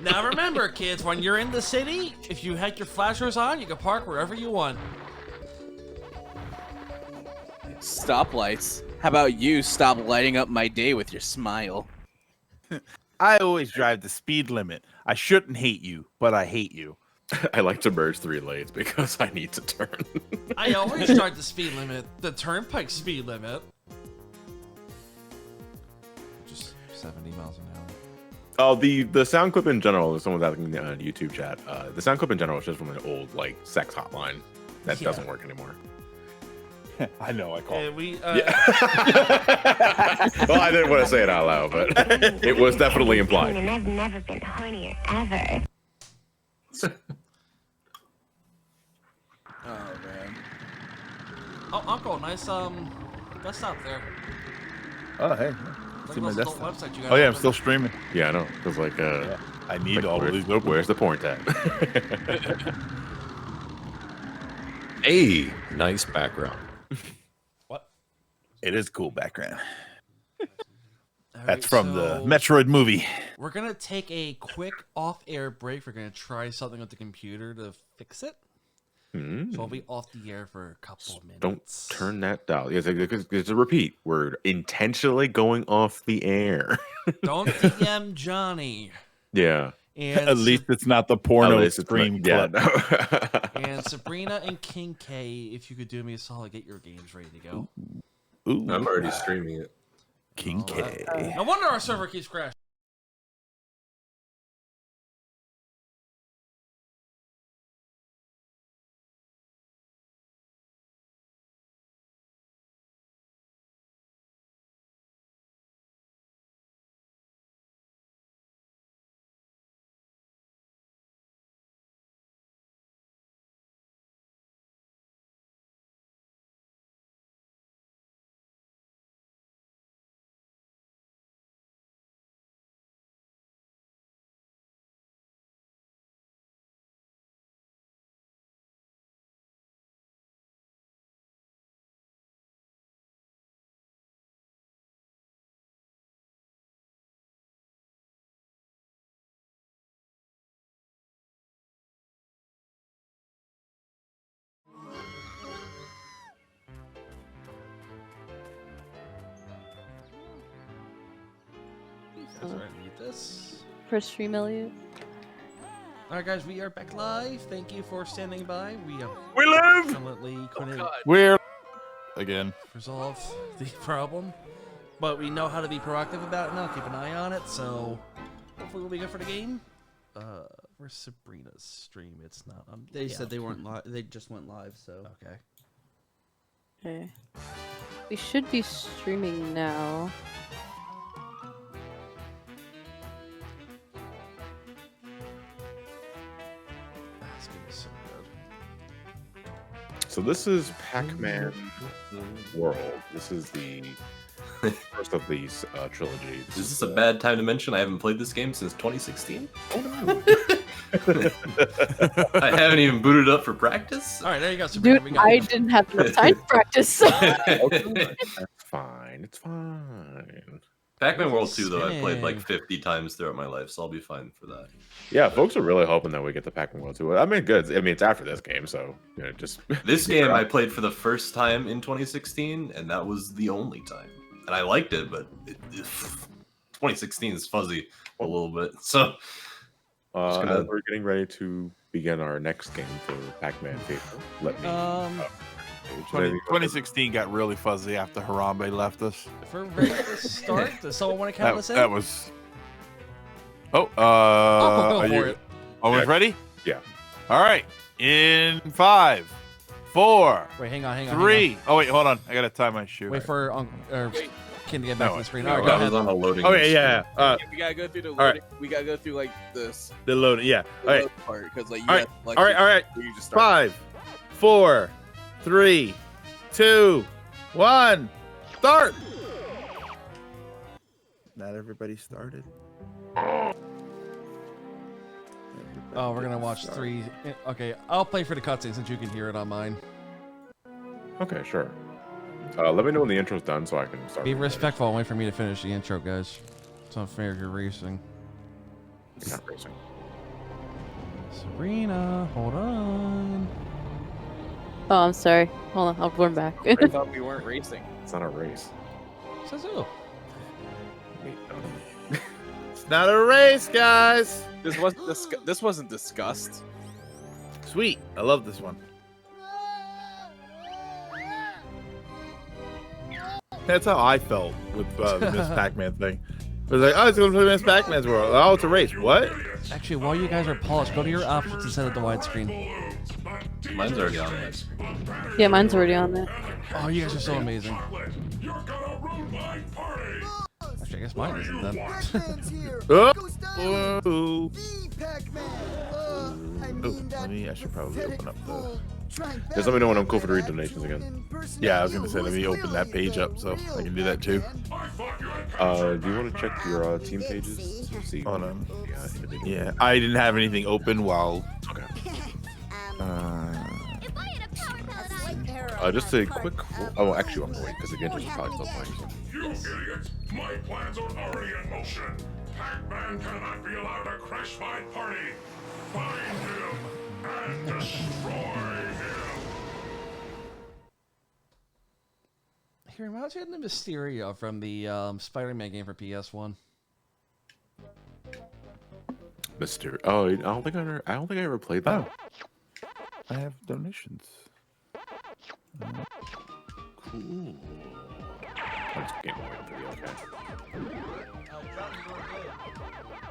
Now remember, kids, when you're in the city, if you had your flashers on, you can park wherever you want. Stoplights. How about you stop lighting up my day with your smile? I always drive the speed limit. I shouldn't hate you, but I hate you. I like to merge 3 lanes because I need to turn. I always drive the speed limit, the turnpike speed limit. Just 70 miles an hour. Oh, the sound clip in general, someone's asking in the YouTube chat, the sound clip in general is just from an old, sex hotline that doesn't work anymore. I know, I called. Well, I didn't want to say it out loud, but it was definitely implied. And I've never been hornier ever. Oh man. Oh, Uncle, nice desktop there. Oh, hey. Look See at my those desktop. little websites you got Oh, yeah, I'm open. still streaming. Yeah, I know. Because, I need all of these open. Where's the porn tab? Hey, nice background. What? It is cool background. All That's right, from the so Metroid movie. We're gonna take a quick off-air break. We're gonna try something with the computer to fix it. So I'll be off the air for a couple of minutes. Don't turn that dial. Yes, it's a repeat. We're intentionally going off the air. Don't DM Johnny. Yeah. And At least it's not the porno least it's stream not- clip. And Sabrina and King K, if you could do me a solid, get your games ready to go. Ooh. I'm already streaming it. King K. No wonder our server keeps crashing. That's right, need this. For stream Elliot. Alright guys, we are back live. Thank you for standing by. We live! Unfortunately couldn't We're again. resolve the problem. But we know how to be proactive about it now, keep an eye on it, so hopefully we'll be good for the game. Where's Sabrina's stream? It's not on. They yeah. said they weren't live. They just went live, so. Okay. Okay. We should be streaming now. That's gonna be so good. So this is Pac-Man World. This is the first of these trilogies. Is this a bad time to mention I haven't played this game since 2016? Oh no. I haven't even booted up for practice. All right, there you go, Sabrina. Dude, I didn't have enough time to practice. So. It's fine. It's fine. Pac-Man World 2, though, I've played like 50 times throughout my life, so I'll be fine for that. Yeah, folks are really hoping that we get the Pac-Man World 2. I mean, good. I mean, it's after this game, so just this game I played for the first time in 2016, and that was the only time. And I liked it, but 2016 is fuzzy a little bit. So we're getting ready to begin our next game for Pac-Man Faithful. Let me. 2016 got really fuzzy after Harambe left us. If we're ready to start, does someone want to count us in? That was. Oh, go are for you it. almost ready? Yeah. All right. In 5, 4. Wait, hang on. 3. Oh wait, hold on. I gotta tie my shoe. Wait for Ken to get back to the screen. No, All right, go I ahead. was on the loading. Oh yeah. we gotta go through the loading. right. We gotta go through like this. The loading. Yeah. All right. Part because like you All right. have, like, All right. you just start. 5, 4, 3, 2, 1. Start. Not everybody started. Oh, we're gonna watch 3. Okay, I'll play for the cutscene since you can hear it on mine. Okay, sure. Let me know when the intro's done so I can start. Be respectful and wait for me to finish the intro, guys. It's unfair. You're racing. It's not racing. Sabrina, hold on. Oh, I'm sorry. Hold on, we're back. I thought we weren't racing. It's not a race. Says who? It's not a race, guys. This wasn't discussed. Sweet. I love this one. That's how I felt with the Miss Pac-Man thing. It was like, oh, it's going to play Miss Pac-Man's World. Oh, it's a race. What? Actually, while you guys are paused, go to your options and set it to widescreen. Mine's already on there. Yeah, mine's already on there. Oh, you guys are so amazing. Actually, I guess mine isn't then. Oh, I should probably open up the... Just let me know when I'm cool for the read donations again. Yeah, I was gonna say let me open that page up so I can do that too. Do you want to check your team pages to see? Hold on. Yeah, I didn't have anything open while. Okay. Just a quick. Oh, actually, I'm gonna wait because the Ginger's probably still playing. So. You idiots! My plans are already in motion. Pac-Man cannot be allowed to crash my party. Find him and destroy him. He reminds me of the Mysterio from the Spider-Man game for PS1. Mysterio. Oh, I don't think I ever played that. Oh. I have donations. Cool. I'm just getting away with it. Okay.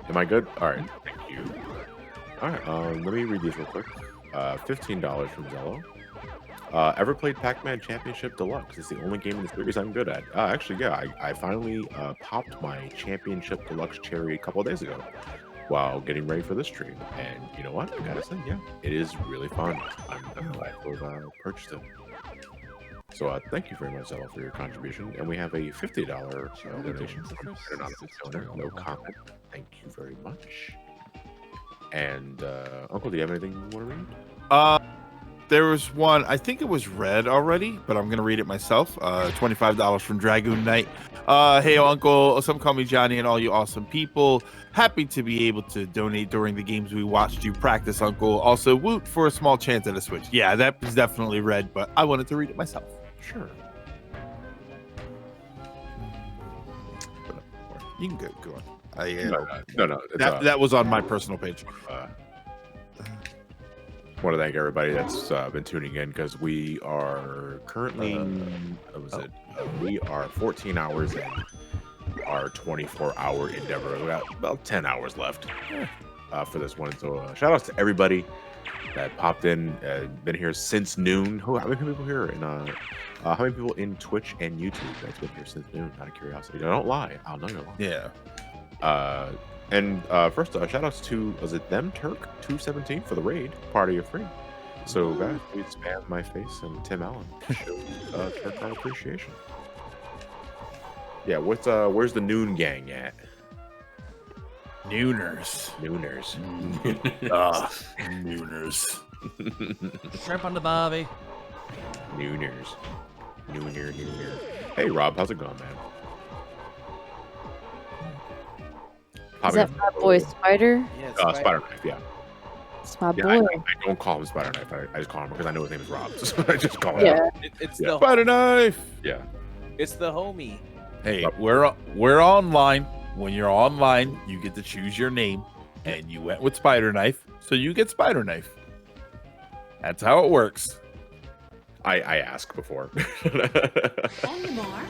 Am I good? All right. Thank you. All right. Let me read these real quick. $15 from Zello. Ever played Pac-Man Championship Deluxe? It's the only game in the series I'm good at. Actually, yeah, I finally popped my Championship Deluxe cherry a couple of days ago while getting ready for this stream. And you know what? I gotta say, yeah, it is really fun. I'm glad to have purchased it. So thank you very much, Zello, for your contribution. And we have a $50 donation from Owner. No comment. Thank you very much. And Uncle, do you have anything you want to read? There was one, I think it was read already, but I'm going to read it myself. $25 from Dragoon Knight. Hey, Uncle, some call me Johnny and all you awesome people. Happy to be able to donate during the games we watched you practice, Uncle. Also, woot for a small chance at a Switch. Yeah, that was definitely read, but I wanted to read it myself. Sure. You can go on. No. That was on my personal page. Want to thank everybody that's been tuning in because we are currently we are 14 hours in our 24-hour endeavor. We got about 10 hours left for this one. So shout outs to everybody that popped in, been here since noon. How many people here? And how many people in Twitch and YouTube that's been here since noon? Out of curiosity, don't lie. I'll know you're lying. Yeah. And first, shout outs to, was it them Turk 217 for the raid, part of your free. So guys, please spam my face and Tim Allen show our appreciation. Yeah, where's the Noon Gang at? Nooners. Nooners. Shrimp on the bobby. Nooners. Nooner. Hey Rob, how's it going, man? Is that my boy Spider? Yeah, Spider Knife, yeah. It's my Yeah, boy. I don't call him Spider Knife. I just call him because I know his name is Rob. So I just call him. Yeah. It's Yeah. the Spider Knife. Yeah. It's the homie. Hey, we're online. When you're online, you get to choose your name, and you went with Spider Knife, so you get Spider Knife. That's how it works. I ask before. On your mark,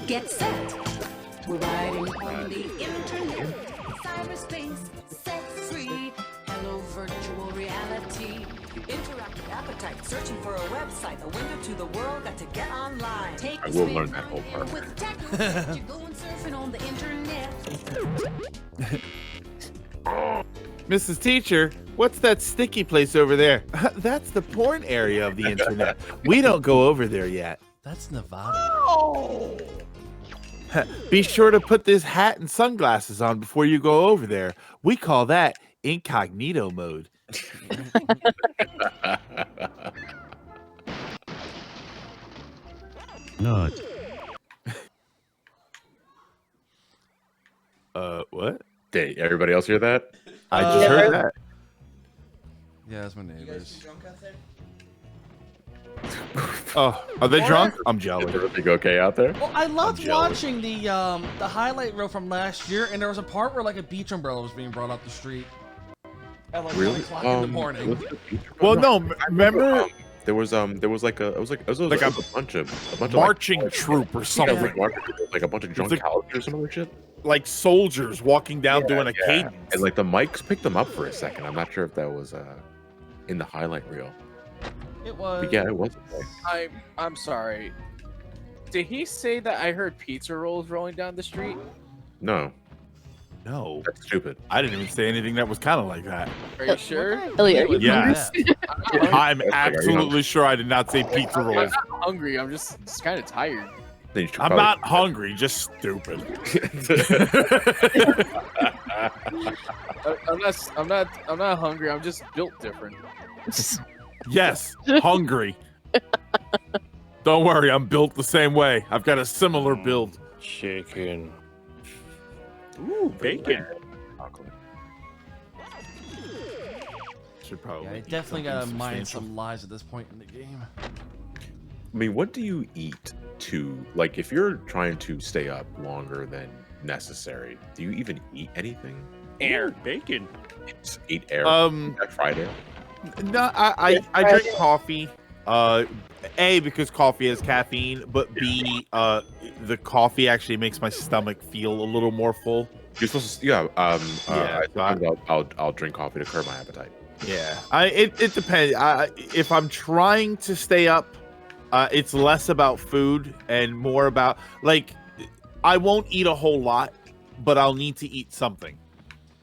get set. We're riding on the internet, cyberspace, sex free, hello virtual reality. Interactive appetite, searching for a website, a window to the world, got to get online. Take I will learn that whole part. with techno, you're going surfing on the internet. Mrs. Teacher, what's that sticky place over there? That's the porn area of the internet. We don't go over there yet. That's Nevada. Oh. Be sure to put this hat and sunglasses on before you go over there. We call that incognito mode. Not. What? Did everybody else hear that? I just heard that. Yeah, that's my neighbors. Oh, are they drunk? I'm jealous. Is everything okay out there? Well, I loved jealous. watching the highlight reel from last year, and there was a part where like a beach umbrella was being brought up the street at like 1 o'clock in the morning. Well, no, remember there was like a bunch of marching troop or something. Like a bunch of drunk college or some other shit. Like soldiers walking down doing a cadence. And like the mics picked them up for a second. I'm not sure if that was in the highlight reel. It was. But yeah, it was. I'm sorry. Did he say that I heard pizza rolls rolling down the street? No. No. That's stupid. I didn't even say anything that was kind of like that. Are you sure? Elliot, are you Yes. hungry? I'm absolutely sure I did not say pizza I'm rolls. not hungry. I'm just kind of tired. I'm not hungry, just stupid. I'm not hungry. I'm just built different. Yes, hungry. Don't worry, I'm built the same way. I've got a similar build. Chicken. Ooh, bacon. Should probably. Yeah, I definitely gotta mind some lies at this point in the game. I mean, what do you eat to, like, if you're trying to stay up longer than necessary, do you even eat anything? Air. Bacon. Just eat air? Fried air? No, I drink coffee. A, because coffee has caffeine, but B, the coffee actually makes my stomach feel a little more full. You're supposed to, I'll drink coffee to curb my appetite. Yeah, it depends. If I'm trying to stay up, it's less about food and more about, like, I won't eat a whole lot, but I'll need to eat something.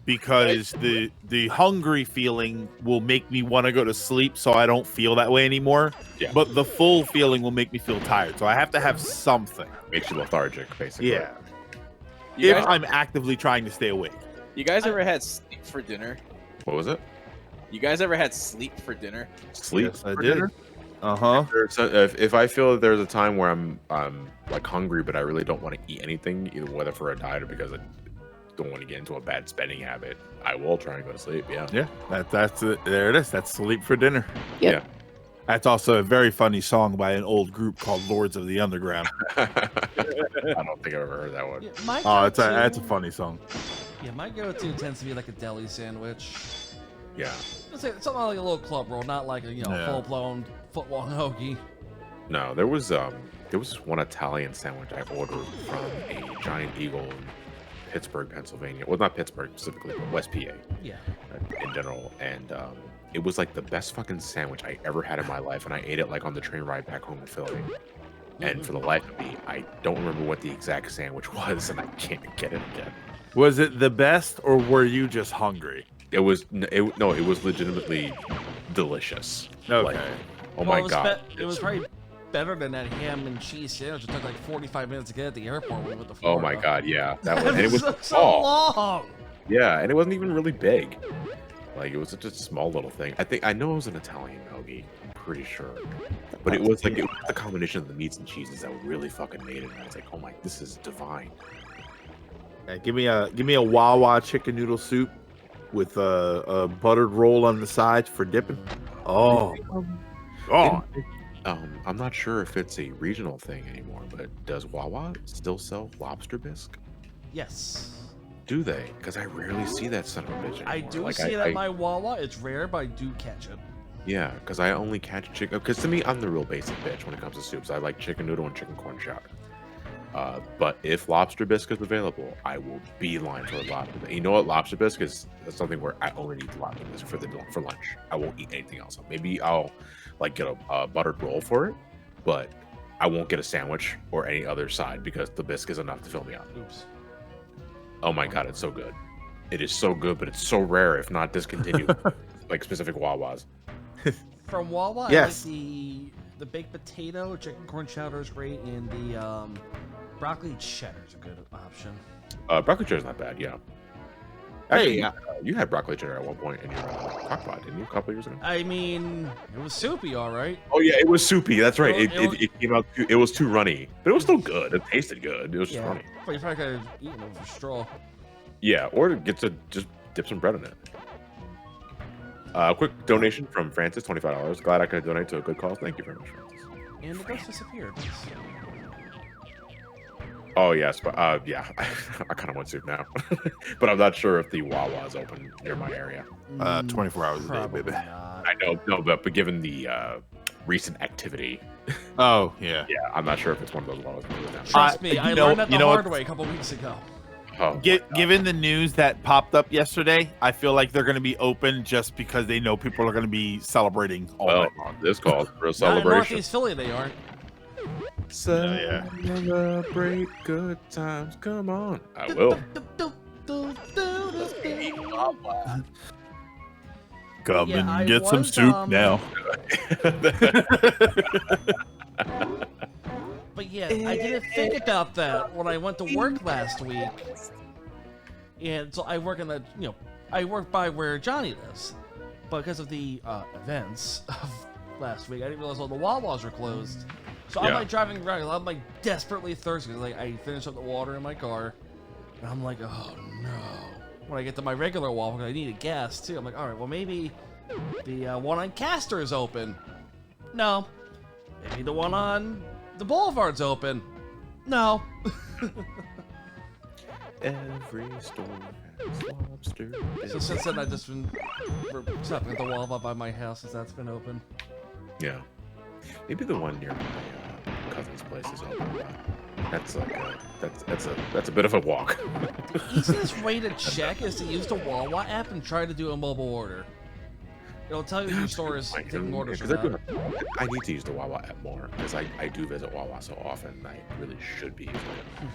Because the hungry feeling will make me want to go to sleep, so I don't feel that way anymore. Yeah. But the full feeling will make me feel tired, so I have to have something. Makes you lethargic, basically. Yeah. You If guys- I'm actively trying to stay awake. You guys ever had sleep for dinner? What was it? You guys ever had sleep for dinner? Sleep Yes, I for did. dinner? Uh-huh. If I feel that there's a time where I'm like hungry, but I really don't want to eat anything, either whether for a diet or because I don't want to get into a bad spending habit, I will try and go to sleep. Yeah. Yeah, that's it. There it is. That's Sleep for Dinner. Yep. Yeah. That's also a very funny song by an old group called Lords of the Underground. I don't think I've ever heard that one. My Oh, that's go-to- a funny song. Yeah, my go-to tends to be like a deli sandwich. Yeah. Let's say something like a little club roll, not like a Yeah. full-blown foot-long hoagie. No, there was one Italian sandwich I ordered from a Giant Eagle in Pittsburgh, Pennsylvania. Well, not Pittsburgh specifically, but West PA. Yeah. In general, and it was like the best fucking sandwich I ever had in my life, and I ate it like on the train ride back home to Philly. And for the life of me, I don't remember what the exact sandwich was, and I can't get it again. Was it the best, or were you just hungry? It was it was legitimately delicious. Okay. Like, oh Well, my it was god. It was probably better than that ham and cheese sandwich. It took like 45 minutes to get at the airport with the Oh Florida. my god, yeah. That That was, and it was took so small. long. Yeah, and it wasn't even really big. Like, it was just a small little thing. I know it was an Italian hoagie. I'm pretty sure. But it was like the combination of the meats and cheeses that really fucking made it. And I was like, oh my, this is divine. Yeah, give me a Wawa chicken noodle soup with a buttered roll on the side for dipping. Oh, I'm not sure if it's a regional thing anymore, but does Wawa still sell lobster bisque? Yes. Do they? Because I rarely see that son of a bitch anymore. I do Like, see it at my Wawa. It's rare, but I do catch it. Yeah, because I only catch chicken. Because to me, I'm the real basic bitch when it comes to soups. I like chicken noodle and chicken corn chowder. But if lobster bisque is available, I will beeline for lobster. You know what? Lobster bisque is something where I only need lobster bisque for lunch. I won't eat anything else. Maybe I'll like get a buttered roll for it, but I won't get a sandwich or any other side because the bisque is enough to fill me up. Oops. Oh my god, it's so good. It is so good, but it's so rare, if not discontinued, like specific Wawas. From Wawa, Yes. I like the baked potato, chicken corn chowder is great, and the broccoli cheddar is a good option. Broccoli cheddar is not bad, yeah. Actually, you had broccoli cheddar at one point in your crock pot, didn't you? A couple years ago. I mean, it was soupy, all right. Oh yeah, it was soupy. That's right. Well, It came out. It was too runny, but it was still good. It tasted good. It was just runny. But you probably could have eaten it with a straw. Yeah, or get to just dip some bread in it. Quick donation from Francis, $25. Glad I could donate to a good cause. Thank you very much, Francis. And the ghost disappeared. Oh yes, but yeah, I kind of want soup now, but I'm not sure if the Wawa is open near my area. 24 hours a day, baby. I know, no, but given the recent activity. Oh yeah. Yeah, I'm not sure if it's one of those Wawas. Trust me, I learned that the hard way a couple weeks ago. Oh, Given the news that popped up yesterday, I feel like they're going to be open just because they know people are going to be celebrating all night long. This calls for a Not in celebration. Northeast Philly, they aren't. Celebrate good times. Come on. I will. Come Yeah, I and get some was, soup now. But yeah, I didn't think about that when I went to work last week. And so I work in the, I work by where Johnny lives. But because of the events of last week, I didn't realize all the Wawas were closed. So I'm Yeah. like driving around, I'm like desperately thirsty because like I finished up the water in my car, and I'm like, oh no. When I get to my regular Wawa, I needed gas too. I'm like, all right, well maybe the one on Castor is open. No. Maybe the one on the Boulevard's open. No. Every store has lobster. So since then, I've just been stopping at the Wawa by my house since that's been open. Yeah. Maybe the one near my cousin's place is open. But that's like that's a bit of a walk. The easiest way to check is to use the Wawa app and try to do a mobile order. It'll tell you if your store is taking orders or not. I need to use the Wawa app more because I do visit Wawa so often. And I really should be using it.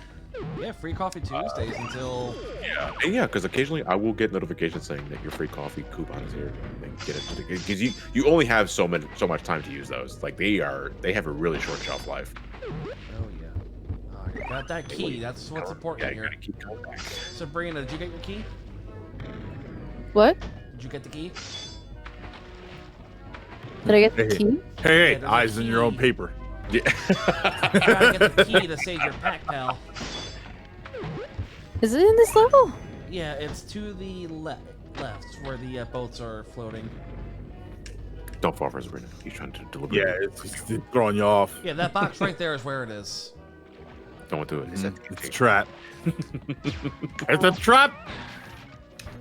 Yeah, free coffee Tuesdays until. Yeah, and yeah, because occasionally I will get notifications saying that your free coffee coupon is here. And get it because you only have so much time to use those. Like they have a really short shelf life. Oh yeah. Oh, you got that key. That's what's important here. Keep going back. Sabrina, did you get your key? What? Did you get the key? Did I get the key? Hey, Yeah, there's a eyes in your own key. paper. Yeah. You gotta get the key to save your pack, pal. Is it in this level? Yeah, it's to the left where the boats are floating. Don't fall for Sabrina. He's trying to deliver. Yeah, it's throwing you off. Yeah, that box right there is where it is. Don't do it. He said It's a trap. It's a trap.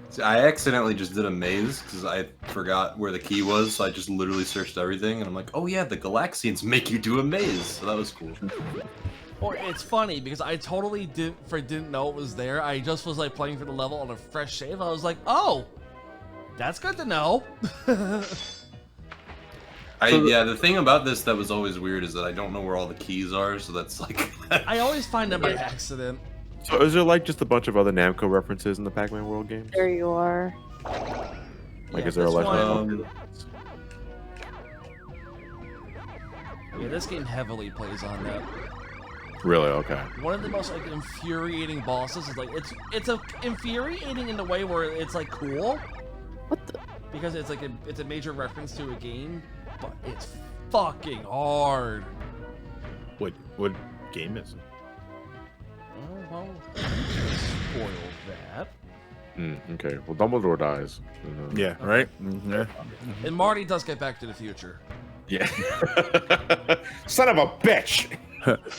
See, I accidentally just did a maze because I forgot where the key was, so I just literally searched everything, and I'm like, oh yeah, the Galaxians make you do a maze, so that was cool. Or it's funny because I totally didn't know it was there. I just was like playing for the level on a fresh save. I was like, oh, that's good to know. Yeah, the thing about this that was always weird is that I don't know where all the keys are, so that's like... I always find them by accident. So is there like just a bunch of other Namco references in the Pac-Man World games? There you are. Like, Yeah, is there a this legend? one- Yeah, this game heavily plays on that. Really? Okay. One of the most like infuriating bosses is like it's infuriating in the way where it's like cool. What the? Because it's like it's a major reference to a game, but it's fucking hard. What game is it? Oh well, spoil that. Okay. Well, Dumbledore dies. Yeah. Right. Yeah. And Marty does get Back to the Future. Yeah. Son of a bitch.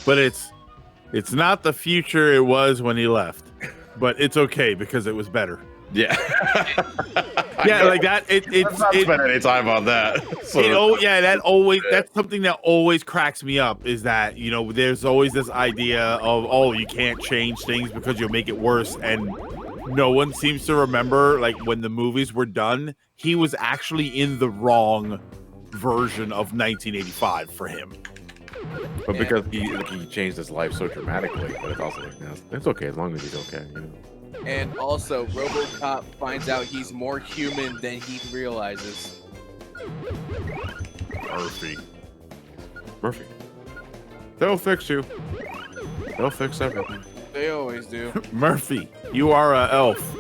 But it's not the future it was when he left. But it's okay because it was better. Yeah. Yeah, like that. It's not spend any time on that. So. That's something that always cracks me up is that, you know, there's always this idea of, you can't change things because you'll make it worse. And no one seems to remember, like, when the movies were done, he was actually in the wrong version of 1985 for him. But because he changed his life so dramatically, but it's also like, no, it's okay as long as he's okay, you know. And also, RoboCop finds out he's more human than he realizes. Murphy. They'll fix you. They'll fix everything. They always do. Murphy, you are an elf.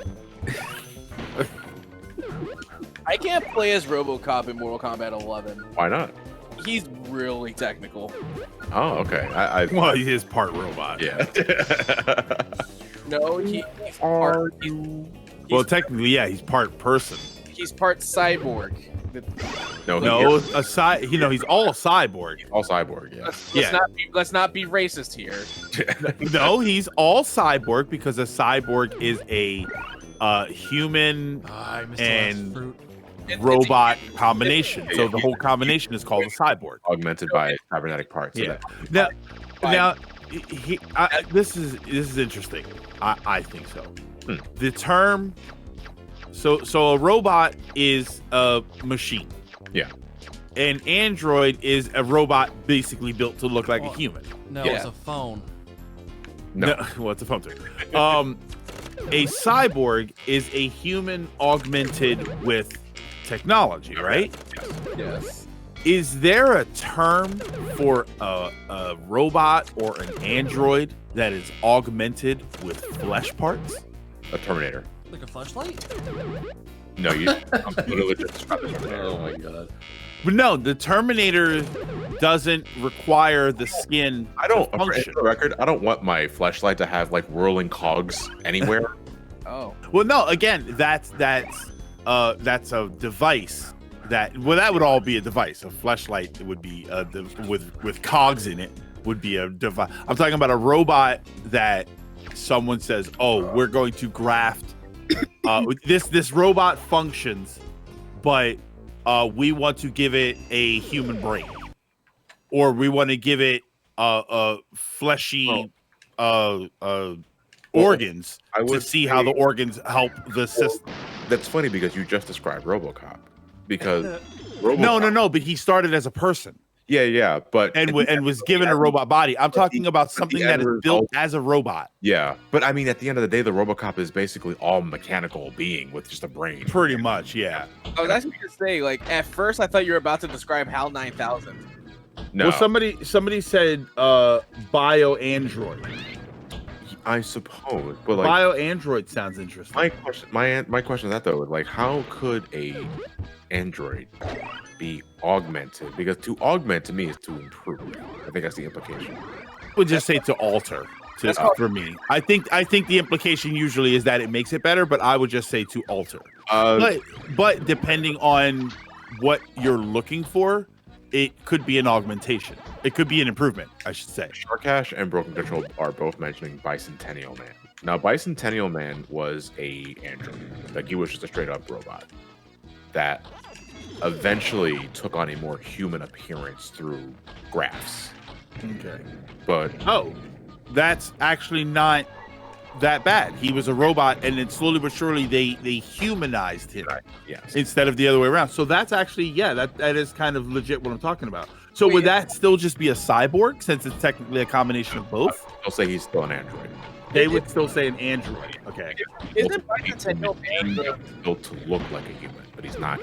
I can't play as RoboCop in Mortal Kombat 11. Why not? He's really technical. Oh, okay. Well, he is part robot. Yeah. No, he's part. Well, technically, yeah, he's part person. He's part cyborg. No, he's all cyborg. All cyborg, yeah. Let's not be racist here. No, he's all cyborg because a cyborg is a human and robot combination. So the whole combination is called a cyborg. Augmented by cybernetic parts. Yeah. This is interesting. I think so. The term. So a robot is a machine. Yeah. An android is a robot basically built to look like a human. No, it's a phone. No, well, it's a phone too. A cyborg is a human augmented with technology, right? Yes. Is there a term for a robot or an android that is augmented with flesh parts? A Terminator. Like a flashlight? No, I'm literally just describing the Terminator. Oh my god. But no, the Terminator doesn't require the skin. I don't. to function. For the record, I don't want my flashlight to have like whirling cogs anywhere. Oh. Well, no. Again, that's a device. That would all be a device. A flashlight would be with cogs in it would be a device. I'm talking about a robot that someone says, "Oh, we're going to graft this robot functions, but we want to give it a human brain, or we want to give it a fleshy organs to see how the organs help the system." That's funny because you just described RoboCop. Because no, but he started as a person. Yeah, but and was given a robot body. I'm talking about something that is built as a robot. Yeah, but I mean, at the end of the day, the RoboCop is basically all mechanical being with just a brain. Pretty much, yeah. I was actually gonna say, like, at first I thought you were about to describe HAL 9000. No. Well, somebody said bio android. I suppose, but like bio android sounds interesting. My question is that though, like, how could a android be augmented? Because to augment to me is to improve. I think that's the implication. Would just say to alter. For me, I think the implication usually is that it makes it better, but I would just say to alter. But depending on what you're looking for, it could be an augmentation. It could be an improvement, I should say. Sharkash and Broken Control are both mentioning Bicentennial Man. Now, Bicentennial Man was a android. Like, he was just a straight up robot that eventually took on a more human appearance through graphs. Okay. But that's actually not that bad. He was a robot, and then slowly but surely they humanized him. Yes. Instead of the other way around. So that's actually, that is kind of legit what I'm talking about. So would that still just be a cyborg, since it's technically a combination of both? I'll say he's still an android. They would still say an android. Okay. Isn't Bicentennial Man built to look like a human, but he's not.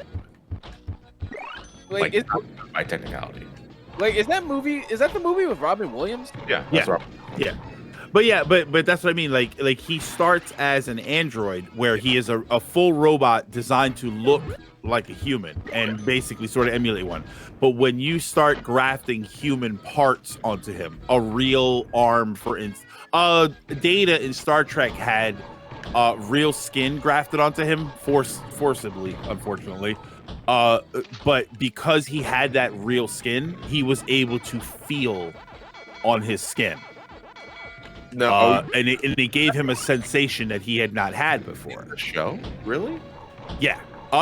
Like by technicality. Like, is that the movie with Robin Williams? Yeah, that's right. Yeah. But that's what I mean. Like he starts as an android where he is a full robot designed to look like a human and basically sort of emulate one. But when you start grafting human parts onto him, a real arm, for instance, Data in Star Trek had real skin grafted onto him forcibly, unfortunately. But because he had that real skin, he was able to feel on his skin. No, and it gave him a sensation that he had not had before. In the show? Really? Yeah.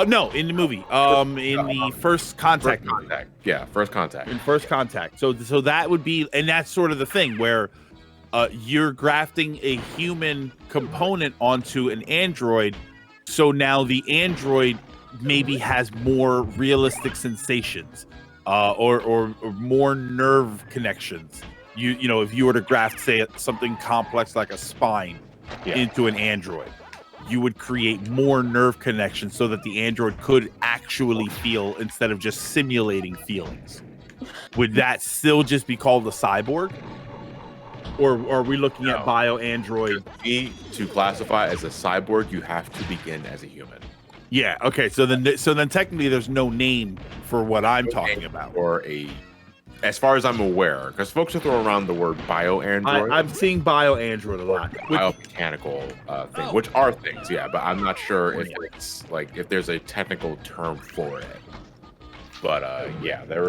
No, in the movie. In the First Contact. Yeah, First Contact. In First Contact. So that would be, and that's sort of the thing where you're grafting a human component onto an android. So now the android maybe has more realistic sensations, or more nerve connections. You know, if you were to graft, say, something complex like a spine into an android, you would create more nerve connections so that the android could actually feel instead of just simulating feelings. Would that still just be called a cyborg? Or are we looking at bio android? To classify as a cyborg, you have to begin as a human. Yeah. Okay. So then technically, there's no name for what I'm talking about. Or as far as I'm aware, because folks will throw around the word bio-android. I'm seeing bio-android a lot. Biomechanical thing, which are things, yeah, but I'm not sure if it's like if there's a technical term for it. But yeah, there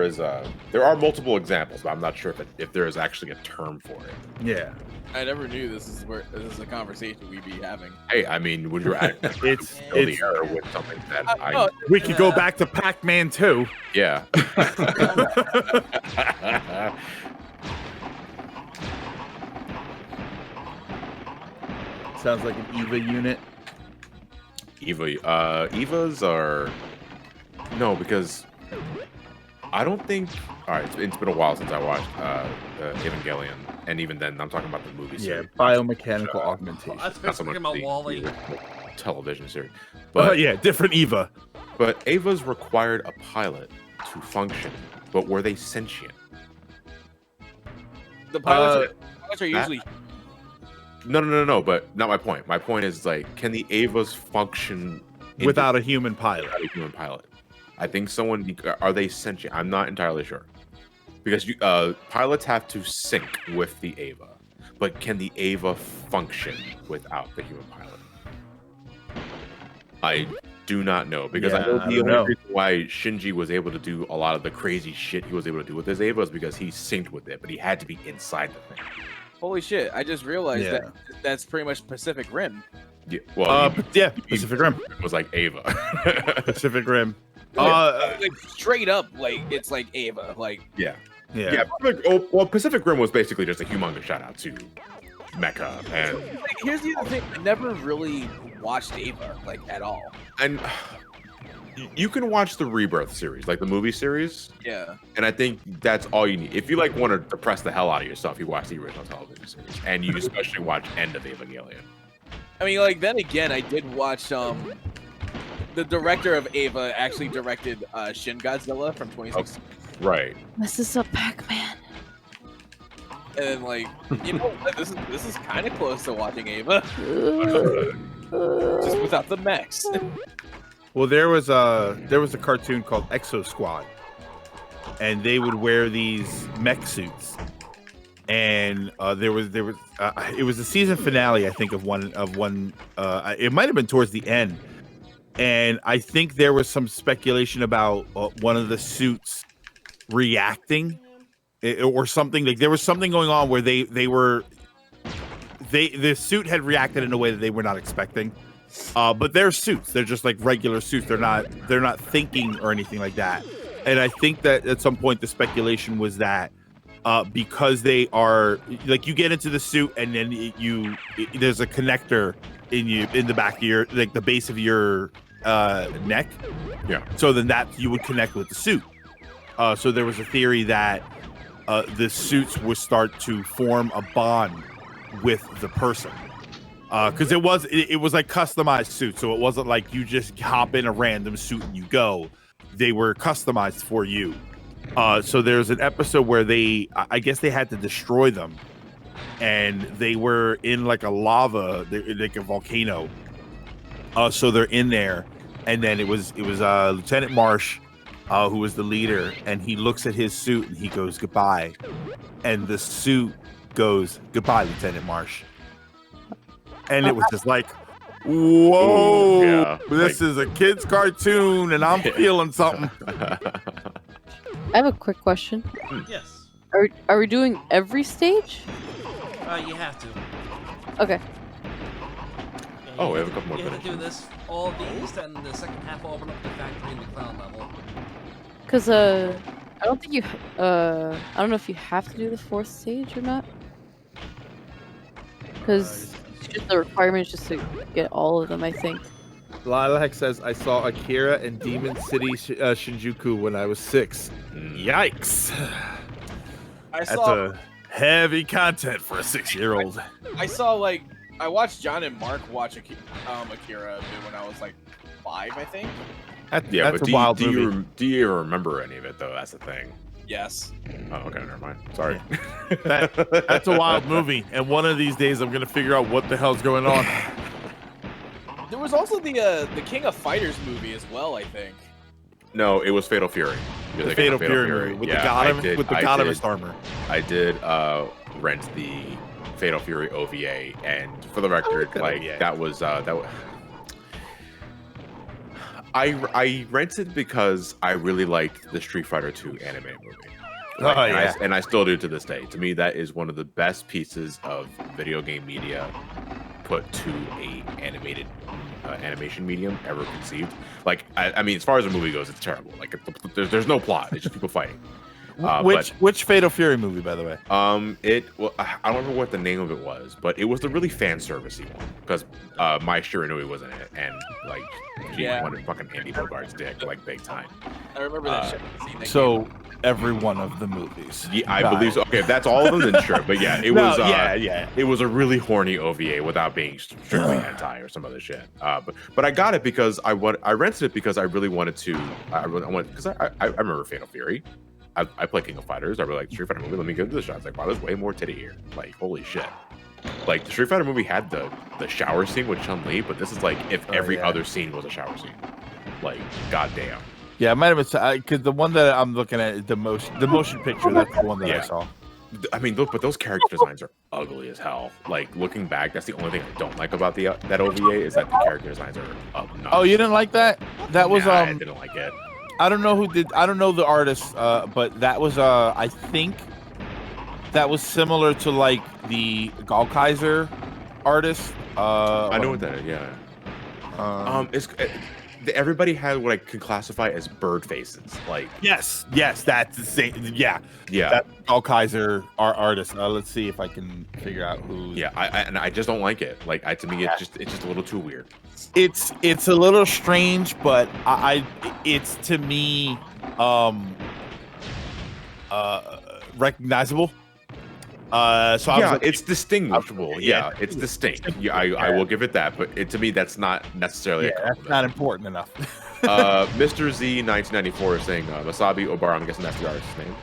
are multiple examples, but I'm not sure if there is actually a term for it. Yeah. I never knew this is a conversation we'd be having. Hey, I mean, when you're at it's the era with something that we could go back to Pac-Man 2. Yeah. Sounds like an EVA unit. EVAs are no, because I don't think. All right, it's been a while since I watched Evangelion, and even then, I'm talking about the movie series. Yeah, biomechanical augmentation. I was talking about Wall-E. Television series. But yeah, different EVA. But EVAs required a pilot to function, but were they sentient? The pilots are usually. No, but not my point. My point is, like, can the EVAs function without a human pilot? Without a human pilot. I think are they sentient? I'm not entirely sure. Because pilots have to sync with the EVA. But can the EVA function without the human pilot? I do not know. Because I know the only reason why Shinji was able to do a lot of the crazy shit he was able to do with his EVA is because he synced with it, but he had to be inside the thing. Holy shit, I just realized that that's pretty much Pacific Rim. Yeah, well, Pacific Rim was like Ava. Pacific Rim. Like straight up, like it's like Ava, like yeah. Pacific Rim was basically just a humongous shout out to Mecha, and like, here's the other thing: I never really watched Ava like at all. And you can watch the Rebirth series, like the movie series. Yeah. And I think that's all you need. If you like want to depress the hell out of yourself, you watch the original television series, and you especially watch End of Evangelion. I mean, like then again, I did watch the director of Ava actually directed Shin Godzilla from 2016. Right. This is a Pac-Man. And like, you know, this is kind of close to watching Ava, just without the mechs. Well, there was a cartoon called Exo Squad, and they would wear these mech suits, and it was the season finale, I think, of one. It might have been towards the end, and I think there was some speculation about one of the suits reacting, or something. Like there was something going on where the suit had reacted in a way that they were not expecting. But they're suits. They're just like regular suits. They're not thinking or anything like that. And I think that at some point the speculation was that because they are like, you get into the suit and then there's a connector in the back of your, like the base of your neck. Yeah. So then that you would connect with the suit. So there was a theory that the suits would start to form a bond with the person. Because it was like customized suits, so it wasn't like you just hop in a random suit and you go. They were customized for you, So there's an episode where I guess they had to destroy them, and they were in like a lava, like a volcano. So they're in there, and then it was Lieutenant Marsh, who was the leader, and he looks at his suit and he goes goodbye, and the suit goes goodbye, Lieutenant Marsh, and it was just like, whoa, Ooh, yeah, this is a kid's cartoon, and I'm feeling something. I have a quick question. Yes. Are we doing every stage? You have to. Okay. Oh, we have a couple more You have minutes. to do this, all of these, then the second half will open up the factory and the clown level. Cause I don't think you I don't know if you have to do the 4th stage or not. Cause it's just the requirement is just to get all of them, I think. Lilac says, I saw Akira in Demon City Shinjuku when I was 6. Yikes. That's a heavy content for a 6-year-old. I saw I watched John and Mark watch Akira a bit when I was like 5, I think. Yeah, that's but a wild do movie. do you remember any of it though? That's the thing. Yes. Oh, okay, never mind. Sorry. That's a wild movie, and one of these days I'm gonna figure out what the hell's going on. There was also the King of Fighters movie as well, I think. No, it was Fatal Fury. You're The thinking of Fatal Fury movie with the I Godimus did- armor. I did rent the Fatal Fury OVA, and for the record, that like OVA. that was I rented because I really liked the Street Fighter 2 anime movie. Like, Oh, and yeah. and I still do to this day. To me, that is one of the best pieces of video game media put to a animated animation medium ever conceived. Like, I mean, as far as the movie goes, it's terrible. Like, there's no plot. It's just people fighting. Which Fatal Fury movie, by the way? Well, I don't remember what the name of it was, but it was the really fan servicey one because Mai Shiranui was in it, and like she Yeah. wanted fucking Andy Bogart's dick like big time. I remember that shit. Scene that So every one of the movies. Yeah, I believe so. Okay, if that's all of them, then sure. But yeah, it No, was. yeah. It was a really horny OVA without being strictly hentai or some other shit. But I got it because I rented it because I really wanted to. I wanted because I remember Fatal Fury. I play King of Fighters. I really like the Street Fighter movie. Let me give it the shot. It's like, wow, there's way more titty here. Like, holy shit. Like, the Street Fighter movie had the shower scene with Chun-Li, but this is like if every other scene was a shower scene. Like, goddamn. Yeah, it might have been because the one that I'm looking at is the motion picture. That's the one that I saw. I mean, look, but those character designs are ugly as hell. Like, looking back, that's the only thing I don't like about that OVA is that the character designs are obnoxious. Oh, you didn't like that? That was Nah, I didn't like it. I don't know who did. I don't know the artist, but that was I think that was similar to like the Gallkaiser artist. I know what that is. Yeah. Everybody had what I can classify as bird faces. Like yes, that's the same. Yeah. That's Gallkaiser artist. Let's see if I can figure out who. Yeah, I just don't like it. Like to me, it's just a little too weird. It's a little strange, but it's to me recognizable. So I was like, it's distinguishable. Yeah, it's distinct. Yeah, I will give it that. But to me, that's not necessarily a compliment. That's not important enough. Mr. Z 1994 is saying Masabi Obara, I'm guessing that's the artist's name,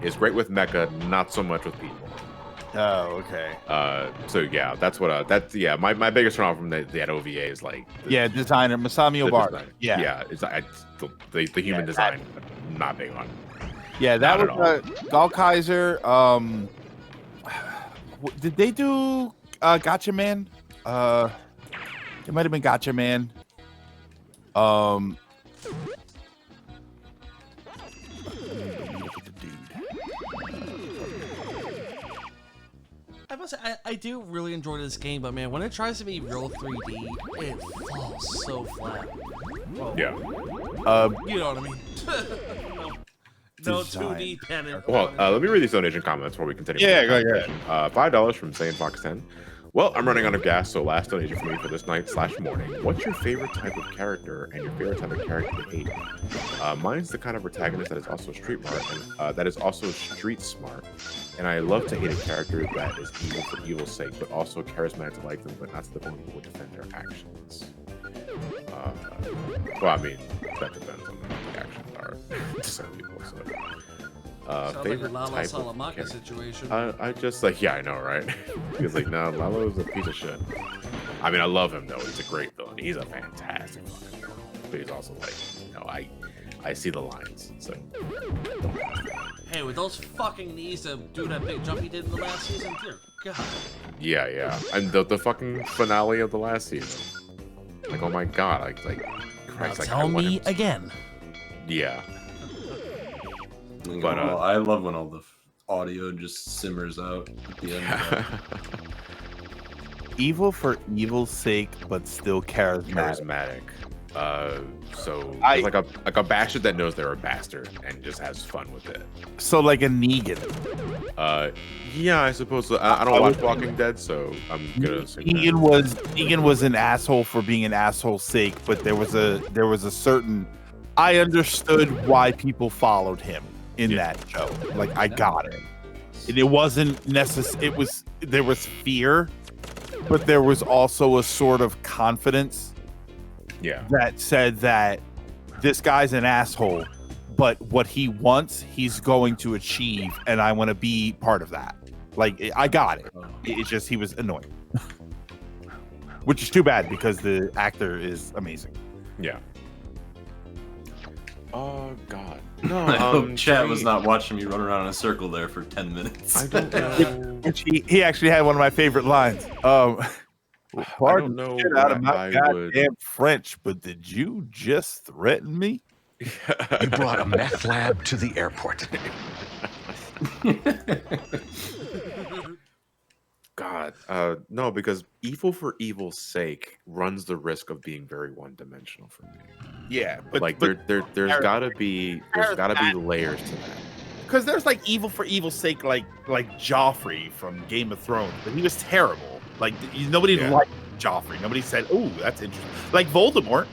is great with mecha, not so much with people. Oh, okay. So yeah, that's what my biggest turn off from that OVA is like designer Masami the Obara. design. Yeah, it's the human design. I'm not big on. Yeah, that Not was Gallkaiser. Did they do Gotcha Man? It might have been Gotcha Man. I must say, I do really enjoy this game, but man, when it tries to be real 3D, it falls so flat. Well, Yeah. you know what I mean. No 2D pennant. Well, let me read these donation comments before we continue. Yeah, with the go ahead. conversation. $5 from Saiyan Fox 10. Well, I'm running out of gas, so last donation for me for this night/morning. What's your favorite type of character and your favorite type of character to hate? Mine's the kind of protagonist that is also street smart and that is also street smart. And I love to hate a character that is evil for evil's sake, but also charismatic to like them, but not to the point who will defend their actions. Well, I mean, that depends on what the actions are. So people, so. Sounds like a Favorite Lalo type of Salamanca character? situation. I just like, yeah, I know, right? Because like, no, Lalo's a piece of shit. I mean, I love him though. He's a great villain. He's a fantastic fucking villain. But he's also like, you know, I see the lines. So. Hey, with those fucking knees to do that big jump he did in the last season, dear God. Yeah. And the fucking finale of the last season. Like, oh my God, like Christ, like, I Tell want me him to- again. Yeah. But I love when all the audio just simmers out at the end. Of that. Evil for evil's sake, but still charismatic. So it's like a bastard that knows they're a bastard and just has fun with it. So like a Negan. Yeah, I suppose so. I don't watch Walking Dead, so I'm gonna assume Negan was an asshole for being an asshole's sake, but there was a certain. I understood why people followed him in that show. Like I got it. And it wasn't necessary. There was fear, but there was also a sort of confidence. Yeah. That said that this guy's an asshole, but what he wants, he's going to achieve, and I want to be part of that. Like, I got it. It's just he was annoying. Which is too bad because the actor is amazing. Yeah. Oh, God. No, I hope chat was not watching me run around in a circle there for 10 minutes. I don't know. Which he actually had one of my favorite lines. Pardon know the shit out of what my I goddamn French, but did you just threaten me? You brought a meth lab to the airport. God, no, because evil for evil's sake runs the risk of being very one-dimensional for me. Yeah, but there's gotta be layers to that. Because there's like evil for evil's sake, like Joffrey from Game of Thrones, but he was terrible. Like nobody liked Joffrey. Nobody said, "Oh, that's interesting." Like Voldemort.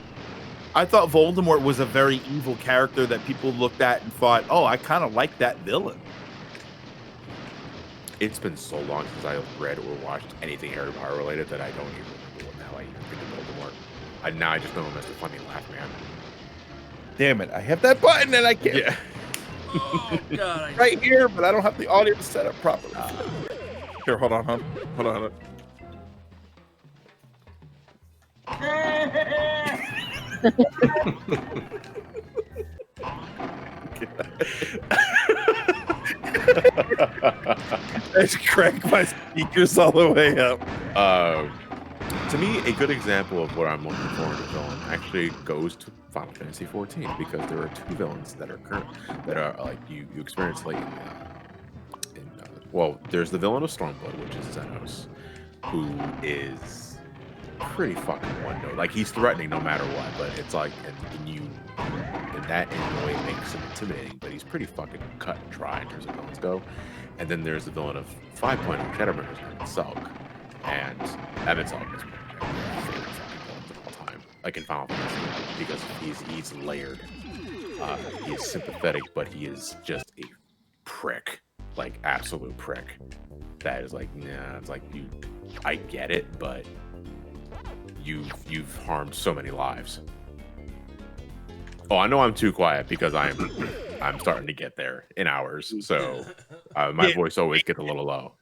I thought Voldemort was a very evil character that people looked at and thought, "Oh, I kind of like that villain." It's been so long since I read or watched anything Harry Potter related that I don't even remember what the hell I even think of Voldemort. And now I just know him as the funny laugh man. Damn it! I have that button and I can't. Yeah. Oh, God. Right here, but I don't have the audio set up properly. Here, hold on, hon. Hold on. Let's crank my speakers all the way up. To me, a good example of what I'm looking for in a villain actually goes to Final Fantasy XIV, because there are two villains that are like you experience like well, there's the villain of Stormblood, which is Xenos, who is pretty fucking one-note. Like, he's threatening no matter what, but it's like, and that in a way makes him intimidating, but he's pretty fucking cut and dry in terms of villains go. And then there's the villain of 5.0, Shadowbringers, Sulk. And Evan Sulk is one of my favorite fucking villains of all time, like in Final Fantasy, because he's layered. He's sympathetic, but he is just a prick. Like, absolute prick. That is like, nah, it's like, I get it, but you've harmed so many lives. Oh, I know I'm too quiet because I'm starting to get there in hours, so my voice always gets a little low.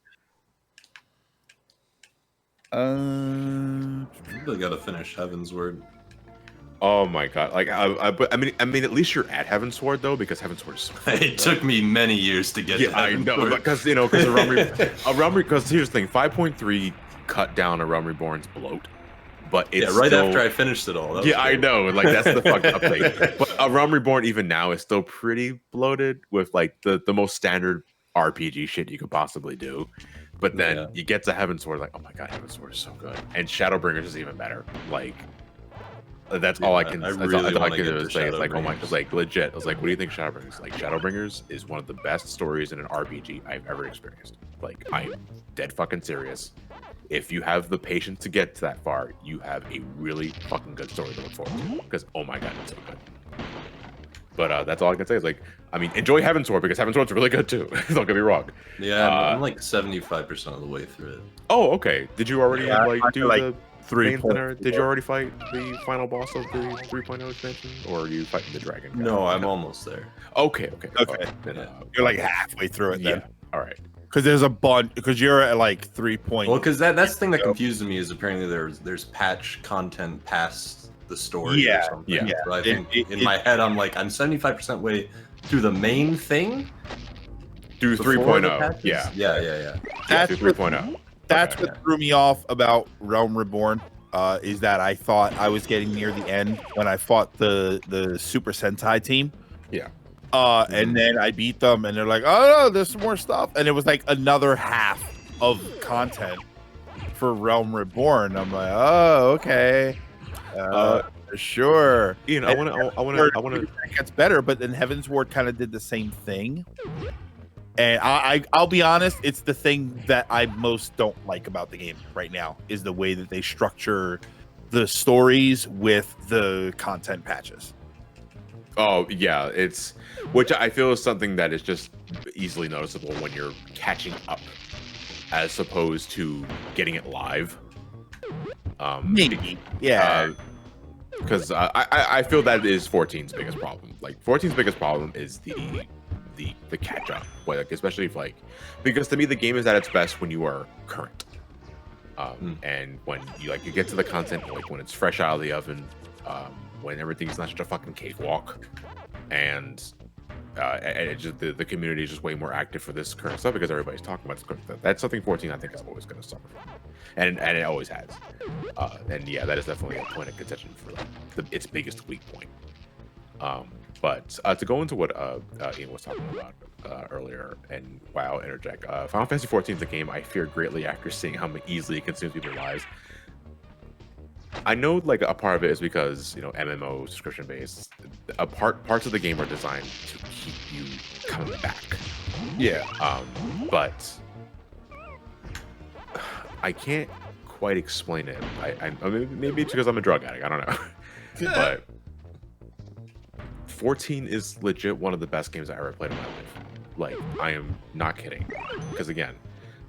Really gotta finish Heaven's Word. Oh my God! Like, I mean, at least you're at Heaven's Sword though, because Heaven's Sword is so It took me many years to get. Yeah, to I know, because because here's the thing: 5.3 cut down a Realm Reborn's bloat, but it's right still, after I finished it all. That was Yeah, I great. know. Like, that's the fucked up thing. But a Realm Reborn even now is still pretty bloated with like the most standard RPG shit you could possibly do. But then you get to Heaven's Sword, like, oh my God, Heaven's Sword is so good, and Shadowbringers is even better. Like, that's all I can. That's all I can do is say. It's like, oh my, it's like legit. I was like, what do you think Shadowbringers? Like, Shadowbringers is one of the best stories in an RPG I've ever experienced. Like, I'm dead fucking serious. If you have the patience to get to that far, you have a really fucking good story to look forward to. Because, oh my God, it's so good. But that's all I can say is, like, I mean, enjoy Heaven's Sword, because Heaven's Sword's really good too. Don't get me wrong. Yeah, I'm like 75% of the way through it. Oh, okay. Did you already do main center, did you already fight the final boss of the 3.0 expansion, or are you fighting the dragon guy? No, I'm almost there. Okay. Okay. Then, You're like halfway through it then. Yeah. All right. Because there's a bunch. Because you're at like 3 point. Well, because that's the thing that confused me is apparently there's patch content past the story or Yeah, something. yeah. So I think in my head I'm like I'm 75% way through the main thing. Through before the 3.0. patches? Yeah. Yeah. That's through 3.0. That's what threw me off about Realm Reborn. Is that I thought I was getting near the end when I fought the Super Sentai team. Yeah. And then I beat them, and they're like, "Oh no, there's some more stuff," and it was like another half of content for Realm Reborn. I'm like, "Oh, okay, sure." Ian, I want to. It gets better, but then Heaven's Ward kind of did the same thing. And I'll be honest, it's the thing that I most don't like about the game right now is the way that they structure the stories with the content patches. Oh yeah, it's which I feel is something that is just easily noticeable when you're catching up, as opposed to getting it live. Maybe, yeah. Because I feel that is 14's biggest problem. Like 14's biggest problem is the catch up, like especially if like because to me the game is at its best when you are current, and when you get to the content like when it's fresh out of the oven. When everything's not such a fucking cakewalk, and it just, the community is just way more active for this current stuff because everybody's talking about this. That's something 14 I think is always going to suffer from, and it always has. And yeah, that is definitely a point of contention for its biggest weak point. But to go into what Ian was talking about earlier, and wow, interject. Final Fantasy 14 is a game I fear greatly after seeing how easily it consumes people's lives. I know like a part of it is because MMO subscription based. Parts of the game are designed to keep you coming back. Yeah. But I can't quite explain it. I maybe it's because I'm a drug addict. I don't know. But 14 is legit one of the best games I ever played in my life. Like I am not kidding. Because again,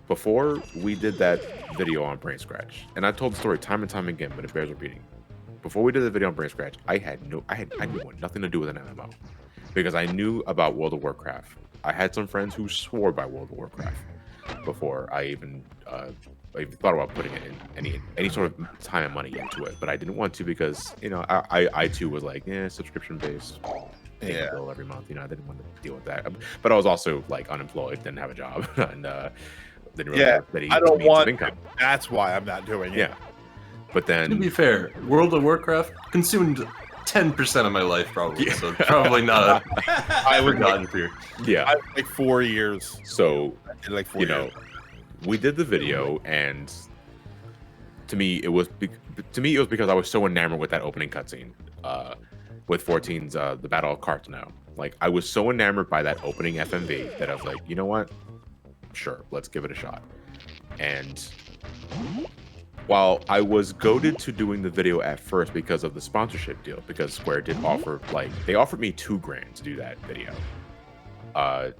before we did that video on Brain Scratch, and I've told the story time and time again, but it bears repeating. Before we did the video on Brain Scratch, I knew nothing to do with an MMO, because I knew about World of Warcraft. I had some friends who swore by World of Warcraft before I even thought about putting it in any sort of time and money into it, but I didn't want to because I too was like, subscription based. Yeah. Bill every month. I didn't want to deal with that, but I was also like unemployed, didn't have a job, and didn't really have many I don't means want of income. That's why I'm not doing it. Yeah, but then To be fair, World of Warcraft consumed 10% of my life probably, so probably not. I would forgotten fear. Yeah, I like 4 years. So I did like 4 years. We did the video, and to me it was because I was so enamored with that opening cutscene with 14's the Battle of Cartano. Like I was so enamored by that opening FMV that I was like, you know what? Sure, let's give it a shot. And while I was goaded to doing the video at first because of the sponsorship deal, because Square did offer they offered me $2,000 to do that video,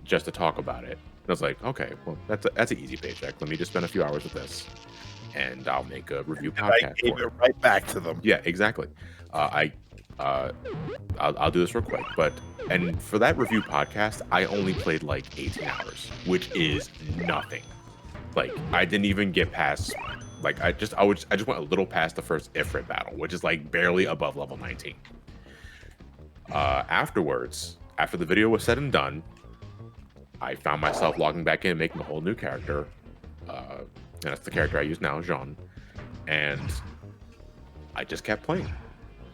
just to talk about it. And I was like, okay, well that's an easy paycheck. Let me just spend a few hours with this, and I'll make a review podcast. I gave it right back to them. Yeah, exactly. I'll do this real quick, and for that review podcast, I only played like 18 hours, which is nothing. Like I didn't even get past, like I just went a little past the first Ifrit battle, which is like barely above level 19. Afterwards, after the video was said and done, I found myself logging back in and making a whole new character. And that's the character I use now, Jean, and I just kept playing.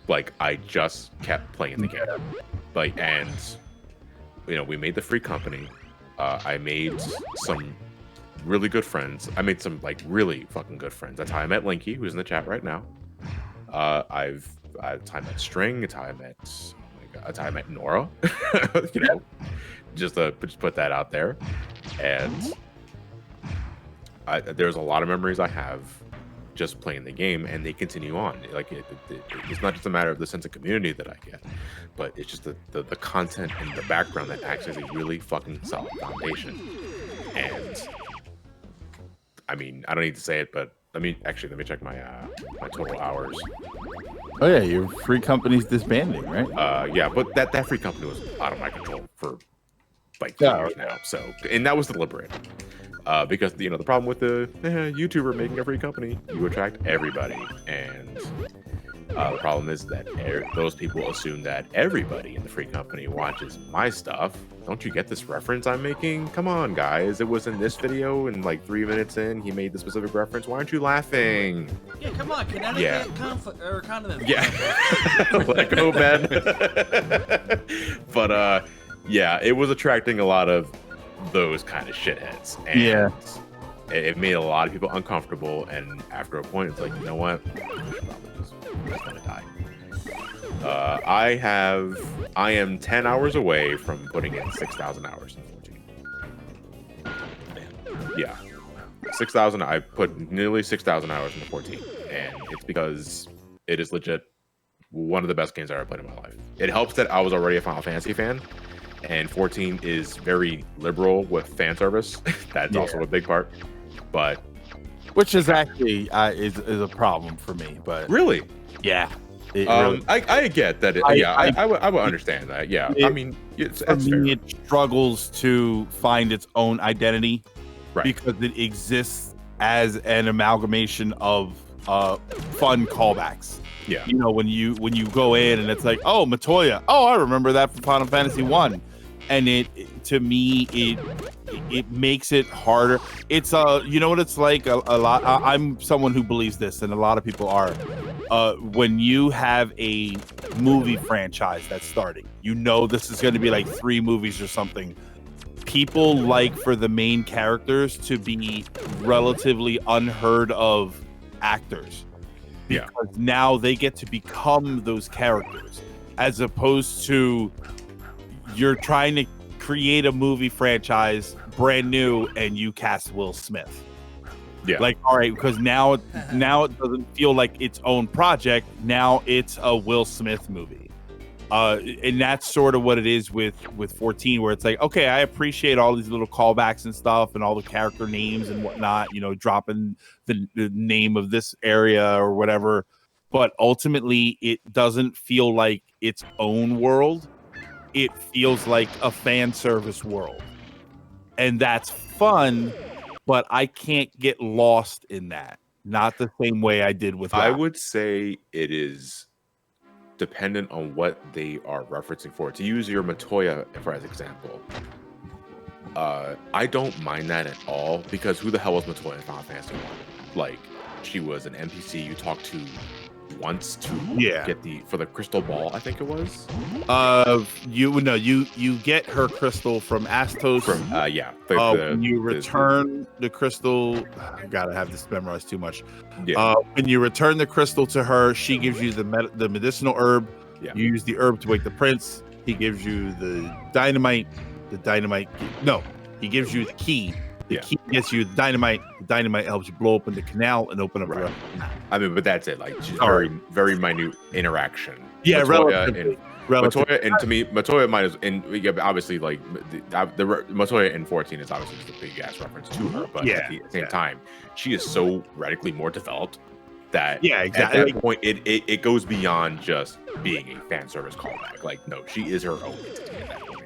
Like I just kept playing the game, like, and we made the free company. I made some really good friends. I made some like really fucking good friends. That's how I met Linky, who's in the chat right now. That's how I met String. That's how I met. That's how I met Nora. Just put that out there, and there's a lot of memories I have just playing the game, and they continue on. Like it's not just a matter of the sense of community that I get, but it's just the content and the background that acts as a really fucking solid foundation. And I mean, I don't need to say it, but let me check my my total hours. Oh yeah, your free company's disbanding, right? Yeah, but that free company was out of my control for like 2 years now. So, and that was deliberate. Because the problem with the YouTuber making a free company, you attract everybody, and the problem is that those people assume that everybody in the free company watches my stuff. Don't you get this reference I'm making? Come on, guys! It was in this video, and like 3 minutes in, he made the specific reference. Why aren't you laughing? Yeah, come on, Connecticut continent. Yeah, let go, Ben. But yeah, it was attracting a lot of those kind of shitheads. And it made a lot of people uncomfortable. And after a point, it's like, you know what? I'm just gonna die. I am 10 hours away from putting in 6,000 hours in 14. Yeah, 6,000. I put nearly 6,000 hours into 14, and it's because it is legit one of the best games I ever played in my life. It helps that I was already a Final Fantasy fan, and 14 is very liberal with fan service. That's also a big part. But which is actually is a problem for me. But really, yeah. Really, I get that. I would understand that. Yeah, I mean, that's fair. It struggles to find its own identity, because it exists as an amalgamation of fun callbacks. Yeah, when you go in and it's like, oh, Matoya, oh, I remember that from Final Fantasy 1, and to me it makes it harder. It's you know what it's like a lot. I'm someone who believes this, and a lot of people are. When you have a movie franchise that's starting, this is going to be like 3 movies or something. People like for the main characters to be relatively unheard of actors, because now they get to become those characters, as opposed to you're trying to create a movie franchise brand new and you cast Will Smith. Yeah. Like, all right, because now it doesn't feel like its own project. Now it's a Will Smith movie. And that's sort of what it is with 14, where it's like, okay, I appreciate all these little callbacks and stuff and all the character names and whatnot, dropping the name of this area or whatever. But ultimately, it doesn't feel like its own world. It feels like a fan service world. And that's fun, but I can't get lost in that. Not the same way I did with I Rap. would say it is dependent on what they are referencing for. To use your Matoya for as example, I don't mind that at all, because who the hell was Matoya in Final Fantasy 1? Like, she was an NPC you talked to once to get for the crystal ball, I think it was. You get her crystal from Astos. From you return the crystal. I gotta have this memorized too much. Yeah. When you return the crystal to her, she gives you the medicinal herb. Yeah. You use the herb to wake the prince. He gives you the dynamite. He gives you the key. The key gets you the dynamite. The dynamite helps you blow open the canal and open up the rest. I mean, but that's it. Like, she's very, very minute interaction. Yeah, Matoya and to me, Matoya obviously, like the Matoya in 14 is obviously just a big ass reference to her, but at the same time, she is so radically more developed that at that point it goes beyond just being a fan service callback. Like, no, she is her own entity at that point.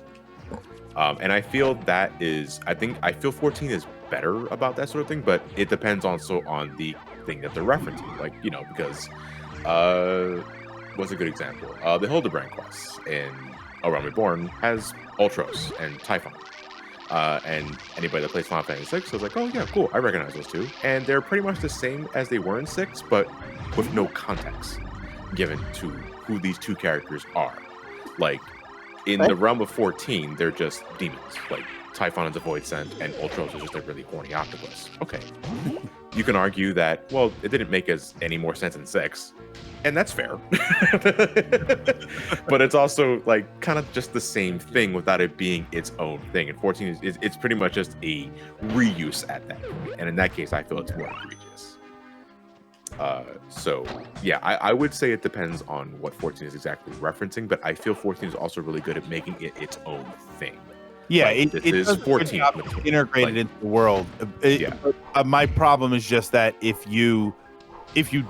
And I feel I feel 14 is better about that sort of thing, but it depends also on the thing that they're referencing. Like, because what's a good example? The Hildebrand quest in A Realm Reborn has Ultros and Typhon. And anybody that plays Final Fantasy 6 was like, oh yeah, cool, I recognize those two. And they're pretty much the same as they were in 6, but with no context given to who these two characters are. Like, in the realm of 14, they're just demons. Like, Typhon is a void sent, and Ultros is just a really horny octopus. Okay. You can argue that, well, it didn't make any more sense in 6, and that's fair. But it's also, like, kind of just the same thing without it being its own thing. And 14 it's pretty much just a reuse at that point. And in that case, I feel it's more egregious. So yeah, I would say it depends on what 14 is exactly referencing, but I feel 14 is also really good at making it its own thing. Yeah, Like, it is does a good 14 job integrated into the world. My problem is just that if you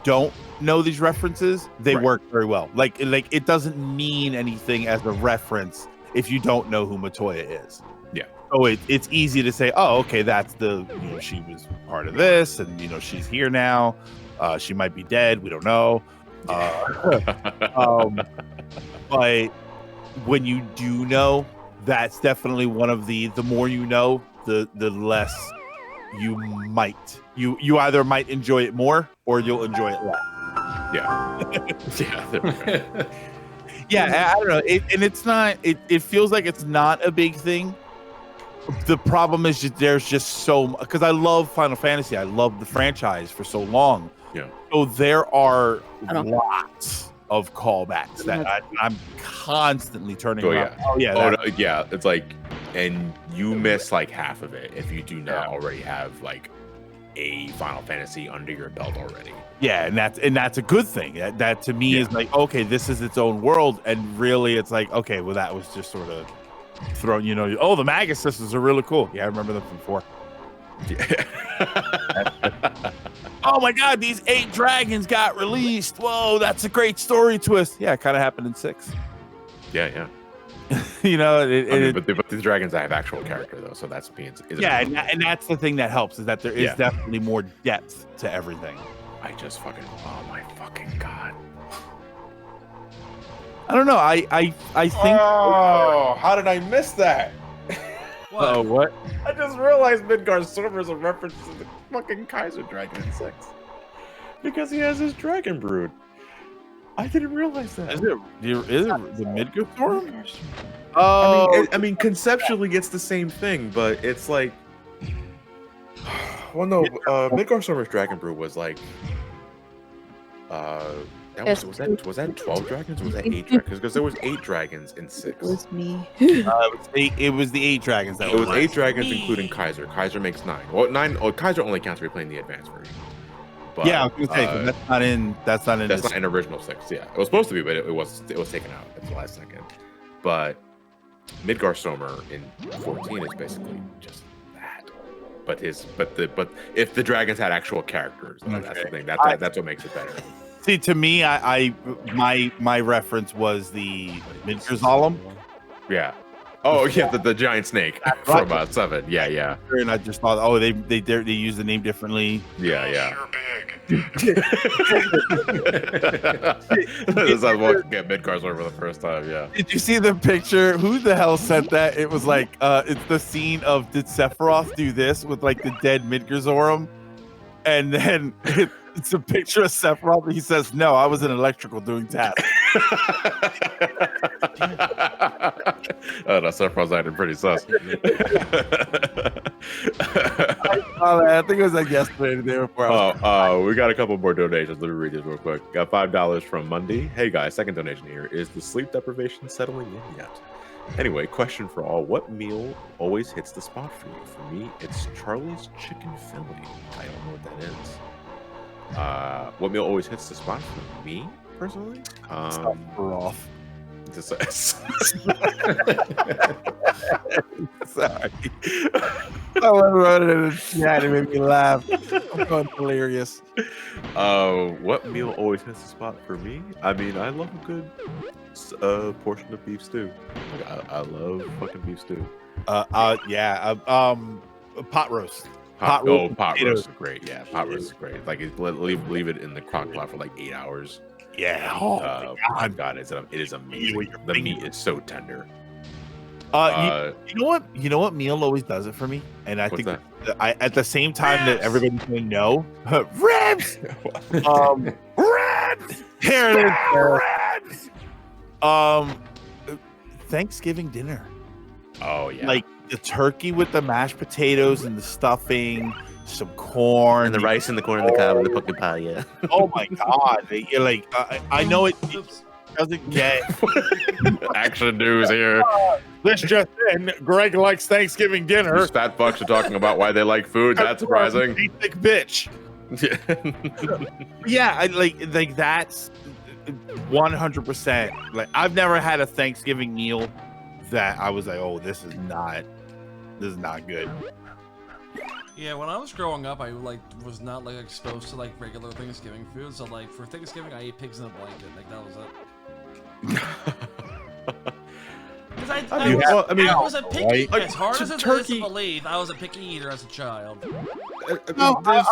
don't know these references, they work very well. Like it doesn't mean anything as a reference if you don't know who Matoya is. Yeah. So it's easy to say, oh, okay, that's she was part of this, and she's here now. She might be dead. We don't know. But when you do know, that's definitely one of the more you know, the less you might. You either might enjoy it more or you'll enjoy it less. Yeah. Yeah, I don't know. It's not. It feels like it's not a big thing. The problem is there's just so much, because I love Final Fantasy. I love the franchise for so long. Yeah. So there are lots of callbacks that I'm constantly turning around. No, yeah. It's like, and you miss like half of it if you do not already have like a Final Fantasy under your belt already. Yeah, and that's a good thing. That to me is like, okay, this is its own world, and really, it's like, okay, well, that was just sort of thrown. Oh, the Magus sisters are really cool. Yeah, I remember them from 4. Oh my God, these 8 dragons got released. Whoa, that's a great story twist. Yeah, it kind of happened in 6. Yeah. But these dragons have actual character though, so that's being and that's the thing that helps, is that there is definitely more depth to everything. I just fucking, oh my fucking God. I don't know. I think. Oh, how did I miss that? Oh, what? I just realized Midgard's Stormer is a reference to the fucking Kaiser Dragon in 6. Because he has his dragon brood. I didn't realize that. Is it the Midgard Storm? Oh, I mean, conceptually it's the same thing, but it's like, well, no, Midgard Stormer's dragon brood was like, was that 12 dragons? Or was that 8 dragons? Because there was 8 dragons in 6. It was me. It was the 8 dragons. It was 8 dragons, including Kaiser. Kaiser makes 9. Well, 9. Well, Kaiser only counts if you're playing the advanced version. But, yeah, I was gonna say, that's not in. That's not in original 6. Yeah, it was supposed to be, but it was taken out at the last second. But Midgard Stormer in 14 is basically just that. But if the dragons had actual characters, that's the thing. That's what makes it better. See, to me, my reference was the Midgard Zolom. Yeah. Oh yeah, the giant snake from 7. Yeah. And I just thought, oh, they use the name differently. Yeah. This is what get Midgard's over the first time. Yeah. Did you see the picture? Who the hell sent that? It was like it's the scene of, did Sephiroth do this with like the dead Midgarzorum? And then it's a picture of Sephiroth, and he says, "No, I was in electrical doing tasks." Oh, no, Sephiroth's acting pretty sus. I think it was like yesterday, the day before. We got a couple more donations. Let me read these real quick. Got $5 from Mundy. Hey guys, second donation here. Is the sleep deprivation settling in yet? Anyway, question for all. What meal always hits the spot for you? For me, it's Charlie's Chicken Philly. I don't know what that is. What meal always hits the spot for me, personally? Sephiroth. Sorry. Someone wrote it in the chat. It made me laugh. I'm going delirious. What meal always hits the spot for me? I mean, I love a good portion of beef stew. I love fucking beef stew. Pot roast. Pot roast is great. Yeah, pot roast is great. Like, leave it in the crock pot for like 8 hours. Yeah. My God, it is amazing. The meat is so tender. You know what meal always does it for me, and I think at the same time that everybody's saying no, ribs. Ribs. Here it is. Thanksgiving dinner. Oh yeah. Like the turkey with the mashed potatoes and the stuffing, some corn, and the rice and the corn and the cob and the pumpkin pie. Yeah. Oh my God! You're like, I know it doesn't get action news here. This just in: Greg likes Thanksgiving dinner. These fat fucks are talking about why they like food. That's surprising. Thick bitch. Yeah, I like that's 100%. Like, I've never had a Thanksgiving meal that I was like, oh, this is not good. Yeah, when I was growing up, I was not exposed to regular Thanksgiving food. So for Thanksgiving, I ate pigs in a blanket. That was it. Because I was a picky. As hard as it is to believe, I was a picky eater as a child.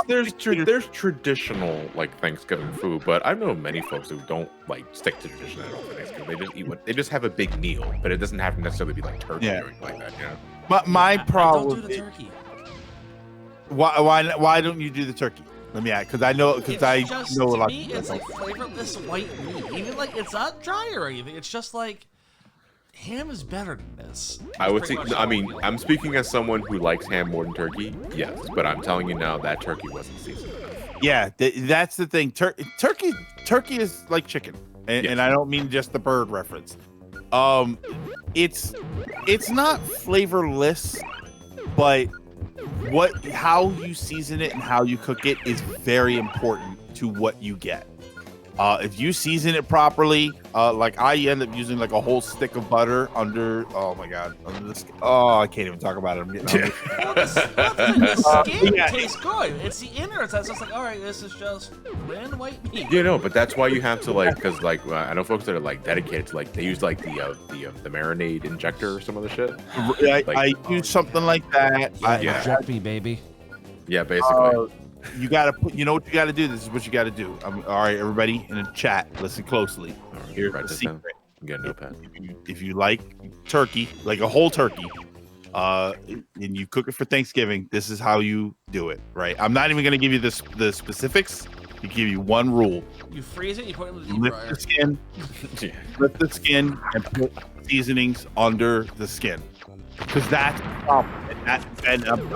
There's traditional Thanksgiving food, but I know many folks who don't stick to tradition at all for Thanksgiving. They just eat they just have a big meal, but it doesn't have to necessarily be turkey or anything like that. You know. But my problem. Don't do the turkey. Why don't you do the turkey? Let me ask, because I know a lot. To me, it's flavorless white meat. Even it's not dry or anything. It's just ham is better than this. I would say. I mean, I'm speaking as someone who likes ham more than turkey. Yes, but I'm telling you now that turkey wasn't seasoned enough. Yeah, that's the thing. Turkey is like chicken, and I don't mean just the bird reference. It's not flavorless, but how you season it and how you cook it is very important to what you get. If you season it properly, I end up using a whole stick of butter under. Oh my god! Under the skin. Oh, I can't even talk about it. The skin tastes good. It's the innards that's just all right. This is just bland white meat. You know, but that's why you have to because I know folks that are dedicated to they use the marinade injector or some other shit. I use something like that. Inject me, baby. Yeah, basically. You gotta put. You know what you gotta do. This is what you gotta do. All right, everybody in the chat, listen closely. Here's the secret. Get a notepad. If you like turkey, like a whole turkey, and you cook it for Thanksgiving, this is how you do it. Right? I'm not even gonna give you the specifics. You give you one rule. You freeze it. You put it in the deep lift fryer. the skin. Lift the skin and put seasonings under the skin. Because that's the problem. And I'm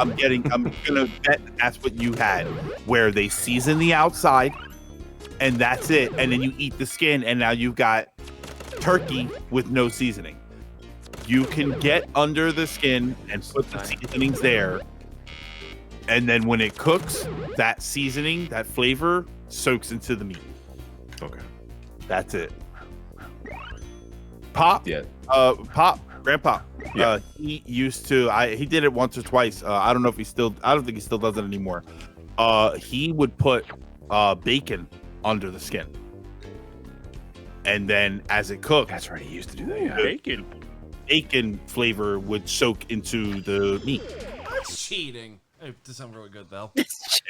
gonna bet that's what you had, where they season the outside, and that's it. And then you eat the skin, and now you've got turkey with no seasoning. You can get under the skin and put the seasonings there, and then when it cooks, that seasoning, that flavor, soaks into the meat. Okay, that's it. Pop, Grandpa. Yeah. He used to. He did it once or twice. I don't know if he still. I don't think he still does it anymore. He would put bacon under the skin, and then as it cooked, that's right. He used to do that. Yeah. Bacon flavor would soak into the meat. That's cheating. It does sound really good though.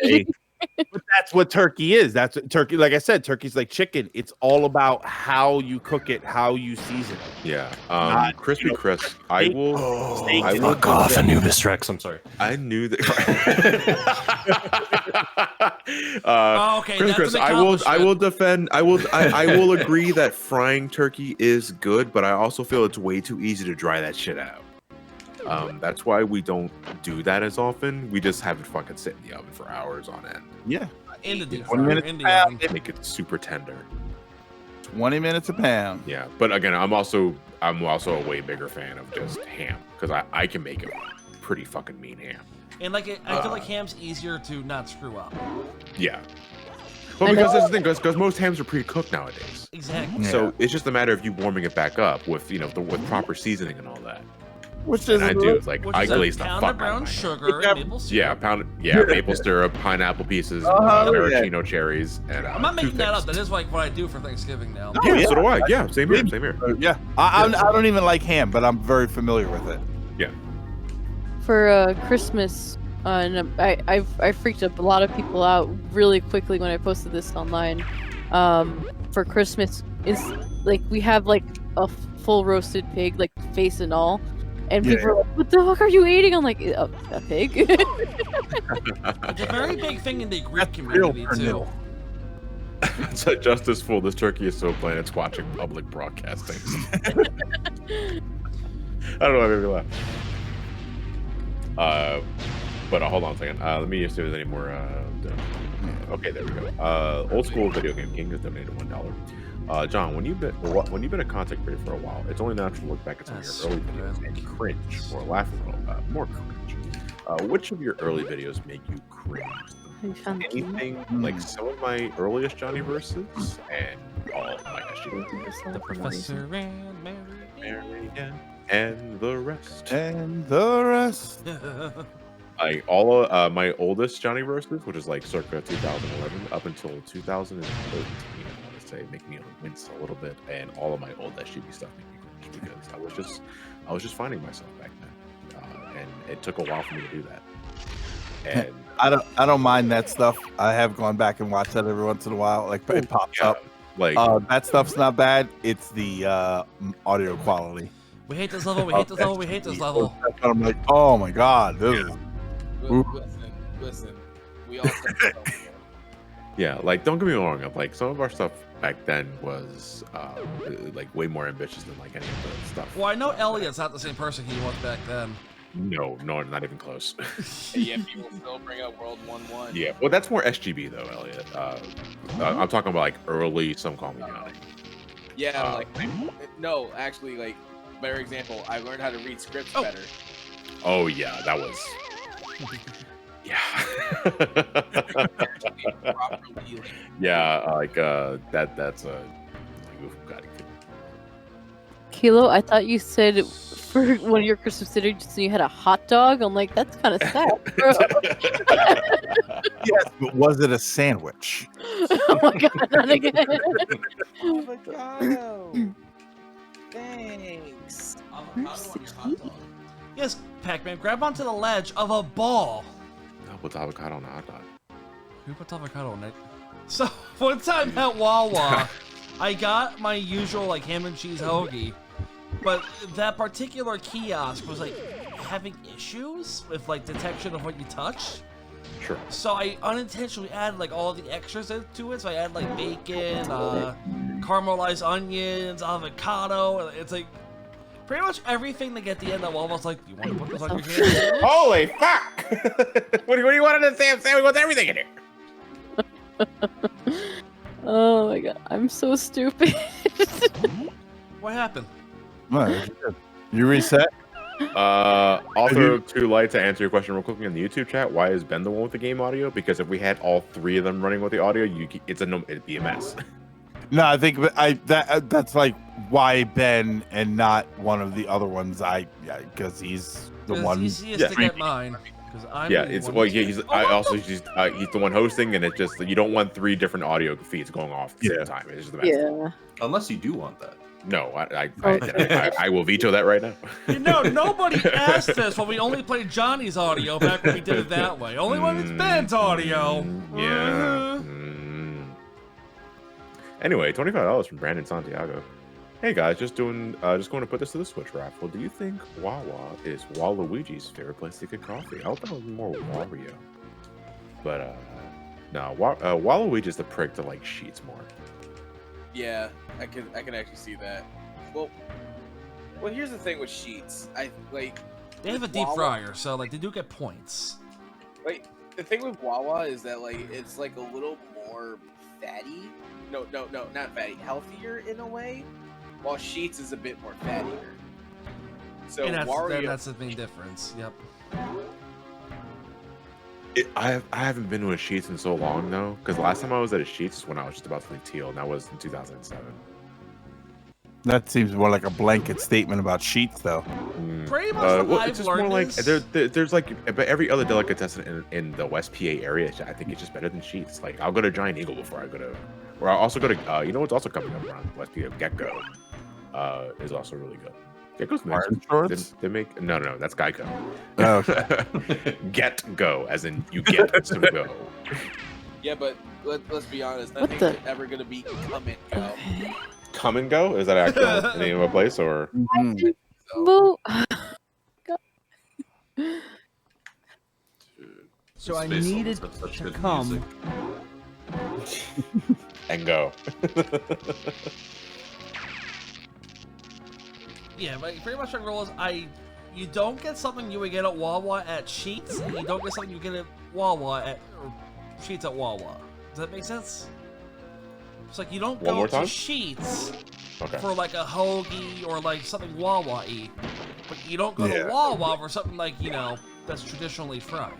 Hey, but that's what turkey is. That's what turkey. Like I said, turkey's like chicken. It's all about how you cook it, how you season it. Yeah. Crispy Chris, I will. Fuck off, Anubis Rex. I'm sorry. I knew that. Okay. Chris, I will defend. I will agree that frying turkey is good, but I also feel it's way too easy to dry that shit out. That's why we don't do that as often. We just have it fucking sit in the oven for hours on end. Yeah. In the deep 20 fryer. minutes In a the oven. pound. Make it super tender. 20 minutes a pound. Yeah, but again, I'm also a way bigger fan of just ham because I can make a pretty fucking mean ham. And I feel like ham's easier to not screw up. Yeah. Well, because that's the thing, because most hams are pre-cooked nowadays. Exactly. So it's just a matter of you warming it back up with with proper seasoning and all that. Which is I do. I glaze the fuck out of brown my sugar, and maple syrup. Maple syrup, pineapple pieces, maraschino cherries, and I'm not making that up. That is what I do for Thanksgiving now. So do I. Yeah, same here. Yeah, I don't even like ham, but I'm very familiar with it. Yeah. For Christmas, and I freaked up a lot of people out really quickly when I posted this online. For Christmas, is we have a full roasted pig, face and all. And people are like, "What the fuck are you eating?" I'm like, "A pig." It's a very big thing in the Greek community too. So justice fool, this turkey is so plain it's watching public broadcasting. I don't know why I made me laugh. But hold on a second. Let me see if there's any more. Okay, there we go. Old school video game king has donated $1. John, when you've been a content creator for a while, it's only natural to look back at some of your early videos and cringe or laugh a little, more cringe. Which of your early videos make you cringe? Anything like some of my earliest Johnny verses and all my The Professor and Mary. And the rest. And the rest. Like all of my oldest Johnny Versus, which is like circa 2011 up until 2013, I want to say, make me wince a little bit, and all of my old SGB stuff made me cringe because I was just finding myself back then, and it took a while for me to do that. And I don't mind that stuff. I have gone back and watched that every once in a while. Like it pops up. Like that stuff's not bad. It's the audio quality. We hate this level. We hate this level. We hate this level. I'm like, oh my god, this is. Listen. We all. Yeah, like don't get me wrong. Like some of our stuff back then was like way more ambitious than like any of the stuff. Well, I know Elliot's not the same person he was back then. No, not even close. Yeah, people still bring up World 1-1. Yeah, well, that's more SGB though, Elliot. I'm talking about like early Some Call Me Johnny. Yeah, no, actually, like better example. I learned how to read scripts better. Oh yeah, that was. Yeah. Yeah, like that's a. Kilo, I thought you said for one of your Christmas dinner you had a hot dog. I'm like, that's kind of sad, bro. Yes, but was it a sandwich? Oh my god, not again. Avocado. Thanks. Yes, Pac-Man, grab onto the ledge of a ball. No, put avocado on a hot dog. Who put avocado on it? So one time at Wawa, I got my usual like ham and cheese hoagie, but that particular kiosk was like having issues with like detection of what you touch. Sure. So I unintentionally added like all the extras to it. So I added like bacon, caramelized onions, avocado. It's like pretty much everything to get the end of Wawa's like, you want to put this on your hand? Holy fuck! what do you want to say? Sam wants everything in here. Oh my god, I'm so stupid. What happened? You reset? Also, to like to answer your question real quickly in the YouTube chat, why is Ben the one with the game audio? Because if we had all three of them running with the audio, it'd be a mess. No, I think that's like why Ben and not one of the other ones. Because he's the one. It's easiest to get mine. I'm he's the one hosting, and it's just you don't want three different audio feeds going off at the same time. It's just the best. Yeah. Unless you do want that. No, I will veto that right now. You know, nobody asked this when we only played Johnny's audio back when we did it that way. Only when it's Ben's audio. Yeah. Anyway, $25 from Brandon Santiago. Hey guys, just going to put this to the Switch raffle. Do you think Wawa is Waluigi's favorite place to get coffee? I hope that was more Wario. But no, Waluigi's the prick that like Sheets more. Yeah, I can actually see that. Well, here's the thing with Sheets. They have a deep fryer, so like they do get points. Like the thing with Wawa is that like it's like a little more fatty. No, not fatty. Healthier in a way. While Sheets is a bit more fattier. So that's the main difference. Yep. I haven't been to a Sheets in so long though, because last time I was at a Sheets is when I was just about to leave Teal, and that was in 2007. That seems more like a blanket statement about Sheets, though. Pretty much what I've it's just learned more like is... there's like every other delicatessen in the West PA area. I think it's just better than Sheets. Like I'll go to Giant Eagle before I go to, or I'll also go to you know what's also coming up around West PA? Gecko is also really good. Gecko's nice. They make no, that's Geico. Oh. Get go, as in you get to go. Yeah, but let's be honest. Nothing's ever gonna be come and go. Come and go? Is that actually the name of a place or? So I needed to come and go. Yeah, but pretty much my rule is you don't get something you would get at Wawa at Sheets, and you don't get something you get at Wawa at Sheets at Wawa. Does that make sense? It's like you don't go to Sheets for like a hoagie or like something Wawa-y, but you don't go to Wawa for something like, you know, that's traditionally fried.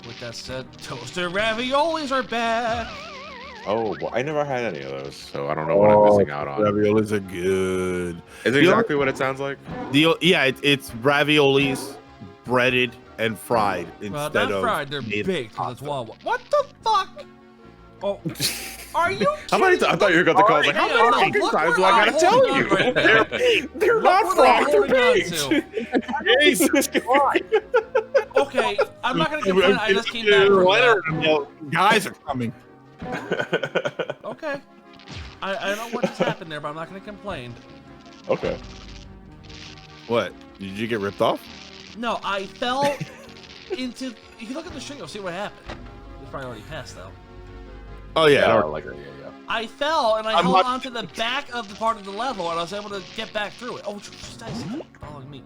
With that said, toasted raviolis are back. Oh, well, I never had any of those, so I don't know what I'm missing out on. Raviolis are good. Is it exactly what it sounds like? It's raviolis breaded and fried Well, instead not of fried. They're made baked because it's Wawa. What the fuck? Oh, are you? How many times? I thought you were going to call. Like, how many fucking times do I gotta tell you? They're not fried. They're baked. Jesus Christ. Okay, I'm not gonna complain. I just came back from that. Guys are coming. Okay. I don't know what just happened there, but I'm not gonna complain. Okay. What? Did you get ripped off? No, I fell into. If you look at the stream, you'll see what happened. It's probably already passed though. Oh yeah, I I don't like her. Yeah. I fell and I I'm held not- onto the back of the part of the level, and I was able to get back through it. Oh, just nice. Following me.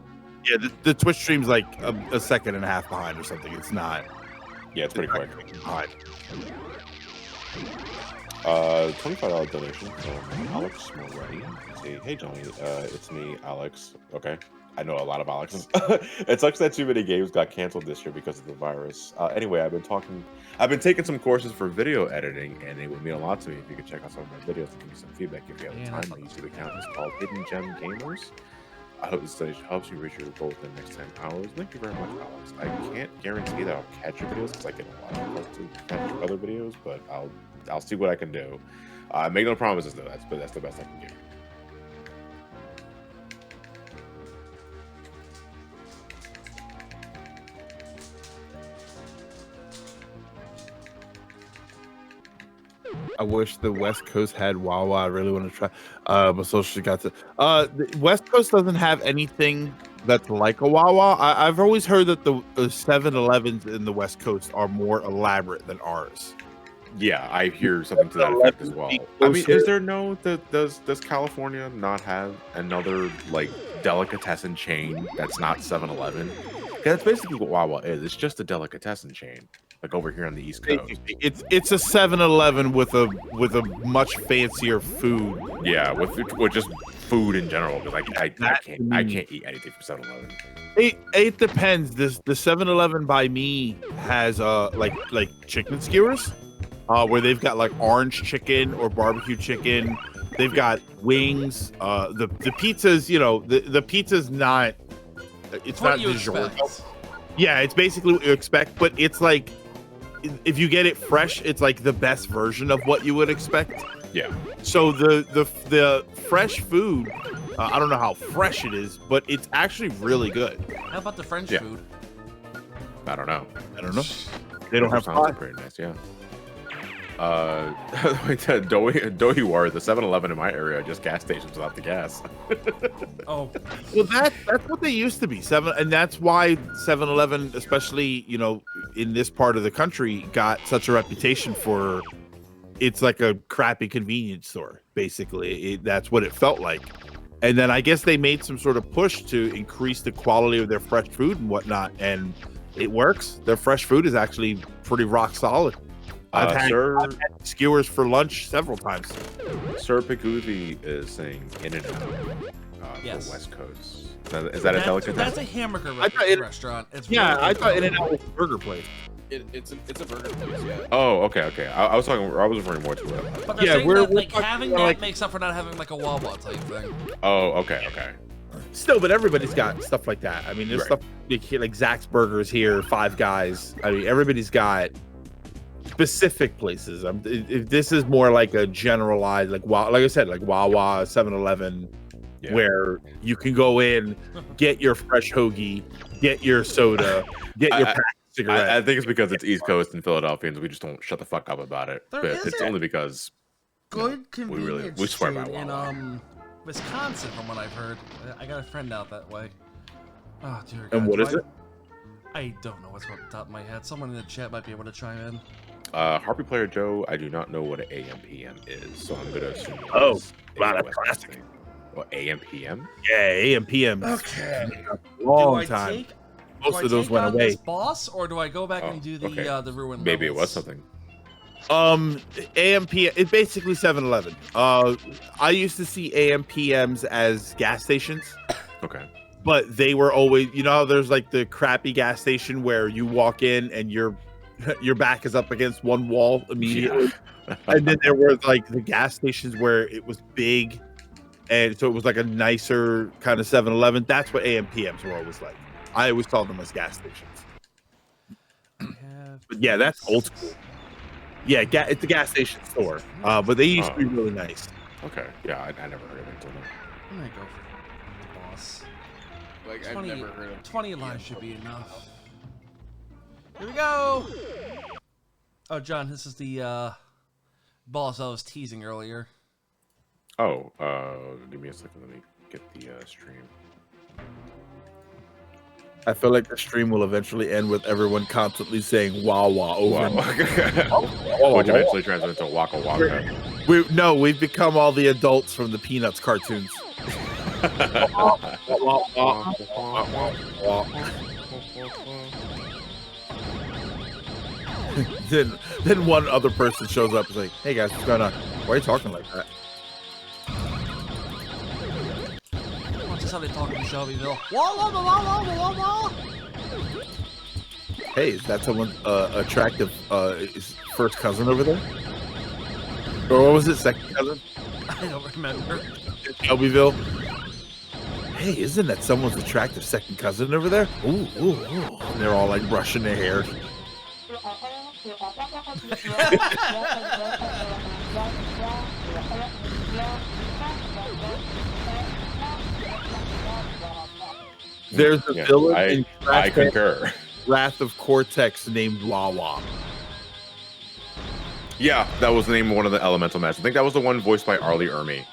Yeah, the Twitch stream's like a second and a half behind or something. It's not. Yeah, it's pretty quick. Behind. $25 donation from Alex Moretti. Say, hey Johnny, it's me, Alex. Okay. I know a lot of Alexes. It sucks that too many games got canceled this year because of the virus. Anyway, I've been taking some courses for video editing, and it would mean a lot to me if you could check out some of my videos and give me some feedback if you have the time. My YouTube account is called Hidden Gem Gamers. I hope this stage helps you reach your goal within the next 10 hours. Thank you very much, Alex. I can't guarantee that I'll catch your videos because I get a lot of work to catch your other videos, but I'll see what I can do. Make no promises though. That's the best I can give. I wish the West Coast had Wawa. I really want to try. But social got to. The West Coast doesn't have anything that's like a Wawa. I've always heard that the 7-Elevens in the West Coast are more elaborate than ours. Yeah, I hear something to that effect as well. I mean, is there no does California not have another like delicatessen chain that's not 7-Eleven? That's basically what Wawa is. It's just a delicatessen chain, like over here on the East Coast. It's a 7-Eleven with a much fancier food. Yeah, with just food in general. Because I can't eat anything from 7-Eleven. It depends. The 7-Eleven by me has like chicken skewers. Where they've got like orange chicken or barbecue chicken. They've got wings. The pizza's, the pizza's not. It's what not you DiGiorno. expect. Yeah, it's basically what you expect, but it's like if you get it fresh, it's like the best version of what you would expect. Yeah. So the fresh food, I don't know how fresh it is, but it's actually really good. How about the French food? I don't know. They don't have sounds pretty nice. Yeah. Doughy War, the 7-Eleven in my area are just gas stations without the gas. Oh, well, that's what they used to be. And that's why 7-Eleven, especially in this part of the country, got such a reputation for. It's like a crappy convenience store, basically. That's what it felt like. And then I guess they made some sort of push to increase the quality of their fresh food and whatnot, and it works. Their fresh food is actually pretty rock solid. I've had skewers for lunch several times. Sir Piguzi is saying In-N-Out yes. for West Coast. Is that a delicatessen? That's a hamburger restaurant. It's yeah, really I good. thought In-N-Out was a burger place. It's a burger place, yeah. Oh, okay. I was referring more to it. But they're saying that, like, having that makes up for not having like a Wawa type thing. Oh, okay. Still, but everybody's got stuff like that. I mean, there's stuff like Zach's Burgers here, Five Guys. I mean, everybody's got specific places. If this is more like a generalized, like I said, like Wawa, 7-Eleven, where you can go in, get your fresh hoagie, get your soda, get your pack of cigarettes. I think it's because it's East Coast and Philadelphians. We just don't shut the fuck up about it. There But is it's a only because good convenience we swear by chain Wawa. in Wisconsin, from what I've heard. I got a friend out that way. Oh dear God. And what is it? I don't know what's on the top of my head. Someone in the chat might be able to chime in. Harpy Player Joe, I do not know what an AM/PM is, so I'm gonna assume. Oh, wow, that's classic. Well, AM/PM? Yeah, AM/PM. Okay. Long time. Most of those went away. This boss, or do I go back and do the ruin? Maybe it was something. AM/PM. It's basically 7-Eleven. I used to see AM/PMs as gas stations. Okay. But they were always, how there's like the crappy gas station where you walk in and you're your back is up against one wall immediately. And then there were like the gas stations where it was big, and so it was like a nicer kind of 7-Eleven. That's what AM PMs were always like. I always called them as gas stations. But yeah, that's old school. Yeah, it's a gas station store, but they used to be really nice. Okay, yeah, I never heard of it until now. I'm gonna go for the boss. Like, 20, I've never heard of 20 lives should be enough. Here we go! Oh, John, this is the boss I was teasing earlier. Oh, give me a second. Let me get the stream. I feel like the stream will eventually end with everyone constantly saying "wah wah" over. Which eventually translates into Waka Waka. We've become all the adults from the Peanuts cartoons. then one other person shows up and is like, "Hey guys, what's going on? Why are you talking like that?" That's how they talk in Shelbyville. Wah, wah, wah, wah, wah, wah, wah. Hey, is that someone's attractive first cousin over there? Or what was it, second cousin? I don't remember. In Shelbyville. Hey, isn't that someone's attractive second cousin over there? Ooh, ooh, ooh. And they're all like brushing their hair. There's a villain in I concur. Wrath of Cortex named Wawa. Yeah, that was the name of one of the elemental mats. I think that was the one voiced by Arlie Ermy.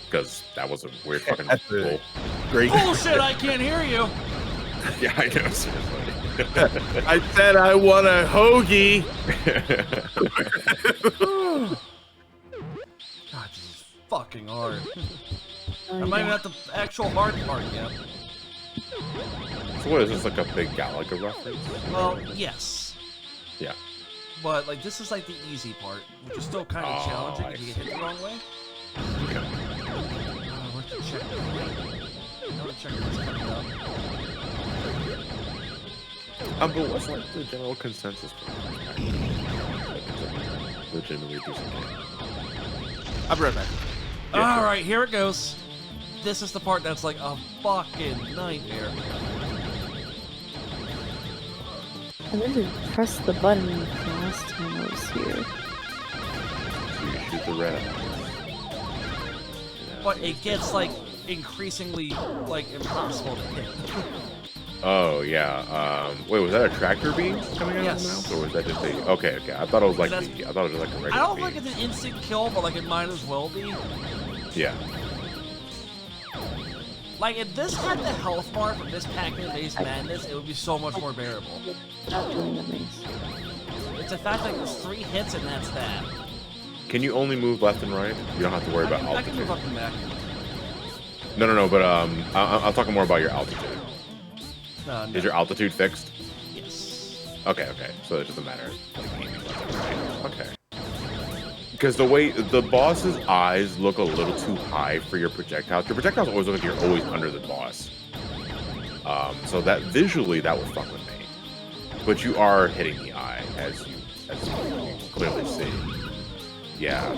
Because that was a weird fucking bull. Great. Bullshit, I can't hear you. Yeah, I know, seriously. I said I want a hoagie. God, this is fucking hard. I'm not even at the actual hard part yet. So what is this, like a big Galaga reference? Well, yes. Yeah. But, like, this is, like, the easy part, which is still kind of challenging if you get hit the wrong way. Okay. Where's the checkpoint? I want to check what's coming up. But what's, like, the general consensus for legitimately decent game? I'll be right back. Alright, here it goes. This is the part that's like a fucking nightmare. I didn't press the button the last time I was here. So you shoot the red. But it gets like increasingly like impossible to hit. Oh yeah. Wait, was that a tractor beam coming out of the mouth, or was that just a? Okay, okay. I thought it was like I thought it was like a regular. I don't beam. think it's an instant kill, but like it might as well be. Yeah. Like if this had the health bar from this Pac-Man based madness, it would be so much more bearable. Not doing the maze. It's the fact that there's 3 hits and that's that. Can you only move left and right? You don't have to worry about I can altitude. move up and back. No. But I'm talking more about your altitude. No. Is your altitude fixed? Yes. Okay. So it doesn't matter. Like aiming left and right. Okay. Because the way the boss's eyes look a little too high for your projectiles. Your projectiles always look like you're always under the boss. So that visually that would fuck with me. But you are hitting the eye as you clearly see. Yeah,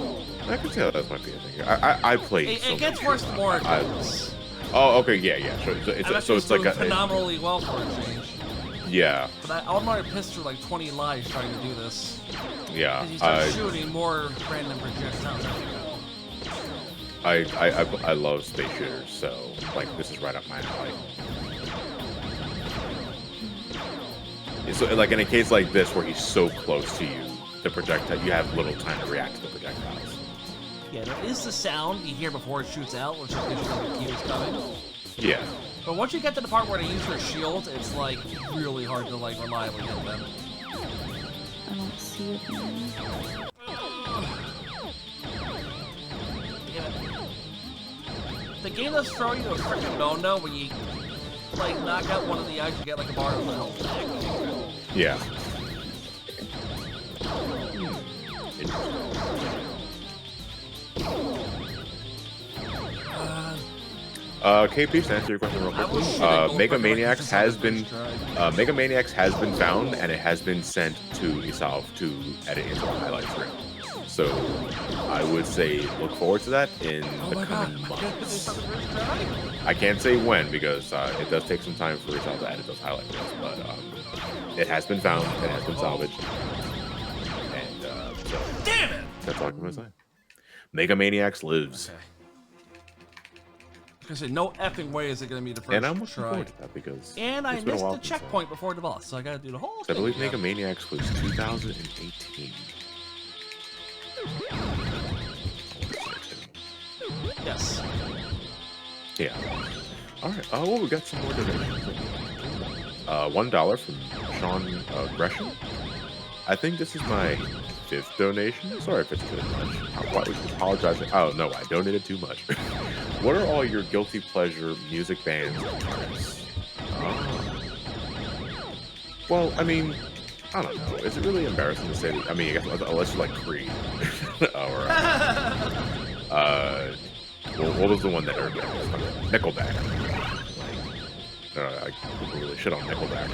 I can see how that might be a thing. I played. It gets worse the more it goes. Oh, okay, yeah. Sure. So it's like a phenomenally well for a change. Yeah. But I'm already pissed through like 20 lives trying to do this. Yeah. He starts shooting more random projectiles. I love space shooters, so like this is right up my alley. So like in a case like this where he's so close to you, the projectile, you have little time to react to the projectiles. Yeah, there is the sound you hear before it shoots out, which gives you the cue is coming. Yeah. But once you get to the part where they use their shields, it's like really hard to like reliably hit them. I don't see it. The game does throw you a freaking no-no when you like knock out one of the eyes, you get like a bar of health back. Yeah. KP, to answer your question real quickly, Mega Maniacs has been found and it has been sent to Esalve to edit into the highlights reel. So I would say look forward to that in the coming months. I can't say when because it does take some time for Esalve to edit those highlight reels, but it has been found, it has been salvaged, and so damn it! That's all I'm gonna say. Mega Maniacs lives. Okay. I was gonna say, no effing way is it gonna be the first And I'm looking try. forward to that because And I it's been a missed while the since checkpoint before the boss, so I gotta do the whole I thing. believe again. Mega Maniacs was 2018. Yes. Yeah. All right. Oh, we got some more donations. $1 from Sean Gresham. I think this is my 5th donation. Sorry if it's too much. I apologize. Oh no, I donated too much. What are all your guilty pleasure music bands and artists? Well, I mean, I don't know. Is it really embarrassing to say that? I mean, I guess, unless you like Creed or what was the one that earned it? Nickelback. Like, I really shit on Nickelback.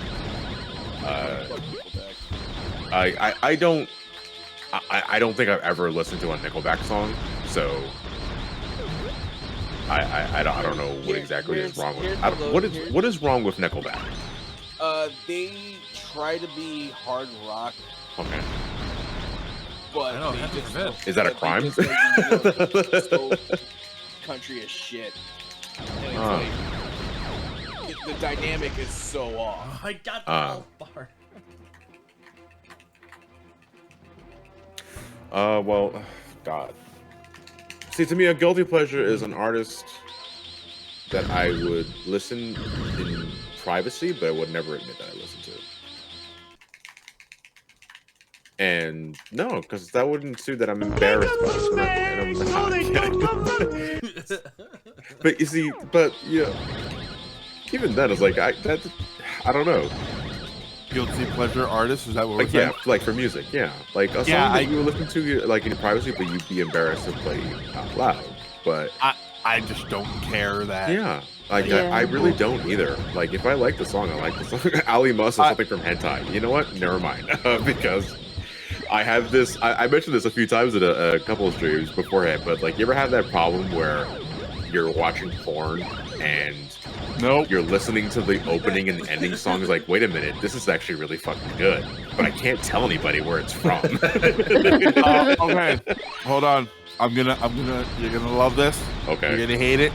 I don't think I've ever listened to a Nickelback song, so I don't know what exactly is wrong with what is wrong with Nickelback? They try to be hard rock. Okay. But I know, they heaven just forbid. Is that a crime? so country as shit. And it's like, the dynamic is so off. I got the health bar. Well, God. See, to me, a guilty pleasure is an artist that I would listen in privacy, but I would never admit that I listen to. And no, because that wouldn't suit that I'm embarrassed by it. But you see, even then, it's like I don't know. Guilty pleasure artist? Is that what we're Like saying? like for music, yeah. Like a song that you would listen to like in privacy, but you'd be embarrassed to play out loud. But I just don't care that. Yeah. Like I really don't either. Like if I like the song, I like the song. Ali Mus or something from Hentai. You know what? Never mind. Because I have this. I mentioned this a few times in a couple of streams beforehand. But like, you ever have that problem where you're watching porn and you're listening to the opening and ending songs? Like, wait a minute, this is actually really fucking good, but I can't tell anybody where it's from. Okay, hold on. You're gonna love this. Okay. You're gonna hate it.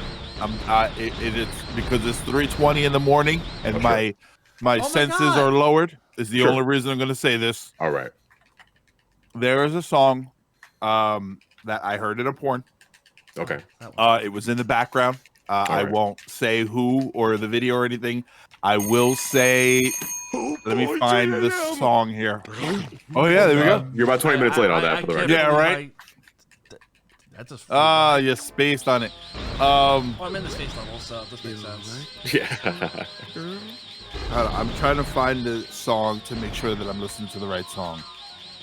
It's because it's 3:20 in the morning and my senses are lowered. Is the only reason I'm gonna say this. All right. There is a song that I heard in a porn. Okay. It was in the background. I won't say who or the video or anything. I will say, let me find the song here. Oh yeah, there we go. You're about 20 minutes late on that for the record. Yeah, right. That's just you spaced on it. Well, I'm in the space level, so this makes sense. Yeah. I'm trying to find the song to make sure that I'm listening to the right song.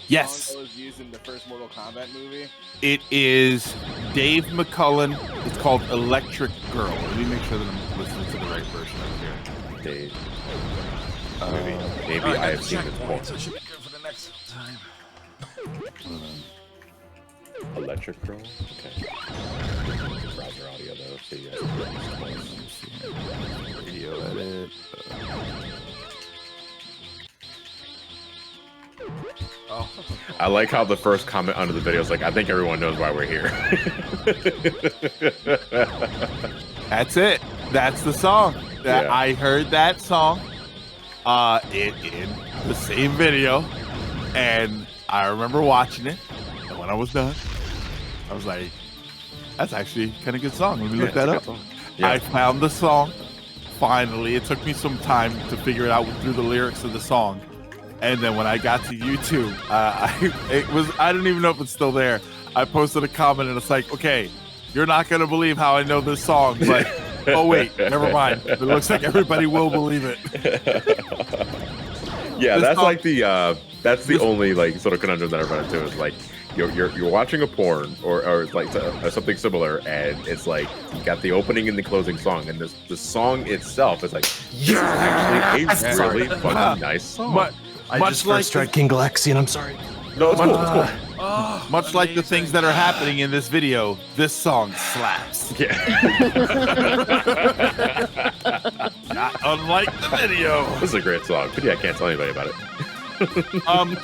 Yes. Song that was used in the first Mortal Kombat movie. It is Dave McCullen. It's called Electric Girl. Let me make sure that I'm listening to the right version of here. Dave. Maybe I have seen this porn. So it should be good for the next time. Electric Girl? Okay. Browser audio though, so you guys can video edit. I like how the first comment under the video is like, I think everyone knows why we're here. That's it. That's the song. Yeah. I heard that song in the same video, and I remember watching it. And when I was done, I was like, that's actually kind of good song. Let me look that up. Yeah. I found the song. Finally, it took me some time to figure it out through the lyrics of the song. And then when I got to YouTube, I don't even know if it's still there. I posted a comment and it's like, okay, you're not going to believe how I know this song, but oh wait, never mind. It looks like everybody will believe it. Yeah, This that's song- like the only like sort of conundrum that I run into is like, you're watching a porn or like something similar, and it's like you got the opening and the closing song, and the song itself is like, actually a really fucking nice song. I just first tried King Galaxian. I'm sorry. No, it's cool. It's cool. Oh, Much like the things that are happening in this video, this song slaps. Yeah. Not unlike the video. This is a great song, but yeah, I can't tell anybody about it.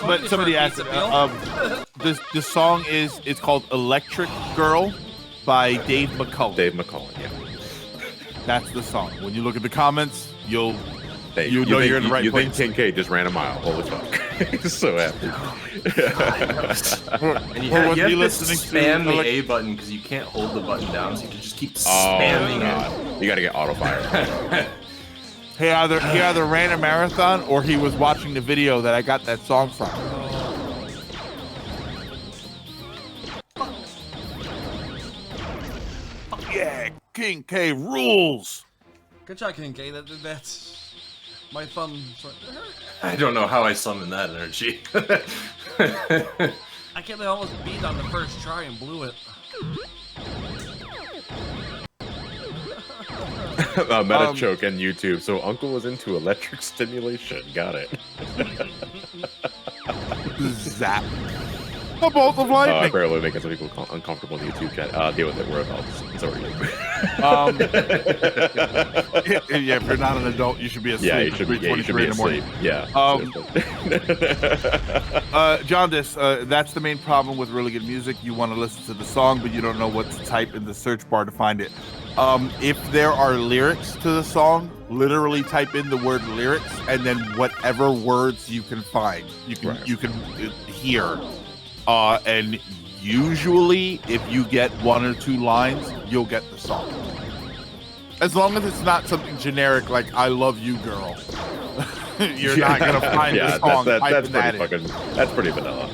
But somebody asked it. This song it's called "Electric Girl" by Dave McCullough. Dave McCullough, yeah. That's the song. When you look at the comments, you'll know think, you're in the right you place. think 10K just ran a mile. Holy fuck. So happy. And you have to spam the A button because you can't hold the button down, so you can just keep spamming it. You gotta get auto fire. He either ran a marathon or he was watching the video that I got that song from. Yeah, King K rules. Good job, King K. That's my thumb. I don't know how I summoned that energy. I can't. I almost beat on the first try and blew it. Meta choke on YouTube. So Uncle was into electric stimulation. Got it. Zap. A bolt of lightning. I barely making some people uncomfortable in the YouTube chat. Deal with it. We're adults. So are you. Yeah, if you're not an adult, you should be asleep. Yeah, you should be asleep. Yeah. Jaundice, that's the main problem with really good music. You want to listen to the song, but you don't know what to type in the search bar to find it. If there are lyrics to the song, literally type in the word lyrics and then whatever words you can find, you can hear. And usually, if you get one or two lines, you'll get the song. As long as it's not something generic like "I love you, girl," you're not gonna find the song. That's pretty vanilla.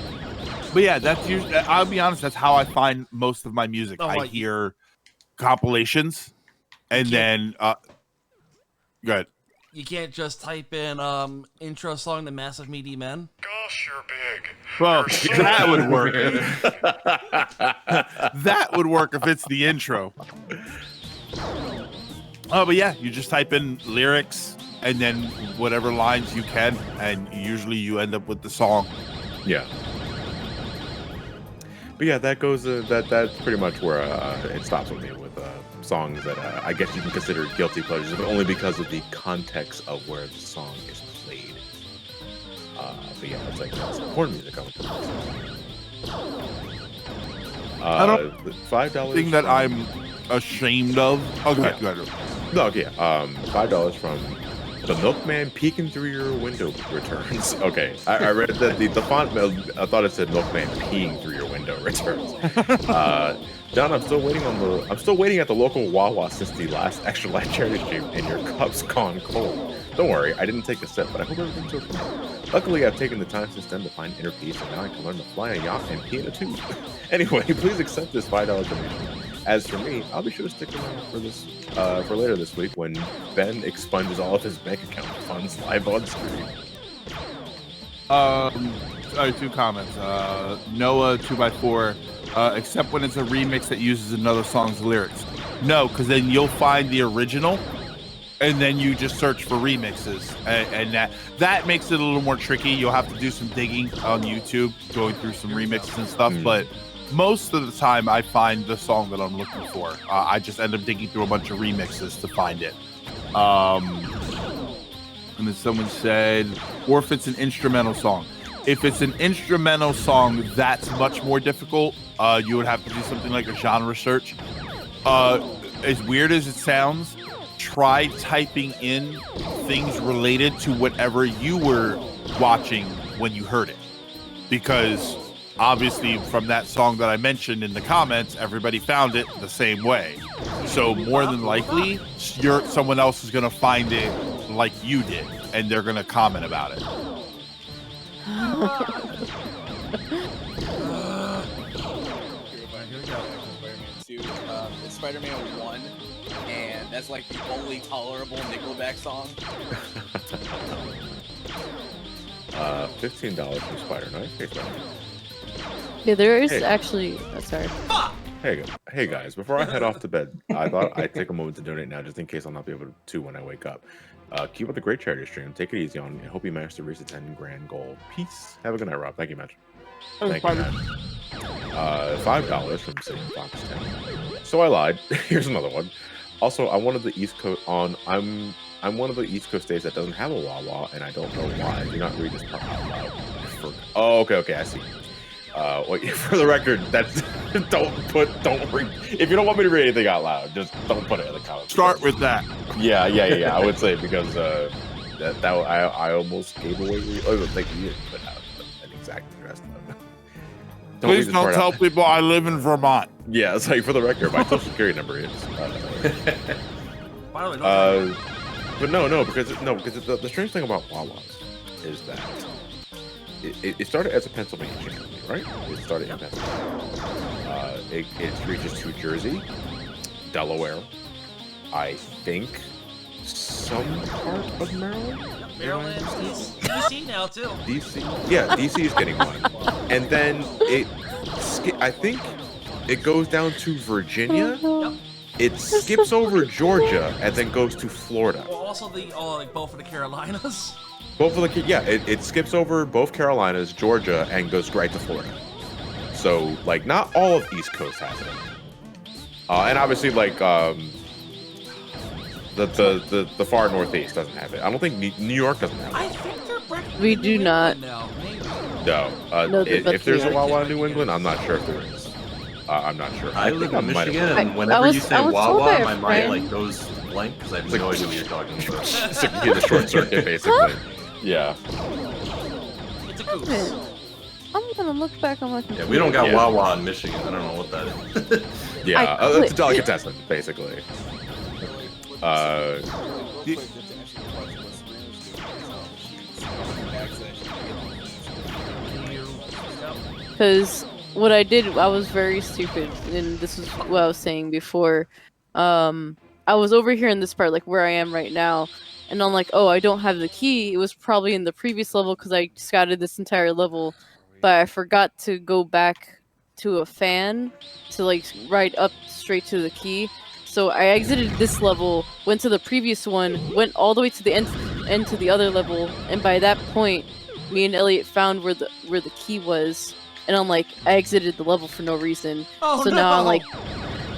But yeah, that's usually. I'll be honest. That's how I find most of my music. I hear compilations, and then go ahead. You can't just type in intro song to Massive Meaty Men. Gosh, you're big. Well, that would work. That would work if it's the intro. Oh, but yeah, you just type in lyrics and then whatever lines you can, and usually you end up with the song. Yeah. But yeah, that goes. That's pretty much where it stops with me with songs that I guess you can consider guilty pleasures, but only because of the context of where the song is played. But yeah, it's like that's porn music coming to I don't $5 thing that I'm ashamed of. Okay, go ahead. No, okay. $5 from the Milkman peeking through your window returns. Okay, I read that the font. I thought it said Milkman peeing through your window returns. John, I'm still waiting at the local Wawa since the last Extra Life charity stream, and your cup's gone cold. Don't worry, I didn't take a sip, but I hope everything's okay. Luckily, I've taken the time since then to find inner peace, and now I can learn to fly a yacht and pee in a tube. Anyway, please accept this $5 donation. As for me, I'll be sure to stick around for this for later this week when Ben expunges all of his bank account funds live on screen. Two comments. Noah 2x4. Except when it's a remix that uses another song's lyrics. No, because then you'll find the original, and then you just search for remixes, and that makes it a little more tricky. You'll have to do some digging on YouTube, going through some remixes and stuff. But most of the time, I find the song that I'm looking for. I just end up digging through a bunch of remixes to find it. And then someone said, or if it's an instrumental song. If it's an instrumental song, that's much more difficult. You would have to do something like a genre search. As weird as it sounds, try typing in things related to whatever you were watching when you heard it. Because obviously from that song that I mentioned in the comments, everybody found it the same way. So more than likely, someone else is going to find it like you did, and they're going to comment about it. It's Spider-Man 1, and that's like the only tolerable Nickelback song. $15 from Spider. Nice. Yeah, there is Hey. actually. Sorry. Hey guys, before I head off to bed, I thought I'd take a moment to donate now just in case I'll not be able to when I wake up. Keep up the great charity stream. Take it easy on me. I hope you manage to reach the 10 grand goal. Peace. Have a good night, Rob. Thank you, Mitch. Thank you, Matt. $5 from Sam Fox 10. So I lied. Here's another one. Also, I'm one of the East Coast states that doesn't have a Wawa, and I don't know why. Do not read this part out loud. Oh, okay, I see. Wait, for the record, that's don't read. If you don't want me to read anything out loud, just don't put it in the comments. Start with that. Yeah. I would say because I almost gave away. Like you didn't put out an exact address. Please don't tell people I live in Vermont. Yeah, it's like for the record, my social security number is. By the way, But no, because the strange thing about Wawa's is that it started as a Pennsylvania chain, right? It started in Pennsylvania. It reaches to Jersey, Delaware, I think some part of Maryland. Maryland, DC now too. DC, yeah, DC is getting one, and then I think it goes down to Virginia. Yep. It skips over Georgia and then goes to Florida. Well, also like both of the Carolinas. Both of the it skips over both Carolinas, Georgia, and goes right to Florida. So like not all of East Coast has it, and obviously like the far Northeast doesn't have it. I don't think New York doesn't have it. I think they're We do not. now. No, No, if there's a Wawa in New England, I'm not sure if there is. I'm not sure. I live in Michigan, have- and whenever you say Wawa, my mind like goes blank because I have no idea what you're talking about. So you get a short circuit, basically. Yeah. It's a goose. I'm gonna look back on my computer. Yeah, we don't got Wawa in Michigan. I don't know what that is. Yeah, it's a delicatessen, basically. Because what I did, I was very stupid, and this is what I was saying before. I was over here in this part, like where I am right now, and I'm like, oh, I don't have the key. It was probably in the previous level because I scouted this entire level, but I forgot to go back to a fan to like right up straight to the key. So I exited this level, went to the previous one, went all the way to the end to the other level, and by that point, me and Elliot found where the key was, and I'm like, I exited the level for no reason. Oh, so no. now I'm like,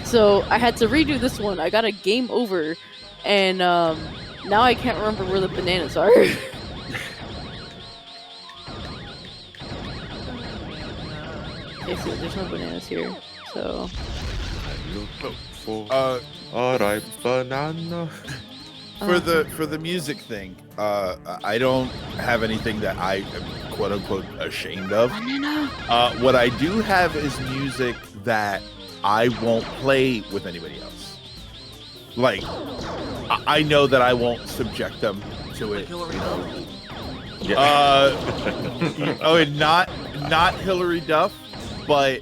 so I had to redo this one. I got a game over, and now I can't remember where the bananas are. Okay, so there's no bananas here, so. A ripe banana. For the music thing, I don't have anything that I am quote unquote ashamed of. What I do have is music that I won't play with anybody else. Like, I know that I won't subject them to it. And not Hillary Duff, but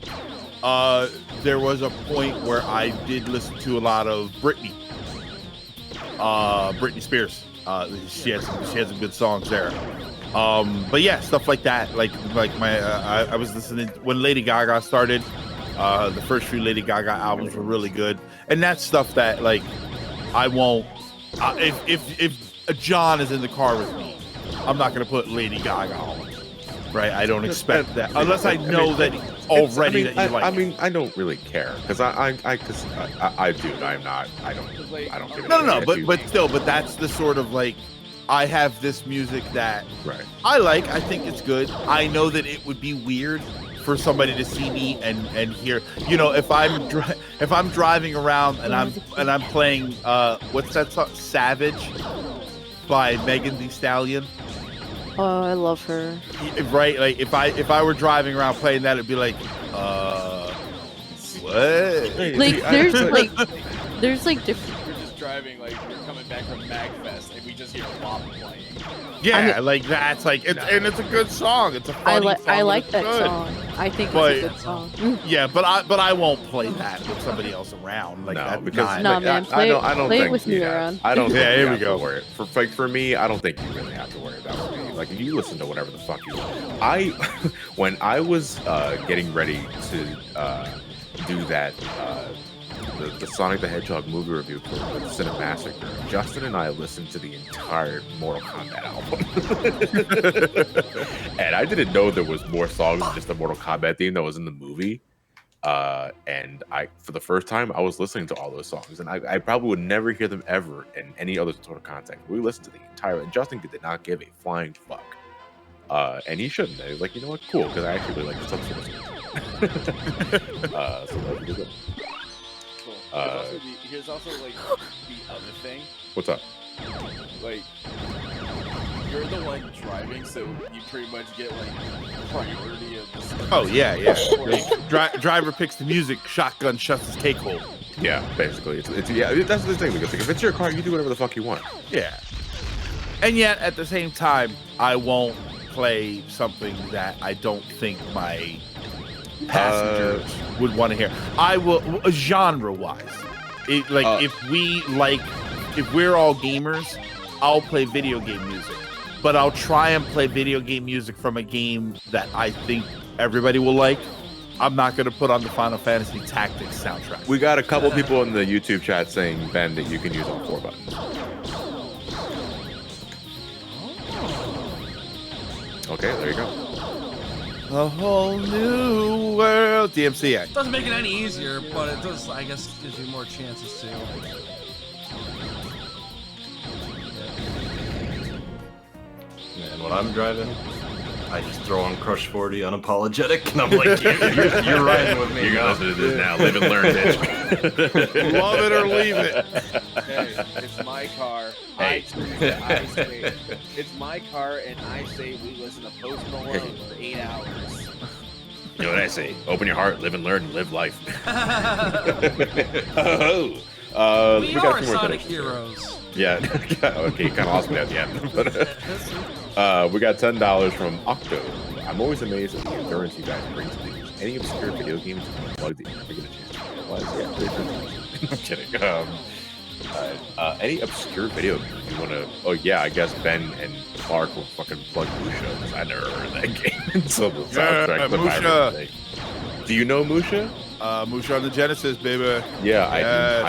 there was a point where I did listen to a lot of Britney Spears. She had some good songs there. But yeah, stuff like that. Like I was listening when Lady Gaga started. The first few Lady Gaga albums were really good, and that's stuff that like I won't. If John is in the car with me, I'm not gonna put Lady Gaga on. Right? I don't expect that unless I know that already that you like. I mean, I don't really care because I do. I'm not. I don't give a No. shit. But that's the sort of like I have this music that right. I like. I think it's good. I know that it would be weird for somebody to see me and hear. You know, if I'm driving around and I'm playing what's that song? Savage by Megan Thee Stallion. Oh, I love her. Right, like if I were driving around playing that, it'd be like, what? Like there's like different. We're just driving, like we're coming back from MagFest, and we just hear WAP playing. Yeah, like that's like, and it's a good song. It's a funny song. I like it's that good. song. I think But- it's a good song. Yeah, but I won't play that with somebody else around. Like that because Nah, man, I don't play it think with me around. I don't. Yeah, think here you we have go. to worry. For me, I don't think you really have to worry about me. Like you listen to whatever the fuck you want. When I was getting ready to do that the Sonic the Hedgehog movie review for the Cinemassacre, Justin and I listened to the entire Mortal Kombat album. And I didn't know there was more songs than just the Mortal Kombat theme that was in the movie. And for the first time, I was listening to all those songs, and I probably would never hear them ever in any other sort of context. We listened to the entire, and Justin did not give a flying fuck. And he shouldn't. He was like, you know what, cool, because I actually really like this episode. So that was good. Cool. Here's also like the other thing. What's up? Like, you're the one driving, so you pretty much get like priority of the. Oh yeah. Driver picks the music, shotgun shuts his cake hole. Yeah, basically, it's yeah. That's the thing, because like, if it's your car, you do whatever the fuck you want. Yeah. And yet, at the same time, I won't play something that I don't think my passengers would want to hear. I will, genre-wise, if we're all gamers, I'll play video game music, but I'll try and play video game music from a game that I think everybody will like. I'm not going to put on the Final Fantasy Tactics soundtrack. We got a couple people in the YouTube chat saying, Ben, that you can use all 4 buttons. Okay, there you go. A whole new world. DMCA. Doesn't make it any easier, but it does, I guess, gives you more chances to. And when I'm driving, I just throw on Crush 40 unapologetic, and I'm like, you're riding with me. You're gonna listen to this now. Live and learn, bitch. Love it or leave it. Hey, it's my car. Hey. I say, it's my car, and I say we listen to Post Malone for 8 hours. You know what I say? Open your heart, live and learn, and live life. We we got are 2 more Sonic things. heroes. Yeah, okay, kind of lost me at the end. But we got $10 from Octo. I'm always amazed at the endurance you guys bring to these. Any obscure video games you can plug that you never get a chance to realize? Yeah, I'm kidding. Any obscure video game you want to? Oh yeah, I guess Ben and Clark will fucking plug Musha, because I never heard of that game. So the soundtrack clip I heard today. Do you know Musha? Musha on the Genesis, baby. Yeah, Yes.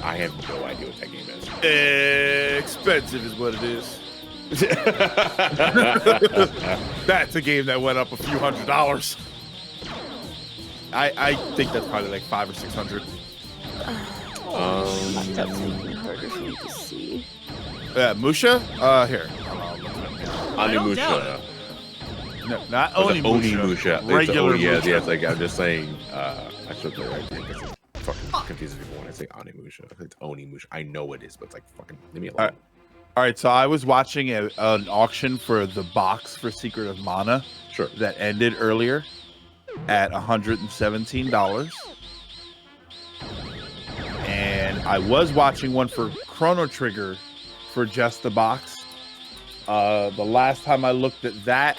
I have no idea what that game is. Expensive is what it is. That's a game that went up a few $100s. I think that's probably like $500 or $600. That's even harder for me to see. Musha? Here. Onimusha. No, not Oni Onimusha. Musha. Regular yeah, Musha. yeah, it's like, I'm just saying, I should play right there, because it fucking confuses people when I say Onimusha. It's Onimusha. I know it is, but it's like, fucking, leave me alone. All right, so I was watching an auction for the box for Secret of Mana. Sure. That ended earlier at $117. And I was watching one for Chrono Trigger for just the box. The last time I looked at that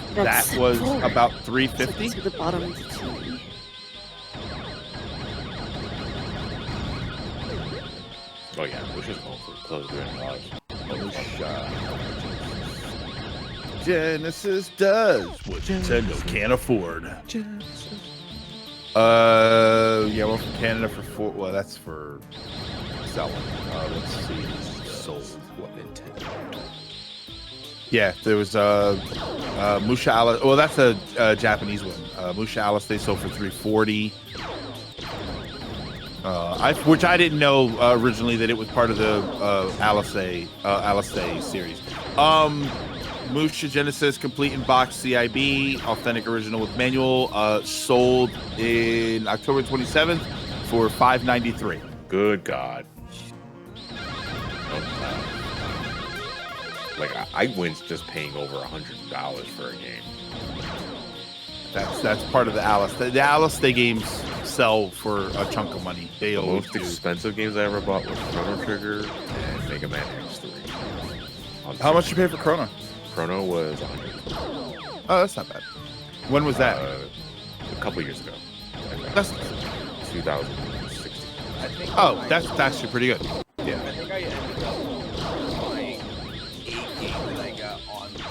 was about $350. To the bottom of the TV. Oh yeah, Musha's going for close to $300. Genesis does what Nintendo can't afford. Yeah, well, from Canada for 4. Well, that's for selling. Let's see, sold what Nintendo. Yeah, there was Musha Alice. Well, that's a Japanese one. Musha Alice they sold for $340. Which I didn't know originally that it was part of the Alice series. Musha Genesis complete in box CIB, authentic original with manual, sold in October 27th for $593. Good God. Like I win just paying over $100 for a game. That's part of the Alice. The Alice Day games sell for a chunk of money. They The always most do. expensive games I ever bought was Chrono Trigger and Mega Man X3. How much did you pay for Chrono? Chrono was $100. Oh, that's not bad. When was that? A couple years ago. That's 2016. I think that's actually pretty good. Yeah. I think I ended up buying 8 games that I got on like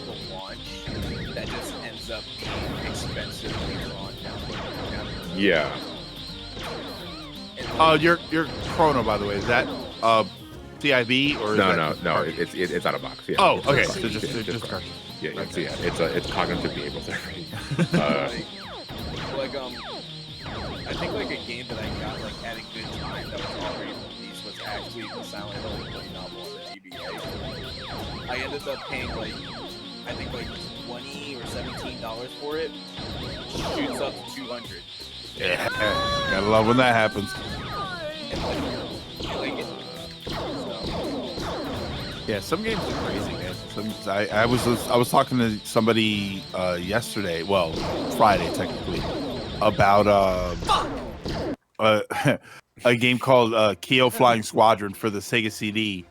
the up being expensive later on down the road. Yeah. Your Chrono, by the way, is that CIB or is No, that no. It's out of box. Yeah. Oh, It's okay. just- So just it's cartridge. Yeah, Okay. it's cognitive behavioral therapy. Like I think like a game that I got like at a good time that was already released was actually the Silent Hill Complete novel on the GBA. I ended up paying like I think like $20 or $17 for it. Shoots up to 200. Yeah, gotta love when that happens. And like it. Yeah, some games are crazy, man. I was talking to somebody yesterday, well, Friday technically, about a game called Kyo Flying Squadron for the Sega CD.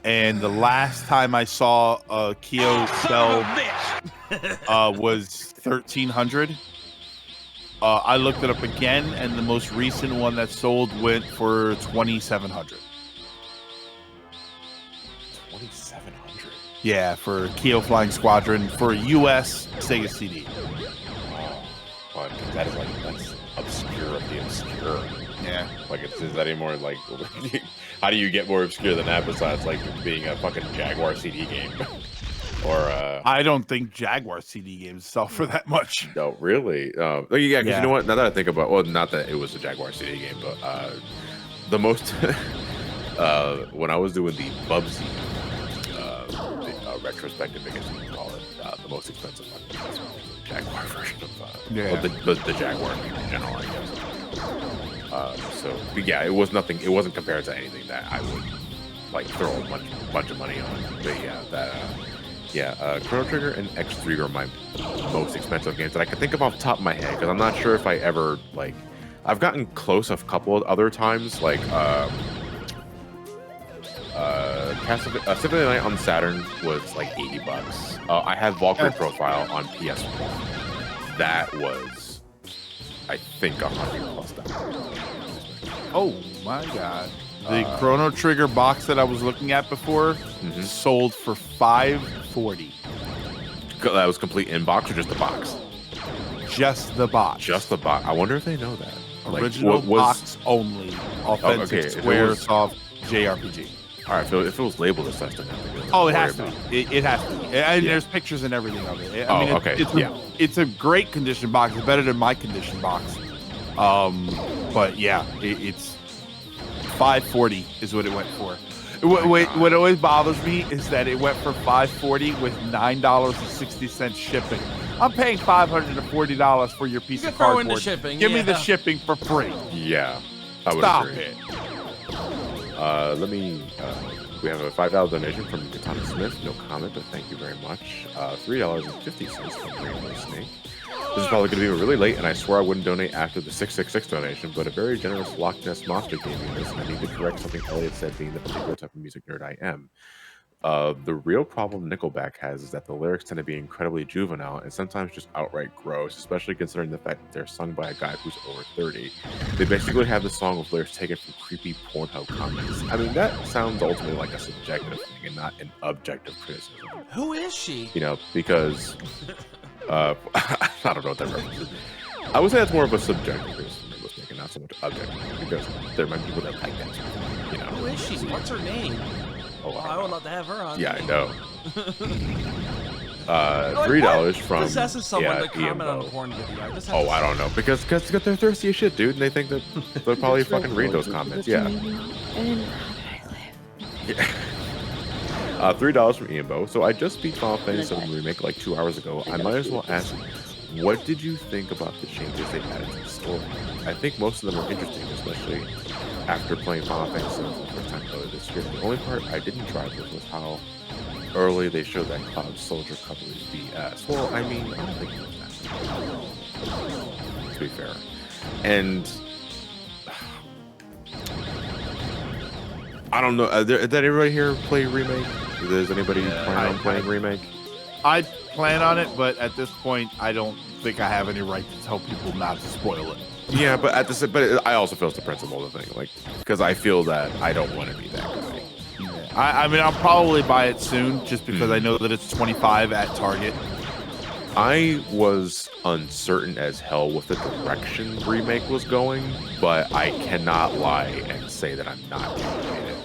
And the last time I saw Kyo sell was 1,300. I looked it up again, and the most recent one that sold went for 2,700. 2,700. Yeah, for Kyo Flying Squadron for US Sega CD. But that is that's obscure of the obscure. Yeah. Like, is that any more like? How do you get more obscure than that besides like being a fucking Jaguar CD game? Or I don't think Jaguar CD games sell for that much. No, really? Yeah, because you know what? Now that I think about, well, not that it was a Jaguar CD game, but the most when I was doing the Bubsy retrospective, I guess you can call it, the most expensive one, Jaguar version of the Jaguar in general, I guess. So, but yeah, it was nothing. It wasn't compared to anything that I would like throw a bunch of money on. But yeah, Chrono Trigger and X3 are my most expensive games that I can think of off the top of my head, because I'm not sure if I ever like. I've gotten close a couple of other times, like Symphony of the Night on Saturn was like $80. I had Valkyrie Profile on PS1. That was, I think, $100+. Oh my god! The Chrono Trigger box that I was looking at before sold for $540. That was complete in box or just the box? Just the box. Just the box. I wonder if they know that. Original box only. Authentic Square Soft JRPG. All right, if it was labeled as such, then it has to be. It has to be. And there's pictures and everything of it. I mean, it's a great condition box. It's better than my condition box. But yeah, it's $540 is what it went for. What always bothers me is that it went for $540 with $9.60 shipping. I'm paying $540 for your piece of throw in cardboard. the shipping, Give me the shipping for free. Yeah, I would Stop agree. it. Let me. We have a $5 donation from Katana Smith. No comment, but thank you very much. $3.50 from Rainbow Snake. This is probably going to be really late, and I swear I wouldn't donate after the 666 donation, but a very generous Loch Ness Monster gave me this, and I need to correct something Elliot said, being the particular type of music nerd I am. The real problem Nickelback has is that the lyrics tend to be incredibly juvenile and sometimes just outright gross, especially considering the fact that they're sung by a guy who's over 30. They basically have the song with lyrics taken from creepy Pornhub comments. I mean, that sounds ultimately like a subjective thing and not an objective criticism. Who is she? You know, because I don't know what that reference is. I would say that's more of a subjective criticism I was making, not so much objective, because there might be people that like that sort of thing, you know. Who is she? What's her name? Oh, I would love to have her on. Yeah, I know. $3 from possesses someone to comment on a EMO. porn video? I just have Oh, to I don't know, because they're thirsty as shit, dude, and they think that they'll probably fucking read those comments. Yeah. $3 from Ianbo. So I just beat Final Fantasy VII Remake like 2 hours ago. I might as well ask, what did you think about the changes they added to the story? I think most of them are interesting, especially after playing Final Fantasy VII for the first time earlier this year. The only part I didn't drive with was how early they showed that Cloud Soldier cover is BS. Well, I mean, I don't think it was that. To be fair. And I don't know. Did everybody here play Remake? Does anybody plan on playing Remake? I plan on it, but at this point, I don't think I have any right to tell people not to spoil it. Yeah, but I also feel it's the principle of the thing, like, because I feel that I don't want to be that guy. I mean, I'll probably buy it soon, just because I know that it's $25 at Target. I was uncertain as hell with the direction remake was going, but I cannot lie and say that I'm not motivated.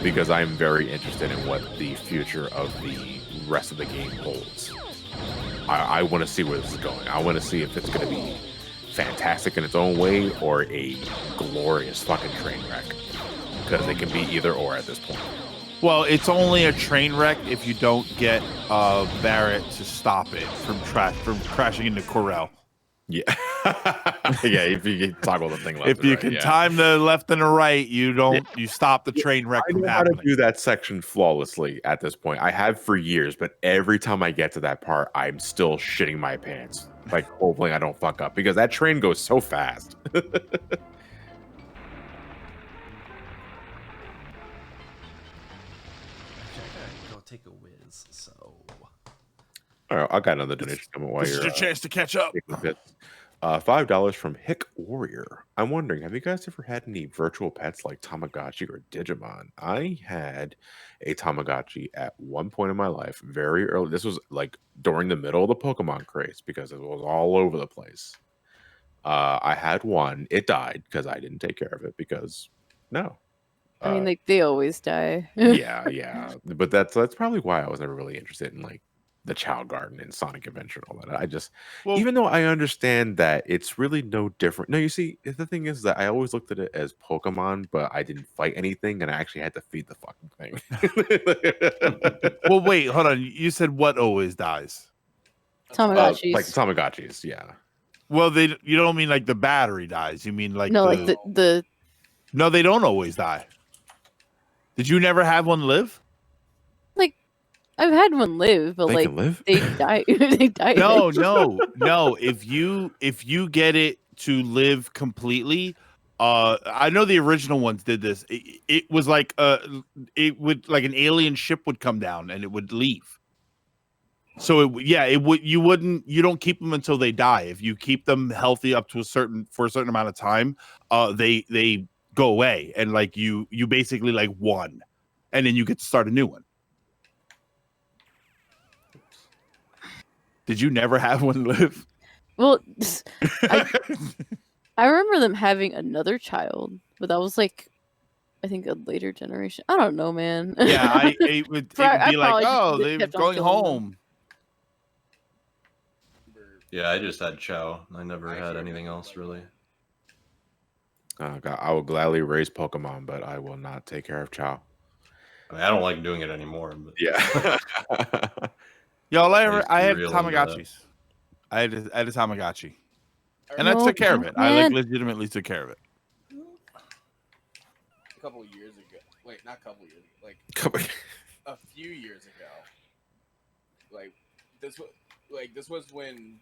Because I'm very interested in what the future of the rest of the game holds. I want to see where this is going. I want to see if it's going to be fantastic in its own way or a glorious fucking train wreck. Because it can be either or at this point. Well, it's only a train wreck if you don't get Barrett to stop it from crashing into Corel. Yeah. Yeah, if you can toggle the thing left If and you right, can yeah. time the left and the right, you stop the train wreck I from know how to happening. do that section flawlessly at this point. I have for years, but every time I get to that part, I'm still shitting my pants. Like, hopefully I don't fuck up because that train goes so fast. Go take a whiz. So. All right, I got another donation coming while This is you're your chance to catch up. taking a bit. $5 from Hick Warrior. I'm wondering, have you guys ever had any virtual pets like Tamagotchi or Digimon? I had a Tamagotchi at one point in my life, very early. This was like during the middle of the Pokemon craze because it was all over the place. I had one. It died because I didn't take care of it because no. I mean, like they always die. Yeah. But that's probably why I was never really interested in like the Child Garden and Sonic Adventure and all that. I just, even though I understand that it's really no different. No, you see, the thing is that I always looked at it as Pokemon, but I didn't fight anything, and I actually had to feed the fucking thing. Well, wait, hold on. You said what always dies? Tamagotchis. Like Tamagotchis, yeah. Well, you don't mean like the battery dies. You mean like No, the, like the No, they don't always die. Did you never have one live? like I've had one live, but They like can live? they die. They die. No, eventually. no. If you get it to live completely, I know the original ones did this. It was like it would like an alien ship would come down and it would leave. So it would you don't keep them until they die. If you keep them healthy up to for a certain amount of time, they go away and like you basically like won, and then you get to start a new one. Did you never have one live? Well, I remember them having another child, but that was like, I think a later generation. I don't know, man. Yeah, it would be I like, probably just oh, they're kept on going killing them. home. Yeah, I just had Chow. I never had anything else really. Oh God, I will gladly raise Pokemon, but I will not take care of Chow. I mean, I don't like doing it anymore. But... Yeah. Y'all, I used to I be had real into that. Tamagotchis. I had a Tamagotchi, and I No, took care of it. I man. like legitimately took care of it. A couple of years ago. Wait, not a couple of years. Like a few years ago. Like this was when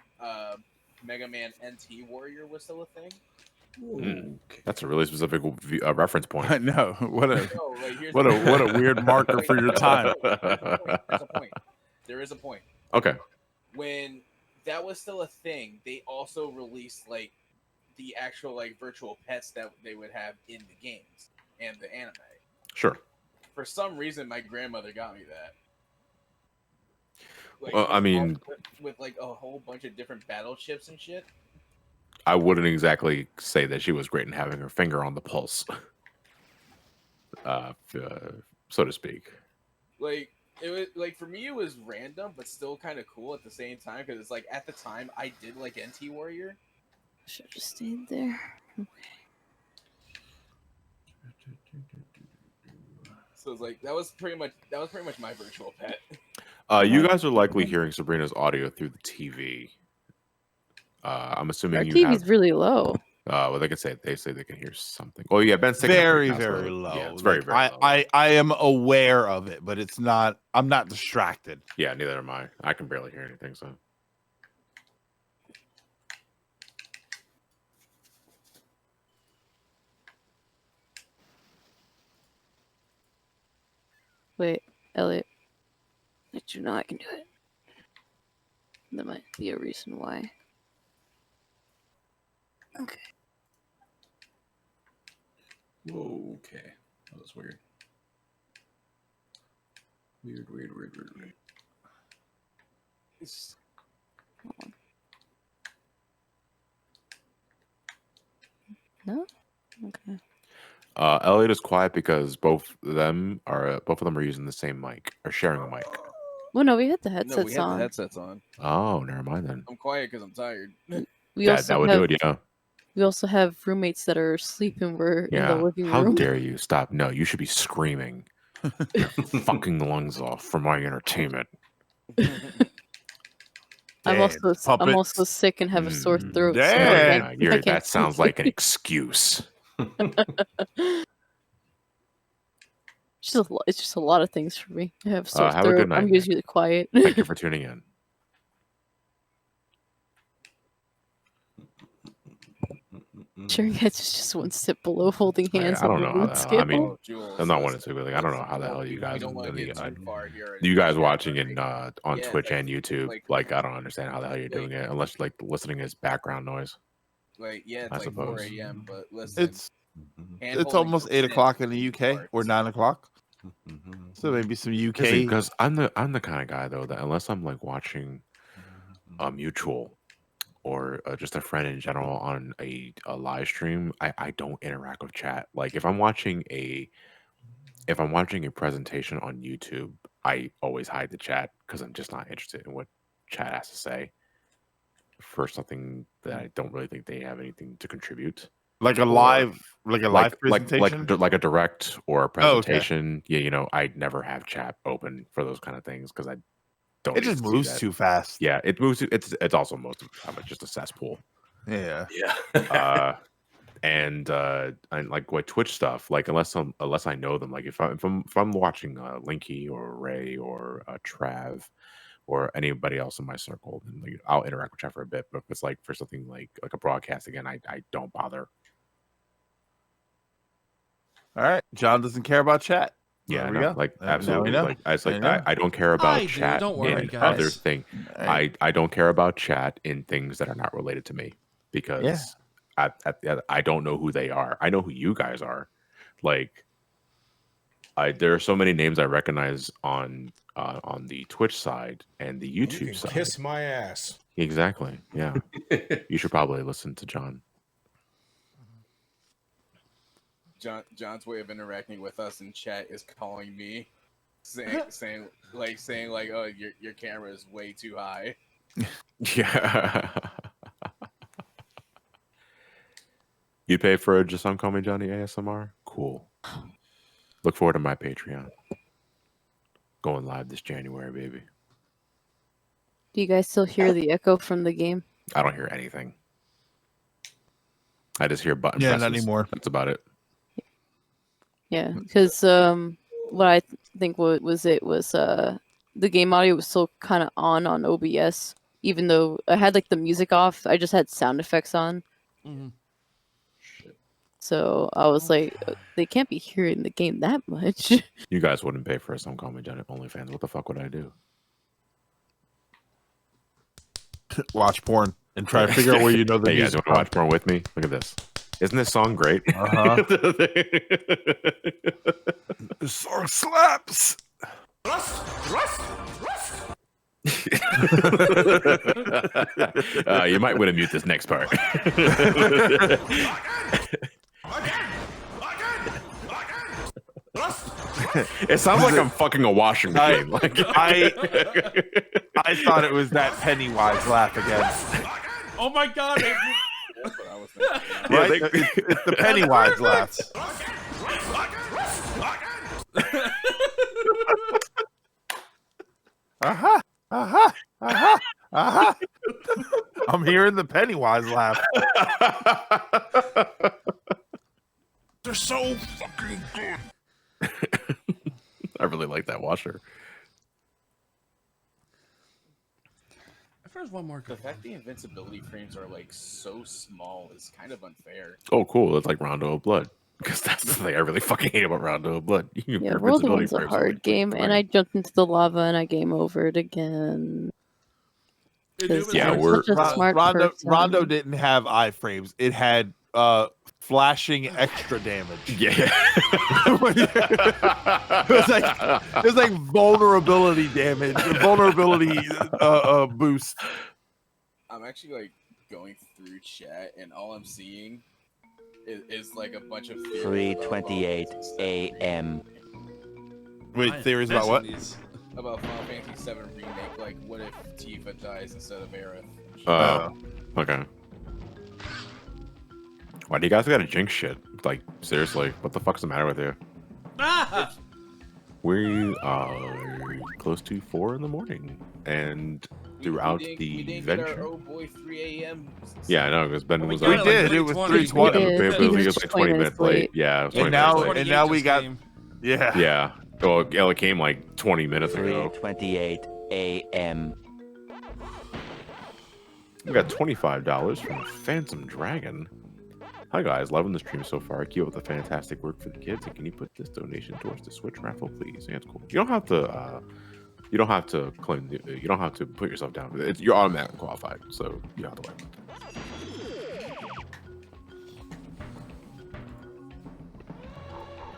Mega Man NT Warrior was still a thing. That's a really specific reference point. I know. What a No, like, here's what a weird marker for your time. There's a point. There is a point. Okay. When that was still a thing, they also released like the actual like virtual pets that they would have in the games and the anime. Sure. For some reason, my grandmother got me that. Like, Well, I mean, with like a whole bunch of different battle chips and shit. I wouldn't exactly say that she was great in having her finger on the pulse, so to speak. Like it was like for me, it was random, but still kind of cool at the same time because it's like at the time I did like NT Warrior. Should have just stayed there. Okay. So it's like that was pretty much my virtual pet. You guys are likely hearing Sabrina's audio through the TV. I'm assuming Our you TV's have. really low. Well, they say they can hear something. Oh yeah, Ben's taking a Very, break now, very so- low. Yeah, it's very, Like, very low. I am aware of it, but it's not. I'm not distracted. Yeah, neither am I. I can barely hear anything. So. Wait, Elliot. Let you know I can do it. There might be a reason why. Okay. Whoa, okay. That was weird. Weird. No. Okay. Elliot is quiet because both of them are using the same mic or sharing a mic. Well, no, we had the No, headsets we had the on. headsets on. Oh, never mind then. I'm quiet because I'm tired. We That also would have, do it, yeah. We also have roommates that are asleep and we're in the Yeah. living How room. dare you stop? No, you should be screaming your fucking lungs off for my entertainment. I'm also sick and have a sore throat. So I can't That sounds sleep. like an excuse. It's just a lot of things for me. I have a sore Have throat. a good night. I'm usually quiet. Thank you for tuning in. Sharing heads is just one step below holding hands I on don't the know. mood scale. I mean, I'm not wanting to. Like, I don't know how the hell you guys, watching it on Twitch and YouTube. Like, I don't understand how the hell you're doing it unless like listening is background noise. Like, yeah, it's I like suppose. 4 a.m. But listen, It's almost 8 o'clock in the UK or 9 o'clock. So maybe some UK. Because I'm the kind of guy though that unless I'm like watching a mutual or just a friend in general on a live stream, I don't interact with chat. Like if I'm watching a presentation on YouTube, I always hide the chat because I'm just not interested in what chat has to say for something that I don't really think they have anything to contribute. Like a live presentation? like a direct or a Oh, okay. presentation. Yeah, you know, I never have chat open for those kind of things because I don't. It just need to see moves that. too fast. Yeah, it moves. It's also most of the time it's just a cesspool. Yeah. And like with Twitch stuff, like unless I know them, like if I'm watching Linky or Ray or Trav or anybody else in my circle, then like I'll interact with chat for a bit. But if it's like for something like a broadcast again, I don't bother. All right. John doesn't care about chat. Yeah, There we no, go. like Now we absolutely. know. Like I There you go. I don't care about I do, chat don't worry, in guys. other thing. Right. I don't care about chat in things that are not related to me because I don't know who they are. I know who you guys are. Like there are so many names I recognize on the Twitch side and the You YouTube can side. kiss my ass. Exactly. Yeah. You should probably listen to John. John's way of interacting with us in chat is calling me, saying like, oh, your camera is way too high. Yeah. You pay for Just Some Call Me Johnny ASMR? Cool. Look forward to my Patreon. Going live this January, baby. Do you guys still hear the echo from the game? I don't hear anything. I just hear button Yeah, presses. not anymore. That's about it. Yeah, because what I think was the game audio was still kind of on OBS, even though I had like the music off. I just had sound effects on. Mhm. So I was like, they can't be hearing the game that much. You guys wouldn't pay for a Some Call Me Johnny OnlyFans. What the fuck would I do? Watch porn and try to figure out where you know the Hey, you guys music. want to watch porn with me? Look at this. Isn't this song great? Uh-huh. This song slaps. You might want to mute this next part. It sounds like I'm fucking a washing machine. I thought it was that Pennywise laugh again. Oh my god! That's what I was thinking. Right? It's the Pennywise laugh. Uh-huh. Uh-huh. Uh-huh. Uh-huh. I'm hearing the Pennywise laugh. They're so fucking good. I really like that washer. There's one more. The fact the invincibility frames are like so small is kind of unfair. Oh, cool. It's like Rondo of Blood. Because that's the thing I really fucking hate about Rondo of Blood. Yeah, World of One's a hard game, and I jumped into the lava and I game overed again. Yeah, we're such a smart Rondo, person. Rondo didn't have iframes. It had flashing extra damage. Yeah. it was like vulnerability damage, vulnerability boost. I'm actually like going through chat, and all I'm seeing is like a bunch of theories about 3:28 a.m. Wait, theories about what? About Final Fantasy VII Remake. Like, what if Tifa dies instead of Aerith? Okay. Why do you guys gotta jinx shit? Like, seriously, what the fuck's the matter with you? Ah! We are close to 4 in the morning, and throughout we the didn't get our venture. oh boy 3 a.m. Yeah, I know, because Ben was. We did. It was 3:20. It was like 20 minutes late. Yeah, it was 20 minutes late. And now we got. Yeah. Yeah. Well, it came like 20 minutes ago. 3:28 a.m. We got $25 from Phantom Dragon. Hi guys, loving the stream so far. Keep up the fantastic work for the kids. And can you put this donation towards the Switch raffle, please? Yeah, it's cool. You don't have to. You don't have to claim. You don't have to put yourself down. You're automatically qualified, so you don't have to worry about that.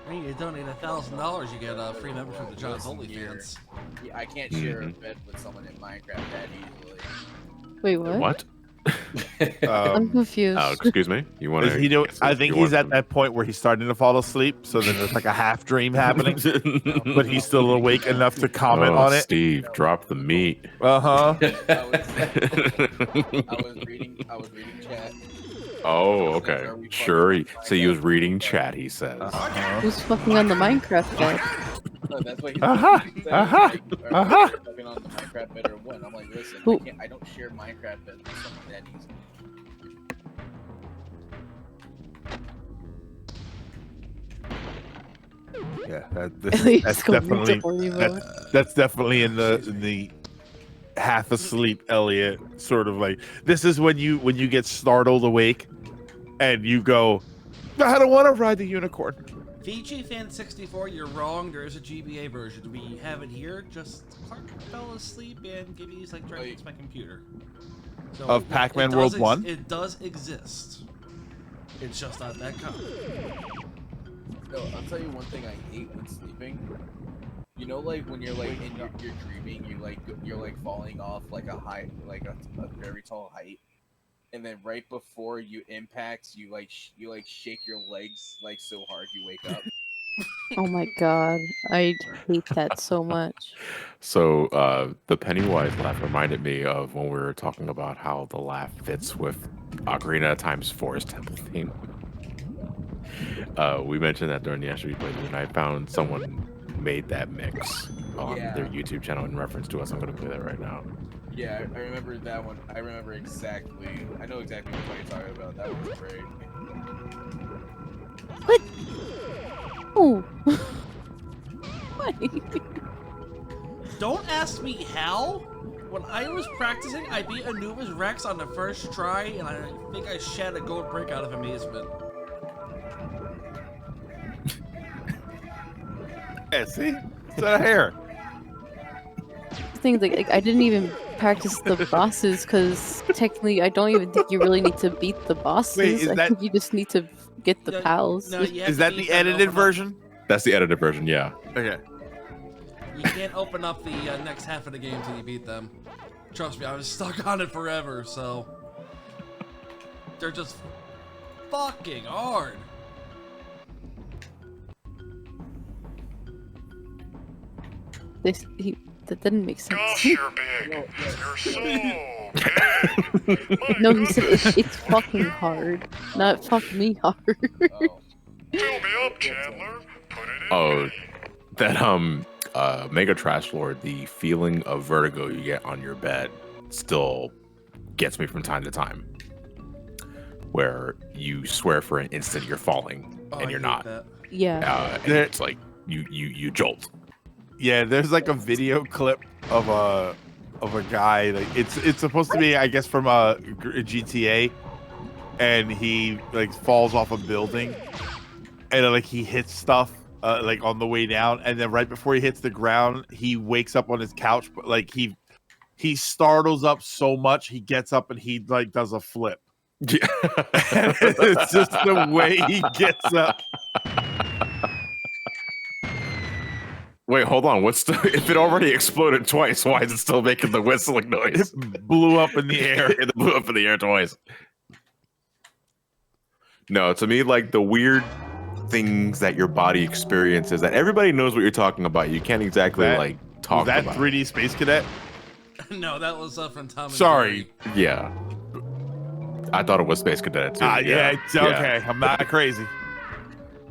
When you donate $1,000, you get a free membership to John's OnlyFans. Yeah, I can't share a bed with someone in Minecraft that easily. Wait, what? What? I'm confused. Oh, excuse me. You want Is he doing? I think he's at that point where he's starting to fall asleep. So then there's like a half dream happening, but he's still awake enough to comment on it. Steve, drop the meat. Uh huh. I was reading chat. Oh, okay. Sure. So he was reading chat. He says. Who's fucking on the Minecraft bed? No, that's what he's fucking on the Minecraft bed or what? I'm like, listen, I don't share Minecraft beds with someone that easy. Yeah, Elliot's that's definitely in the half asleep Elliot sort of like. This is when you get startled awake, and you go, I don't want to ride the unicorn. VG Fan 64, you're wrong. There is a GBA version. We have it here. Just Clark fell asleep and Gibby's like trying to fix my computer. So Of Pac-Man World 1? It does exist. It's just not that common. No, I'll tell you one thing I hate when sleeping. You know, like when you're like in you're dreaming, you're like falling off like a high, like a very tall height, and then right before you impact, you shake your legs like so hard you wake up. Oh my god, I hate that so much. So the Pennywise laugh reminded me of when we were talking about how the laugh fits with Ocarina Times 4's temple theme. We mentioned that during the Astro playthrough, and I found someone made that mix on their YouTube channel in reference to us. I'm going to play that right now. Yeah, I remember that one. I remember exactly. I know exactly what you're talking about. That was great. What? Oh. Why? Don't ask me how. When I was practicing, I beat Anubis Rex on the first try, and I think I shed a gold brick out of amazement. Yeah, see? It's out of hair. Things like I didn't even practice the bosses because technically I don't even think you really need to beat the bosses. Wait, is I that- think you just need to get the pals. Is that the edited version? That's the edited version, yeah. Okay. You can't open up the next half of the game till you beat them. Trust me, I was stuck on it forever, so... They're just fucking hard. That didn't make sense. Gosh, you're big. You're so big. No, he said it's fucking hard. Not fuck me hard. Fill me up, Chandler. Put it in. Oh, that Mega Trash Lord, the feeling of vertigo you get on your bed still gets me from time to time. Where you swear for an instant you're falling and you're not. Yeah. And it's like you jolt. Yeah, there's like a video clip of a guy. Like it's supposed to be, I guess, from a GTA, and he like falls off a building, and like he hits stuff like on the way down, and then right before he hits the ground, he wakes up on his couch, but like he startles up so much, he gets up and he like does a flip. Yeah. It's just the way he gets up. Wait, hold on. If it already exploded twice, why is it still making the whistling noise? It blew up in the air. It blew up in the air twice. No, to me, like the weird things that your body experiences that everybody knows what you're talking about. You can't exactly like talk Was that about. 3D Space Cadet? No, that was from Tom. And Sorry. Jerry. Yeah. I thought it was Space Cadet too. Yeah, it's okay. I'm not crazy.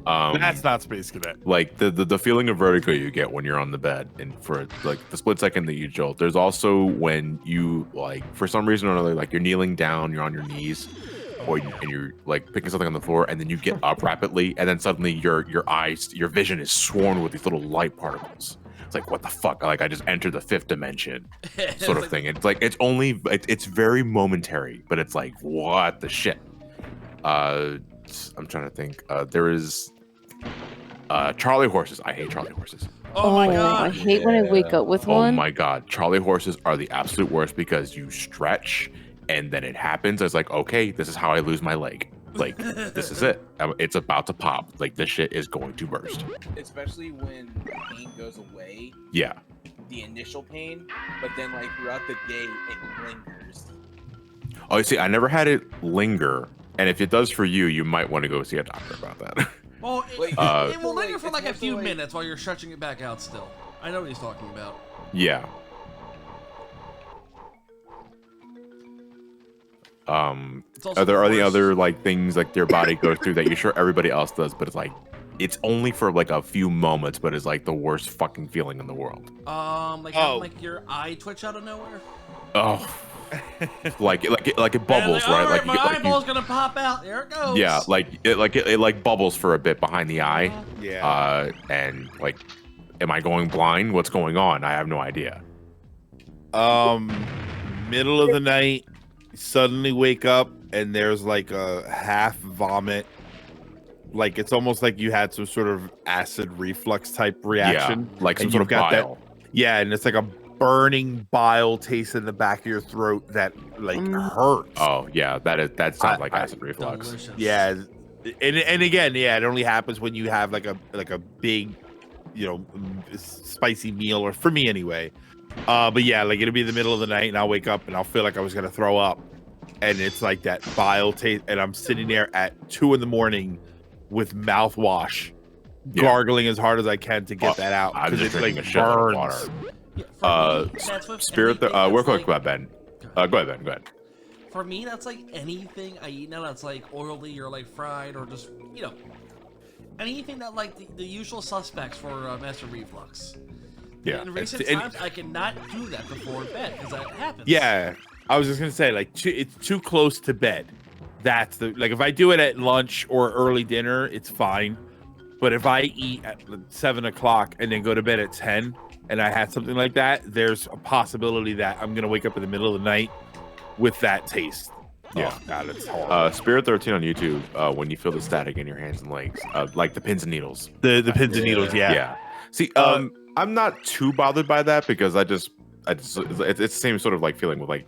That's not Space Cadet. Like the feeling of vertigo you get when you're on the bed and for like the split second that you jolt. There's also when you like for some reason or another, like you're kneeling down, you're on your knees, and you're like picking something on the floor, and then you get up rapidly, and then suddenly your vision is swarmed with these little light particles. It's like, what the fuck? Like I just entered the fifth dimension, sort of thing. It's like it's very momentary, but it's like what the shit. I'm trying to think. There is Charlie horses. I hate Charlie horses. Oh my god! I hate when I wake up with one. Oh my god, Charlie horses are the absolute worst because you stretch and then it happens. It's like, okay, this is how I lose my leg. Like this is it. It's about to pop. Like this shit is going to burst. Especially when the pain goes away. Yeah. The initial pain, but then like throughout the day it lingers. Oh, you see, I never had it linger, and if it does for you, you might want to go see a doctor about that. Well, it will linger for like a few minutes while you're stretching it back out still. I know what he's talking about. Yeah. Are there any other like things like your body goes through that you're sure everybody else does, but it's like it's only for like a few moments, but it's like the worst fucking feeling in the world. Like having, like your eye twitch out of nowhere. Oh. like it bubbles, right? Like my eyeball's gonna pop out. There it goes. Yeah, it like bubbles for a bit behind the eye. Yeah. And like, am I going blind? What's going on? I have no idea. Middle of the night, suddenly wake up and there's like a half vomit. Like it's almost like you had some sort of acid reflux type reaction. Yeah, like some and sort you've of got bile. that. Yeah, and it's like a burning bile taste in the back of your throat that like hurts. Oh yeah, that sounds like acid reflux. Delicious. Yeah, and again, yeah, it only happens when you have like a big, spicy meal, or for me anyway. But yeah, like it'll be the middle of the night and I'll wake up and I'll feel like I was gonna throw up, and it's like that bile taste, and I'm sitting there at 2 a.m. with mouthwash, gargling as hard as I can to get that out because it like burns. Spirit, real quick, go ahead, Ben. Go ahead, Ben. For me, that's like anything I eat now that's like oily or like fried or just anything that like the usual suspects for acid reflux. Yeah. In recent times, I cannot do that before bed because that happens. Yeah, I was just gonna say it's too close to bed. That's if I do it at lunch or early dinner, it's fine. But if I eat at 7 o'clock and then go to bed at 10 and I had something like that, there's a possibility that I'm gonna wake up in the middle of the night with that taste. Yeah, oh, God, it's horrible. Spirit 13 on YouTube. When you feel the static in your hands and legs, like the pins and needles. The pins and needles, yeah. Yeah. See, I'm not too bothered by that because it's the same sort of like feeling with like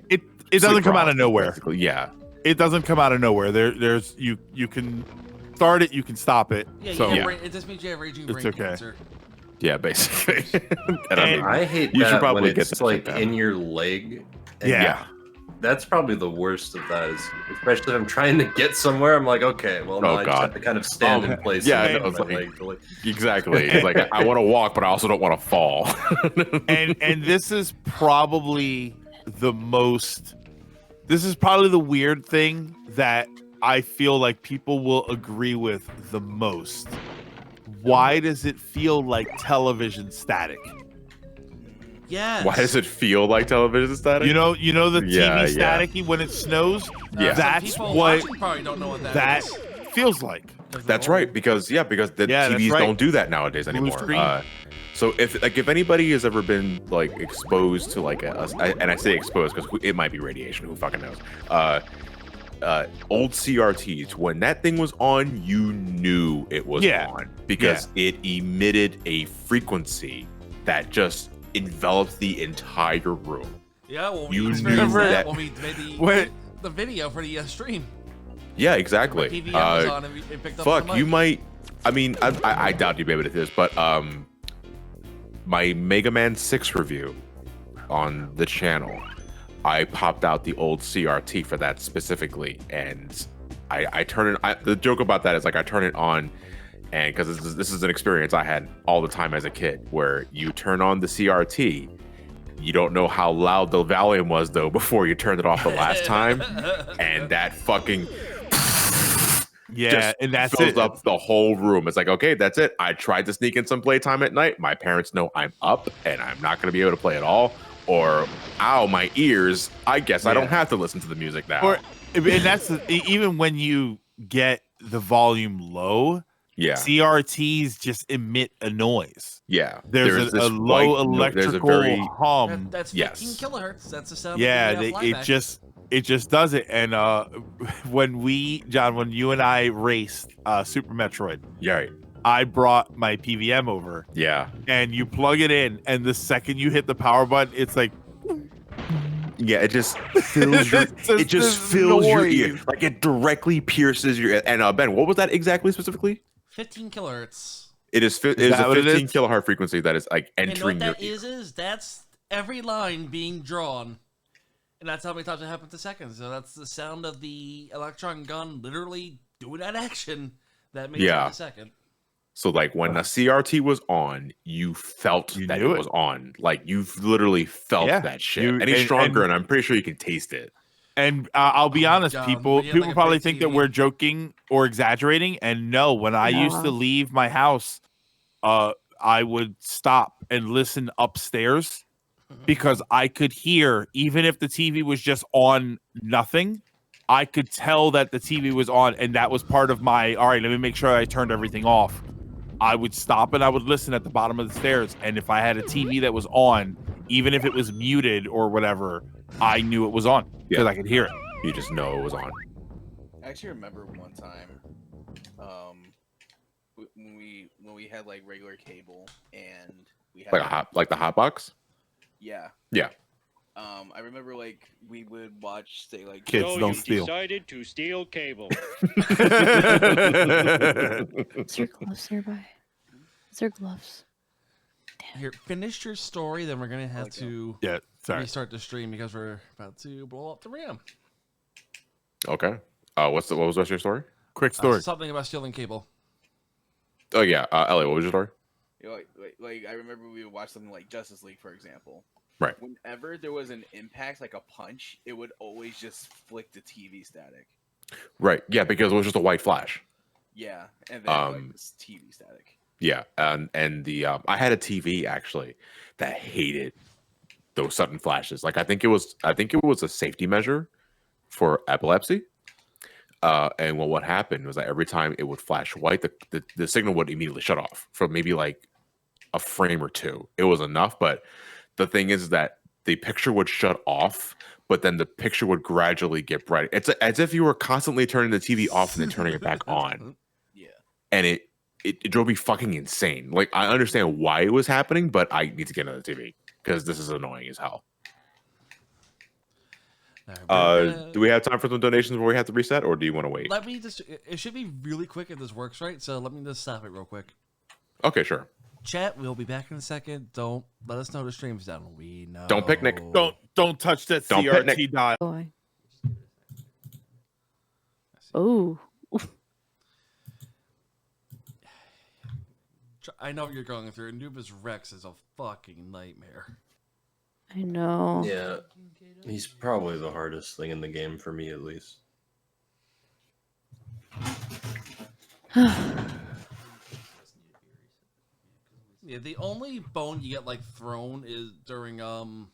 it doesn't come out of nowhere. Basically. Yeah. It doesn't come out of nowhere. There's you can start it, you can stop it. Yeah, so it just means you have raging brain cancer. Yeah, basically. I hate you that should probably when get it's that like down. in your leg. And Yeah. That's probably the worst of that, is especially if I'm trying to get somewhere. I'm like, okay, well, now I just have to kind of stand in place. Yeah, and I know, move it's my like- leg to, like- Exactly. It's like I want to walk, but I also don't want to fall. and this is probably the weird thing that I feel like people will agree with the most. Why does it feel like television static? Yeah. Why does it feel like television static? You know the Yeah, TV yeah. staticky when it snows? Yeah. That's Some people what watching probably don't know what that is. feels like. That's right, because the that's TVs right. don't do that nowadays Blue anymore. screen. So if anybody has ever been like exposed to like and I say exposed because it might be radiation, who fucking knows? Old CRTs, when that thing was on, you knew it was on because it emitted a frequency that just enveloped the entire room. Yeah, well, we You experienced knew that that- when we made the video for the stream. Yeah, exactly. My PVM was on and it picked up Fuck, the mic. you might. I mean, I doubt you'd be able to do this, but my Mega Man 6 review on the channel, I popped out the old CRT for that specifically, and I turn it. The joke about that is like I turn it on, and because this is an experience I had all the time as a kid, where you turn on the CRT, you don't know how loud the volume was though before you turned it off the last time, and that fucking just and that's fills it. up the whole room. It's like, okay, that's it. I tried to sneak in some playtime at night. My parents know I'm up and I'm not going to be able to play at all. Or, ow, my ears. I guess I don't have to listen to the music now. Or, and that's even when you get the volume low. Yeah. CRTs just emit a noise. Yeah. There's a low electrical hum. That's 15 kilohertz. That's the sound. Yeah, of the it just does it. And when you and I raced Super Metroid, right. I brought my PVM over. Yeah. And you plug it in, and the second you hit the power button, it's like, yeah, it just fills your it just fills your ear. Like it directly pierces your ear. And Ben, what was that exactly specifically? 15 kilohertz. It is a 15 kilohertz frequency that is like entering and what your that is that's every line being drawn. And that's how many times it happens a second. So that's the sound of the electron gun literally doing that action that makes it a second. So like when a CRT was on, you felt that it was on. Like you've literally felt that shit. Any stronger, and I'm pretty sure you can taste it. And I'll be honest, people probably think that we're joking or exaggerating. And no, when I used to leave my house, I would stop and listen upstairs because I could hear, even if the TV was just on nothing, I could tell that the TV was on. And that was part of my, all right, let me make sure I turned everything off. I would stop and I would listen at the bottom of the stairs. And if I had a TV that was on, even if it was muted or whatever, I knew it was on because I could hear it. You just know it was on. I actually remember one time, when we had like regular cable and we had like the hot box. Yeah. Yeah. I remember like we would watch, say, like Kids so don't you steal. decided to steal cable. Is your gloves nearby? Is there gloves? Here, finish your story, then we're gonna have to restart the stream because we're about to blow up the RAM. Okay. What was the rest of your story? Quick story. Something about stealing cable. Oh yeah, Elliot, what was your story? You know, like I remember we would watch something like Justice League, for example. Right. Whenever there was an impact, like a punch, it would always just flick the TV static. Right. Yeah, because it was just a white flash. Yeah, and then like this TV static. Yeah, and the I had a TV actually that hated those sudden flashes. Like I think it was a safety measure for epilepsy. And what happened was that every time it would flash white, the signal would immediately shut off for maybe like a frame or two. It was enough, but the thing is that the picture would shut off, but then the picture would gradually get bright. It's as if you were constantly turning the TV off and then turning it back on. Yeah. And it drove me fucking insane. Like I understand why it was happening, but I need to get another TV because this is annoying as hell. Do we have time for some donations where we have to reset, or do you want to wait? Let me just. It should be really quick if this works, right? So let me just stop it real quick. Okay, sure. Chat, we'll be back in a second. Don't let us know the stream's down. We know. Don't picnic. Don't touch that Don't CRT picnic. dial. Boy. Oh. I know what you're going through. Anubis Rex is a fucking nightmare. I know. Yeah, he's probably the hardest thing in the game for me, at least. Yeah, the only bone you get like thrown is during King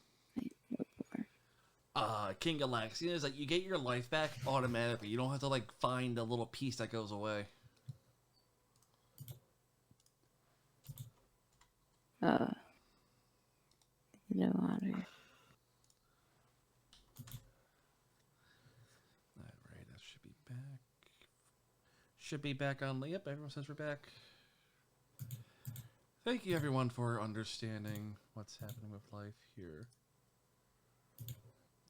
Galaxian is like you get your life back automatically. You don't have to like find a little piece that goes away. No water. Alright, that should be back. Should be back on. Yep, everyone says we're back. Thank you everyone for understanding what's happening with life here.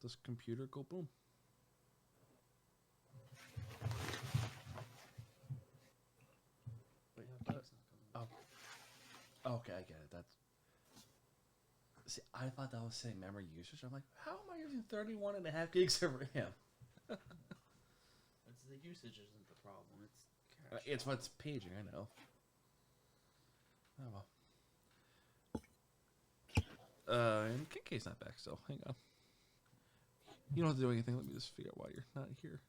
Does computer go boom? Wait, oh. Okay, I get it. That's. See, I thought that was saying memory usage. I'm like, how am I using 31.5 gigs of RAM? That's the usage isn't the problem. It's cache. It's what's paging. I know. Oh well. And KK's not back still. Hang on. You don't have to do anything. Let me just figure out why you're not here.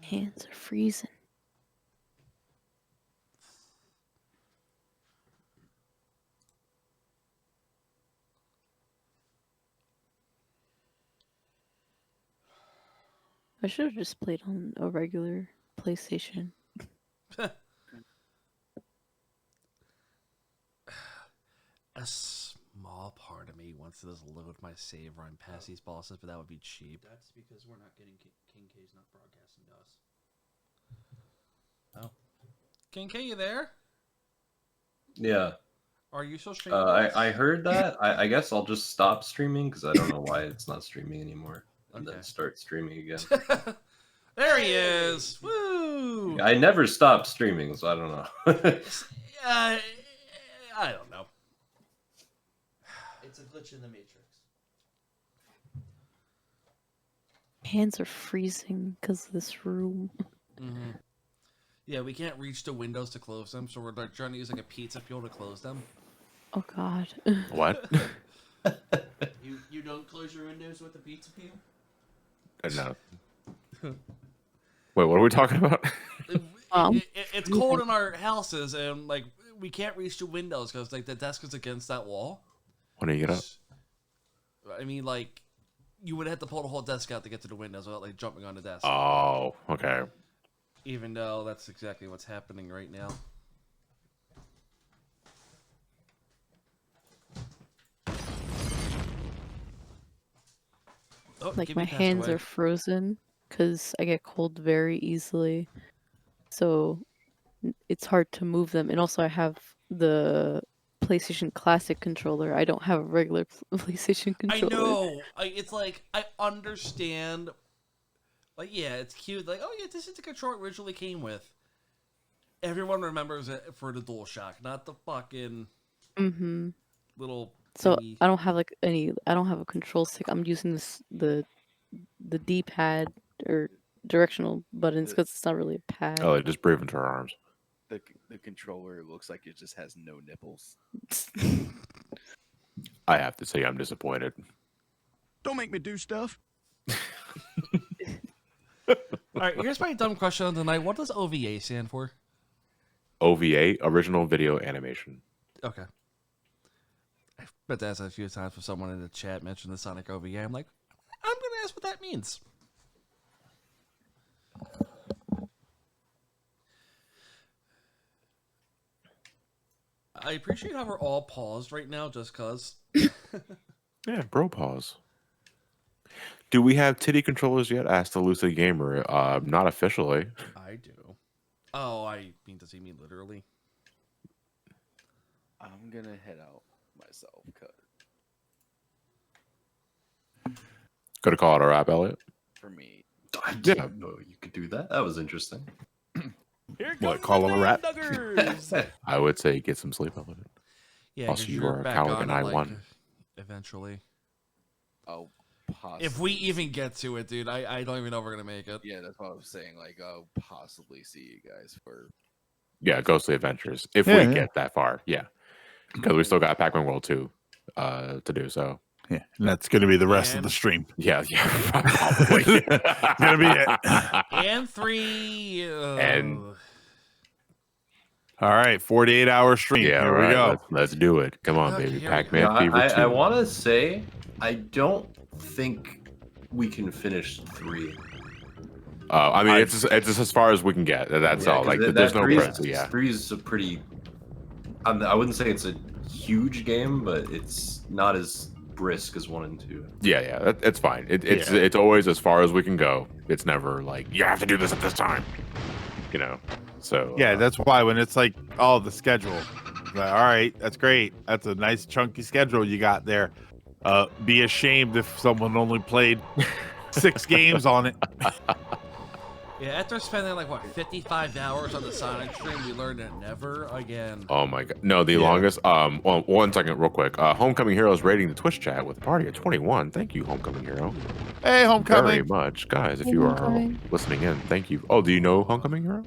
Hands are freezing. I should have just played on a regular PlayStation. A small part of me wants to just load my save run past these bosses, but that would be cheap. That's because we're not getting King K's not broadcasting to us. Oh. King K, you there? Yeah. Are you still streaming? I heard that. I guess I'll just stop streaming because I don't know why it's not streaming anymore, and then start streaming again. There he is! Woo! I never stopped streaming, so I don't know. I don't know. It's a glitch in the Matrix. Hands are freezing because of this room. Mm-hmm. Yeah, we can't reach the windows to close them, so we're like trying to use like a pizza peel to close them. Oh God. What? You don't close your windows with a pizza peel? No. Wait, what are we talking about? It's cold in our houses, and like we can't reach the windows because like the desk is against that wall. When do you get up? I mean, like you would have to pull the whole desk out to get to the windows without like jumping on the desk. Oh, okay. Even though that's exactly what's happening right now. Oh, Like Gibby my passed hands away. are frozen because I get cold very easily. So it's hard to move them. And also I have the PlayStation Classic controller. I don't have a regular PlayStation controller. I know. It's like I understand. Like, yeah, it's cute. Like, oh yeah, this is the controller it originally came with. Everyone remembers it for the DualShock, not the fucking little. So thingy. I don't have like any. I don't have a control stick. I'm using the D-pad or directional buttons because it's not really a pad. Oh, just breathe into her arms. The controller looks like it just has no nipples. I have to say, I'm disappointed. Don't make me do stuff. All right, here's my dumb question on tonight. What does OVA stand for? OVA, original video animation. Okay. I've bet to ask that a few times for someone in the chat mentioned the Sonic OVA. I'm like, I'm gonna ask what that means. I appreciate how we're all paused right now just cause. Yeah, bro pause. Do we have titty controllers yet? Asked the Lucid Gamer. Not officially. I do. Oh, I mean, does he mean literally? I'm gonna head out myself. Gonna call it a wrap, Elliot. For me, I didn't know you could do that. That was interesting. What, call him a wrap? I would say get some sleep, Elliot. Yeah, Also, 'cause you you're are a back coward on and it, I like, won. Eventually. I'll possibly. If we even get to it, dude, I don't even know if we're gonna make it. Yeah, that's what I was saying. Like, I'll possibly see you guys for. Yeah, Ghostly Adventures. If Yeah, we yeah. get that far, yeah. Because we still got Pac-Man World 2 to do, so. Yeah, and that's going to be the rest of the stream. Yeah, probably. Gonna be it. And 3. And all right, 48-hour stream. yeah, Here right, we go. Let's do it. Come on, Okay, baby. here we Pac-Man Yeah, Fever 2. I want to say I don't think we can finish 3. I mean, it's just as far as we can get. That's all. Like, there's no press. Yeah. 3 is a pretty. I wouldn't say it's a huge game, but it's not as brisk as 1 and 2. Yeah, it's fine. It's always as far as we can go. It's never like you have to do this at this time. You know. So Yeah, that's why when it's like, oh, the schedule. Like, all right, that's great. That's a nice chunky schedule you got there. Be ashamed if someone only played 6 games on it. Yeah, after spending like what 55 hours on the Sonic stream, we learned that never again. Oh my god. No, the longest. Well, 1 second, real quick. Homecoming Hero is rating the Twitch chat with a party at 21. Thank you, Homecoming Hero. Hey, Homecoming. Very much, guys. If Hey, you are Homecoming. listening in, thank you. Oh, do you know Homecoming Hero?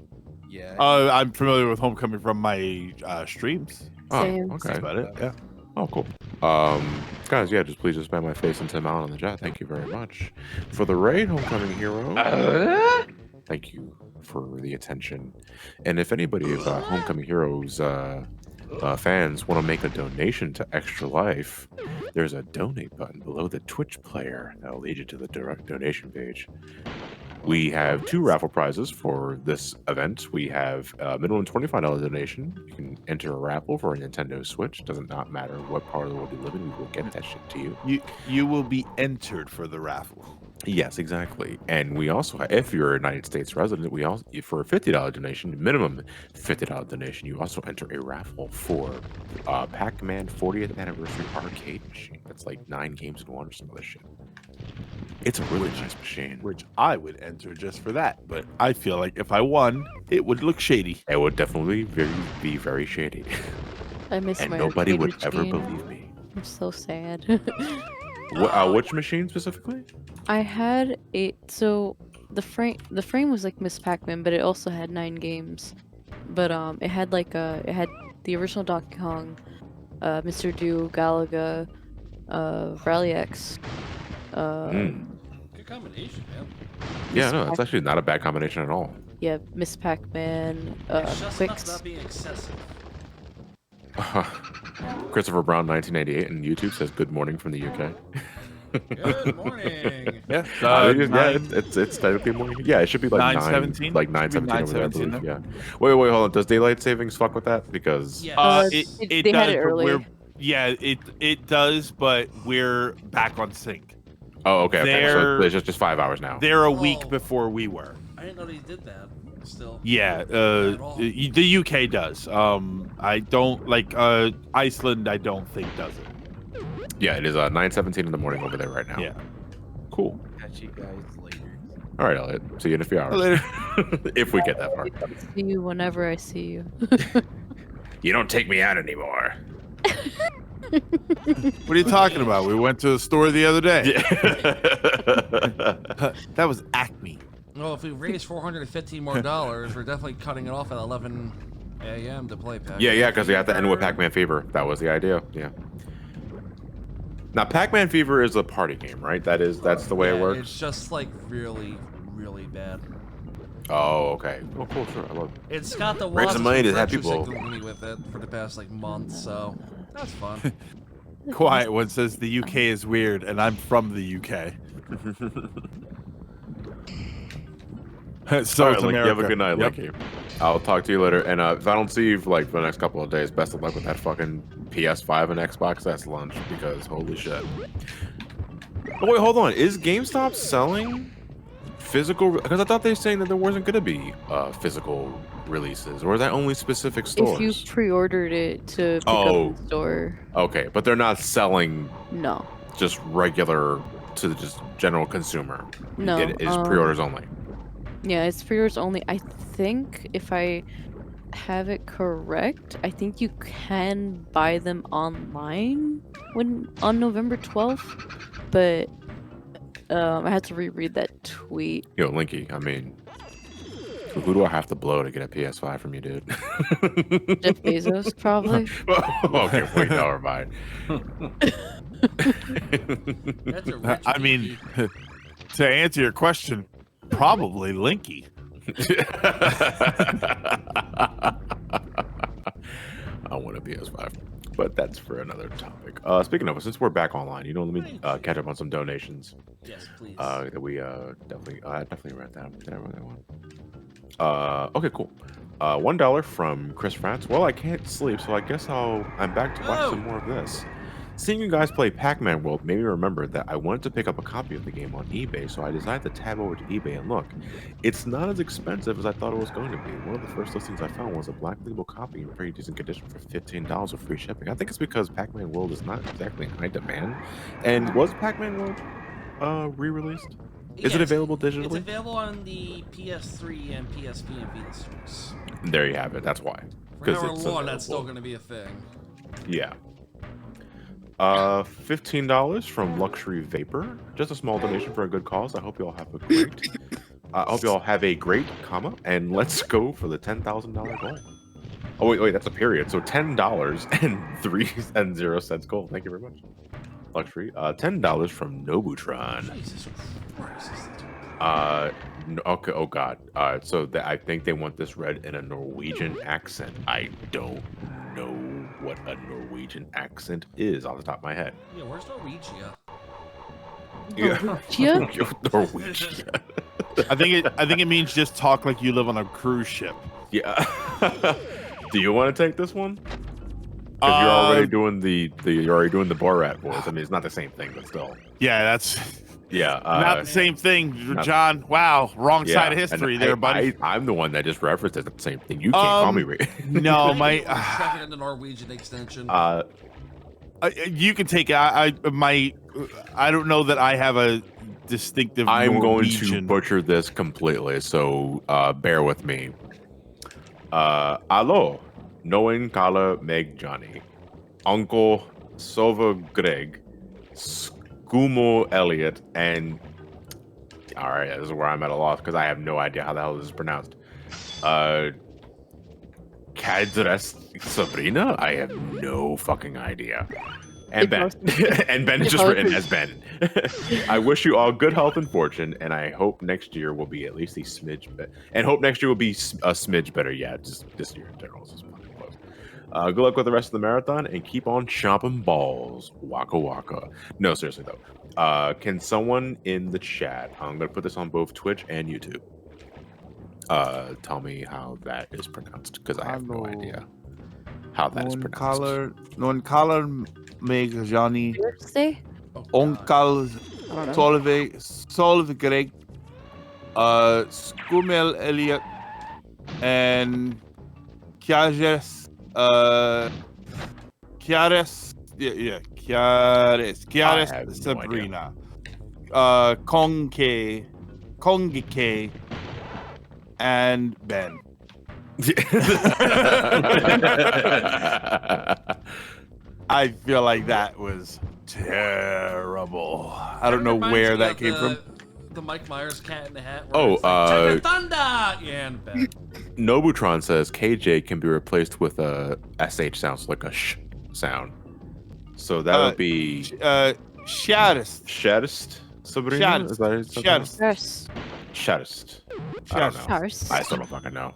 Yeah. I'm familiar with Homecoming from my streams. Same. Oh, okay. That's about it. Yeah. Oh, cool. Guys, yeah, just please just spam my face and Tim Allen in the chat. Thank you very much for the raid, Homecoming Hero. Thank you for the attention. And if anybody of Homecoming Heroes fans want to make a donation to Extra Life, there's a donate button below the Twitch player that'll lead you to the direct donation page. We have 2 raffle prizes for this event. We have a minimum $25 donation. You can enter a raffle for a Nintendo Switch. Doesn't not matter what part of the world you live in, we will get that shit to you. You will be entered for the raffle. Yes, exactly. And we also have, if you're a United States resident, we also, for a $50 donation, minimum $50 donation, you also enter a raffle for Pac-Man 40th Anniversary Arcade Machine. That's like 9 games in one or some other shit. It's a really nice machine. Which I would enter just for that, but I feel like if I won, it would look shady. It would definitely be very shady. I miss and my nobody arcade would ever machine. believe me. I'm so sad. Which machine specifically? I had so the frame was like Miss Pac-Man, but it also had 9 games. But it had it had the original Donkey Kong, Mr. Do, Galaga, Rally X. Good combination, man. Yeah, no, it's actually not a bad combination at all. Yeah, Miss Pac-Man, It's just enough Quicks. not being excessive. Christopher Brown 1988 on YouTube says good morning from the UK. Good morning. Yeah, it's technically morning. Yeah, it should be like 9:17? like Should be 9:17 over there, I 9:17 believe. Yeah. Wait, hold on. Does daylight savings fuck with that? Because they It had does, it but early. it does, but we're back on sync. oh, okay. So They're- it's just 5 hours now. They're a week before we were. I didn't know they did that. Still. Yeah, the UK does. I don't like Iceland. I don't think does it. Yeah, it is 9:17 in the morning over there right now. Yeah. Cool. Catch you guys later. All right, Elliot. See you in a few hours. Later. If we get that far. See you whenever I see you. You don't take me out anymore. What are you talking about? We went to the store the other day. That was Acme. Well, if we raise $415 more, we're definitely cutting it off at 11 a.m. to play Pac-Man. Yeah, because we have to end with Pac-Man Fever. That was the idea. Yeah. Now, Pac-Man Fever is a party game, right? That's the way it works. It's just like really, really bad. Oh, okay. Oh, cool. Sure. I love it. It's got the Raise some money to have virtue people. signaling me with it for the past like month, so that's fun. Quiet one says the UK is weird, and I'm from the UK. So all right, it's Link, you have a America. good night, Yep. Linky. I'll talk to you later. And if I don't see you for like the next couple of days, best of luck with that fucking PS5 and Xbox S launch, because holy shit. Oh wait, hold on. Is GameStop selling physical? Because I thought they were saying that there wasn't going to be physical releases, or is that only specific stores? If you pre-ordered it to pick up in the store. Okay, but they're not selling No. just regular to the just general consumer. No, It is pre-orders only. Yeah, it's pre-orders only. I think if I have it correct, I think you can buy them online on November 12th, but I had to reread that tweet. Yo, Linky, I mean, who do I have to blow to get a PS5 from you, dude? Jeff Bezos, probably. Okay, wait, never mind. That's a rich I mean, to answer your question, probably Linky. I want a PS5, but that's for another topic. Speaking of, since we're back online, let me catch up on some donations. Yes, please. That we definitely read that. Did I read that one? Okay, cool. $1 from Chris France. Well, I can't sleep, so I guess I'm back to watch some more of this. Seeing you guys play Pac-Man World made me remember that I wanted to pick up a copy of the game on eBay, so I decided to tab over to eBay and look. It's not as expensive as I thought it was going to be. One of the first listings I found was a black label copy in pretty decent condition for $15 with free shipping. I think it's because Pac-Man World is not exactly in high demand. And was Pac-Man World re-released? Is it available It's digitally? available on the PS3 and PSP and Vita stores. There you have it. That's why. For however it's long, that's still available. going to be a thing. Yeah. $15 from Luxury Vapor. Just a small donation for a good cause. I hope you all have a great. I hope you all have a great comma, and let's go for the $10,000 goal. Oh wait, that's a period. So $10.03 goal. Thank you very much. Luxury. $10 from Nobutron. Jesus Christ. Okay. Oh God. So I think they want this read in a Norwegian accent. I don't know what a Norwegian accent is off the top of my head. Yeah, where's Norwegia? Norwegia. I think it means just talk like you live on a cruise ship. Yeah. Do you want to take this one? Because you're already doing the Borat voice. I mean, it's not the same thing, but still. Yeah, that's not the same thing, John. Wow, wrong side of history there, buddy. I'm the one that just referenced it. The same thing. You can't call me. No, my. Traffic in the Norwegian extension. You can take it. I don't know that I have a distinctive. I'm Norwegian. going to butcher this completely, so bear with me. Allo, Noen Kala Meg Johnny, Uncle Sova Greg, Skumo Elliot, and all right, this is where I'm at a loss because I have no idea how the hell this is pronounced. Kadres Sabrina? I have no fucking idea. And Ben. And Ben is just written as Ben. I wish you all good health and fortune, and I hope next year will be at least a smidge better. And hope next year will be a smidge better. Yeah, just this year in general. This is fucking close. Good luck with the rest of the marathon, and keep on chomping balls. Waka waka. No, seriously though. Can someone in the chat, I'm going to put this on both Twitch and YouTube, tell me how that is pronounced, because I have no idea how that is pronounced. Non color meg Johnny. Say? Onkal Solve Greg. Skumel Elliot and Kiares Kiares Sabrina. Kongike and Ben. I feel like that was terrible. I don't know where that came from. The Mike Myers Cat in the Hat. Oh, like, Thunder! Yeah, and Ben. Nobutron says KJ can be replaced with a SH sounds like a sh sound. So that would be Shaddest. Shaddest? Sabrina? Is that it? Yes. Shaddest. I don't know. Shaddest. I still don't fucking know.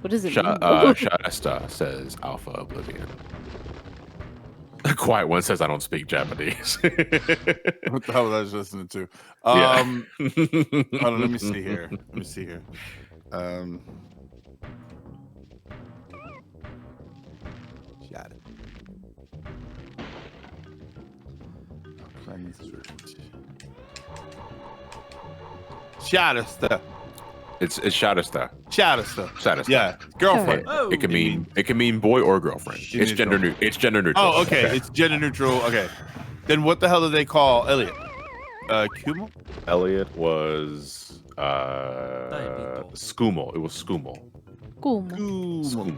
What does it mean? Shaddest says Alpha Oblivion. Quiet One says I don't speak Japanese. What the hell was I just listening to? Hold on, let me see here. Got it. Shaddesta. It's Shaddesta. Shaddesta. Yeah, girlfriend. Oh. It can mean boy or girlfriend. It's gender neutral. It's gender neutral. Oh, okay. It's gender neutral. Okay. Then what the hell do they call Elliot? Kumo? Elliot was Skumo. It was Skumo. Skumo.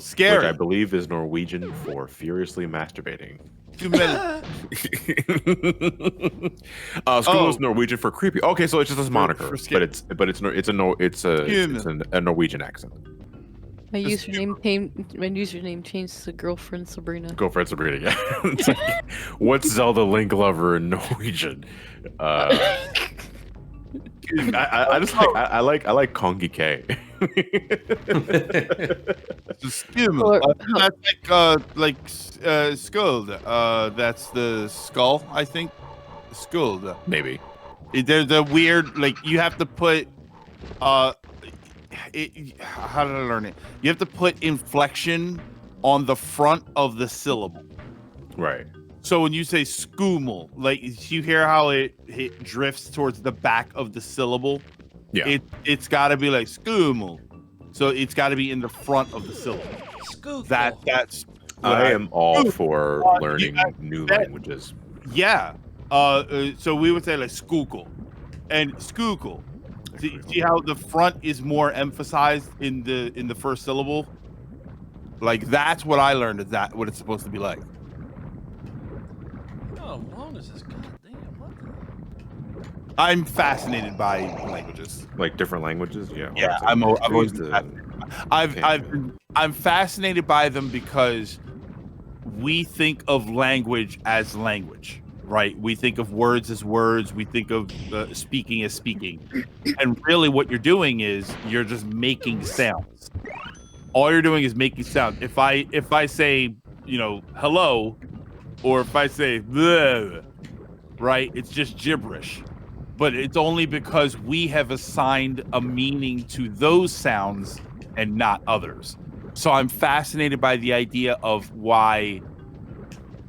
Scary. Which I believe is Norwegian for furiously masturbating. Skumo is Norwegian for creepy. Okay, so it's just a moniker, but it's a Norwegian accent. My username changed to Girlfriend Sabrina. Girlfriend Sabrina, yeah. It's like, what's Zelda Link Lover in Norwegian? I just like Kongi K. That's like Skuld. That's the skull, I think. Skuld. Maybe. There's a weird, like, you have to put how did I learn it? You have to put inflection on the front of the syllable. Right. So when you say skumal, like, you hear how it drifts towards the back of the syllable? Yeah. It's got to be like skumal. So it's got to be in the front of the syllable. That's I am all for learning new languages. Yeah. So we would say like skookle and skookle. See how the front is more emphasized in the first syllable? Like that's what I learned. Is that what it's supposed to be like? How long is this? Goddamn, what the? I'm fascinated by languages. Like different languages? Yeah. Yeah, I've always been fascinated. I'm fascinated by them because we think of language as language, right? We think of words as words. We think of speaking as speaking. And really what you're doing is you're just making sounds. All you're doing is making sound. If I say, hello, or if I say bleh, right, it's just gibberish. But it's only because we have assigned a meaning to those sounds and not others. So I'm fascinated by the idea of why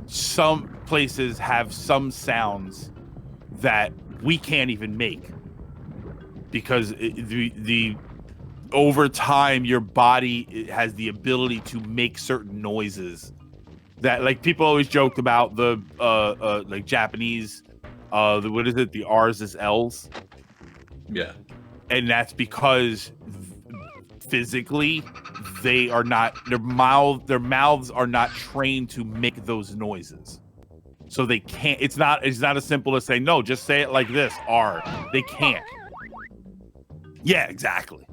some places have some sounds that we can't even make, because the over time your body has the ability to make certain noises that, like, people always joked about the like Japanese what is it, the R's is L's. Yeah. And that's because physically they are not, their mouths are not trained to make those noises. So they can't, it's not as simple as saying, no, just say it like this, R. They can't. Yeah, exactly.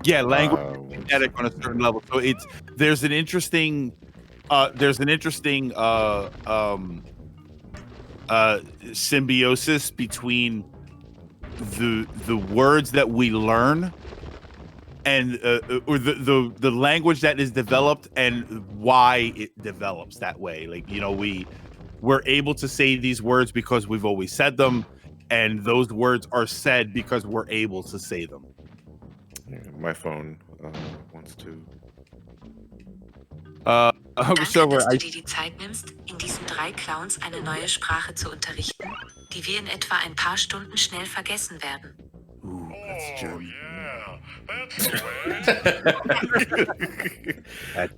Yeah, language is genetic on a certain level. So there's an interesting symbiosis between the words that we learn and or the language that is developed and why it develops that way. Like, we're able to say these words because we've always said them, and those words are said because we're able to say them. Yeah, my phone wants to. Danke, dass du dir die Zeit nimmst, in diesen 3 Clowns eine neue Sprache zu unterrichten, die wir in etwa ein paar Stunden schnell vergessen werden. Ooh, that's German.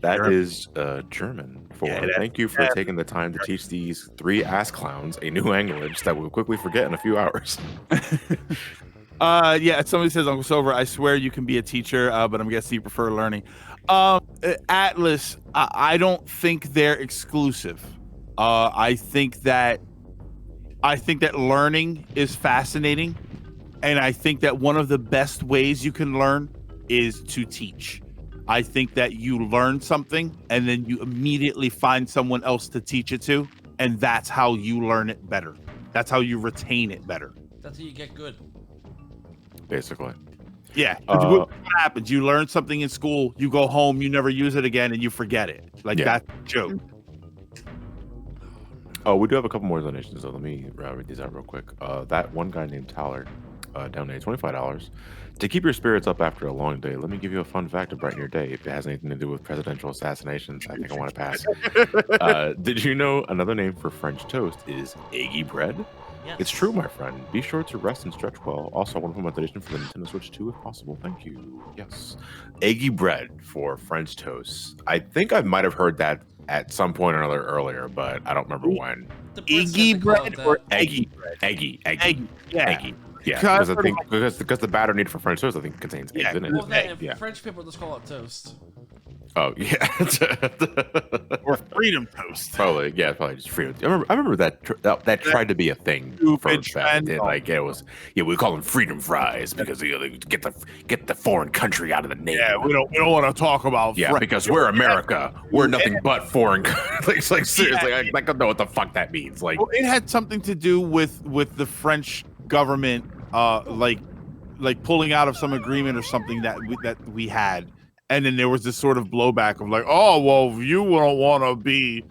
That is German for thank you for taking the time to teach these 3 ass clowns a new language that we'll quickly forget in a few hours. Yeah, somebody says, Uncle Silver, I swear you can be a teacher, but I'm guessing you prefer learning. Atlas, I don't think they're exclusive. I think that learning is fascinating, and I think that one of the best ways you can learn is to teach. I think that you learn something and then you immediately find someone else to teach it to, and that's how you learn it better. That's how you retain it better. That's how you get good. Basically. Yeah. What happens? You learn something in school, you go home, you never use it again, and you forget it. Like, that's a joke. Oh, we do have a couple more donations, so let me read these out real quick. That one guy named Tyler donated $25. To keep your spirits up after a long day, let me give you a fun fact to brighten your day. If it has anything to do with presidential assassinations, I think I want to pass. Did you know another name for French toast is eggy bread? Yes. It's true, my friend. Be sure to rest and stretch well. Also, one of my donation for the Nintendo Switch 2 if possible. Thank you. Yes. Eggy bread for French toast. I think I might have heard that at some point or another earlier, but I don't remember when. Eggy bread or eggy bread? Eggy. Yeah. Eggy. Yeah, because I think because the batter needed for French toast, I think contains eggs in it. Well, then, French people just call it toast. Oh yeah, or freedom toast. Probably just freedom. I remember that tried to be a thing first back then. Like it was, we call them freedom fries because they get the foreign country out of the name. Yeah, we don't want to talk about. Yeah, because we're America. We're nothing but foreign. Like seriously, I don't know what the fuck that means. Like, well, it had something to do with the French government, like pulling out of some agreement or something that we had. And then there was this sort of blowback of like, oh, well, if you don't want to be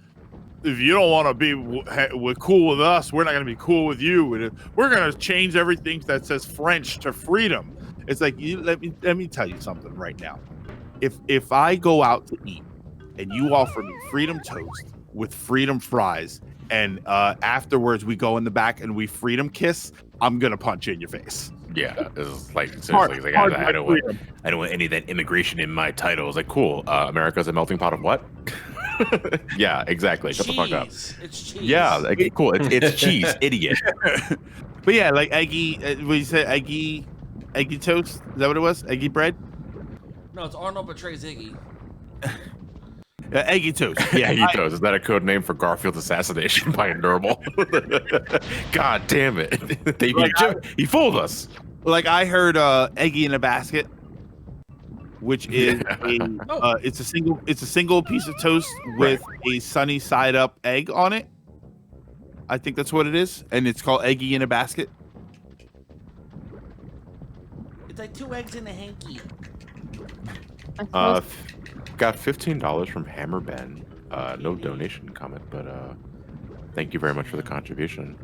cool with us, we're not going to be cool with you. And we're going to change everything that says French to freedom. It's like, let me tell you something right now. If I go out to eat and you offer me freedom toast with freedom fries, and afterwards we go in the back and we freedom kiss, I'm going to punch you in your face. Yeah, it's like seriously, I don't want any of that immigration in my title. It's like, cool. America's a melting pot of what? Yeah, exactly. Shut the fuck up. It's cheese. Yeah, okay, cool. It's cheese, idiot. But yeah, like eggy. What you said, eggy toast. Is that what it was? Eggy bread. No, it's Arnold betrays Iggy. Eggy toast. Yeah, eggy toast. Is that a code name for Garfield's assassination by a Nurble? God damn it! He fooled us. Like I heard, eggy in a basket, which is it's a single piece of toast with a sunny side up egg on it. I think that's what it is, and it's called eggy in a basket. It's like 2 eggs in a hanky. Got $15 from Hammer Ben. No donation comment, but thank you very much for the contribution.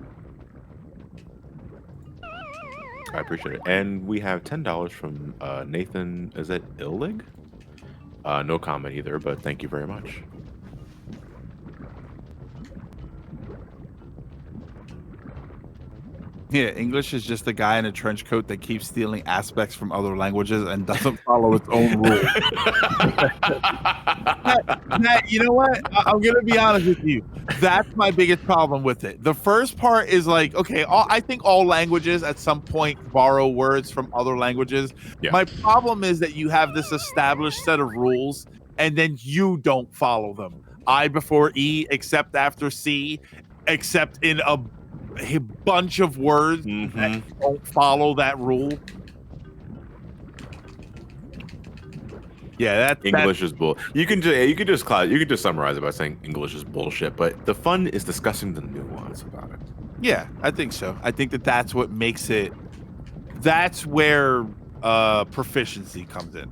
I appreciate it. And we have $10 from Nathan. Is that Illig? No comment either, but thank you very much. Yeah, English is just a guy in a trench coat that keeps stealing aspects from other languages and doesn't follow its own rules. Matt, you know what? I'm gonna be honest with you. That's my biggest problem with it. The first part is like, okay, I think all languages at some point borrow words from other languages. Yeah. My problem is that you have this established set of rules and then you don't follow them. I before E, except after C, except in a bunch of words that don't follow that rule. Yeah, English is bull. You can just summarize it by saying English is bullshit. But the fun is discussing the nuance about it. Yeah, I think so. I think that's what makes it. That's where proficiency comes in.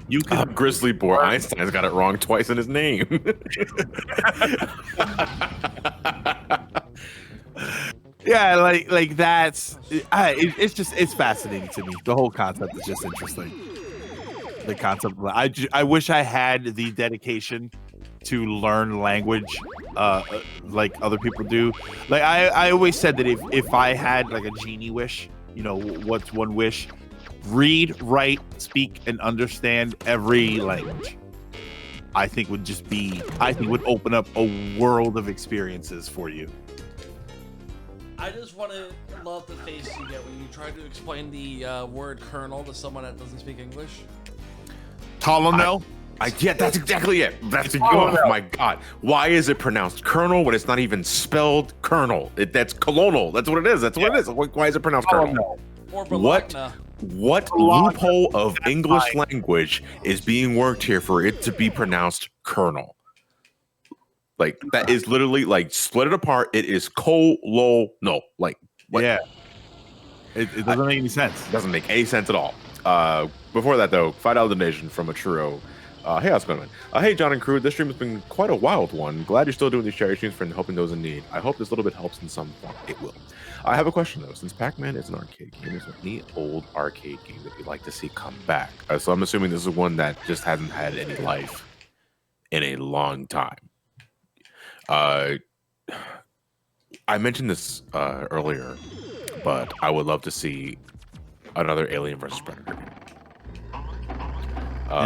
You can Grizzly Boar Einstein's got it wrong twice in his name. Yeah, like that's it's fascinating to me. The whole concept is just interesting. The concept. I wish I had the dedication to learn language like other people do. Like I always said that if I had like a genie wish, you know, what's one wish? Read, write, speak, and understand every language. I think would open up a world of experiences for you. I just want to love the face you get when you try to explain the word colonel to someone that doesn't speak English. Colonel? Yeah, that's exactly it. Oh my god. Why is it pronounced colonel when it's not even spelled colonel? That's colonel. That's what it is. That's what it is. Why is it pronounced colonel? Or What loophole of English language is being worked here for it to be pronounced colonel? Like that is literally like split it apart. It is no. Like what? Yeah. It doesn't make any sense. It doesn't make any sense at all. Before that though, $5 donation from a Churro. Hey, how's it going, man? Hey, John and crew. This stream has been quite a wild one. Glad you're still doing these charity streams for helping those in need. I hope this little bit helps in some form. It will. I have a question though. Since Pac-Man is an arcade game, is there any old arcade game that you'd like to see come back? So I'm assuming this is one that just hasn't had any life in a long time. I mentioned this earlier, but I would love to see another Alien vs Predator game.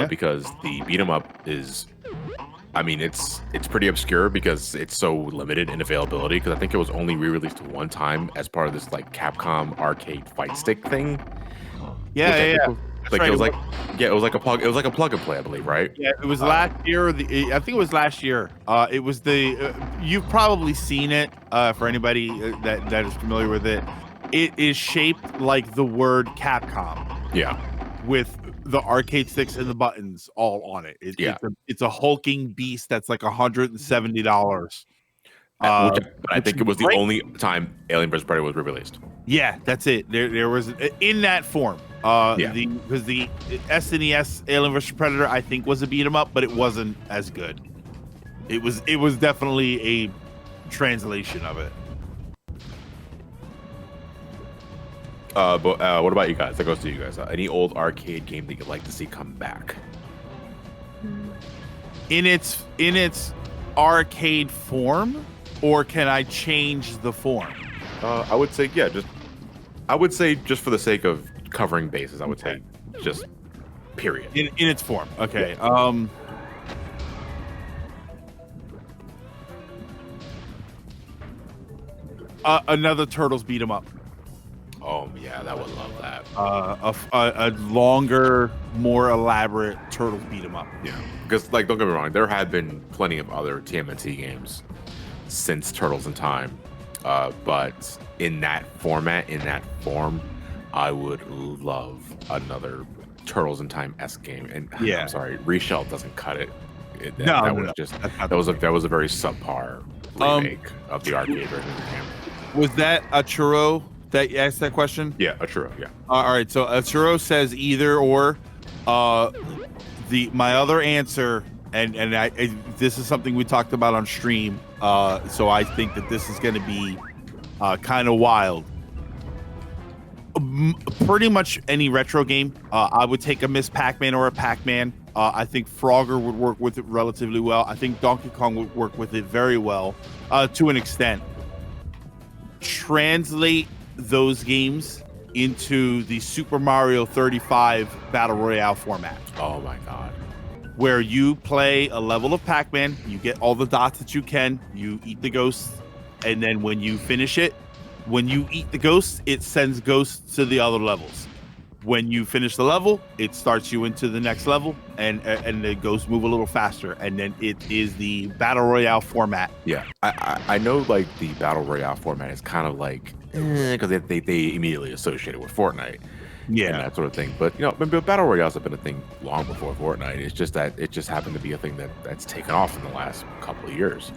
Because the beat 'em up is, I mean, it's pretty obscure because it's so limited in availability. Because I think it was only re-released one time as part of this like Capcom arcade fight stick thing. Yeah. It was like a plug and play, I believe, right? Yeah, it was last year. I think it was last year. It was you've probably seen it. For anybody that is familiar with it, it is shaped like the word Capcom. Yeah. With the arcade sticks and the buttons all on it. It's a hulking beast that's like $170. I think it was the only time Alien vs Predator was re-released. Yeah, that's it. There was in that form. Because the SNES Alien vs Predator I think was a beat 'em up, but it wasn't as good. It was definitely a translation of it. But what about you guys? That goes to you guys. Any old arcade game that you'd like to see come back? In its arcade form, or can I change the form? I would say just for the sake of covering bases, I would say just period. In its form. Okay. Another Turtles beat 'em up. Oh yeah, that would love that. A longer, more elaborate Turtles beat 'em up. Yeah, because like don't get me wrong, there have been plenty of other TMNT games since Turtles in Time, but in that format, in that form, I would love another Turtles in Time-esque game. And Yeah. I'm sorry, Reshell doesn't cut it. No, that no, was no. just That's not that was a very subpar remake of the arcade version of the game. Was that a churro that asked that question? Yeah, a churro. Yeah. All right. So a churro says either or. My other answer, and this is something we talked about on stream. So I think that this is going to be kind of wild. Pretty much any retro game, I would take a Miss Pac-Man or a Pac-Man. I think Frogger would work with it relatively well. I think Donkey Kong would work with it very well, to an extent. Translate those games into the Super Mario 35 Battle Royale format. Oh my god. Where you play a level of Pac-Man, you get all the dots that you can, you eat the ghosts, and then when you finish it, when you eat the ghosts, it sends ghosts to the other levels. When you finish the level, it starts you into the next level, and the ghosts move a little faster, and then it is the Battle Royale format. Yeah, I know like the Battle Royale format is kind of like because they immediately associate it with Fortnite, and that sort of thing. But but Battle Royales have been a thing long before Fortnite. It's just that it just happened to be a thing that's taken off in the last couple of years.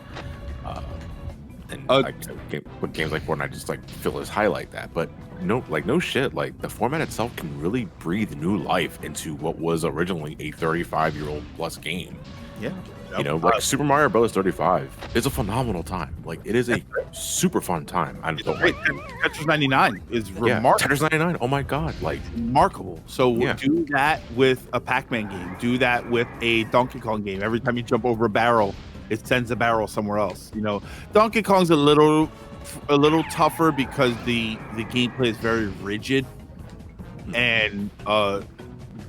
With games like Fortnite just like fill his highlight that, but no shit, like the format itself can really breathe new life into what was originally a 35-year-old plus game. Yeah. Like Super Mario Bros. 35 is a phenomenal time. Like it is a super fun time. I don't like Tetris 99 is remarkable. Tetris 99. Oh my god, like remarkable. So do that with a Pac-Man game. Do that with a Donkey Kong game. Every time you jump over a barrel, it sends a barrel somewhere else. Donkey Kong's a little tougher because the gameplay is very rigid, and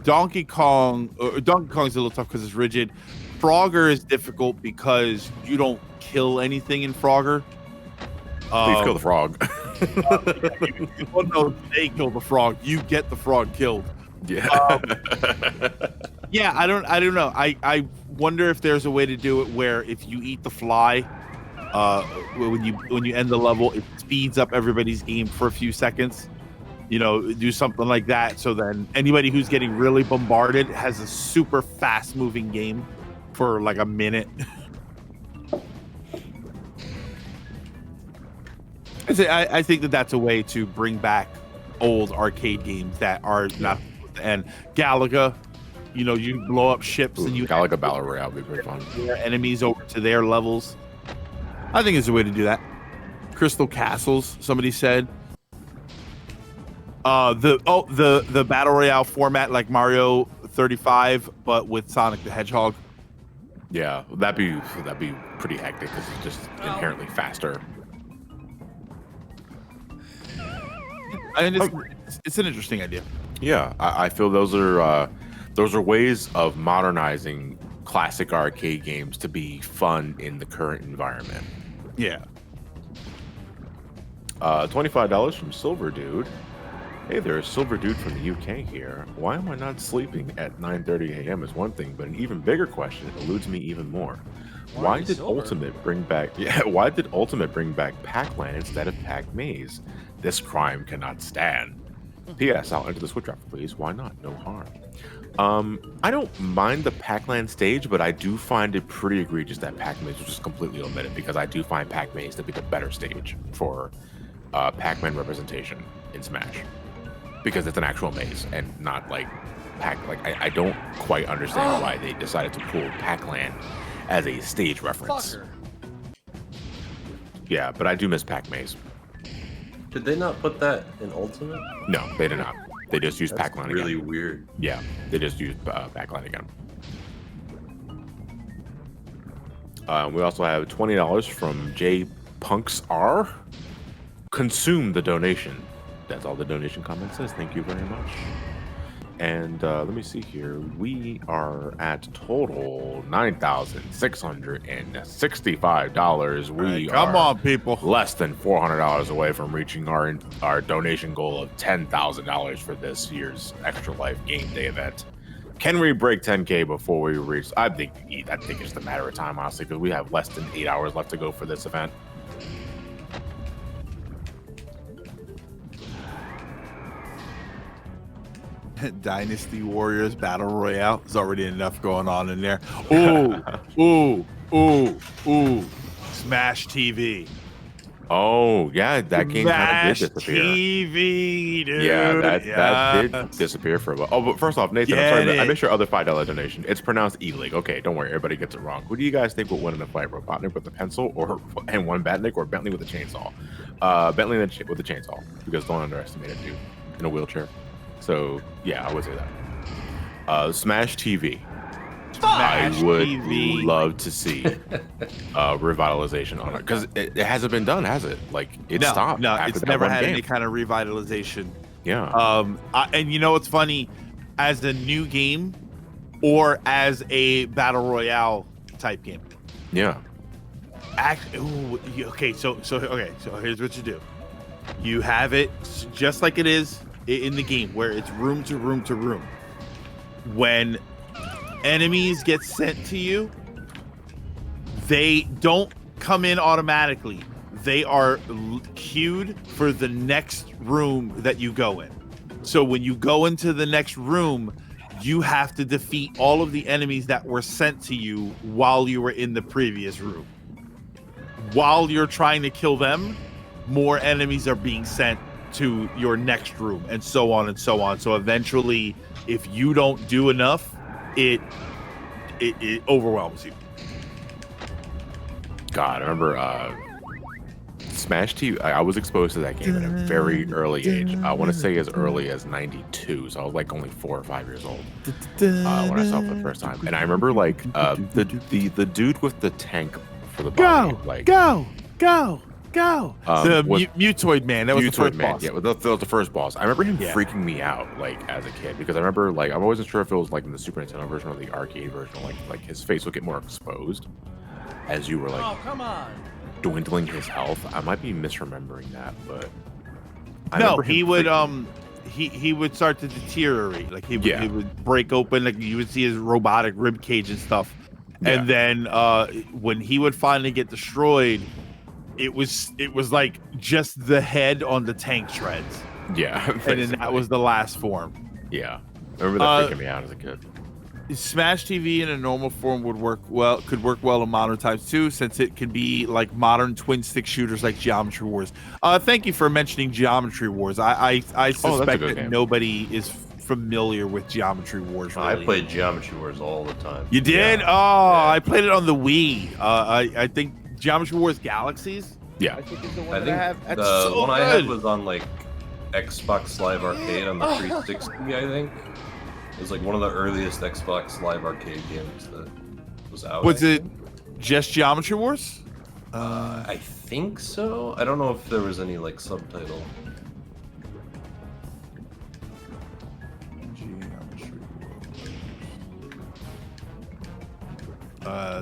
Donkey Kong's a little tough because it's rigid. Frogger is difficult because you don't kill anything in Frogger. Please kill the frog. Well, no, they kill the frog. You get the frog killed. Yeah. Yeah, I don't know. I wonder if there's a way to do it where if you eat the fly, when you end the level, it speeds up everybody's game for a few seconds. Do something like that, so then anybody who's getting really bombarded has a super fast moving game for like a minute. I think that's a way to bring back old arcade games that are not supposed to end. Galaga, you blow up ships and you Galaga Battle Royale would be very fun. Your enemies over to their levels. I think it's a way to do that. Crystal Castles, somebody said. The Battle Royale format like Mario 35, but with Sonic the Hedgehog. Yeah, that'd be pretty hectic because it's just inherently faster. It's an interesting idea. Yeah, I feel those are ways of modernizing classic arcade games to be fun in the current environment. Yeah. $25 from Silver Dude. Hey there, Silver Dude from the UK here. Why am I not sleeping at 9:30 a.m. is one thing, but an even bigger question eludes me even more. Why did Ultimate bring back Pac-Land instead of Pac-Maze? This crime cannot stand. P.S. I'll enter the Switch offer, please. Why not? No harm. I don't mind the Pac-Land stage, but I do find it pretty egregious that Pac-Maze was just completely omitted because I do find Pac-Maze to be the better stage for Pac-Man representation in Smash. Because it's an actual maze and not like I don't quite understand why they decided to pull Pac-Land as a stage reference. Fucker. Yeah, but I do miss Pac-Maze. Did they not put that in Ultimate? No, they did not. They just used Pac-Land really again. weird. Yeah, they just used Pac-Land again. We also have $20 from J Punks R. Consume the donation. That's all the donation comment says. Thank you very much. And let me see here. We are at total $9,665. We come are on, people. less than $400 away from reaching our donation goal of $10,000 for this year's Extra Life Game Day event. Can we break 10K before we reach? I think it's just a matter of time, honestly, because we have less than 8 hours left to go for this event. Dynasty Warriors Battle Royale. There's already enough going on in there. Ooh. Smash TV. Oh, yeah, that game kind of did disappear. TV, dude. Yeah, that did disappear for a while. Oh, but first off, Nathan, I'm sorry, I missed your other $5 donation. It's pronounced E-League. Okay, don't worry, everybody gets it wrong. Who do you guys think will win in a fight? Robotnik with the pencil and one Batnik, or Bentley with a chainsaw? Bentley with the chainsaw, because don't underestimate a dude in a wheelchair. So, yeah, I would say that. Smash TV. I would love to see revitalization on it, because it hasn't been done, has it? Like, it stopped. No, it's never had any kind of revitalization. Yeah. And you know what's funny? As a new game or as a battle royale type game. Yeah. So here's what you do. You have it just like it is in the game, where it's room to room to room. When enemies get sent to you, they don't come in automatically. They are queued for the next room that you go in. So when you go into the next room, you have to defeat all of the enemies that were sent to you while you were in the previous room. While you're trying to kill them, more enemies are being sent to your next room, and so on and so on. So eventually, if you don't do enough, it overwhelms you. God, I remember Smash TV. I was exposed to that game at a very early age. I want to say as early as '92, so I was like only 4 or 5 years old when I saw it for the first time. And I remember like the dude with the tank for the body, Go! The Mutoid Man. That was the first boss. Yeah, that was the first boss. I remember him freaking me out, like, as a kid, because I remember, like, I wasn't sure if it was like in the Super Nintendo version or the arcade version, like his face would get more exposed as you were like, oh, come on, dwindling his health. I might be misremembering that, but he would start to deteriorate. Like he would break open. Like you would see his robotic rib cage and stuff. Yeah. And then when he would finally get destroyed, it was like just the head on the tank shreds. Yeah. And then that was the last form. Yeah. I remember that freaking me out as a kid. Smash TV in a normal form could work well in modern times too, since it can be like modern twin stick shooters like Geometry Wars. Thank you for mentioning Geometry Wars. I suspect that nobody is familiar with Geometry Wars. Really. I played Geometry Wars all the time. You did? Yeah. I played it on the Wii. I think Geometry Wars Galaxies. Yeah. I think is the I one think I have. That's the so one good. I had was on like Xbox Live Arcade on the 360. I think it was like one of the earliest Xbox Live Arcade games that was out. Was it just Geometry Wars? I think so. I don't know if there was any like subtitle.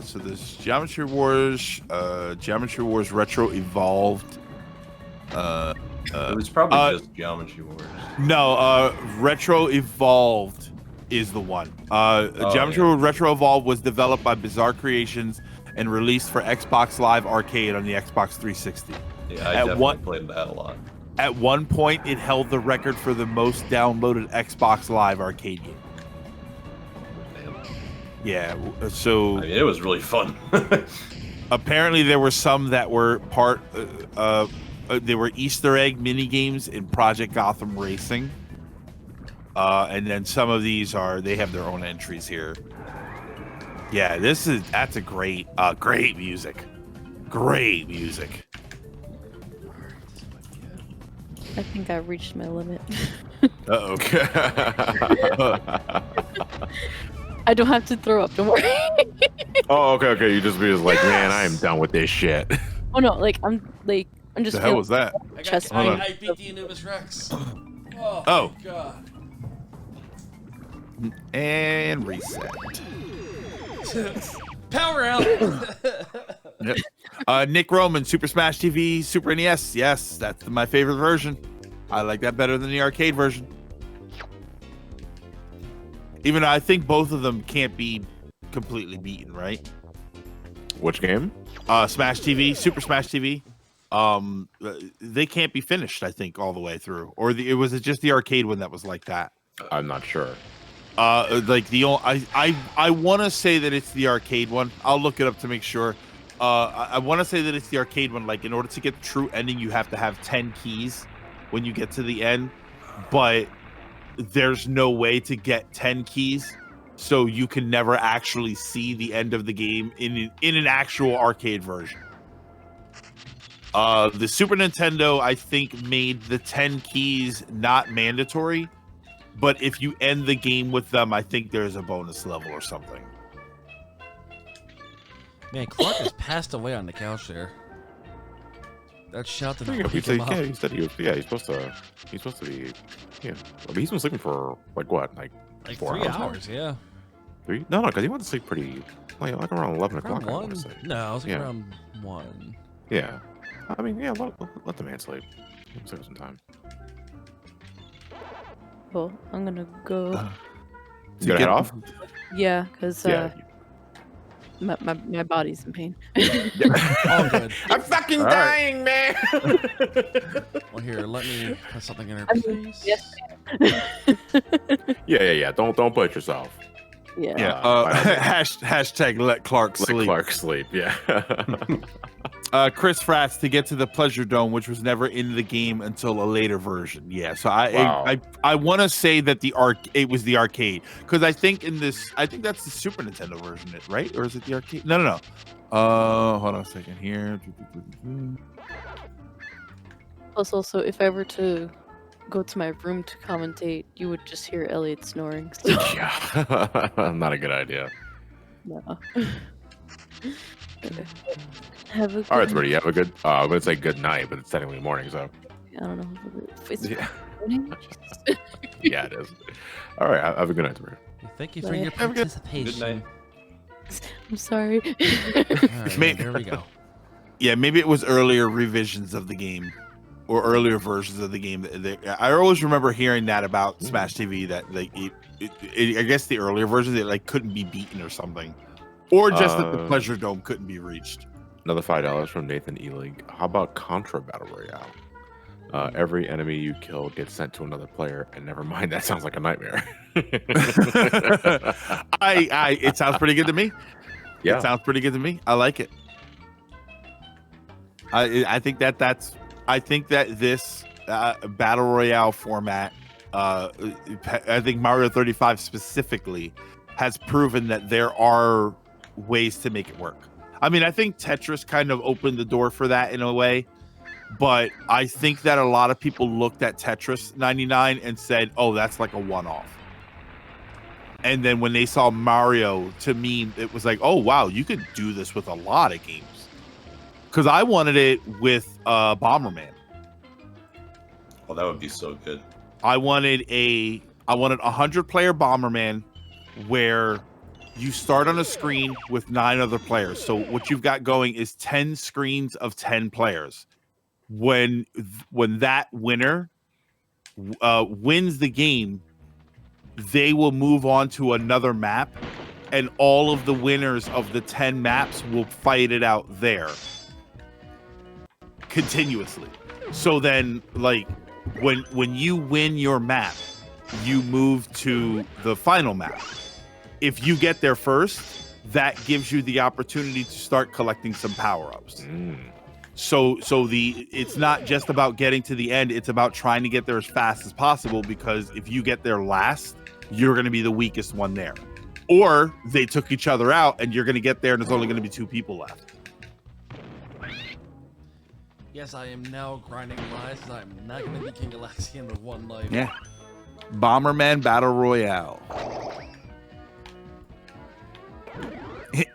So there's Geometry Wars Retro Evolved. It was probably just Geometry Wars. No, Retro Evolved is the one. Geometry Wars Retro Evolved was developed by Bizarre Creations and released for Xbox Live Arcade on the Xbox 360. Yeah, I definitely played that a lot. At one point, it held the record for the most downloaded Xbox Live Arcade game. Yeah, so... I mean, it was really fun. Apparently, there were some that were they were Easter egg mini games in Project Gotham Racing. And then some of these they have their own entries here. Yeah, that's a great music. Great music. I think I've reached my limit. Uh-oh. I don't have to throw up, don't worry. Oh, okay. You just be like, man, I am done with this shit. Oh no, I'm just. The hell was that? Chest I beat the Anubis Rex. Oh. Oh. My God. And reset. Power out. Yep. Nick Roman, Super Smash TV, Super NES. Yes, that's my favorite version. I like that better than the arcade version. Even though I think both of them can't be completely beaten, right? Which game? Smash TV, Super Smash TV. They can't be finished, I think, all the way through. Or was it just the arcade one that was like that? I'm not sure. I want to say that it's the arcade one. I'll look it up to make sure. I want to say that it's the arcade one. Like, in order to get the true ending, you have to have 10 keys when you get to the end. But there's no way to get 10 keys, so you can never actually see the end of the game in an actual arcade version. The Super Nintendo, I think, made the 10 keys not mandatory, but if you end the game with them, I think there's a bonus level or something. Man, Clark has passed away on the couch there. That shout did not He pick him said, up. yeah, he said he was. Yeah, he's supposed to be. Yeah, I mean, he's been sleeping for like what, like 4 3 hours? hours, yeah. 3? No, because he went to sleep pretty like around 11 o'clock. Around I want 1? to say. No, I was Yeah. around 1. Yeah, I mean, yeah, let the man sleep. Let's give him some time. Well, I'm gonna go. You gotta head off. Yeah, because Yeah. my body's in pain. All good. I'm fucking All right. dying, man. Well, here, let me put something in her I mean, face. yes. Yeah. Don't put yourself. Yeah. Yeah. Hashtag let Clark Let sleep. Clark sleep. Yeah. Chris Fratz, to get to the Pleasure Dome, which was never in the game until a later version. Yeah, so Wow. I want to say that it was the arcade, because I think that's the Super Nintendo version, right? Or is it the arcade? No. Hold on a second here. Plus, also, if I were to go to my room to commentate, you would just hear Elliot snoring. So. Yeah. Not a good idea. No. Have a good All right, Smitty, you have a good. I'm gonna say good night, but it's technically morning, so. I don't know. It's Yeah. morning? Yeah, it is. All right, have a good night, Smitty. Thank you for Bye. your Have a good- participation. Good night. I'm sorry. All right, Maybe- there we go. Yeah, maybe it was earlier revisions of the game, or earlier versions of the game. I always remember hearing that about Smash TV, that like I guess the earlier versions it like couldn't be beaten or something, or just that the Pleasure Dome couldn't be reached. Another $5 from Nathan Ealing. How about Contra Battle Royale? Every enemy you kill gets sent to another player, and never mind, that sounds like a nightmare. It sounds pretty good to me. Yeah. It sounds pretty good to me. I like it. I think that this battle royale format, I think Mario 35 specifically, has proven that there are ways to make it work. I mean, I think Tetris kind of opened the door for that in a way, but I think that a lot of people looked at Tetris 99 and said, "Oh, that's like a one-off." And then when they saw Mario, to me, it was like, "Oh, wow, you could do this with a lot of games." Because I wanted it with Bomberman. Oh, that would be so good. I wanted a 100-player Bomberman where you start on a screen with 9 other players. So what you've got going is 10 screens of 10 players. When that winner wins the game, they will move on to another map, and all of the winners of the 10 maps will fight it out there continuously. So then, like, when you win your map, you move to the final map. If you get there first, that gives you the opportunity to start collecting some power-ups. So it's not just about getting to the end, it's about trying to get there as fast as possible, because if you get there last, you're going to be the weakest one there. Or they took each other out and you're going to get there and there's only going to be 2 people left. Yes, I am now grinding lives. I'm not going to be King Galaxian with 1 life. Yeah. Bomberman Battle Royale.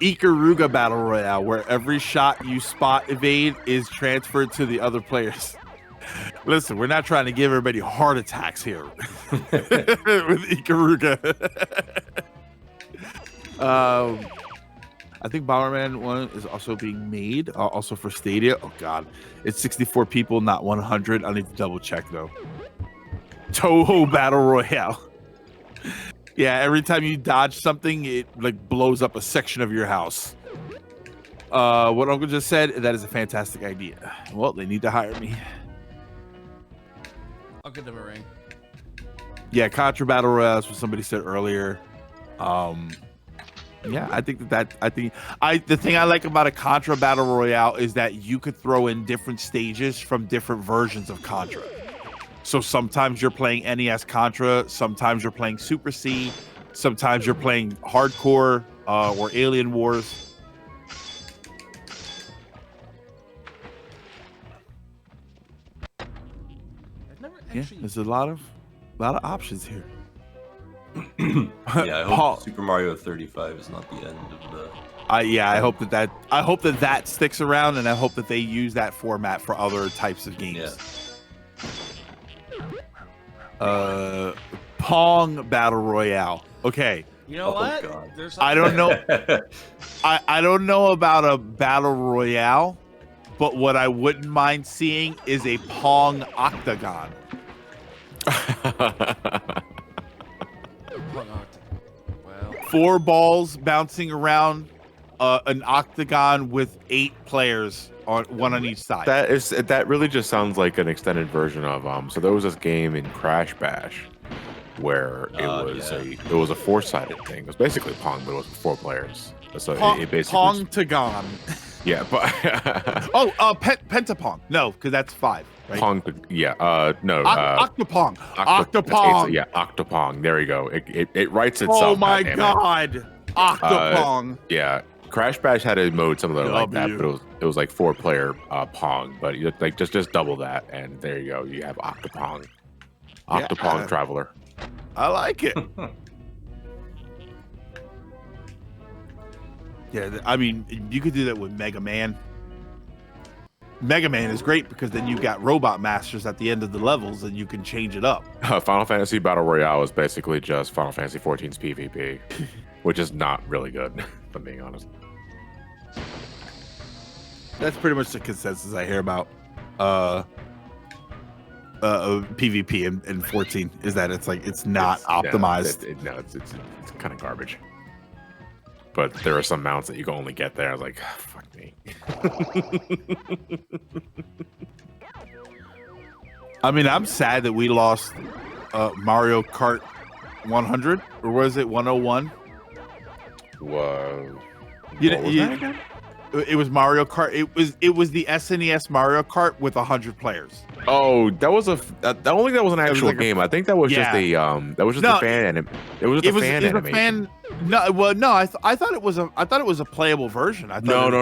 Ikaruga Battle Royale, where every shot you spot evade is transferred to the other players. Listen, we're not trying to give everybody heart attacks here with Ikaruga. I think Bomberman 1 is also being made, also for Stadia. Oh God, it's 64 people, not 100. I need to double check though. Toho Battle Royale. Yeah, every time you dodge something, it like blows up a section of your house. What Uncle just said, that is a fantastic idea. Well, they need to hire me. I'll give them a ring. Yeah, Contra Battle Royale is what somebody said earlier. Yeah, I think the thing I like about a Contra Battle Royale is that you could throw in different stages from different versions of Contra. So sometimes you're playing NES Contra, sometimes you're playing Super C, sometimes you're playing Hardcore or Alien Wars. Yeah, there's a lot of options here. Yeah, I hope Super Mario 35 is not the end of the. I hope that sticks around, and I hope that they use that format for other types of games. Yeah. Pong Battle Royale. Okay. You know what? I don't know. I don't know about a battle royale, but what I wouldn't mind seeing is a Pong octagon. Wow. 4 balls bouncing around an octagon with 8 players on one on each side. That really just sounds like an extended version of so there was this game in Crash Bash where it was a 4-sided thing. It was basically Pong, but it was 4 players. So it basically Pong-tagon. Yeah, but Pentapong. No, because that's 5. Right? Octopong. Octopong. Yeah, Octopong. There you go. It writes itself. Oh my God. Octopong. Yeah. Crash Bash had a mode similar like that, but it was like 4-player Pong. But you like just double that, and there you go. You have Octopong. Octopong Traveler. I like it. Yeah, I mean, you could do that with Mega Man. Mega Man is great because then you've got robot masters at the end of the levels and you can change it up. Final Fantasy Battle Royale is basically just Final Fantasy 14's PvP, which is not really good, if I'm being honest. That's pretty much the consensus I hear about PvP in 14 is that it's not optimized. It's kind of garbage. But there are some mounts that you can only get there. I was like, fuck me. I mean, I'm sad that we lost Mario Kart 100, or was it 101? Whoa. It was Mario Kart. It was the SNES Mario Kart with 100 players. Oh, that was I don't think that was an actual game. I think that was just a a fan It was just a fan animation. I thought it was a playable version. No.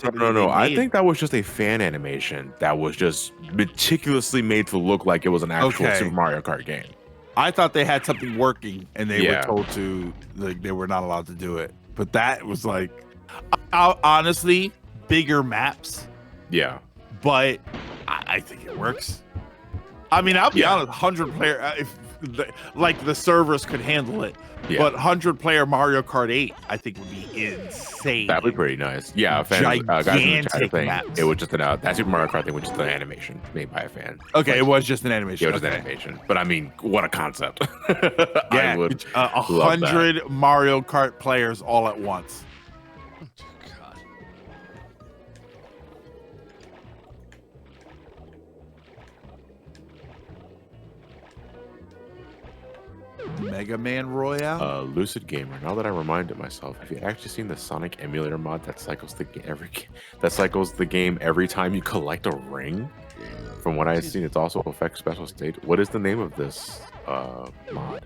I think that was just a fan animation that was just meticulously made to look like it was an actual Super Mario Kart game. I thought they had something working and they were told to they were not allowed to do it. But that was like honestly bigger maps. Yeah. But I think it works. I mean, I'll be honest, 100 player, if the servers could handle it, but 100 player Mario Kart 8, I think would be insane. That'd be pretty nice. Yeah, gigantic maps. It was just that Super Mario Kart thing was just an animation made by a fan. Okay, it was just an animation. Yeah, it was just an animation. But I mean, what a concept. Yeah, 100 Mario Kart players all at once. Mega Man Royale? Lucid Gamer. Now that I reminded myself, have you actually seen the Sonic emulator mod that cycles the game every time you collect a ring? From what I've seen, it's also affects special state. What is the name of this mod?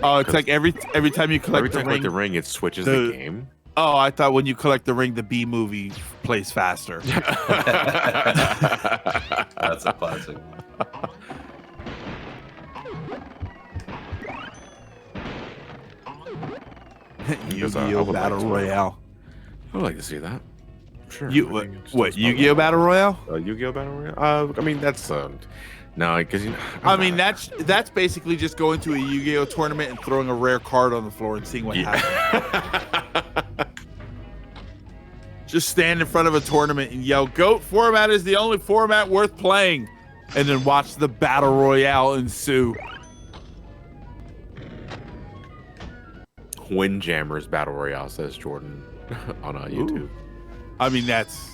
Oh, it's like every time you collect the ring, it switches the game. Oh, I thought when you collect the ring, the B movie plays faster. That's a classic. Yu-Gi-Oh! Battle Royale. I would like to see that. Sure. Yu-Gi-Oh! Battle Royale? Yu-Gi-Oh! Battle Royale? I mean, that's No, because I mean, that's basically just going to a Yu-Gi-Oh tournament and throwing a rare card on the floor and seeing what happens. Just stand in front of a tournament and yell, "GOAT format is the only format worth playing," and then watch the battle royale ensue. Windjammers Battle Royale, says Jordan on YouTube. I mean, that's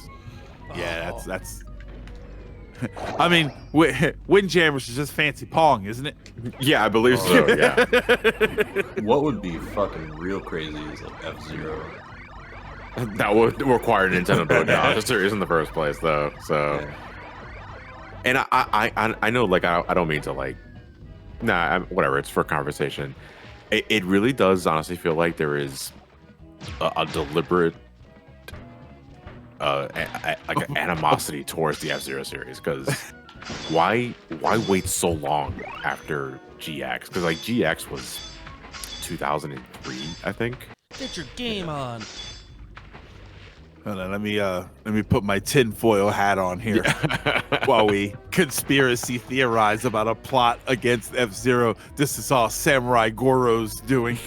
I mean, Windjammers is just fancy Pong, isn't it? Yeah, I believe so. Yeah. What would be fucking real crazy is like F-Zero. That would require Nintendo to adopt the series in the first place, though. So, and I know, like, I don't mean to, like, whatever. It's for conversation. It really does honestly feel like there is a deliberate animosity towards the F-Zero series, because why wait so long after GX? Because like GX was 2003, I think. Get your game on. Hold on, let me put my tinfoil hat on here while we conspiracy theorize about a plot against F-Zero. This is all Samurai Goro's doing.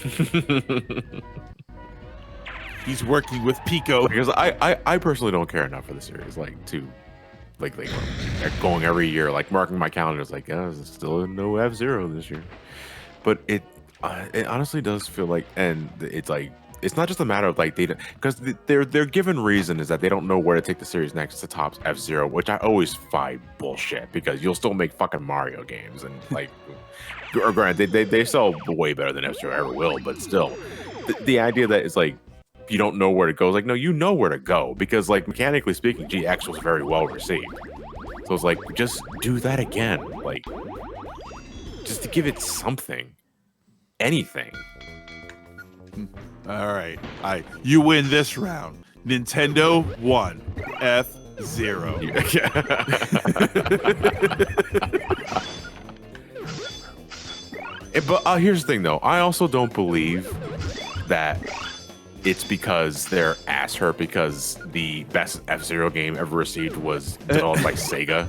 He's working with Pico. Because I personally don't care enough for the series, like going every year, like marking my calendar is like, there's still no F-Zero this year. But it honestly does feel like, and it's like, it's not just a matter of like because their given reason is that they don't know where to take the series next to top F-Zero, which I always find bullshit, because you'll still make fucking Mario games, and like, or granted, they sell way better than F-Zero ever will, but still, the idea that it's like you don't know where to go is like, no, you know where to go, because like mechanically speaking, GX was very well received. So it's like, just do that again, like just to give it something, anything. All right. You win this round. Nintendo 1, F-Zero. But here's the thing, though. I also don't believe that it's because they're ass hurt because the best F-Zero game ever received was developed by Sega.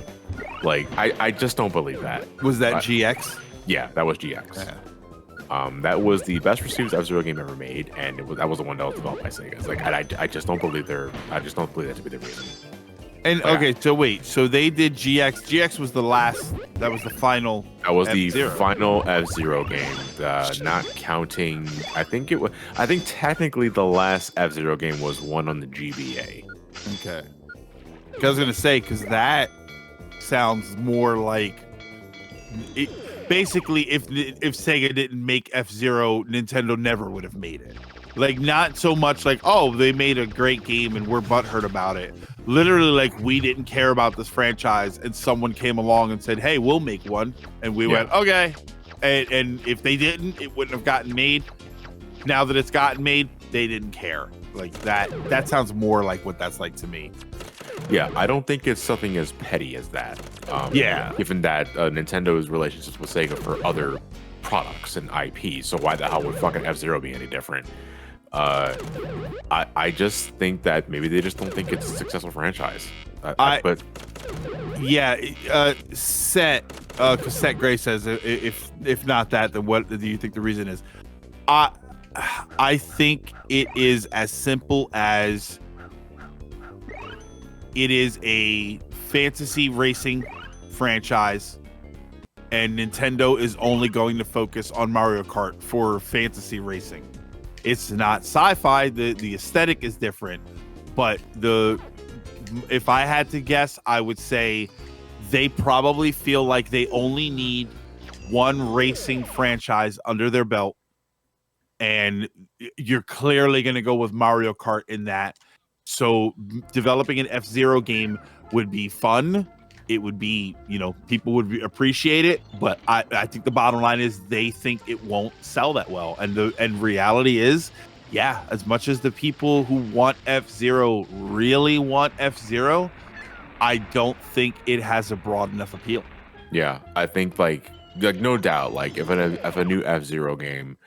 Like, I just don't believe that. Was that GX? Yeah, that was GX. Yeah. That was the best received F-Zero game ever made, and that was the one that was developed by Sega. It's like, I just don't believe I just don't believe that to be the reason. And okay, so wait, so they did GX. GX was the last. That was the final. That was F-Zero. the final F-Zero game, not counting. I think technically the last F-Zero game was one on the GBA. Okay. I was gonna say, because that sounds more like it. Basically, if Sega didn't make F-Zero, Nintendo never would have made it. Like, not so much like, oh, they made a great game and we're butthurt about it. Literally, like, we didn't care about this franchise and someone came along and said, hey, we'll make one. And we went, okay. And if they didn't, it wouldn't have gotten made. Now that it's gotten made, they didn't care. Like, that sounds more like what that's like to me. Yeah, I don't think it's something as petty as that. Given that Nintendo's relationships with Sega for other products and IP, so why the hell would fucking F-Zero be any different? I just think that maybe they just don't think it's a successful franchise. Cassette Gray says, if not that, then what do you think the reason is? I think it is as simple as it is a fantasy racing franchise, and Nintendo is only going to focus on Mario Kart for fantasy racing. It's not sci-fi. The aesthetic is different, but if I had to guess, I would say they probably feel like they only need one racing franchise under their belt, and you're clearly going to go with Mario Kart in that. So developing an F-Zero game would be fun. It would be, people would appreciate it, but I think the bottom line is they think it won't sell that well. And reality is, yeah, as much as the people who want F-Zero really want F-Zero, I don't think it has a broad enough appeal. Yeah, I think like no doubt, like if a new F-Zero game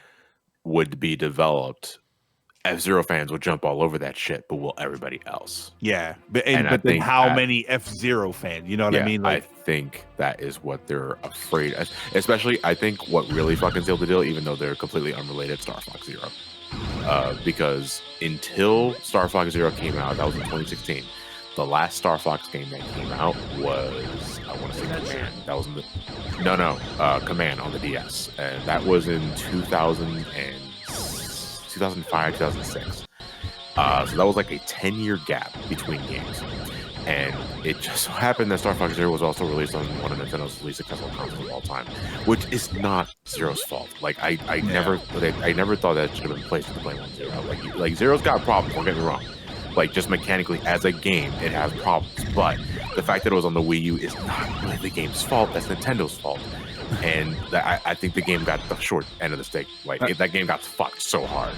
would be developed, F-Zero fans will jump all over that shit, but will everybody else? Yeah, but I then think how many F-Zero fans? You know what I mean? I think that is what they're afraid of. Especially, I think what really fucking sealed the deal, even though they're completely unrelated, Star Fox Zero. Because until Star Fox Zero came out, that was in 2016. The last Star Fox game that came out was, I want to say Command. That was in the Command on the DS, and that was in 2005, 2006. So that was like a 10-year gap between games. And it just so happened that Star Fox Zero was also released on one of Nintendo's least successful consoles of all time, which is not Zero's fault. Like I never thought that should have been placed to blame on Zero. Like Zero's got problems. Don't get me wrong. Like just mechanically as a game, it has problems. But the fact that it was on the Wii U is not really the game's fault. That's Nintendo's fault. And I think the game got the short end of the stick. Like that game got fucked so hard.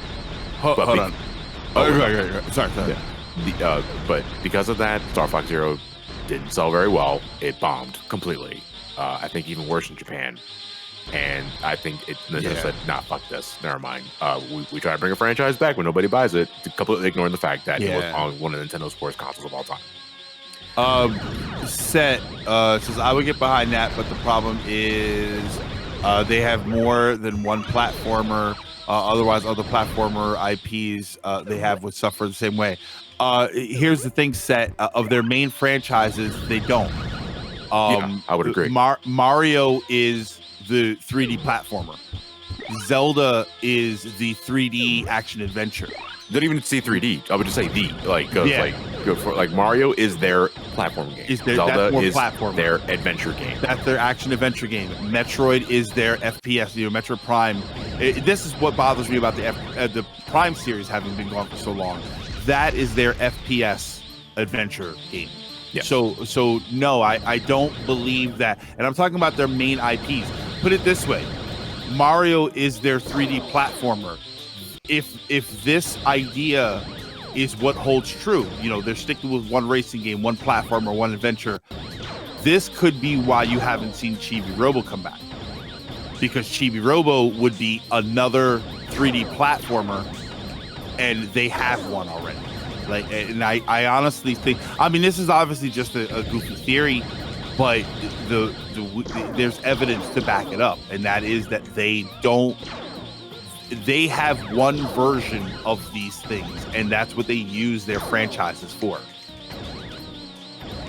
Hold on. Sorry. Yeah. But because of that, Star Fox Zero didn't sell very well. It bombed completely. I think even worse in Japan. And I think Nintendo said, nah, fuck this. Never mind. We try to bring a franchise back when nobody buys it, completely ignoring the fact that it was on one of Nintendo's worst consoles of all time. Says I would get behind that, but the problem is they have more than one platformer. Otherwise, other platformer IPs they have would suffer the same way. Here's the thing, Set, of their main franchises, they don't. I would agree. Mario is the 3D platformer. Zelda is the 3D action adventure. Don't even say 3D. I would just say Mario is their platform game. Zelda is their adventure game. That's their action adventure game. Metroid is their FPS. Metroid Prime. This is what bothers me about the Prime series having been gone for so long. That is their FPS adventure game. Yeah. So no, I don't believe that. And I'm talking about their main IPs. Put it this way. Mario is their 3D platformer. If this idea is what holds true, they're sticking with one racing game, one platformer, one adventure. This could be why you haven't seen Chibi Robo come back. Because Chibi Robo would be another 3D platformer, and they have one already. And I honestly think, this is obviously just a goofy theory, but there's evidence to back it up, and that is that they have one version of these things, and that's what they use their franchises for.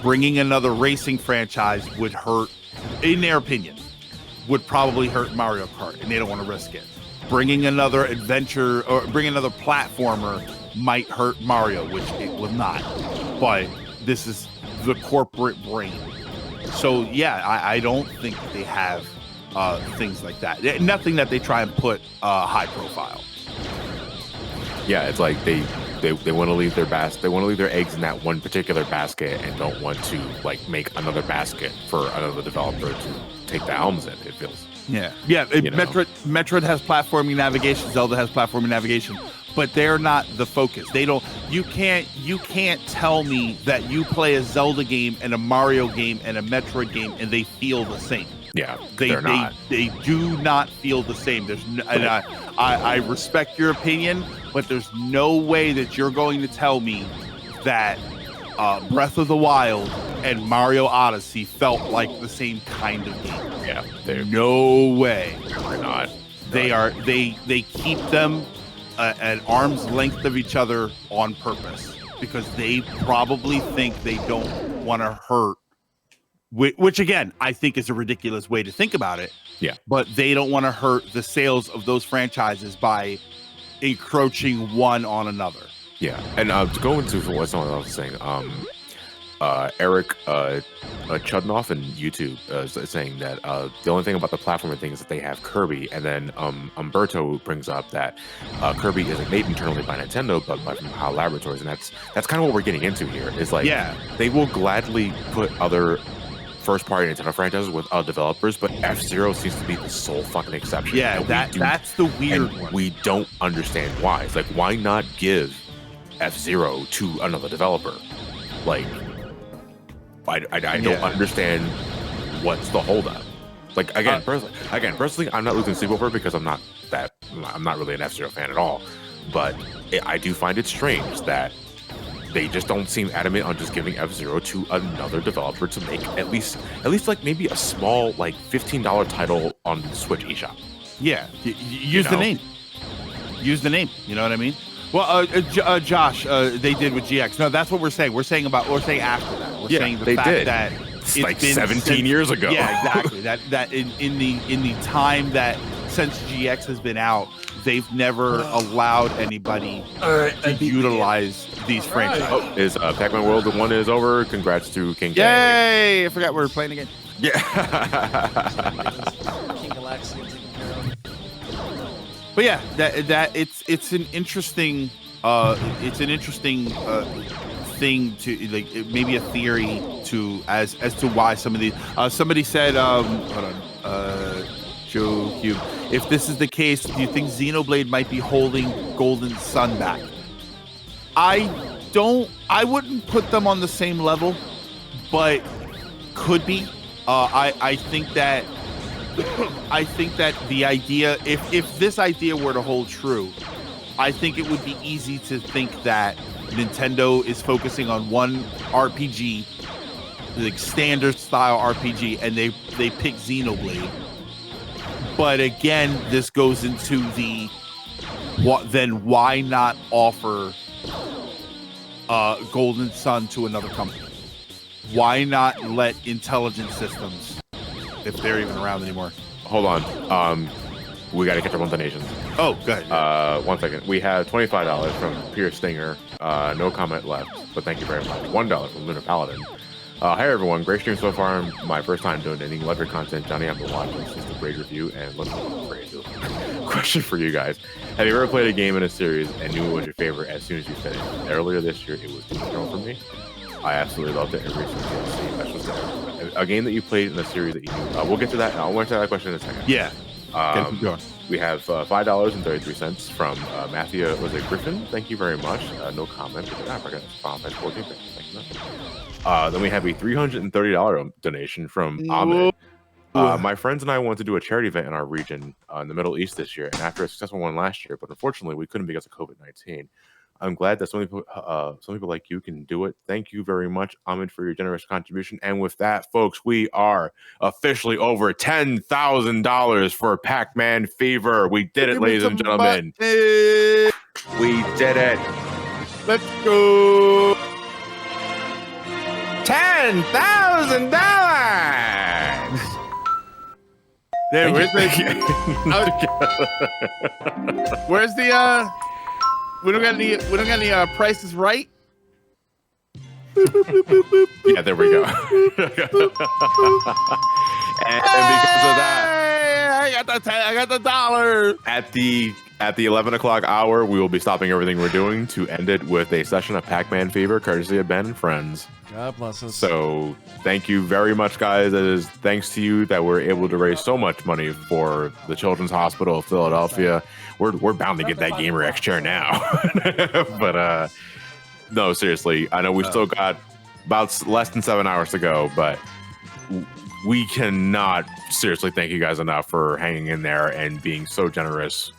Bringing another racing franchise would hurt, in their opinion, would probably hurt Mario Kart, and they don't want to risk it. Bringing another adventure or bring another platformer might hurt Mario, which it will not. But this is the corporate brain. So yeah, I don't think they have things like that. Nothing that they try and put high profile. Yeah, it's like they want to leave their they want to leave their eggs in that one particular basket and don't want to make another basket for another developer to take the helms in. It feels. Yeah. Metroid has platforming navigation. Zelda has platforming navigation, but they're not the focus. They don't. You can't tell me that you play a Zelda game and a Mario game and a Metroid game and they feel the same. Yeah, they're not. They do not feel the same. And I respect your opinion, but there's no way that you're going to tell me that Breath of the Wild and Mario Odyssey felt like the same kind of game. Yeah, no way. They're not. They keep them at arm's length of each other on purpose because they probably think they don't want to hurt. Which again, I think is a ridiculous way to think about it. Yeah. But they don't want to hurt the sales of those franchises by encroaching one on another. Yeah. And to go into what someone else was saying, Eric Chudnoff in YouTube is saying that the only thing about the platforming thing is that they have Kirby, and then Umberto brings up that Kirby isn't made internally by Nintendo but by HAL Laboratories, and that's kind of what we're getting into here. Is like they will gladly put other first-party Nintendo franchises with other developers, but F-Zero seems to be the sole fucking exception. Yeah, that's the weird one. We don't understand why. It's like, why not give F-Zero to another developer? Like, I don't understand what's the holdup. Like, personally, I'm not losing sleep over it because I'm not really an F-Zero fan at all. but I do find it strange that they just don't seem adamant on just giving F-Zero to another developer to make at least like maybe a small like $15 title on Switch eShop. Yeah, use the name. Use the name. You know what I mean? Well, Josh, they did with GX. No, that's what we're saying. We're saying after that. We're saying the fact that it's like 17 years ago. Yeah, exactly. that in the time that since GX has been out, they've never allowed anybody to utilize these franchises. Oh, is Pac-Man World the one is over? Congrats to King K. Yay! I forgot we were playing again. Yeah. King Galaxy taken care of. But yeah, that it's an interesting thing to like maybe a theory to as to why some of these somebody said hold on Joe Cube, if this is the case, do you think Xenoblade might be holding Golden Sun back? I wouldn't put them on the same level, but could be. I think that the idea, if this idea were to hold true, I think it would be easy to think that Nintendo is focusing on one RPG, like standard style RPG, and they pick Xenoblade. But again, this goes into the then why not offer Golden Sun to another company? Why not let Intelligent Systems, if they're even around anymore? Hold on. We got to catch up on donations. Oh, go ahead. 1 second. We have $25 from Pierce Stinger. No comment left, but thank you very much. $1 from Lunar Paladin. Hi everyone, great stream so far. My first time donating. Love your content, Johnny. I've been watching. It's just a great review, and let's go into it. Question for you guys: have you ever played a game in a series and knew it was your favorite as soon as you finished? Earlier this year, it was Doom Eternal for me. I absolutely loved it. Every single DLC. That's just a game that you played in a series that you knew. We'll get to that. I'll answer that question in a second. Yeah. We have $5.33 from Matthew. Was it Griffin? Thank you very much. No comment. I forgot. Final Fantasy 14. Thank you. Then we have a $330 donation from Ahmed. My friends and I wanted to do a charity event in our region in the Middle East this year, and after a successful one last year, but unfortunately we couldn't because of COVID-19. I'm glad that some people like you can do it. Thank you very much, Ahmed, for your generous contribution. And with that, folks, we are officially over $10,000 for Pac-Man Fever. We did it, ladies and gentlemen. We did it. Let's go. $10,000. There, where's the we don't got any prices right? Yeah, there we go. And because of that, I got the dollar. At the 11 o'clock hour, we will be stopping everything we're doing to end it with a session of Pac-Man Fever, courtesy of Ben and friends. God bless us. So thank you very much, guys. It is thanks to you that we're able to raise so much money for the Children's Hospital of Philadelphia. We're bound to get that Gamer X chair now. But no, seriously, I know we still got about less than 7 hours to go, but we cannot seriously thank you guys enough for hanging in there and being so generous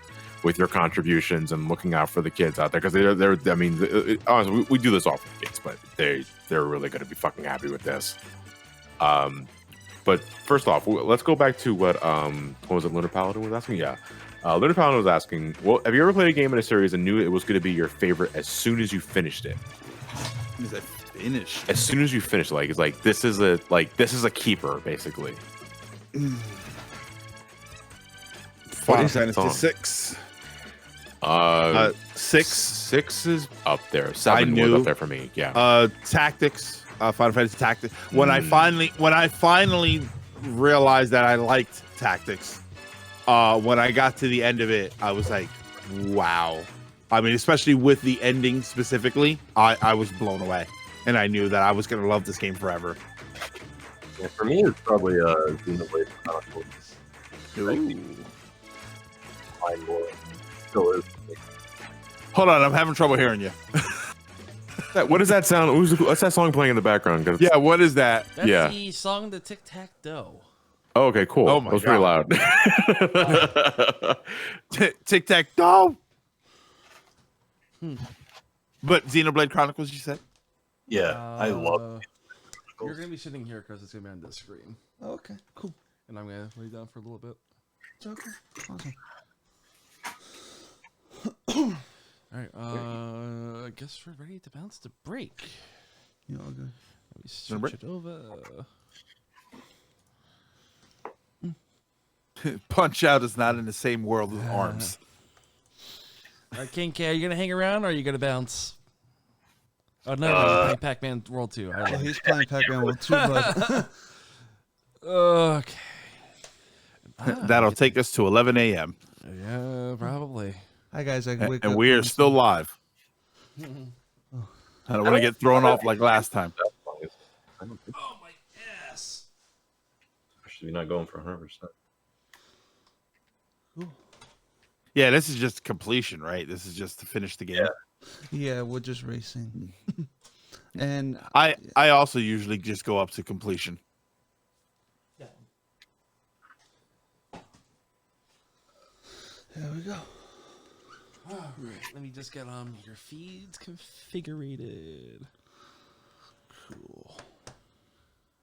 with your contributions and looking out for the kids out there, because they're I mean, honestly, we do this all for the kids, but they're really going to be fucking happy with this. But first off, let's go back to what was it Lunar Paladin was asking? Yeah. Lunar Paladin was asking, well, have you ever played a game in a series and knew it was going to be your favorite as soon as you finished it? Is it finished? As soon as you finish, it's like this is a keeper, basically. Final Fantasy 6. 6 is up there. 7 was up there for me. Yeah. Tactics. Final Fantasy Tactics. When I finally realized that I liked Tactics, when I got to the end of it, I was like, wow. I mean, especially with the ending specifically, I was blown away, and I knew that I was gonna love this game forever. Yeah, for me, it's probably Xenoblade Chronicles. Still is. Hold on, I'm having trouble hearing you. What does that sound? What's that song playing in the background? Yeah, what is that? That's the song, the Tic Tac Toe. Oh, okay, cool. Oh my that was pretty loud. Tic Tac Toe. But Xenoblade Chronicles, you said? Yeah, I love. You're gonna be sitting here because it's gonna be on this screen. Oh, okay, cool. And I'm gonna lay down for a little bit. It's okay. Awesome. All right. I guess we're ready to bounce to break. You all good? Let me switch it over. Punch Out is not in the same world as Arms. All right, King K, are you gonna hang around or are you gonna bounce? Oh no, you're playing Pac-Man World 2. Yeah, he's playing Pac-Man World 2, but okay. That'll take us to 11 a.m. Yeah, probably. Hi guys, I wake And up we are and still live. I don't want to get thrown off like last time. Oh my ass! Actually, not going for 100%. Yeah, this is just completion, right? This is just to finish the game. Yeah, we're just racing. And I also usually just go up to completion. There we go. All right, let me just get your feeds configured. Cool.